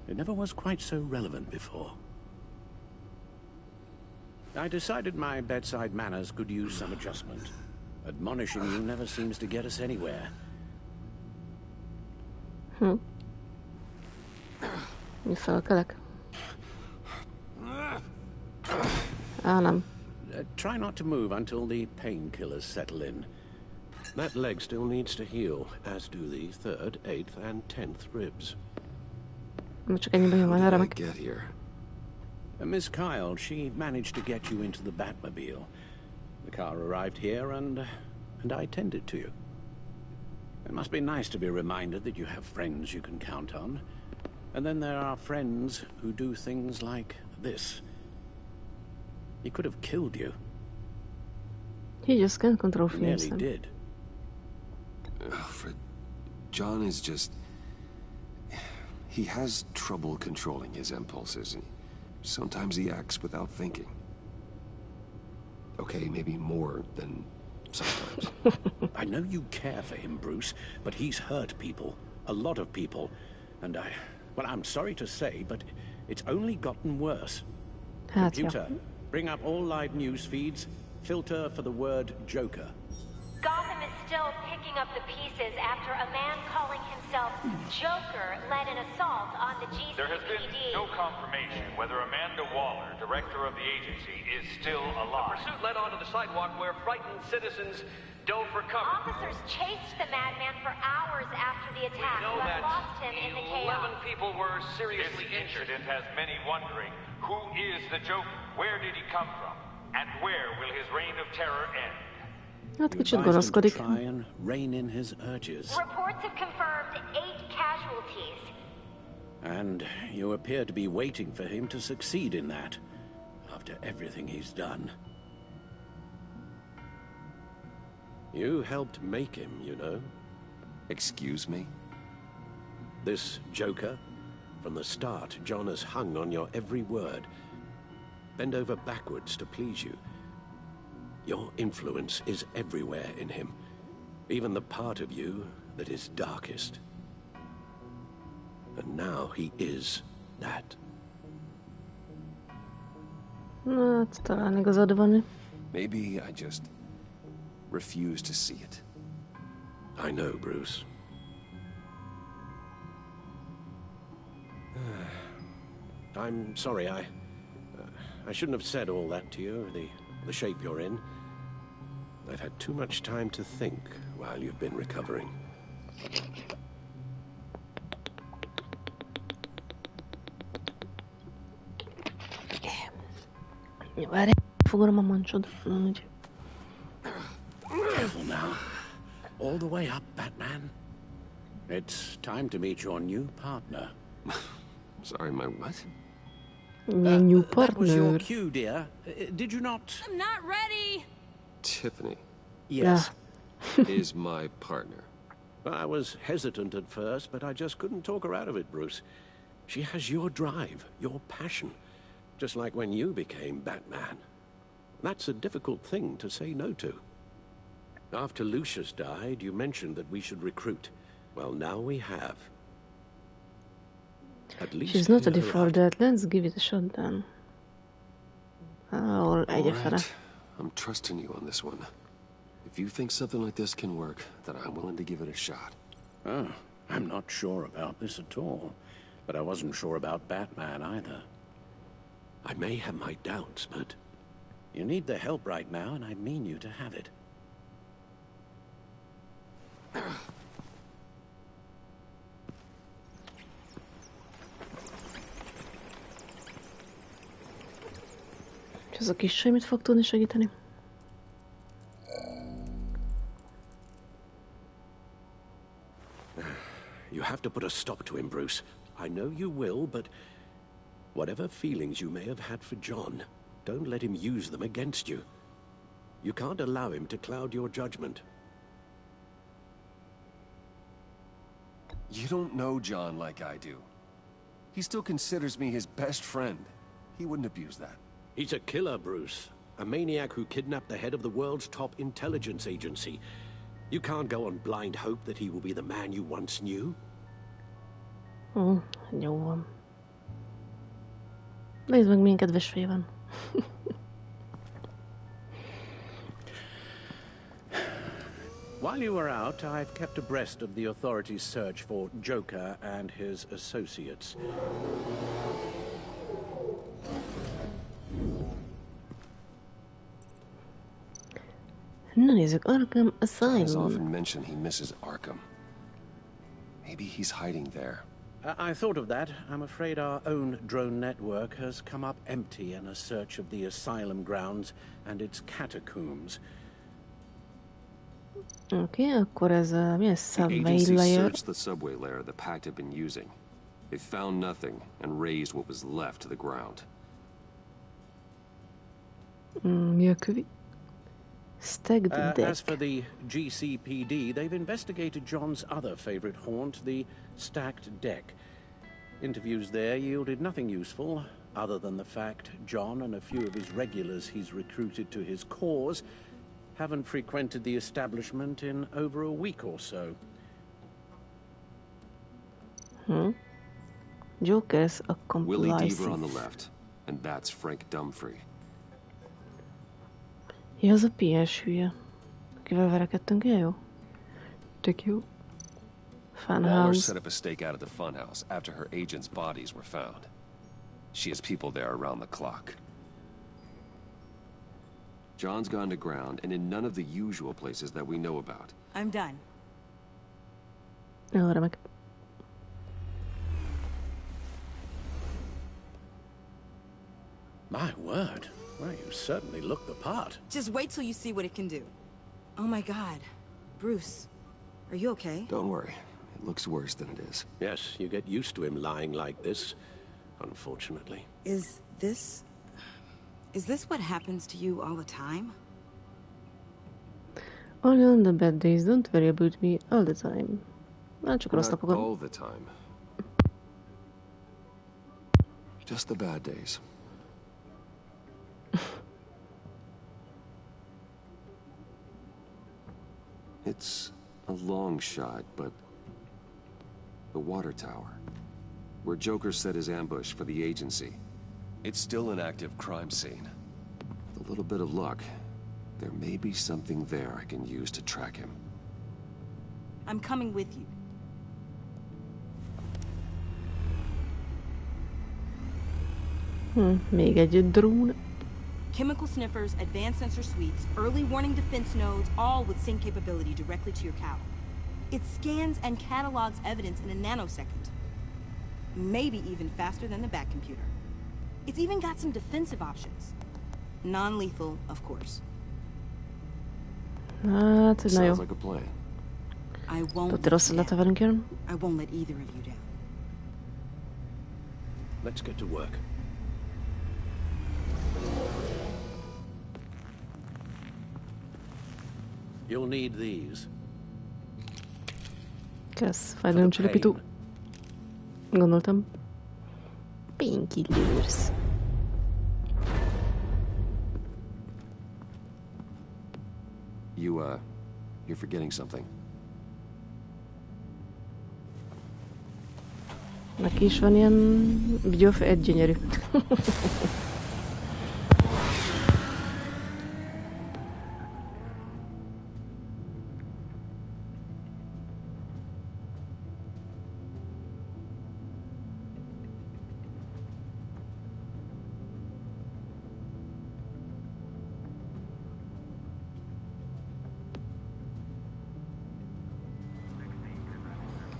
It never was quite so relevant before. I decided my bedside manners could use some adjustment. Admonishing you never seems to get us anywhere. Mi felkelek? Nem. Try not to move until the painkillers settle in. That leg still needs to heal, as do the 3rd, 8th, and 10th ribs. Csak ennyi bajom van, remek. Get here. Miss Kyle, she managed to get you into the Batmobile. The car arrived here, and I tended to you. It must be nice to be reminded that you have friends you can count on. And then there are friends who do things like this. He could have killed you. He just can't control feelings. Nearly did. Alfred, John is just... He has trouble controlling his impulses. Sometimes he acts without thinking. Okay, maybe more than sometimes. I know you care for him, Bruce, but he's hurt people. A lot of people. And well, I'm sorry to say, but it's only gotten worse. Computer, bring up all live news feeds. Filter for the word Joker. Gotham is still picking up the pieces after a man calling himself Joker led an assault on the GCPD. There has been no confirmation whether Amanda Waller, director of the agency, is still alive. The pursuit led onto the sidewalk where frightened citizens dove for cover. Officers chased the madman for hours after the attack, but lost him in the chaos. 11 people were seriously injured. This incident has many wondering, who is the Joker? Where did he come from? And where will his reign of terror end? Hát kicsit gonoszkodik. Try and rein in his urges. Reports have confirmed 8 casualties. And you appear to be waiting for him to succeed in that, after everything he's done. You helped make him, you know. Excuse me? This Joker, from the start, John has hung on your every word. Bend over backwards to please you. Your influence is everywhere in him, even the part of you that is darkest. And now he is that. Hát, talán igazad van. Maybe I just refuse to see it. I know, Bruce. I'm sorry, I shouldn't have said all that to you, the shape you're in. I've had too much time to think while you've been recovering. Várj, fogom a mancsod. Careful now. All the way up, Batman. It's time to meet your new partner. Sorry, my what? New That was your partner. cue, dear. Did you not? I'm not ready! Tiffany Yes. is my partner. I was hesitant at first, but I just couldn't talk her out of it, Bruce. She has your drive, your passion, just like when you became Batman. That's a difficult thing to say no to. After Lucius died, you mentioned that we should recruit. Well, now we have. At least She's not ready hear her for out. that. Let's give it a shot then. Or egyfele. Alright, I'm trusting you on this one. If you think something like this can work, then I'm willing to give it a shot. Oh, I'm not sure about this at all. But I wasn't sure about Batman either. I may have my doubts, but you need the help right now, and I mean you to have it. És ez a kis semmi mit fog tudni segíteni? You have to put a stop to him, Bruce. I know you will, but whatever feelings you may have had for John, don't let him use them against you. You can't allow him to cloud your judgment. You don't know John like I do. He still considers me his best friend. He wouldn't abuse that. He's a killer, Bruce. A maniac who kidnapped the head of the world's top intelligence agency. You can't go on blind hope that he will be the man you once knew. Jó van. Nézd meg, milyen kedves fej van. While you were out, I've kept abreast of the authorities' search for Joker and his associates. Na nézzük, Arkham Guys Asylum. often mention he misses Arkham. Maybe he's hiding there. I thought of that. I'm afraid our own drone network has come up empty in a search of the asylum grounds and its catacombs. Oké, akkor ez mi ez? The Subway agency layer. searched the subway layer the Pact had been using. They found nothing and razed what was left to the ground. Mi a kövi? Stacked deck. As for the GCPD, they've investigated John's other favorite haunt, the stacked deck. Interviews there yielded nothing useful, other than the fact John and a few of his regulars he's recruited to his cause haven't frequented the establishment in over a week or so. Joker's Willie accomplices. Deaver on the left, and that's Frank Dumfrey. Ja, az a PS hülye. Akivel verekedtünk, ilyen jó? Tök jó. Waller Funhouse. set up a stakeout at the funhouse after her agents' bodies were found. She has people there around the clock. John's gone to ground and in none of the usual places that we know about. I'm done. Jó, remek. My word. Well, you certainly look the part. Just wait till you see what it can do. Oh my god. Bruce, are you okay? Don't worry. It looks worse than it is. Yes, you get used to him lying like this, unfortunately. Is this what happens to you all the time? Only on the bad days, don't worry about me all the time. Már csak a rossz Not napokat. all the time. Just the bad days. It's a long shot, but the water tower, where Joker set his ambush for the agency, it's still an active crime scene. With a little bit of luck, there may be something there I can use to track him. I'm coming with you. Még egy drón. Chemical sniffers, advanced sensor suites, early warning defense nodes, all with sync capability directly to your cow. It scans and catalogs evidence in a nanosecond. Maybe even faster than the back computer. It's even got some defensive options. Non-lethal, of course. Hát, na jó. Tudti rosszat lett, ha velünk jön? I won't let either of you down. Let's get to work. You'll need these. Kösz, fájdalomcsillapító. Gondoltam. Painkillers. You're forgetting something. Neki is van ilyen egy gyönyörű.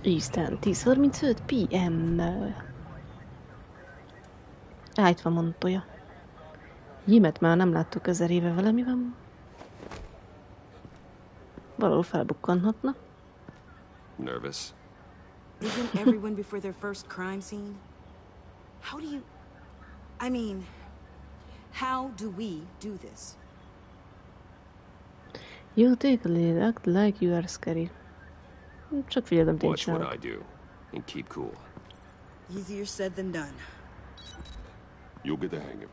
Eastern 10:35 PM. Itt van Montoya. Jimet már nem láttuk 1000 éve, vele mi van? Valahol felbukkanhatna. Nervous? Isn't everyone before their first crime scene? How do you... I mean, how do we do this? You take a lead, act like you are scary. Csak figyelem, watch what I do and keep cool. Easier said than done. You'll get the hang of it.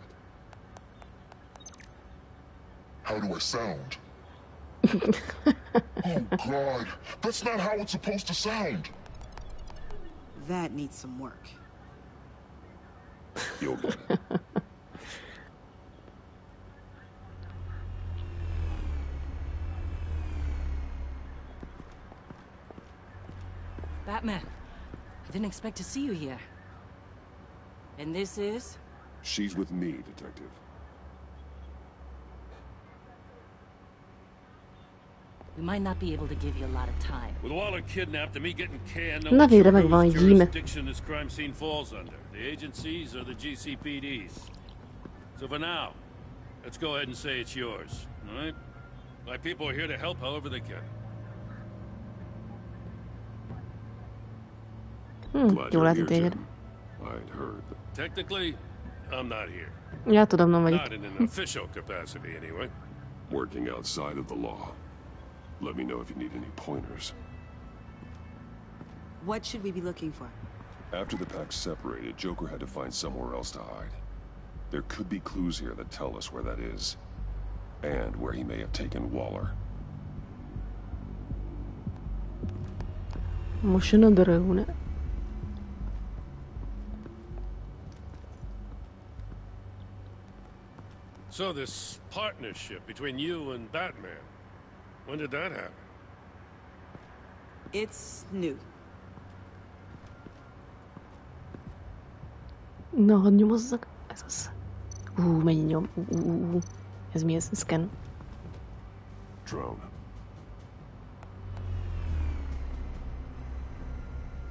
How do I sound? Oh God, that's not how it's supposed to sound. That needs some work. You'll get it. Batman, I didn't expect to see you here. And this is? She's with me, Detective. We might not be able to give you a lot of time. With Waller kidnapped and me getting canned, Na végre megvan egy gyíme. jurisdiction this crime scene falls under. The agencies or the GCPD's. So for now, let's go ahead and say it's yours, all right? My people are here to help however they can. Jól látni téged. I'd heard. Technically, I'm not here. Ja, tudom, nem vagy Not in an official capacity, anyway. Working outside of the law. Let me know if you need any pointers. What should we be looking for? After the pack separated, Joker had to find somewhere else to hide. There could be clues here that tell us where that is. And where he may have taken Waller. Most jön a drone. So this partnership between you and Batman, when did that happen? It's new. Na, hadd nyomozzak. Ez az. Mennyi nyom. Ez mi ez? Scan. Drone.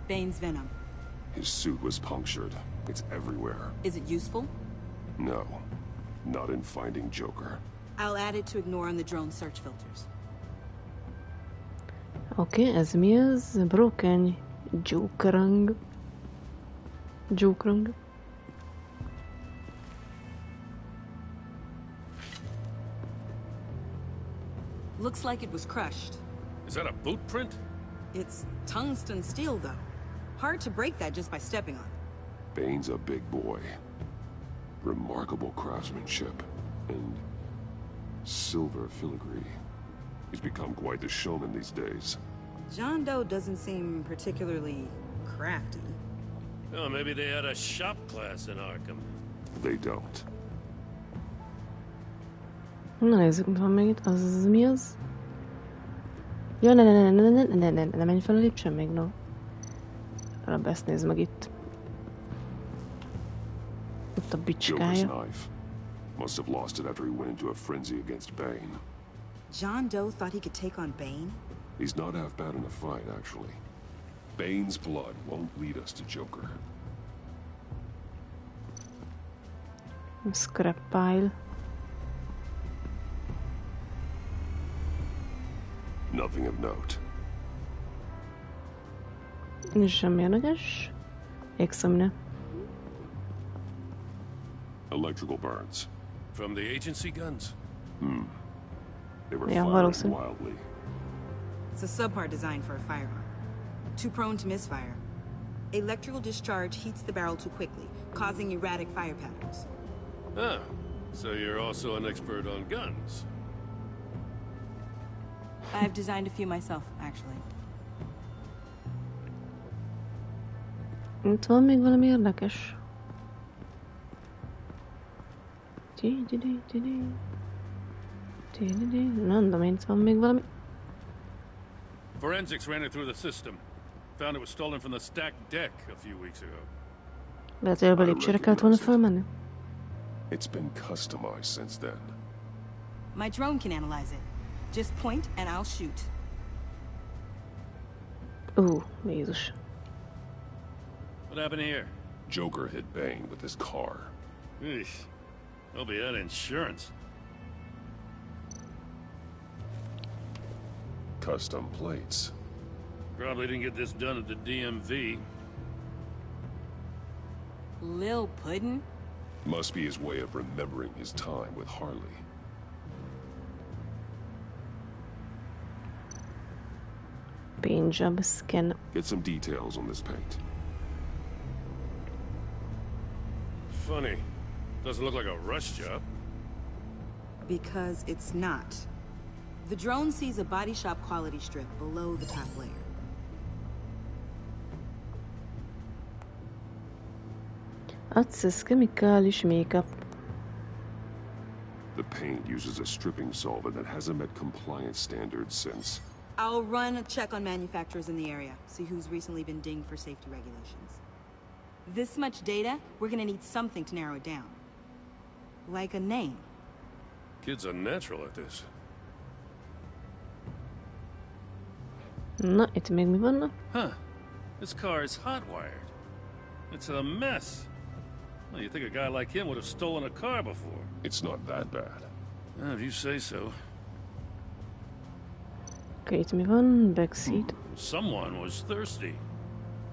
Bane's venom. His suit was punctured. It's everywhere. Is it useful? No. Not in finding Joker. I'll add it to ignore on the drone search filters. Oké, ez mi ez? Broken Jokerang. Jokerang. Looks like it was crushed. Is that a boot print? It's tungsten steel, though. Hard to break that just by stepping on it. Bane's a big boy. Remarkable craftsmanship. And silver filigree. He's become quite the showman these days. John Doe doesn't seem particularly crafty. Oh, maybe they had a shop class in Arkham. They don't. Na nézzük, mit van még itt. Az mi az? Ja, ne menj fel a lépcsőn még, no. Előbb ezt nézd meg itt. Ott a Joker's bicskája. knife. Must have lost it after he went into a frenzy against Bane. John Doe thought he could take on Bane? He's not half bad in a fight, actually. Bane's blood won't lead us to Joker. Scrap pile. Nothing of note. Semmi érdekes. Examine. Electrical burns. From the agency guns? They were Yeah, firing valószínű. wildly. It's a subpart designed for a firearm. Too prone to misfire. Electrical discharge heats the barrel too quickly, causing erratic fire patterns. Ah, so you're also an expert on guns. I've designed a few myself, actually. Itt van még valami érdekes. Nem tudom én, itt van még valami. Forensics ran it through the system. Found it was stolen from the stacked deck a few weeks ago. Lehet, hogy a belépcsőre kellett volna felmenni. It's been customized since then. My drone can analyze it. Just point and I'll shoot. Jézus. What happened here? Joker hit Bane with his car. Eesh. Hope he had insurance. Custom plates. Probably didn't get this done at the DMV. Lil Puddin'? Must be his way of remembering his time with Harley. Paint job scan. Get some details on this paint. Funny. Doesn't look like a rush job. Because it's not. The drone sees a body shop quality strip below the top layer. Access chemical makeup. The paint uses a stripping solvent that hasn't met compliance standards since. I'll run a check on manufacturers in the area, see who's recently been dinged for safety regulations. This much data, we're gonna need something to narrow it down. Like a name. Kid's a natural at this. Na, itt még mi vannak? Huh. This car is hot-wired. It's a mess. Well, you'd think a guy like him would have stolen a car before. It's not that bad. Well, if you say so. Okay, itt mi van? Backseat. Someone was thirsty.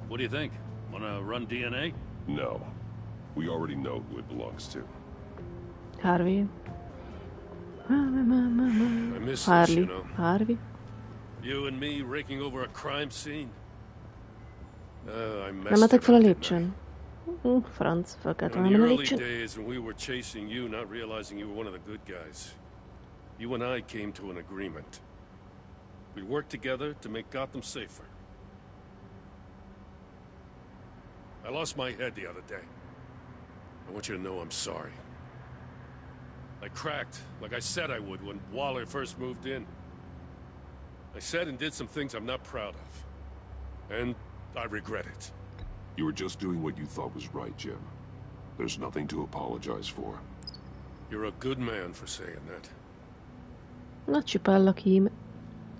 What do you think? Wanna run DNA? No. We already know who it belongs to. Harvey. I miss this, Harley. you know. Harvey. You and me raking over a crime scene. I Nem messed mentek it fel a up, lépcsőn. Franc, fel kellett In volna the menni a early lépcsőn. days when we were chasing you, not realizing you were one of the good guys, you and I came to an agreement. We'd work together to make Gotham safer. I lost my head the other day. I want you to know I'm sorry. I cracked, like I said I would when Waller first moved in. I said and did some things I'm not proud of. And I regret it. You were just doing what you thought was right, Jim. There's nothing to apologize for. You're a good man for saying that. Na, csipállak ím.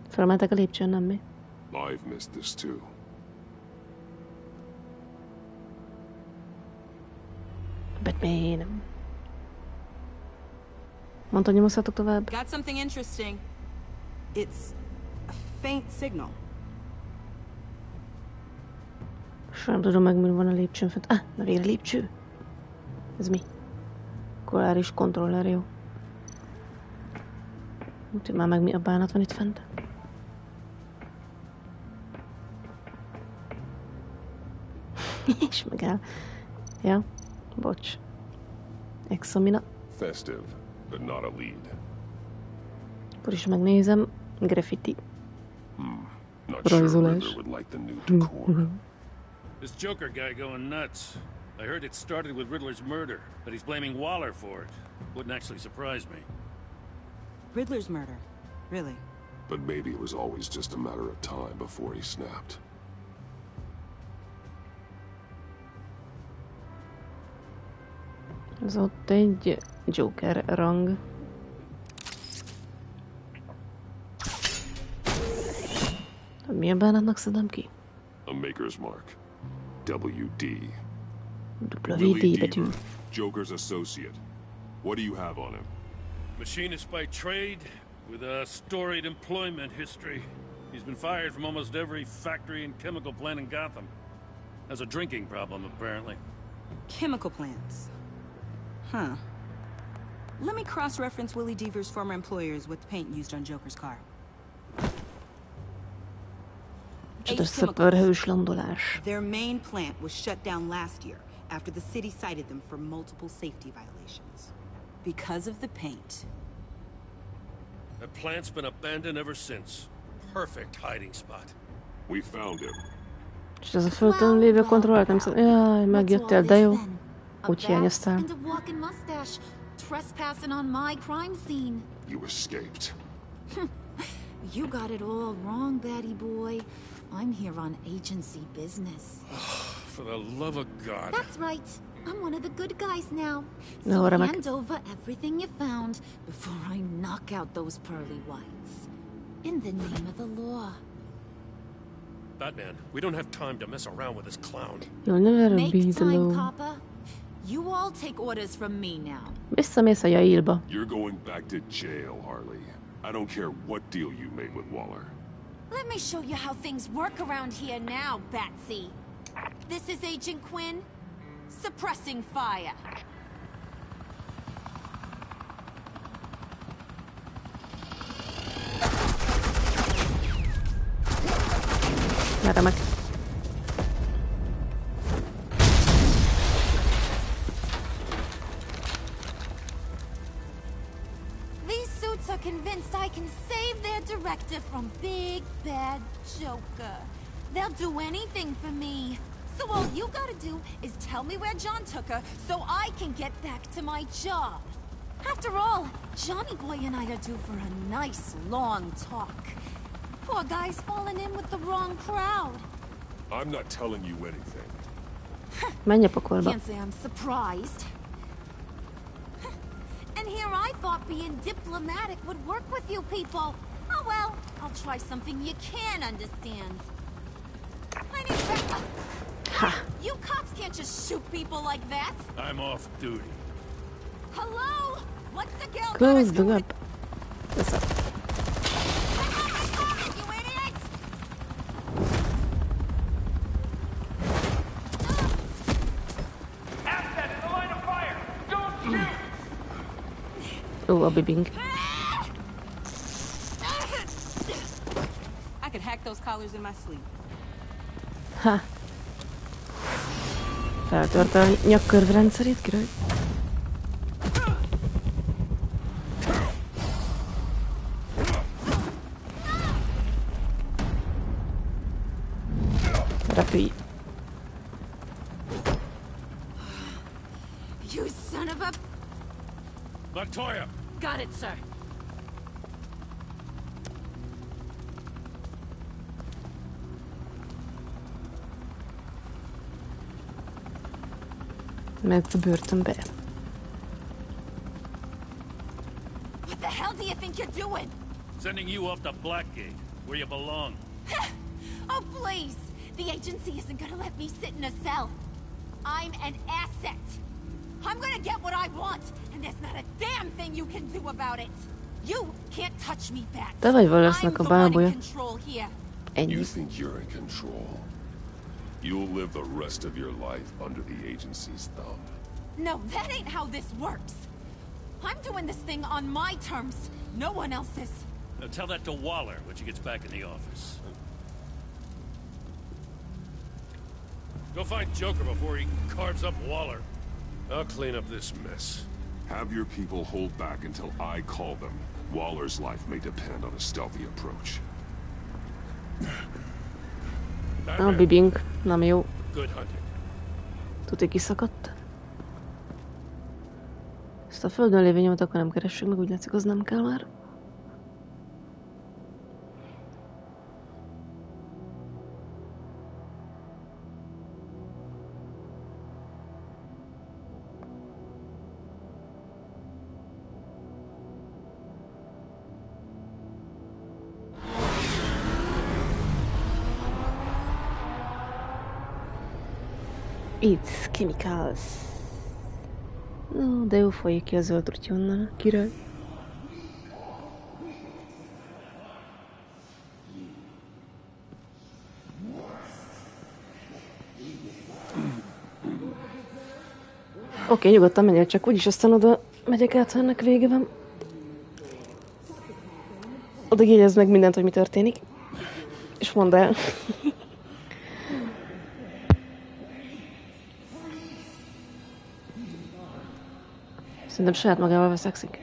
Felmentek a lépcsőn, nem mi? I've missed this too. Batman. Mondta, nyomozhatok tovább? Got something interesting. It's a faint signal. Sem tudom meg, mi van a lépcsőn fent. Na végre lépcső. Ez mi? Koláris kontroller, jó. Úgyhogy már meg mi a bánat van itt fent. És megáll. Ja, bocs. Examina. Festive, but not a lead. Akkor is megnézem. Graffiti. Not sure Rajzolás. Riddler would like the new decor. This Joker guy going nuts. I heard it started with Riddler's murder, but he's blaming Waller for it. Wouldn't actually surprise me. Riddler's murder? Really? But maybe it was always just a matter of time before he snapped. Ez ott egy Joker rang. Milyen bánatnak szedem ki? A maker's mark. WD. WD betű. Joker's associate. What do you have on him? Machinist by trade, with a storied employment history. He's been fired from almost every factory and chemical plant in Gotham. Has a drinking problem, apparently. Chemical plants. Huh. Let me cross-reference Willie Deaver's former employers with the paint used on Joker's car. Their main plant was shut down last year after the city cited them for multiple safety violations. Because of the paint. The plant's been abandoned ever since. Perfect hiding spot. We found him. És ez a földön lévő kontrollt nem szól. Jaj, megjöttél, de jó. Úgy hiányoztál. Trespassing on my crime scene. You escaped. You got it all wrong, Batty boy. I'm here on agency business. For the love of God. That's right. I'm one of the good guys now. No, So remek. hand over everything you found before I knock out those pearly whites. In the name of the law. Batman, we don't have time to mess around with this clown. You'll never Make be the time, law. Papa. You all take orders from me now. Visszamész a jailba. You're going back to jail, Harley. I don't care what deal you made with Waller. Let me show you how things work around here now, Batsy. This is Agent Quinn, suppressing fire. Remek. These suits are convinced I can save their director from Big Bad Joker. They'll do anything for me. So all you gotta do is tell me where John took her so I can get back to my job. After all, Johnny Boy and I are due for a nice long talk. Poor guy's fallen in with the wrong crowd. I'm not telling you anything. Menj a pokolba. Can't say I'm surprised. And here I thought being diplomatic would work with you people. Oh well, I'll try something you can understand. I need You cops can't just shoot people like that. I'm off duty. Hello? What's the girl Close gotta the do web. What's up? you idiots? Asset in the line of fire! Don't shoot! Ó, a bibing. I could hack those collars in my sleep. Ha. Feltörte a nyakkörv rendszerét, király. Repülj. You son of a... Latoya! Got it, sir. Mehetsz a börtönbe. What the hell do you think you're doing? Sending you off to Blackgate, where you belong. Oh, please! The agency isn't gonna let me sit in a cell. I'm an asset. I'm gonna get what I want, and there's not a damn thing you can do about it. You can't touch me back. Te vagy Wallace-nak I'm a the one in bábúja. control here. You think you're in control? You'll live the rest of your life under the agency's thumb. No, that ain't how this works. I'm doing this thing on my terms, no one else's. Now tell that to Waller when she gets back in the office. Go find Joker before he carves up Waller. I'll clean up this mess. Have your people hold back until I call them. Waller's life may depend on a stealthy approach. A bibing. Nem jó. Good hunting. Tuti kiszakadt. Ezt a földön lévő nyomot akkor nem keressük meg, úgy látszik, az nem kell már. It's chemicals. No, de jó folyik ki a zöld trutyi onnan, király. Oké, nyugodtan menjél, csak úgyis aztán oda megyek át, ha ennek vége van. Oda jegyezd meg mindent, hogy mi történik. És mondd el. Szerintem saját magával veszekszik.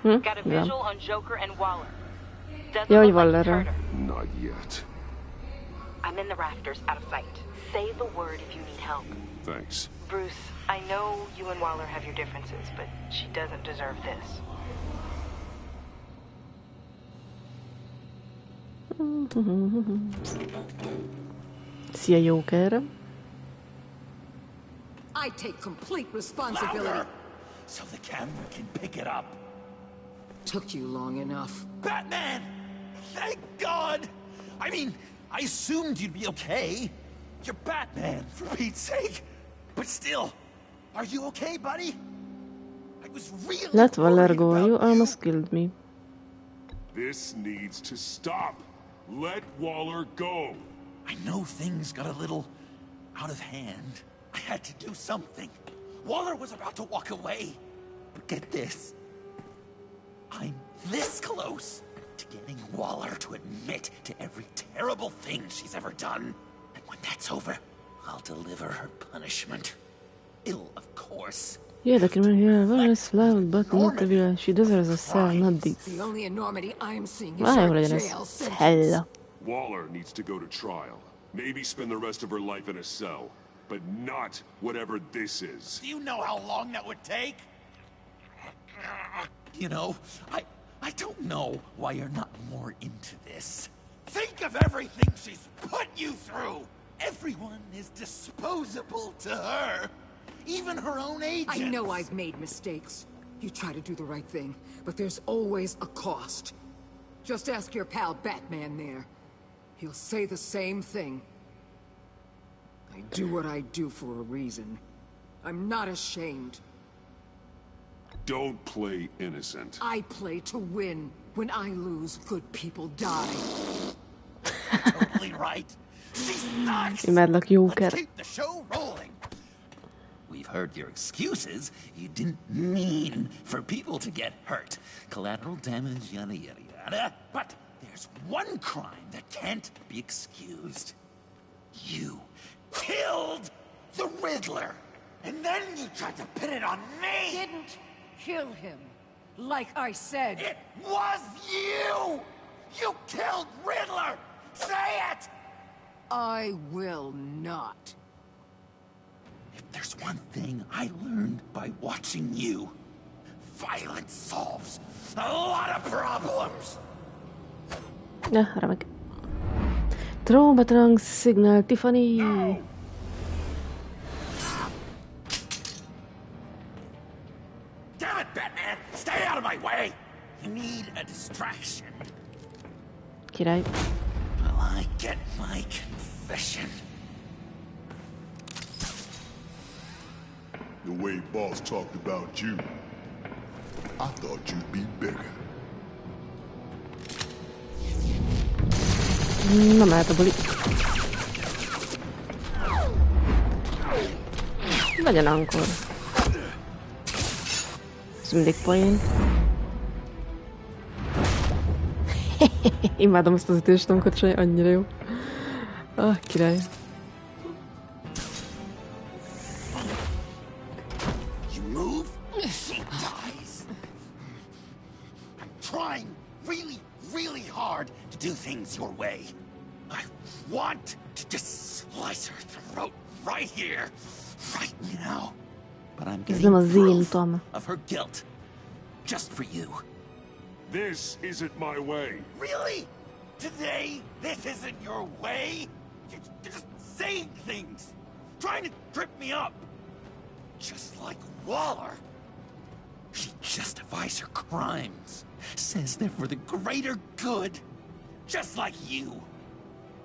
Got a visual on Joker and Waller. Doesn't Jaj, look like he's Wallerra. hurt her. Not yet. I'm in the rafters, out of sight. Say the word if you need help. Thanks. Bruce, I know you and Waller have your differences, but she doesn't deserve this. Szia, Joker. I take complete responsibility. Louder, so the camera can pick it up. Took you long enough. Batman! Thank God! I mean, I assumed you'd be okay. You're Batman, for Pete's sake. But still, are you okay, buddy? I was really Let Waller worried go, about you almost killed me. This needs to stop. Let Waller go. I know things got a little out of hand. I had to do something. Waller was about to walk away. But get this. I'm this close to getting Waller to admit to every terrible thing she's ever done. And when that's over, I'll deliver her punishment. It'll, of course. Yeah, the criminal was loud, but not the villain. She deserves a cell, not this. The only enormity I'm seeing is Várj, your hogy legyen jail ez sentence. cella. Waller needs to go to trial. Maybe spend the rest of her life in a cell. But not whatever this is. Do you know how long that would take? You know, I don't know why you're not more into this. Think of everything she's put you through! Everyone is disposable to her. Even her own agents. I know I've made mistakes. You try to do the right thing, but there's always a cost. Just ask your pal Batman there. He'll say the same thing. I do what I do for a reason. I'm not ashamed. Don't play innocent. I play to win. When I lose, good people die. Totally right. She sucks! Imádlak, Joker. Let's keep the show rolling. We've heard your excuses. You didn't mean for people to get hurt. Collateral damage, yada yada yada. But there's one crime that can't be excused. You killed the Riddler! And then you tried to pin it on me! Didn't kill him. Like I said. It was you! You killed Riddler! Say it! I will not. If there's one thing I learned by watching you, violence solves a lot of problems! Ja, remek. Traumatrang signal, Tiffany! No. Damn it, Batman! Stay out of my way! You need a distraction. Király. Will I get my confession? The way Boss talked about you, I thought you'd be bigger. Na mehet a buli. Legyen ankor. Ez mindig poén. Imádom ezt az ütést, amikor csaj, annyira jó. Ah, király. You move, she dies. I'm trying really, really hard to do things your way. I want to just slice her throat right here, right now. But I'm Ez getting nem az én proof utam. of her guilt, just for you. This isn't my way. Really? Today, this isn't your way? You're just saying things, trying to trip me up. Just like Waller. She justifies her crimes, says they're for the greater good. Just like you.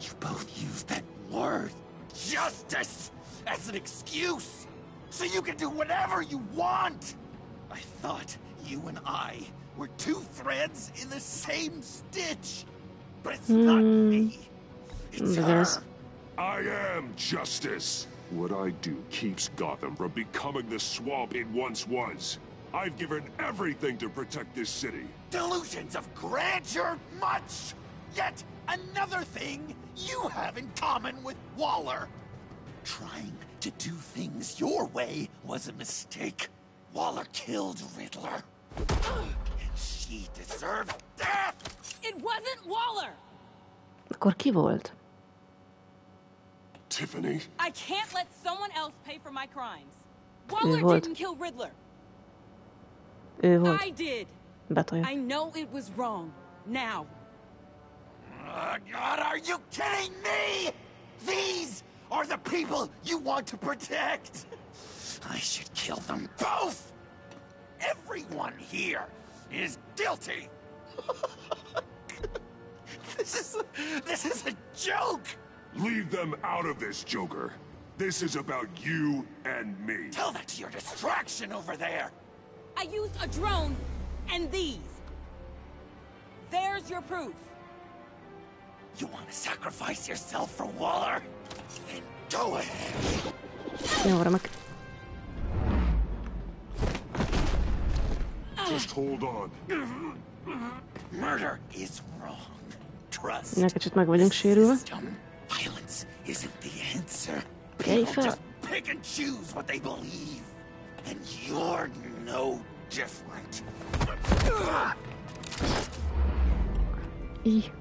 You both use that word, justice, as an excuse, so you can do whatever you want. I thought you and I were two threads in the same stitch. But it's not me. It's her. I am justice. What I do keeps Gotham from becoming the swamp it once was. I've given everything to protect this city. Delusions of grandeur much! Yet another thing you have in common with Waller. Trying to do things your way was a mistake. Waller killed Riddler. And she deserved death! It wasn't Waller! Akkor ki volt? Tiffany? I can't let someone else pay for my crimes. Waller didn't kill Riddler. I did. Betolja. I know it was wrong. Now. God, are you kidding me? These are the people you want to protect. I should kill them both. Everyone here is guilty. This is a joke. Leave them out of this, Joker. This is about you and me. Tell that to your distraction over there. I used a drone and these. There's your proof. You want to sacrifice yourself for Waller? Then go ahead. Jó, remek. Just hold on. Murder is wrong. Trust. Egy kicsit meg vagyunk sérülve. Violence isn't the answer. Kelj People fel. just pick and choose what they believe. And you're no different. Így.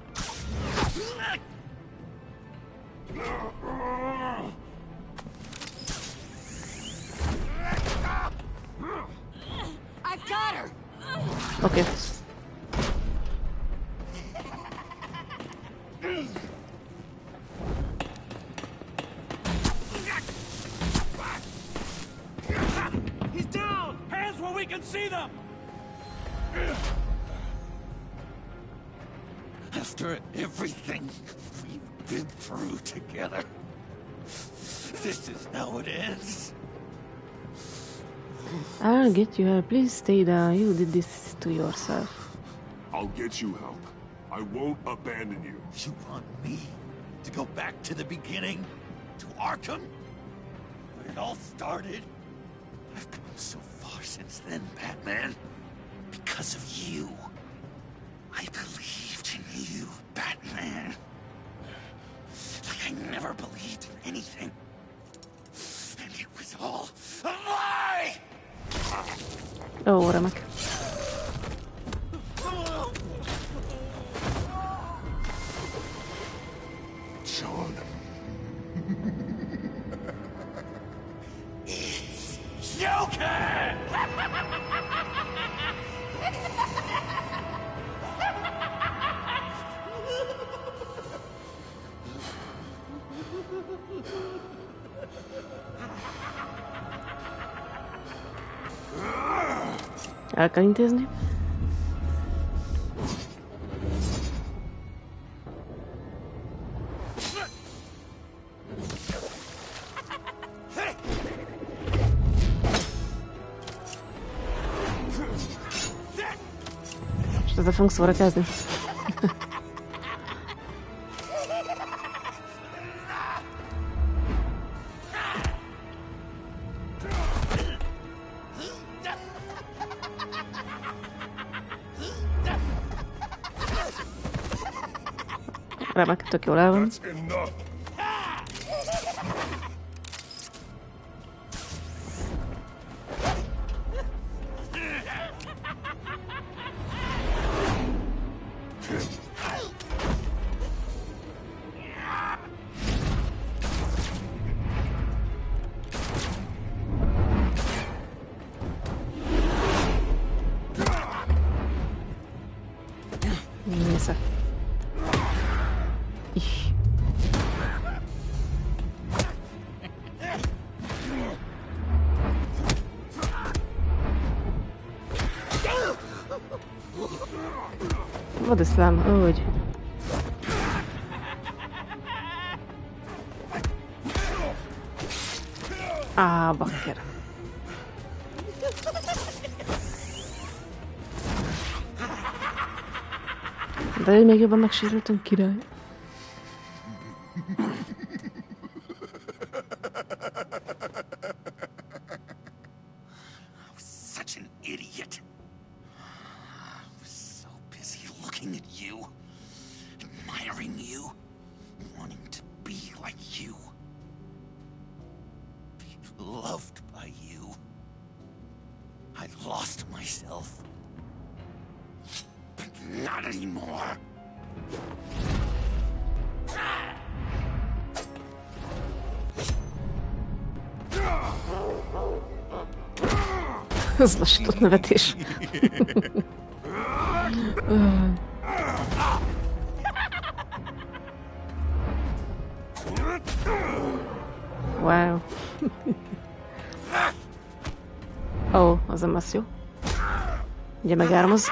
I got her. Oké. He's down! Hands where we can see them! After everything we've been through together, this is how it ends. I'll get you help. Please stay down. You did this to yourself. I'll get you help. I won't abandon you. You want me to go back to the beginning? To Arkham? Where it all started? I've come so far since then, Batman. Because of you. I believed in you, Batman. Like I never believed in anything. And it was all a lie! Ó, remek. John. It's Joker! El kell intézni. És ezzel fogunk szórakozni. Remek, tök jól el van. Nézze. Vadiszlám, úgy. Bakker. De ő még jobban megsérültem, király. Such an idiot. I was so busy looking at you, admiring you, wanting to be like you, be loved by you. I lost myself. But not anymore. Ez lassított nevetés. Wow. Ó, az nem lesz jó. Ugye megármoz.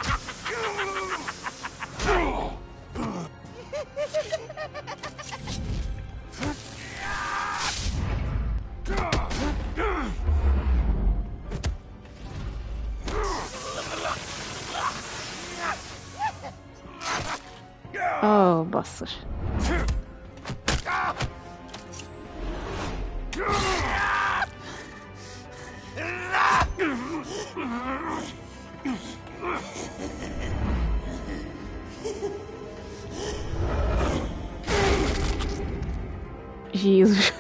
Ó, basszus. Jézus.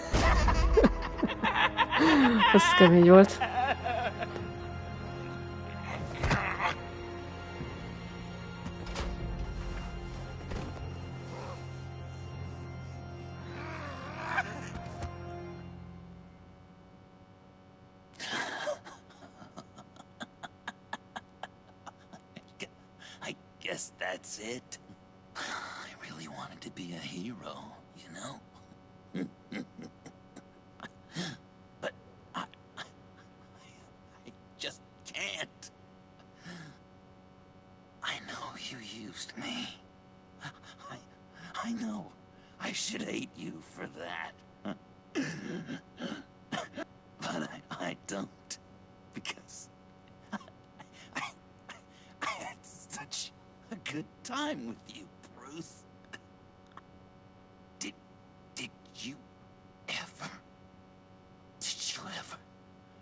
Az kemény volt. I guess that's it. I really wanted to be a hero, you know? But I just can't. I know you used me. I know I should hate you for that. But I don't, because I had such a good time with you, Bruce. Did you ever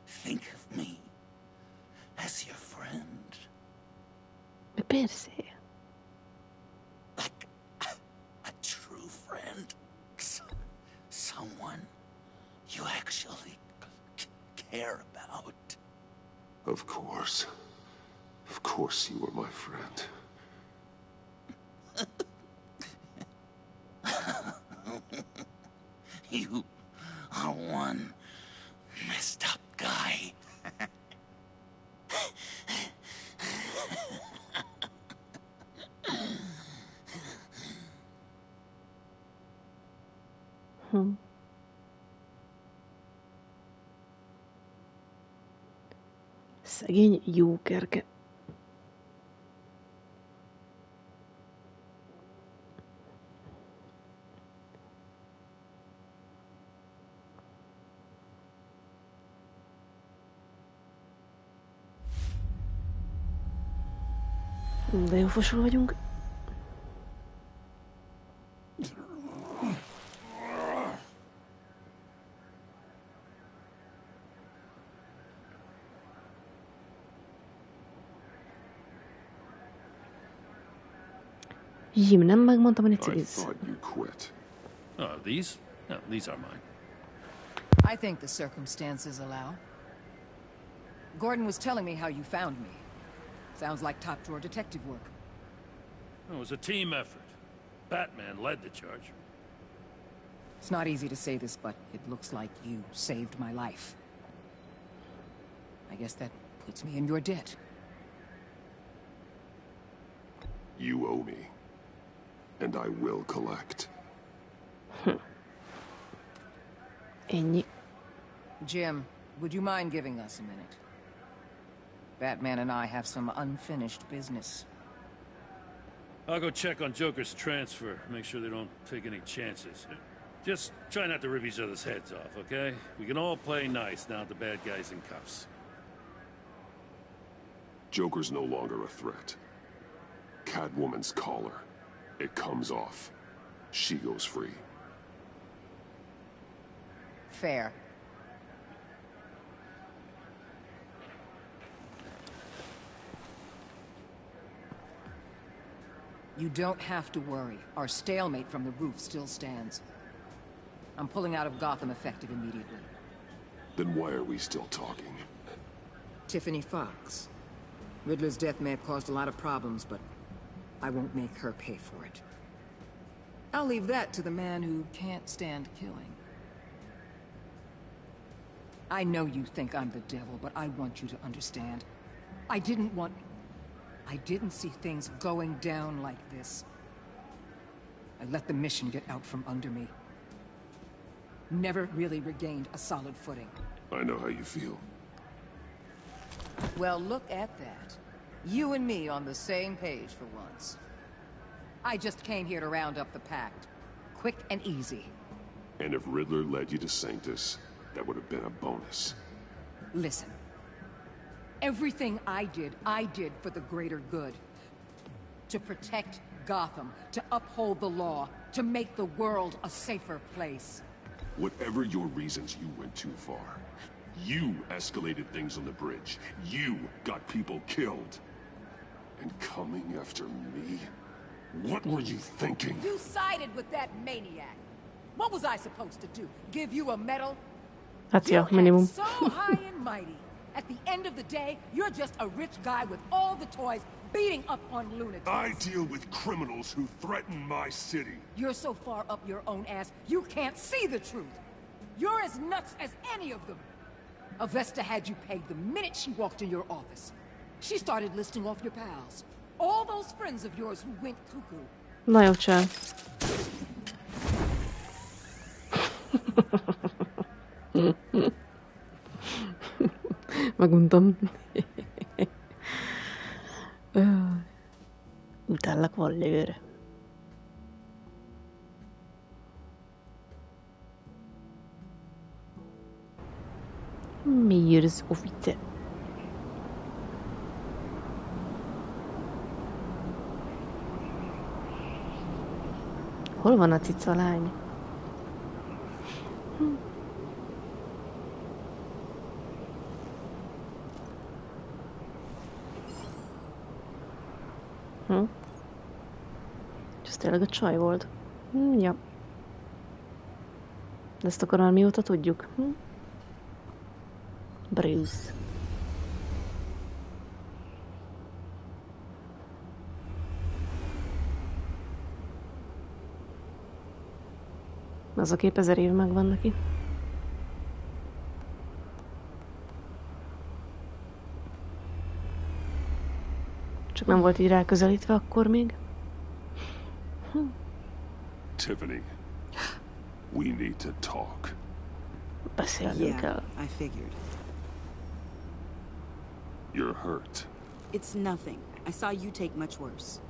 think of me as your friend? Persze. Like a true friend? Someone you actually care about? Of course. Of course you were my friend. You are one messed up guy. Szegény jókerke. De jó fosul vagyunk. Jim, nem megmondtam, hogy cigizz. Oh, these? No, these are mine. I think the circumstances allow. Gordon was telling me how you found me. Sounds like top-drawer detective work. It was a team effort. Batman led the charge. It's not easy to say this, but it looks like you saved my life. I guess that puts me in your debt. You owe me. And I will collect. Ennyi. Jim, would you mind giving us a minute? Batman and I have some unfinished business. I'll go check on Joker's transfer, make sure they don't take any chances. Just try not to rip each other's heads off, okay? We can all play nice now that the bad guy's in cuffs. Joker's no longer a threat. Catwoman's collar. It comes off. She goes free. Fair. You don't have to worry. Our stalemate from the roof still stands. I'm pulling out of Gotham effective immediately. Then why are we still talking? Tiffany Fox. Riddler's death may have caused a lot of problems, but I won't make her pay for it. I'll leave that to the man who can't stand killing. I know you think I'm the devil, but I want you to understand. I didn't see things going down like this. I let the mission get out from under me. Never really regained a solid footing. I know how you feel. Well, look at that. You and me on the same page for once. I just came here to round up the pact. Quick and easy. And if Riddler led you to Sanctus, that would have been a bonus. Listen. Everything I did for the greater good. To protect Gotham, to uphold the law, to make the world a safer place. Whatever your reasons, you went too far. You escalated things on the bridge. You got people killed. And coming after me? What were you thinking? You sided with that maniac. What was I supposed to do? Give you a medal? Hát ja, minimum. So high and mighty. At the end of the day, you're just a rich guy with all the toys beating up on lunatics. I deal with criminals who threaten my city. You're so far up your own ass, you can't see the truth. You're as nuts as any of them. Avesta had you pegged the minute she walked in your office. She started listing off your pals. All those friends of yours who went cuckoo. Na jó, csá. Meguntam. Utállak Vallér. Miért ofite? Hol van a cica lány? És ez tényleg a csaj volt. Ja. De ezt akkor már mióta tudjuk? Bruce. Az a kép 1000 év megvan neki. Csak nem volt így ráközelítve akkor még. Tiffany, we need to talk. Beszélnünk kell. I figured. You're hurt. It's nothing. I saw you take much worse.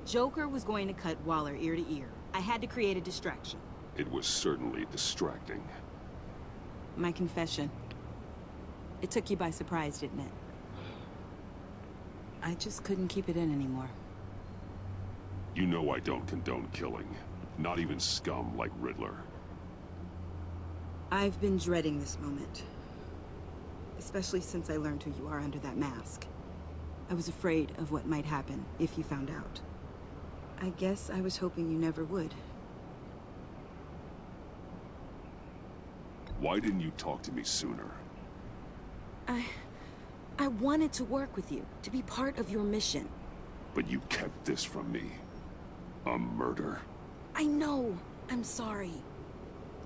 Joker was going to cut Waller ear to ear. I had to create a distraction. It was certainly distracting. My confession. It took you by surprise, didn't it? I just couldn't keep it in anymore. You know I don't condone killing. Not even scum like Riddler. I've been dreading this moment. Especially since I learned who you are under that mask. I was afraid of what might happen if you found out. I guess I was hoping you never would. Why didn't you talk to me sooner? I wanted to work with you, to be part of your mission. But you kept this from me. A murder? I know. I'm sorry.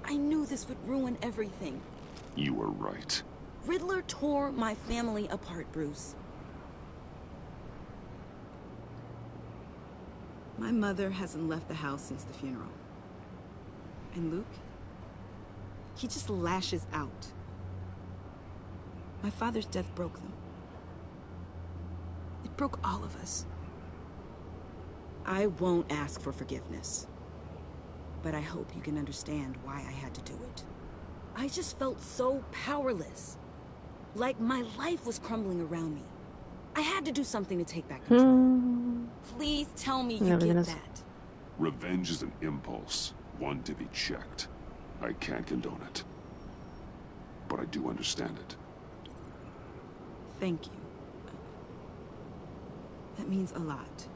I knew this would ruin everything. You were right. Riddler tore my family apart, Bruce. My mother hasn't left the house since the funeral. And Luke? He just lashes out. My father's death broke them. It broke all of us. I won't ask for forgiveness. But I hope you can understand why I had to do it. I just felt so powerless. Like my life was crumbling around me. I had to do something to take back control. Please tell me you get that. Revenge is an impulse, one to be checked. I can't condone it. But I do understand it. Thank you. That means a lot.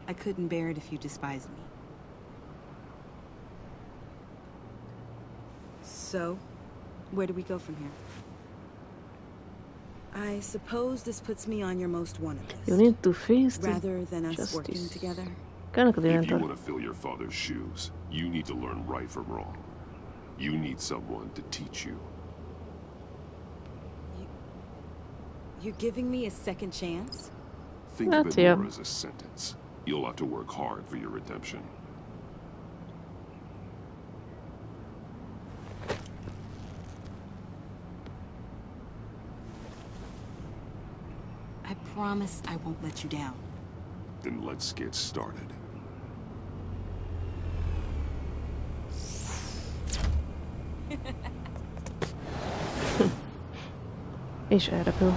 I couldn't bear it if you despised me. So, where do we go from here? I suppose this puts me on your most wanted list. You need to face rather than us justice. working together. If you want to fill your father's shoes, you need to learn right from wrong. You need someone to teach you. You're giving me a second chance? Think of it more as a sentence. You'll have to work hard for your redemption. I promise I won't let you down. Then let's get started. És elrepül.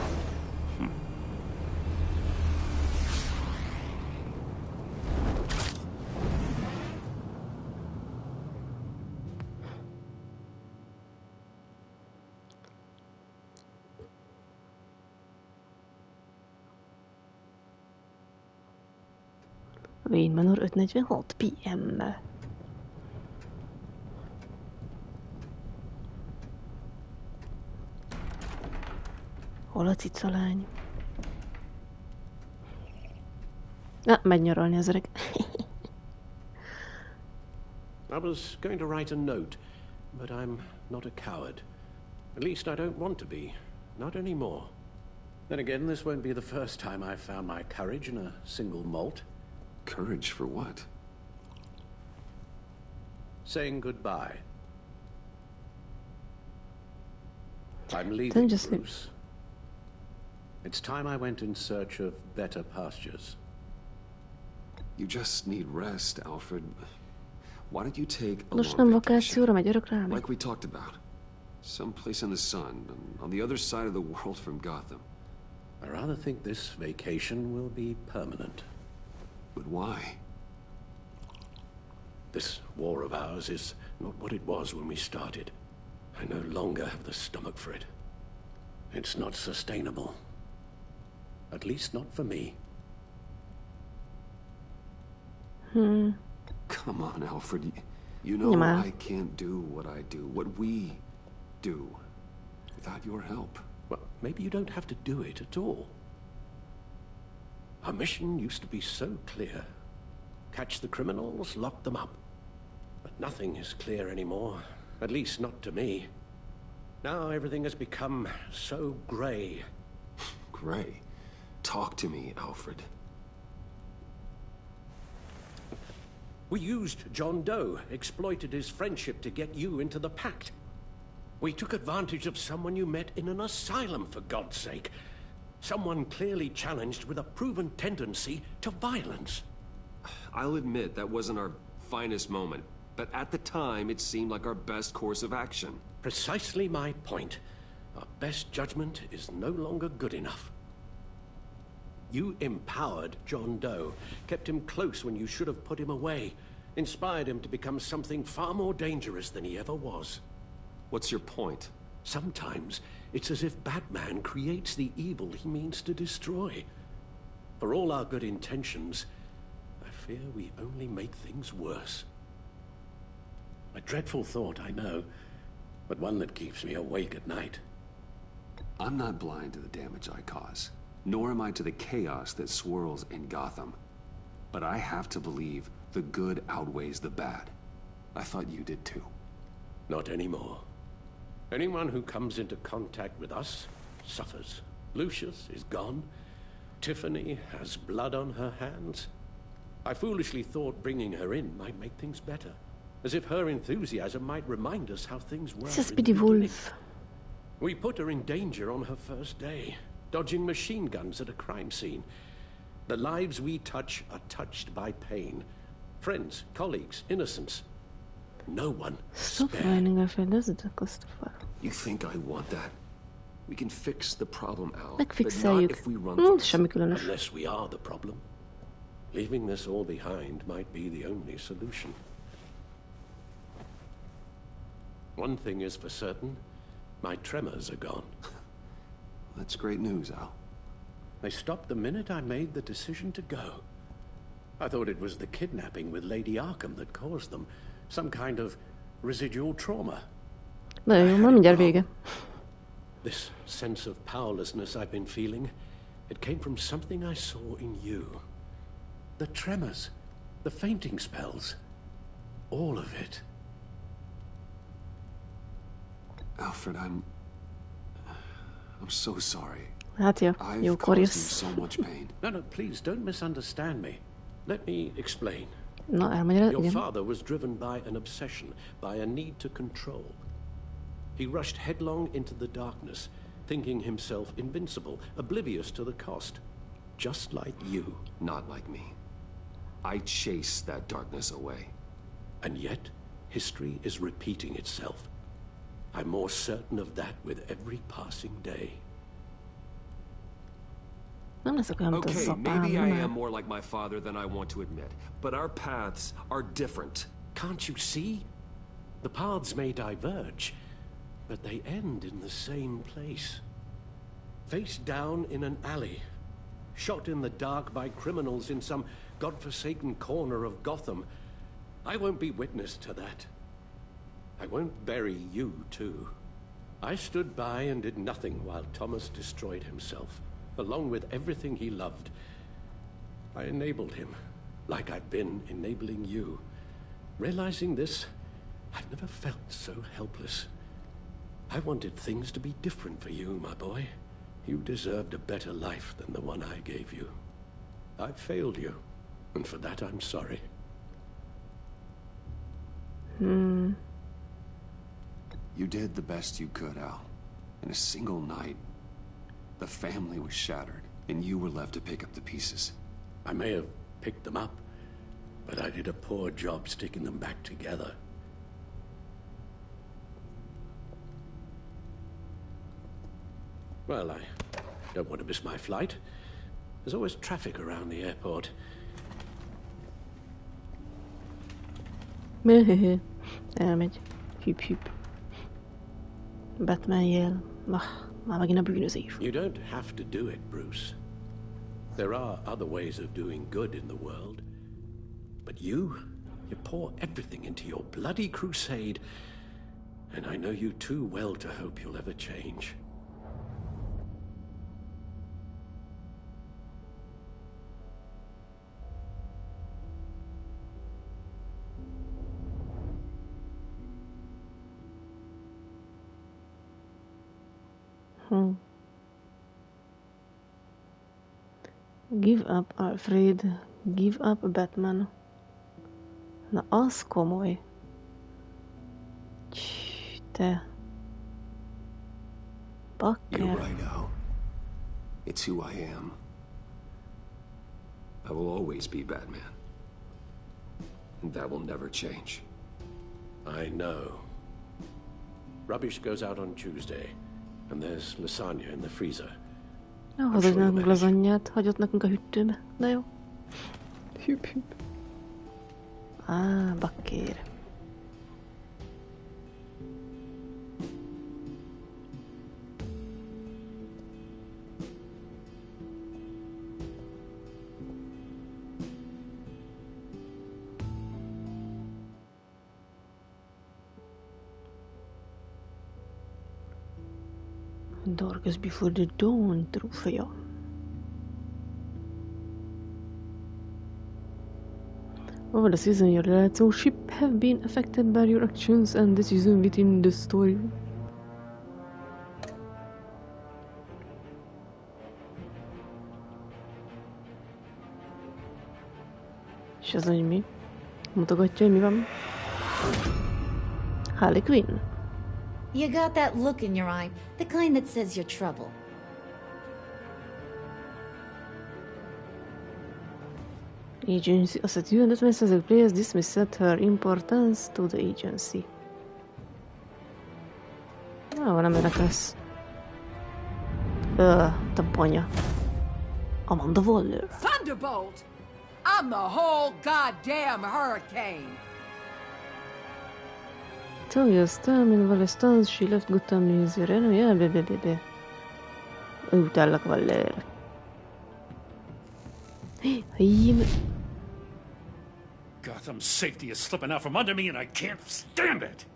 Wayne Manor 5:46 PM. Hol a cicalány? Megy nyaralni az öreg. I was going to write a note, but I'm not a coward. At least I don't want to be. Not anymore. Then again, this won't be the first time I've found my courage in a single malt. Courage for what? Saying goodbye. I'm leaving, Bruce. It's time I went in search of better pastures. You just need rest, Alfred. Why don't you take a Most long nem vacation? vakációra megy örökre elmegy. Like we talked about. Someplace in the sun, on the other side of the world from Gotham. I rather think this vacation will be permanent. But why? This war of ours is not what it was when we started. I no longer have the stomach for it. It's not sustainable. At least not for me. Come on, Alfred. You know I can't do what I do, what we do, without your help. Well, maybe you don't have to do it at all. Our mission used to be so clear. Catch the criminals, lock them up. But nothing is clear anymore. At least not to me. Now everything has become so grey. Grey? Talk to me, Alfred. We used John Doe, exploited his friendship to get you into the pact. We took advantage of someone you met in an asylum, for God's sake. Someone clearly challenged with a proven tendency to violence. I'll admit that wasn't our finest moment, but at the time it seemed like our best course of action. Precisely my point. Our best judgment is no longer good enough. You empowered John Doe, kept him close when you should have put him away, inspired him to become something far more dangerous than he ever was. What's your point? Sometimes it's as if Batman creates the evil he means to destroy. For all our good intentions, I fear we only make things worse. A dreadful thought, I know, but one that keeps me awake at night. I'm not blind to the damage I cause, nor am I to the chaos that swirls in Gotham. But I have to believe the good outweighs the bad. I thought you did too. Not anymore. Anyone who comes into contact with us suffers. Lucius is gone. Tiffany has blood on her hands. I foolishly thought bringing her in might make things better. As if her enthusiasm might remind us how things were in the beginning. We put her in danger on her first day, dodging machine guns at a crime scene. The lives we touch are touched by pain. Friends, colleagues, innocence. No one Stop spared. whining, I feel this is Christopher. You think I want that? We can fix the problem, Al. But not Megfixeljük. if we run things. Semmi különös. Unless we are the problem. Leaving this all behind might be the only solution. One thing is for certain, my tremors are gone. That's great news, Al. They stopped the minute I made the decision to go. I thought it was the kidnapping with Lady Arkham that caused them. Some kind of residual trauma. De jó, már mindjárt vége. This sense of powerlessness I've been feeling, it came from something I saw in you. The tremors, the fainting spells, all of it. Alfred, I'm so sorry. Hát jó, I've jókor caused you jössz. so much pain. No, please, don't misunderstand me. Let me explain. Na, elmagyarázod, Your igen. father was driven by an obsession, by a need to control. He rushed headlong into the darkness, thinking himself invincible, oblivious to the cost. Just like you. Not like me. I chased that darkness away. And yet, history is repeating itself. I'm more certain of that with every passing day. Nem leszek olyan, mint az Okay, apám, maybe I nem? am more like my father than I want to admit, but our paths are different. Can't you see? The paths may diverge, but they end in the same place. Face down in an alley, shot in the dark by criminals in some godforsaken corner of Gotham. I won't be witness to that. I won't bury you, too. I stood by and did nothing while Thomas destroyed himself, along with everything he loved. I enabled him, like I've been enabling you. Realizing this, I've never felt so helpless. I wanted things to be different for you, my boy. You deserved a better life than the one I gave you. I failed you, and for that I'm sorry. You did the best you could, Al. In a single night, the family was shattered, and you were left to pick up the pieces. I may have picked them up, but I did a poor job sticking them back together. Well, I don't want to miss my flight. There's always traffic around the airport. Elmegy. Hüp, hüp. Batman jel. Már megint a bűnözés. You don't have to do it, Bruce. There are other ways of doing good in the world. But you pour everything into your bloody crusade, and I know you too well to hope you'll ever change. Give up, Alfred. Give up, Batman. Na, az komoly. Te. Bakker. You're right, Al. It's who I am. I will always be Batman. And that will never change. I know. Rubbish goes out on Tuesday, and there's lasagna in the freezer. Hozod nekünk lazanyát, hagyott nekünk a hűtőbe. De jó. Hüp, hüp. Bakker. Darkest before the dawn, trófea. Over the season, your relationship have been affected by your actions and decisions within the story. És az, hogy mi? Mutogatja, hogy mi van? Harley Quinn. You got that look in your eye, the kind that says you're trouble. Agency. Azt hitt, you and that the players dismissed her importance to the agency. Nem ennek lesz. Te banya. Amanda Waller. Thunderbolt! I'm the whole goddamn hurricane! Tonga's time in Valestans, she left Gotham Museum. Yeah, baby. Utállak Waller. Gotham's safety is slipping out from under me and I can't stand it!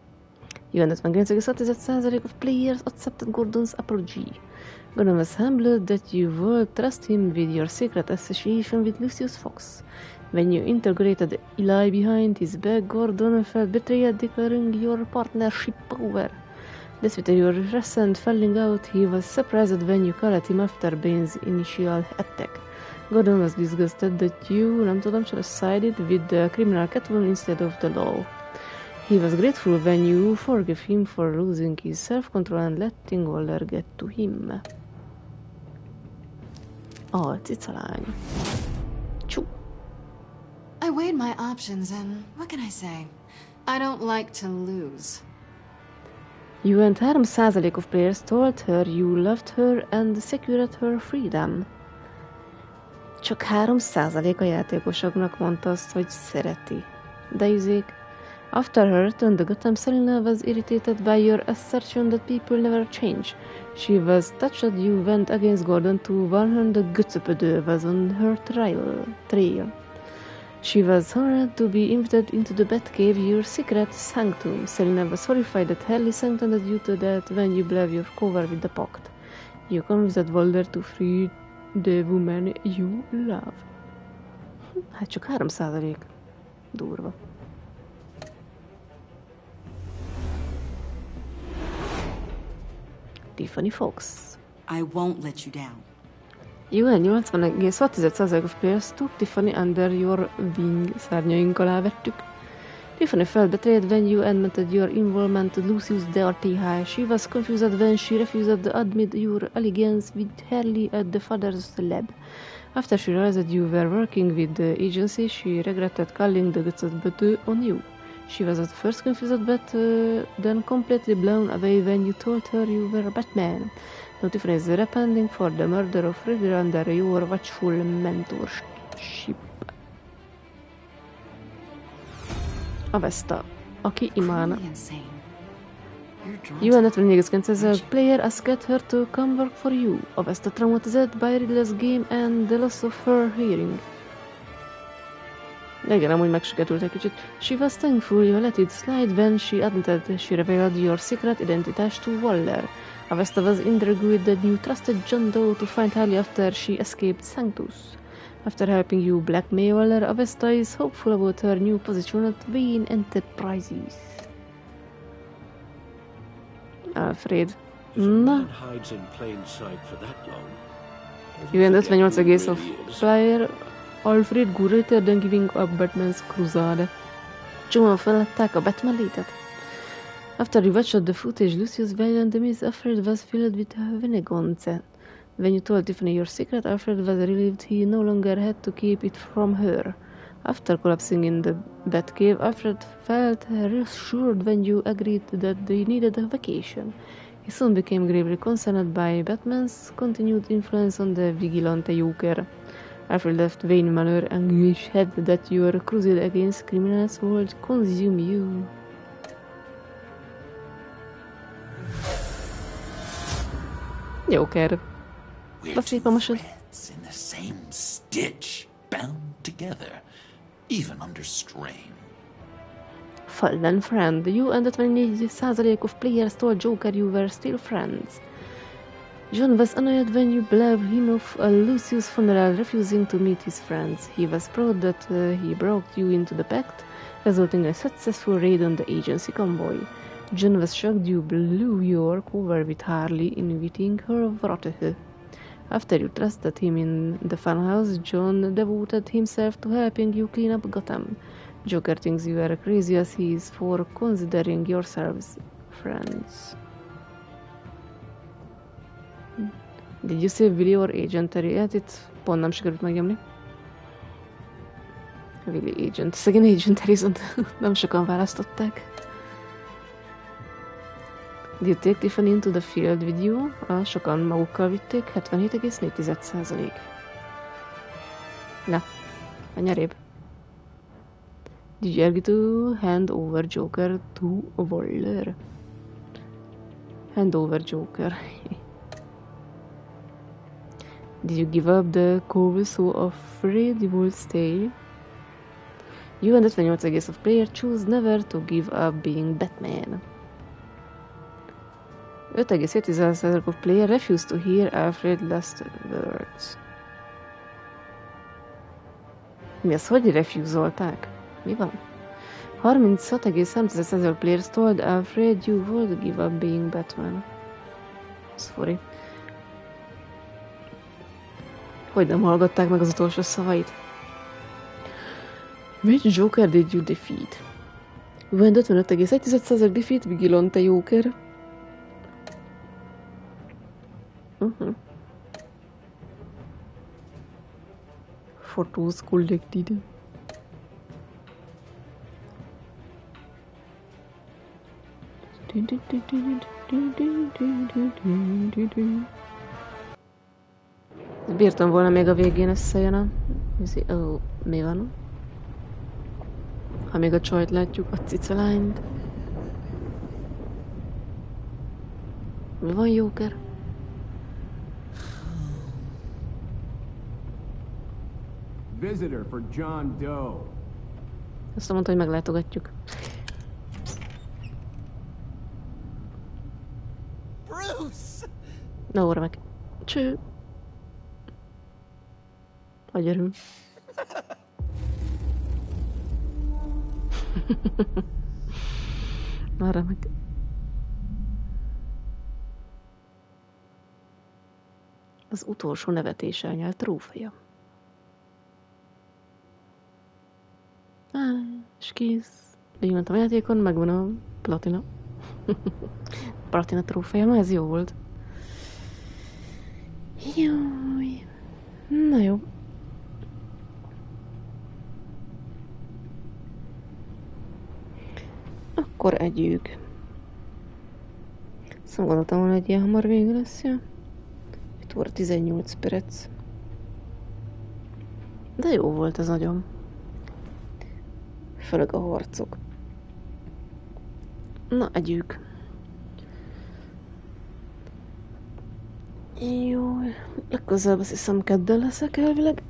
Jönnet meg 9,6% of players accepted Gordon's apology. Gordon was humbled that you would trust him with your secret association with Lucius Fox. When you integrated Eli behind his back, Gordon felt betrayed, declaring your partnership over. Despite your recent falling out, he was surprised when you called him after Bane's initial attack. Gordon was disgusted that you, sided with the criminal Catwoman instead of the law. He was grateful when you forgave him for losing his self-control and letting Waller get to him. Cica lány. Csú. I weighed my options and what can I say? I don't like to lose. You and 3% of players told her you loved her and secured her freedom. Csak 3% a játékosoknak mondta azt, hogy szereti. De izék. After her return to Gotham, Selina was irritated by your assertion that people never change. She was touched you went against Gordon to warn her the Götzöpödő was on her trail. She was honored to be invited into the Batcave, your secret sanctum. Selina was horrified that Harley sanctioned you to that when you blew your cover with the pact. You convinced Waller to free the woman you love. Hát csak 3%. Durva. Tiffany Fox. I won't let you down. You and 80,6% of players took Tiffany under your wing. Szárnyaink alá vettük. Tiffany felt betrayed when you admitted your involvement to Lucius DRTH. She was confused when she refused to admit your allegiance with Harley at the father's lab. After she realized you were working with the agency, she regretted calling the Götzöpödő on you. She was at first confused but then completely blown away when you told her you were Batman. Now Tiffany is repenting for the murder of Riddler under your watchful mentorship. Avesta, aki imána. You and 74,9% player asked her to come work for you. Avesta traumatized by Riddler's game and the loss of her hearing. Igen, amúgy megsikerült egy kicsit. She was thankful you let it slide when she admitted she revealed your secret identity to Waller. Avesta was intrigued that you trusted John Doe to find Harley after she escaped Sanctus. After helping you blackmail Waller, Avesta is hopeful about her new position at Wayne Enterprises. Alfred. Na. Jön 58 of flyer. Alfred grew later than giving up Batman's crusade. Csomóan feladták a Batman létet. After you watched the footage, Lucius violent demise, Alfred was filled with vengeance. When you told Tiffany your secret, Alfred was relieved he no longer had to keep it from her. After collapsing in the Batcave, Alfred felt reassured when you agreed that they needed a vacation. He soon became gravely concerned by Batman's continued influence on the Vigilante Joker. Alfred left Wayne Manor anguished that your crusade against criminals would consume you. Joker. We're two threads in the same stitch, bound together, even under strain. Fallen friend. You and 24% of players told Joker you were still friends. John was annoyed when you blew him off at Lucius' funeral, refusing to meet his friends. He was proud that he brought you into the pact, resulting in a successful raid on the agency convoy. John was shocked you blew your cover with Harley, inviting her wrath. After you trusted him in the funhouse, John devoted himself to helping you clean up Gotham. Joker thinks you are crazy as he is for considering yourselves friends. Did you say Willy or Agent Terry? Hát itt pont nem sikerült megnyomni. Willy Agent. Szegény Agent viszont nem sokan választották. Did you take Tiffany into the field with you? Sokan magukkal vitték, 77,4%. Na, a nyeréb. Did you agree to hand over Joker to Waller? Hand over Joker. Did you give up the cove so afraid you will stay? You and 58 of player choose never to give up being Batman. 5,7% of player refuse to hear Alfred's last words. Mi az, hogy refuse-olták? Mi van? 36,3% players told Alfred you would give up being Batman. Sorry. Hogy nem hallgatták meg az utolsó szavait? Which Joker did you defeat? When 55,1% defeat Vigilante Joker. Photos collected. Bírtam volna még a végén összejön a... mi van? Ha még a csajt látjuk, a cicalányt. Mi van, Joker? Visitor for John Doe. Azt mondta, hogy meglátogatjuk. Bruce! Na, óra meg. Cső. Agyarul. Arra meg. Az utolsó nevetés elnyelt trófeja. És kész. Végigmentem a játékon, megvan a platina. Platina trófeja, na ez jó volt. Jaj. Na jó. Akkor együtt. Szóval gondoltam volna, hogy ilyen hamar vége lesz, ja? 5 óra 18 perc. De jó volt ez nagyon. Főleg a harcok. Na, együtt. Jó, legközelebb azt hiszem kedden leszek elvileg.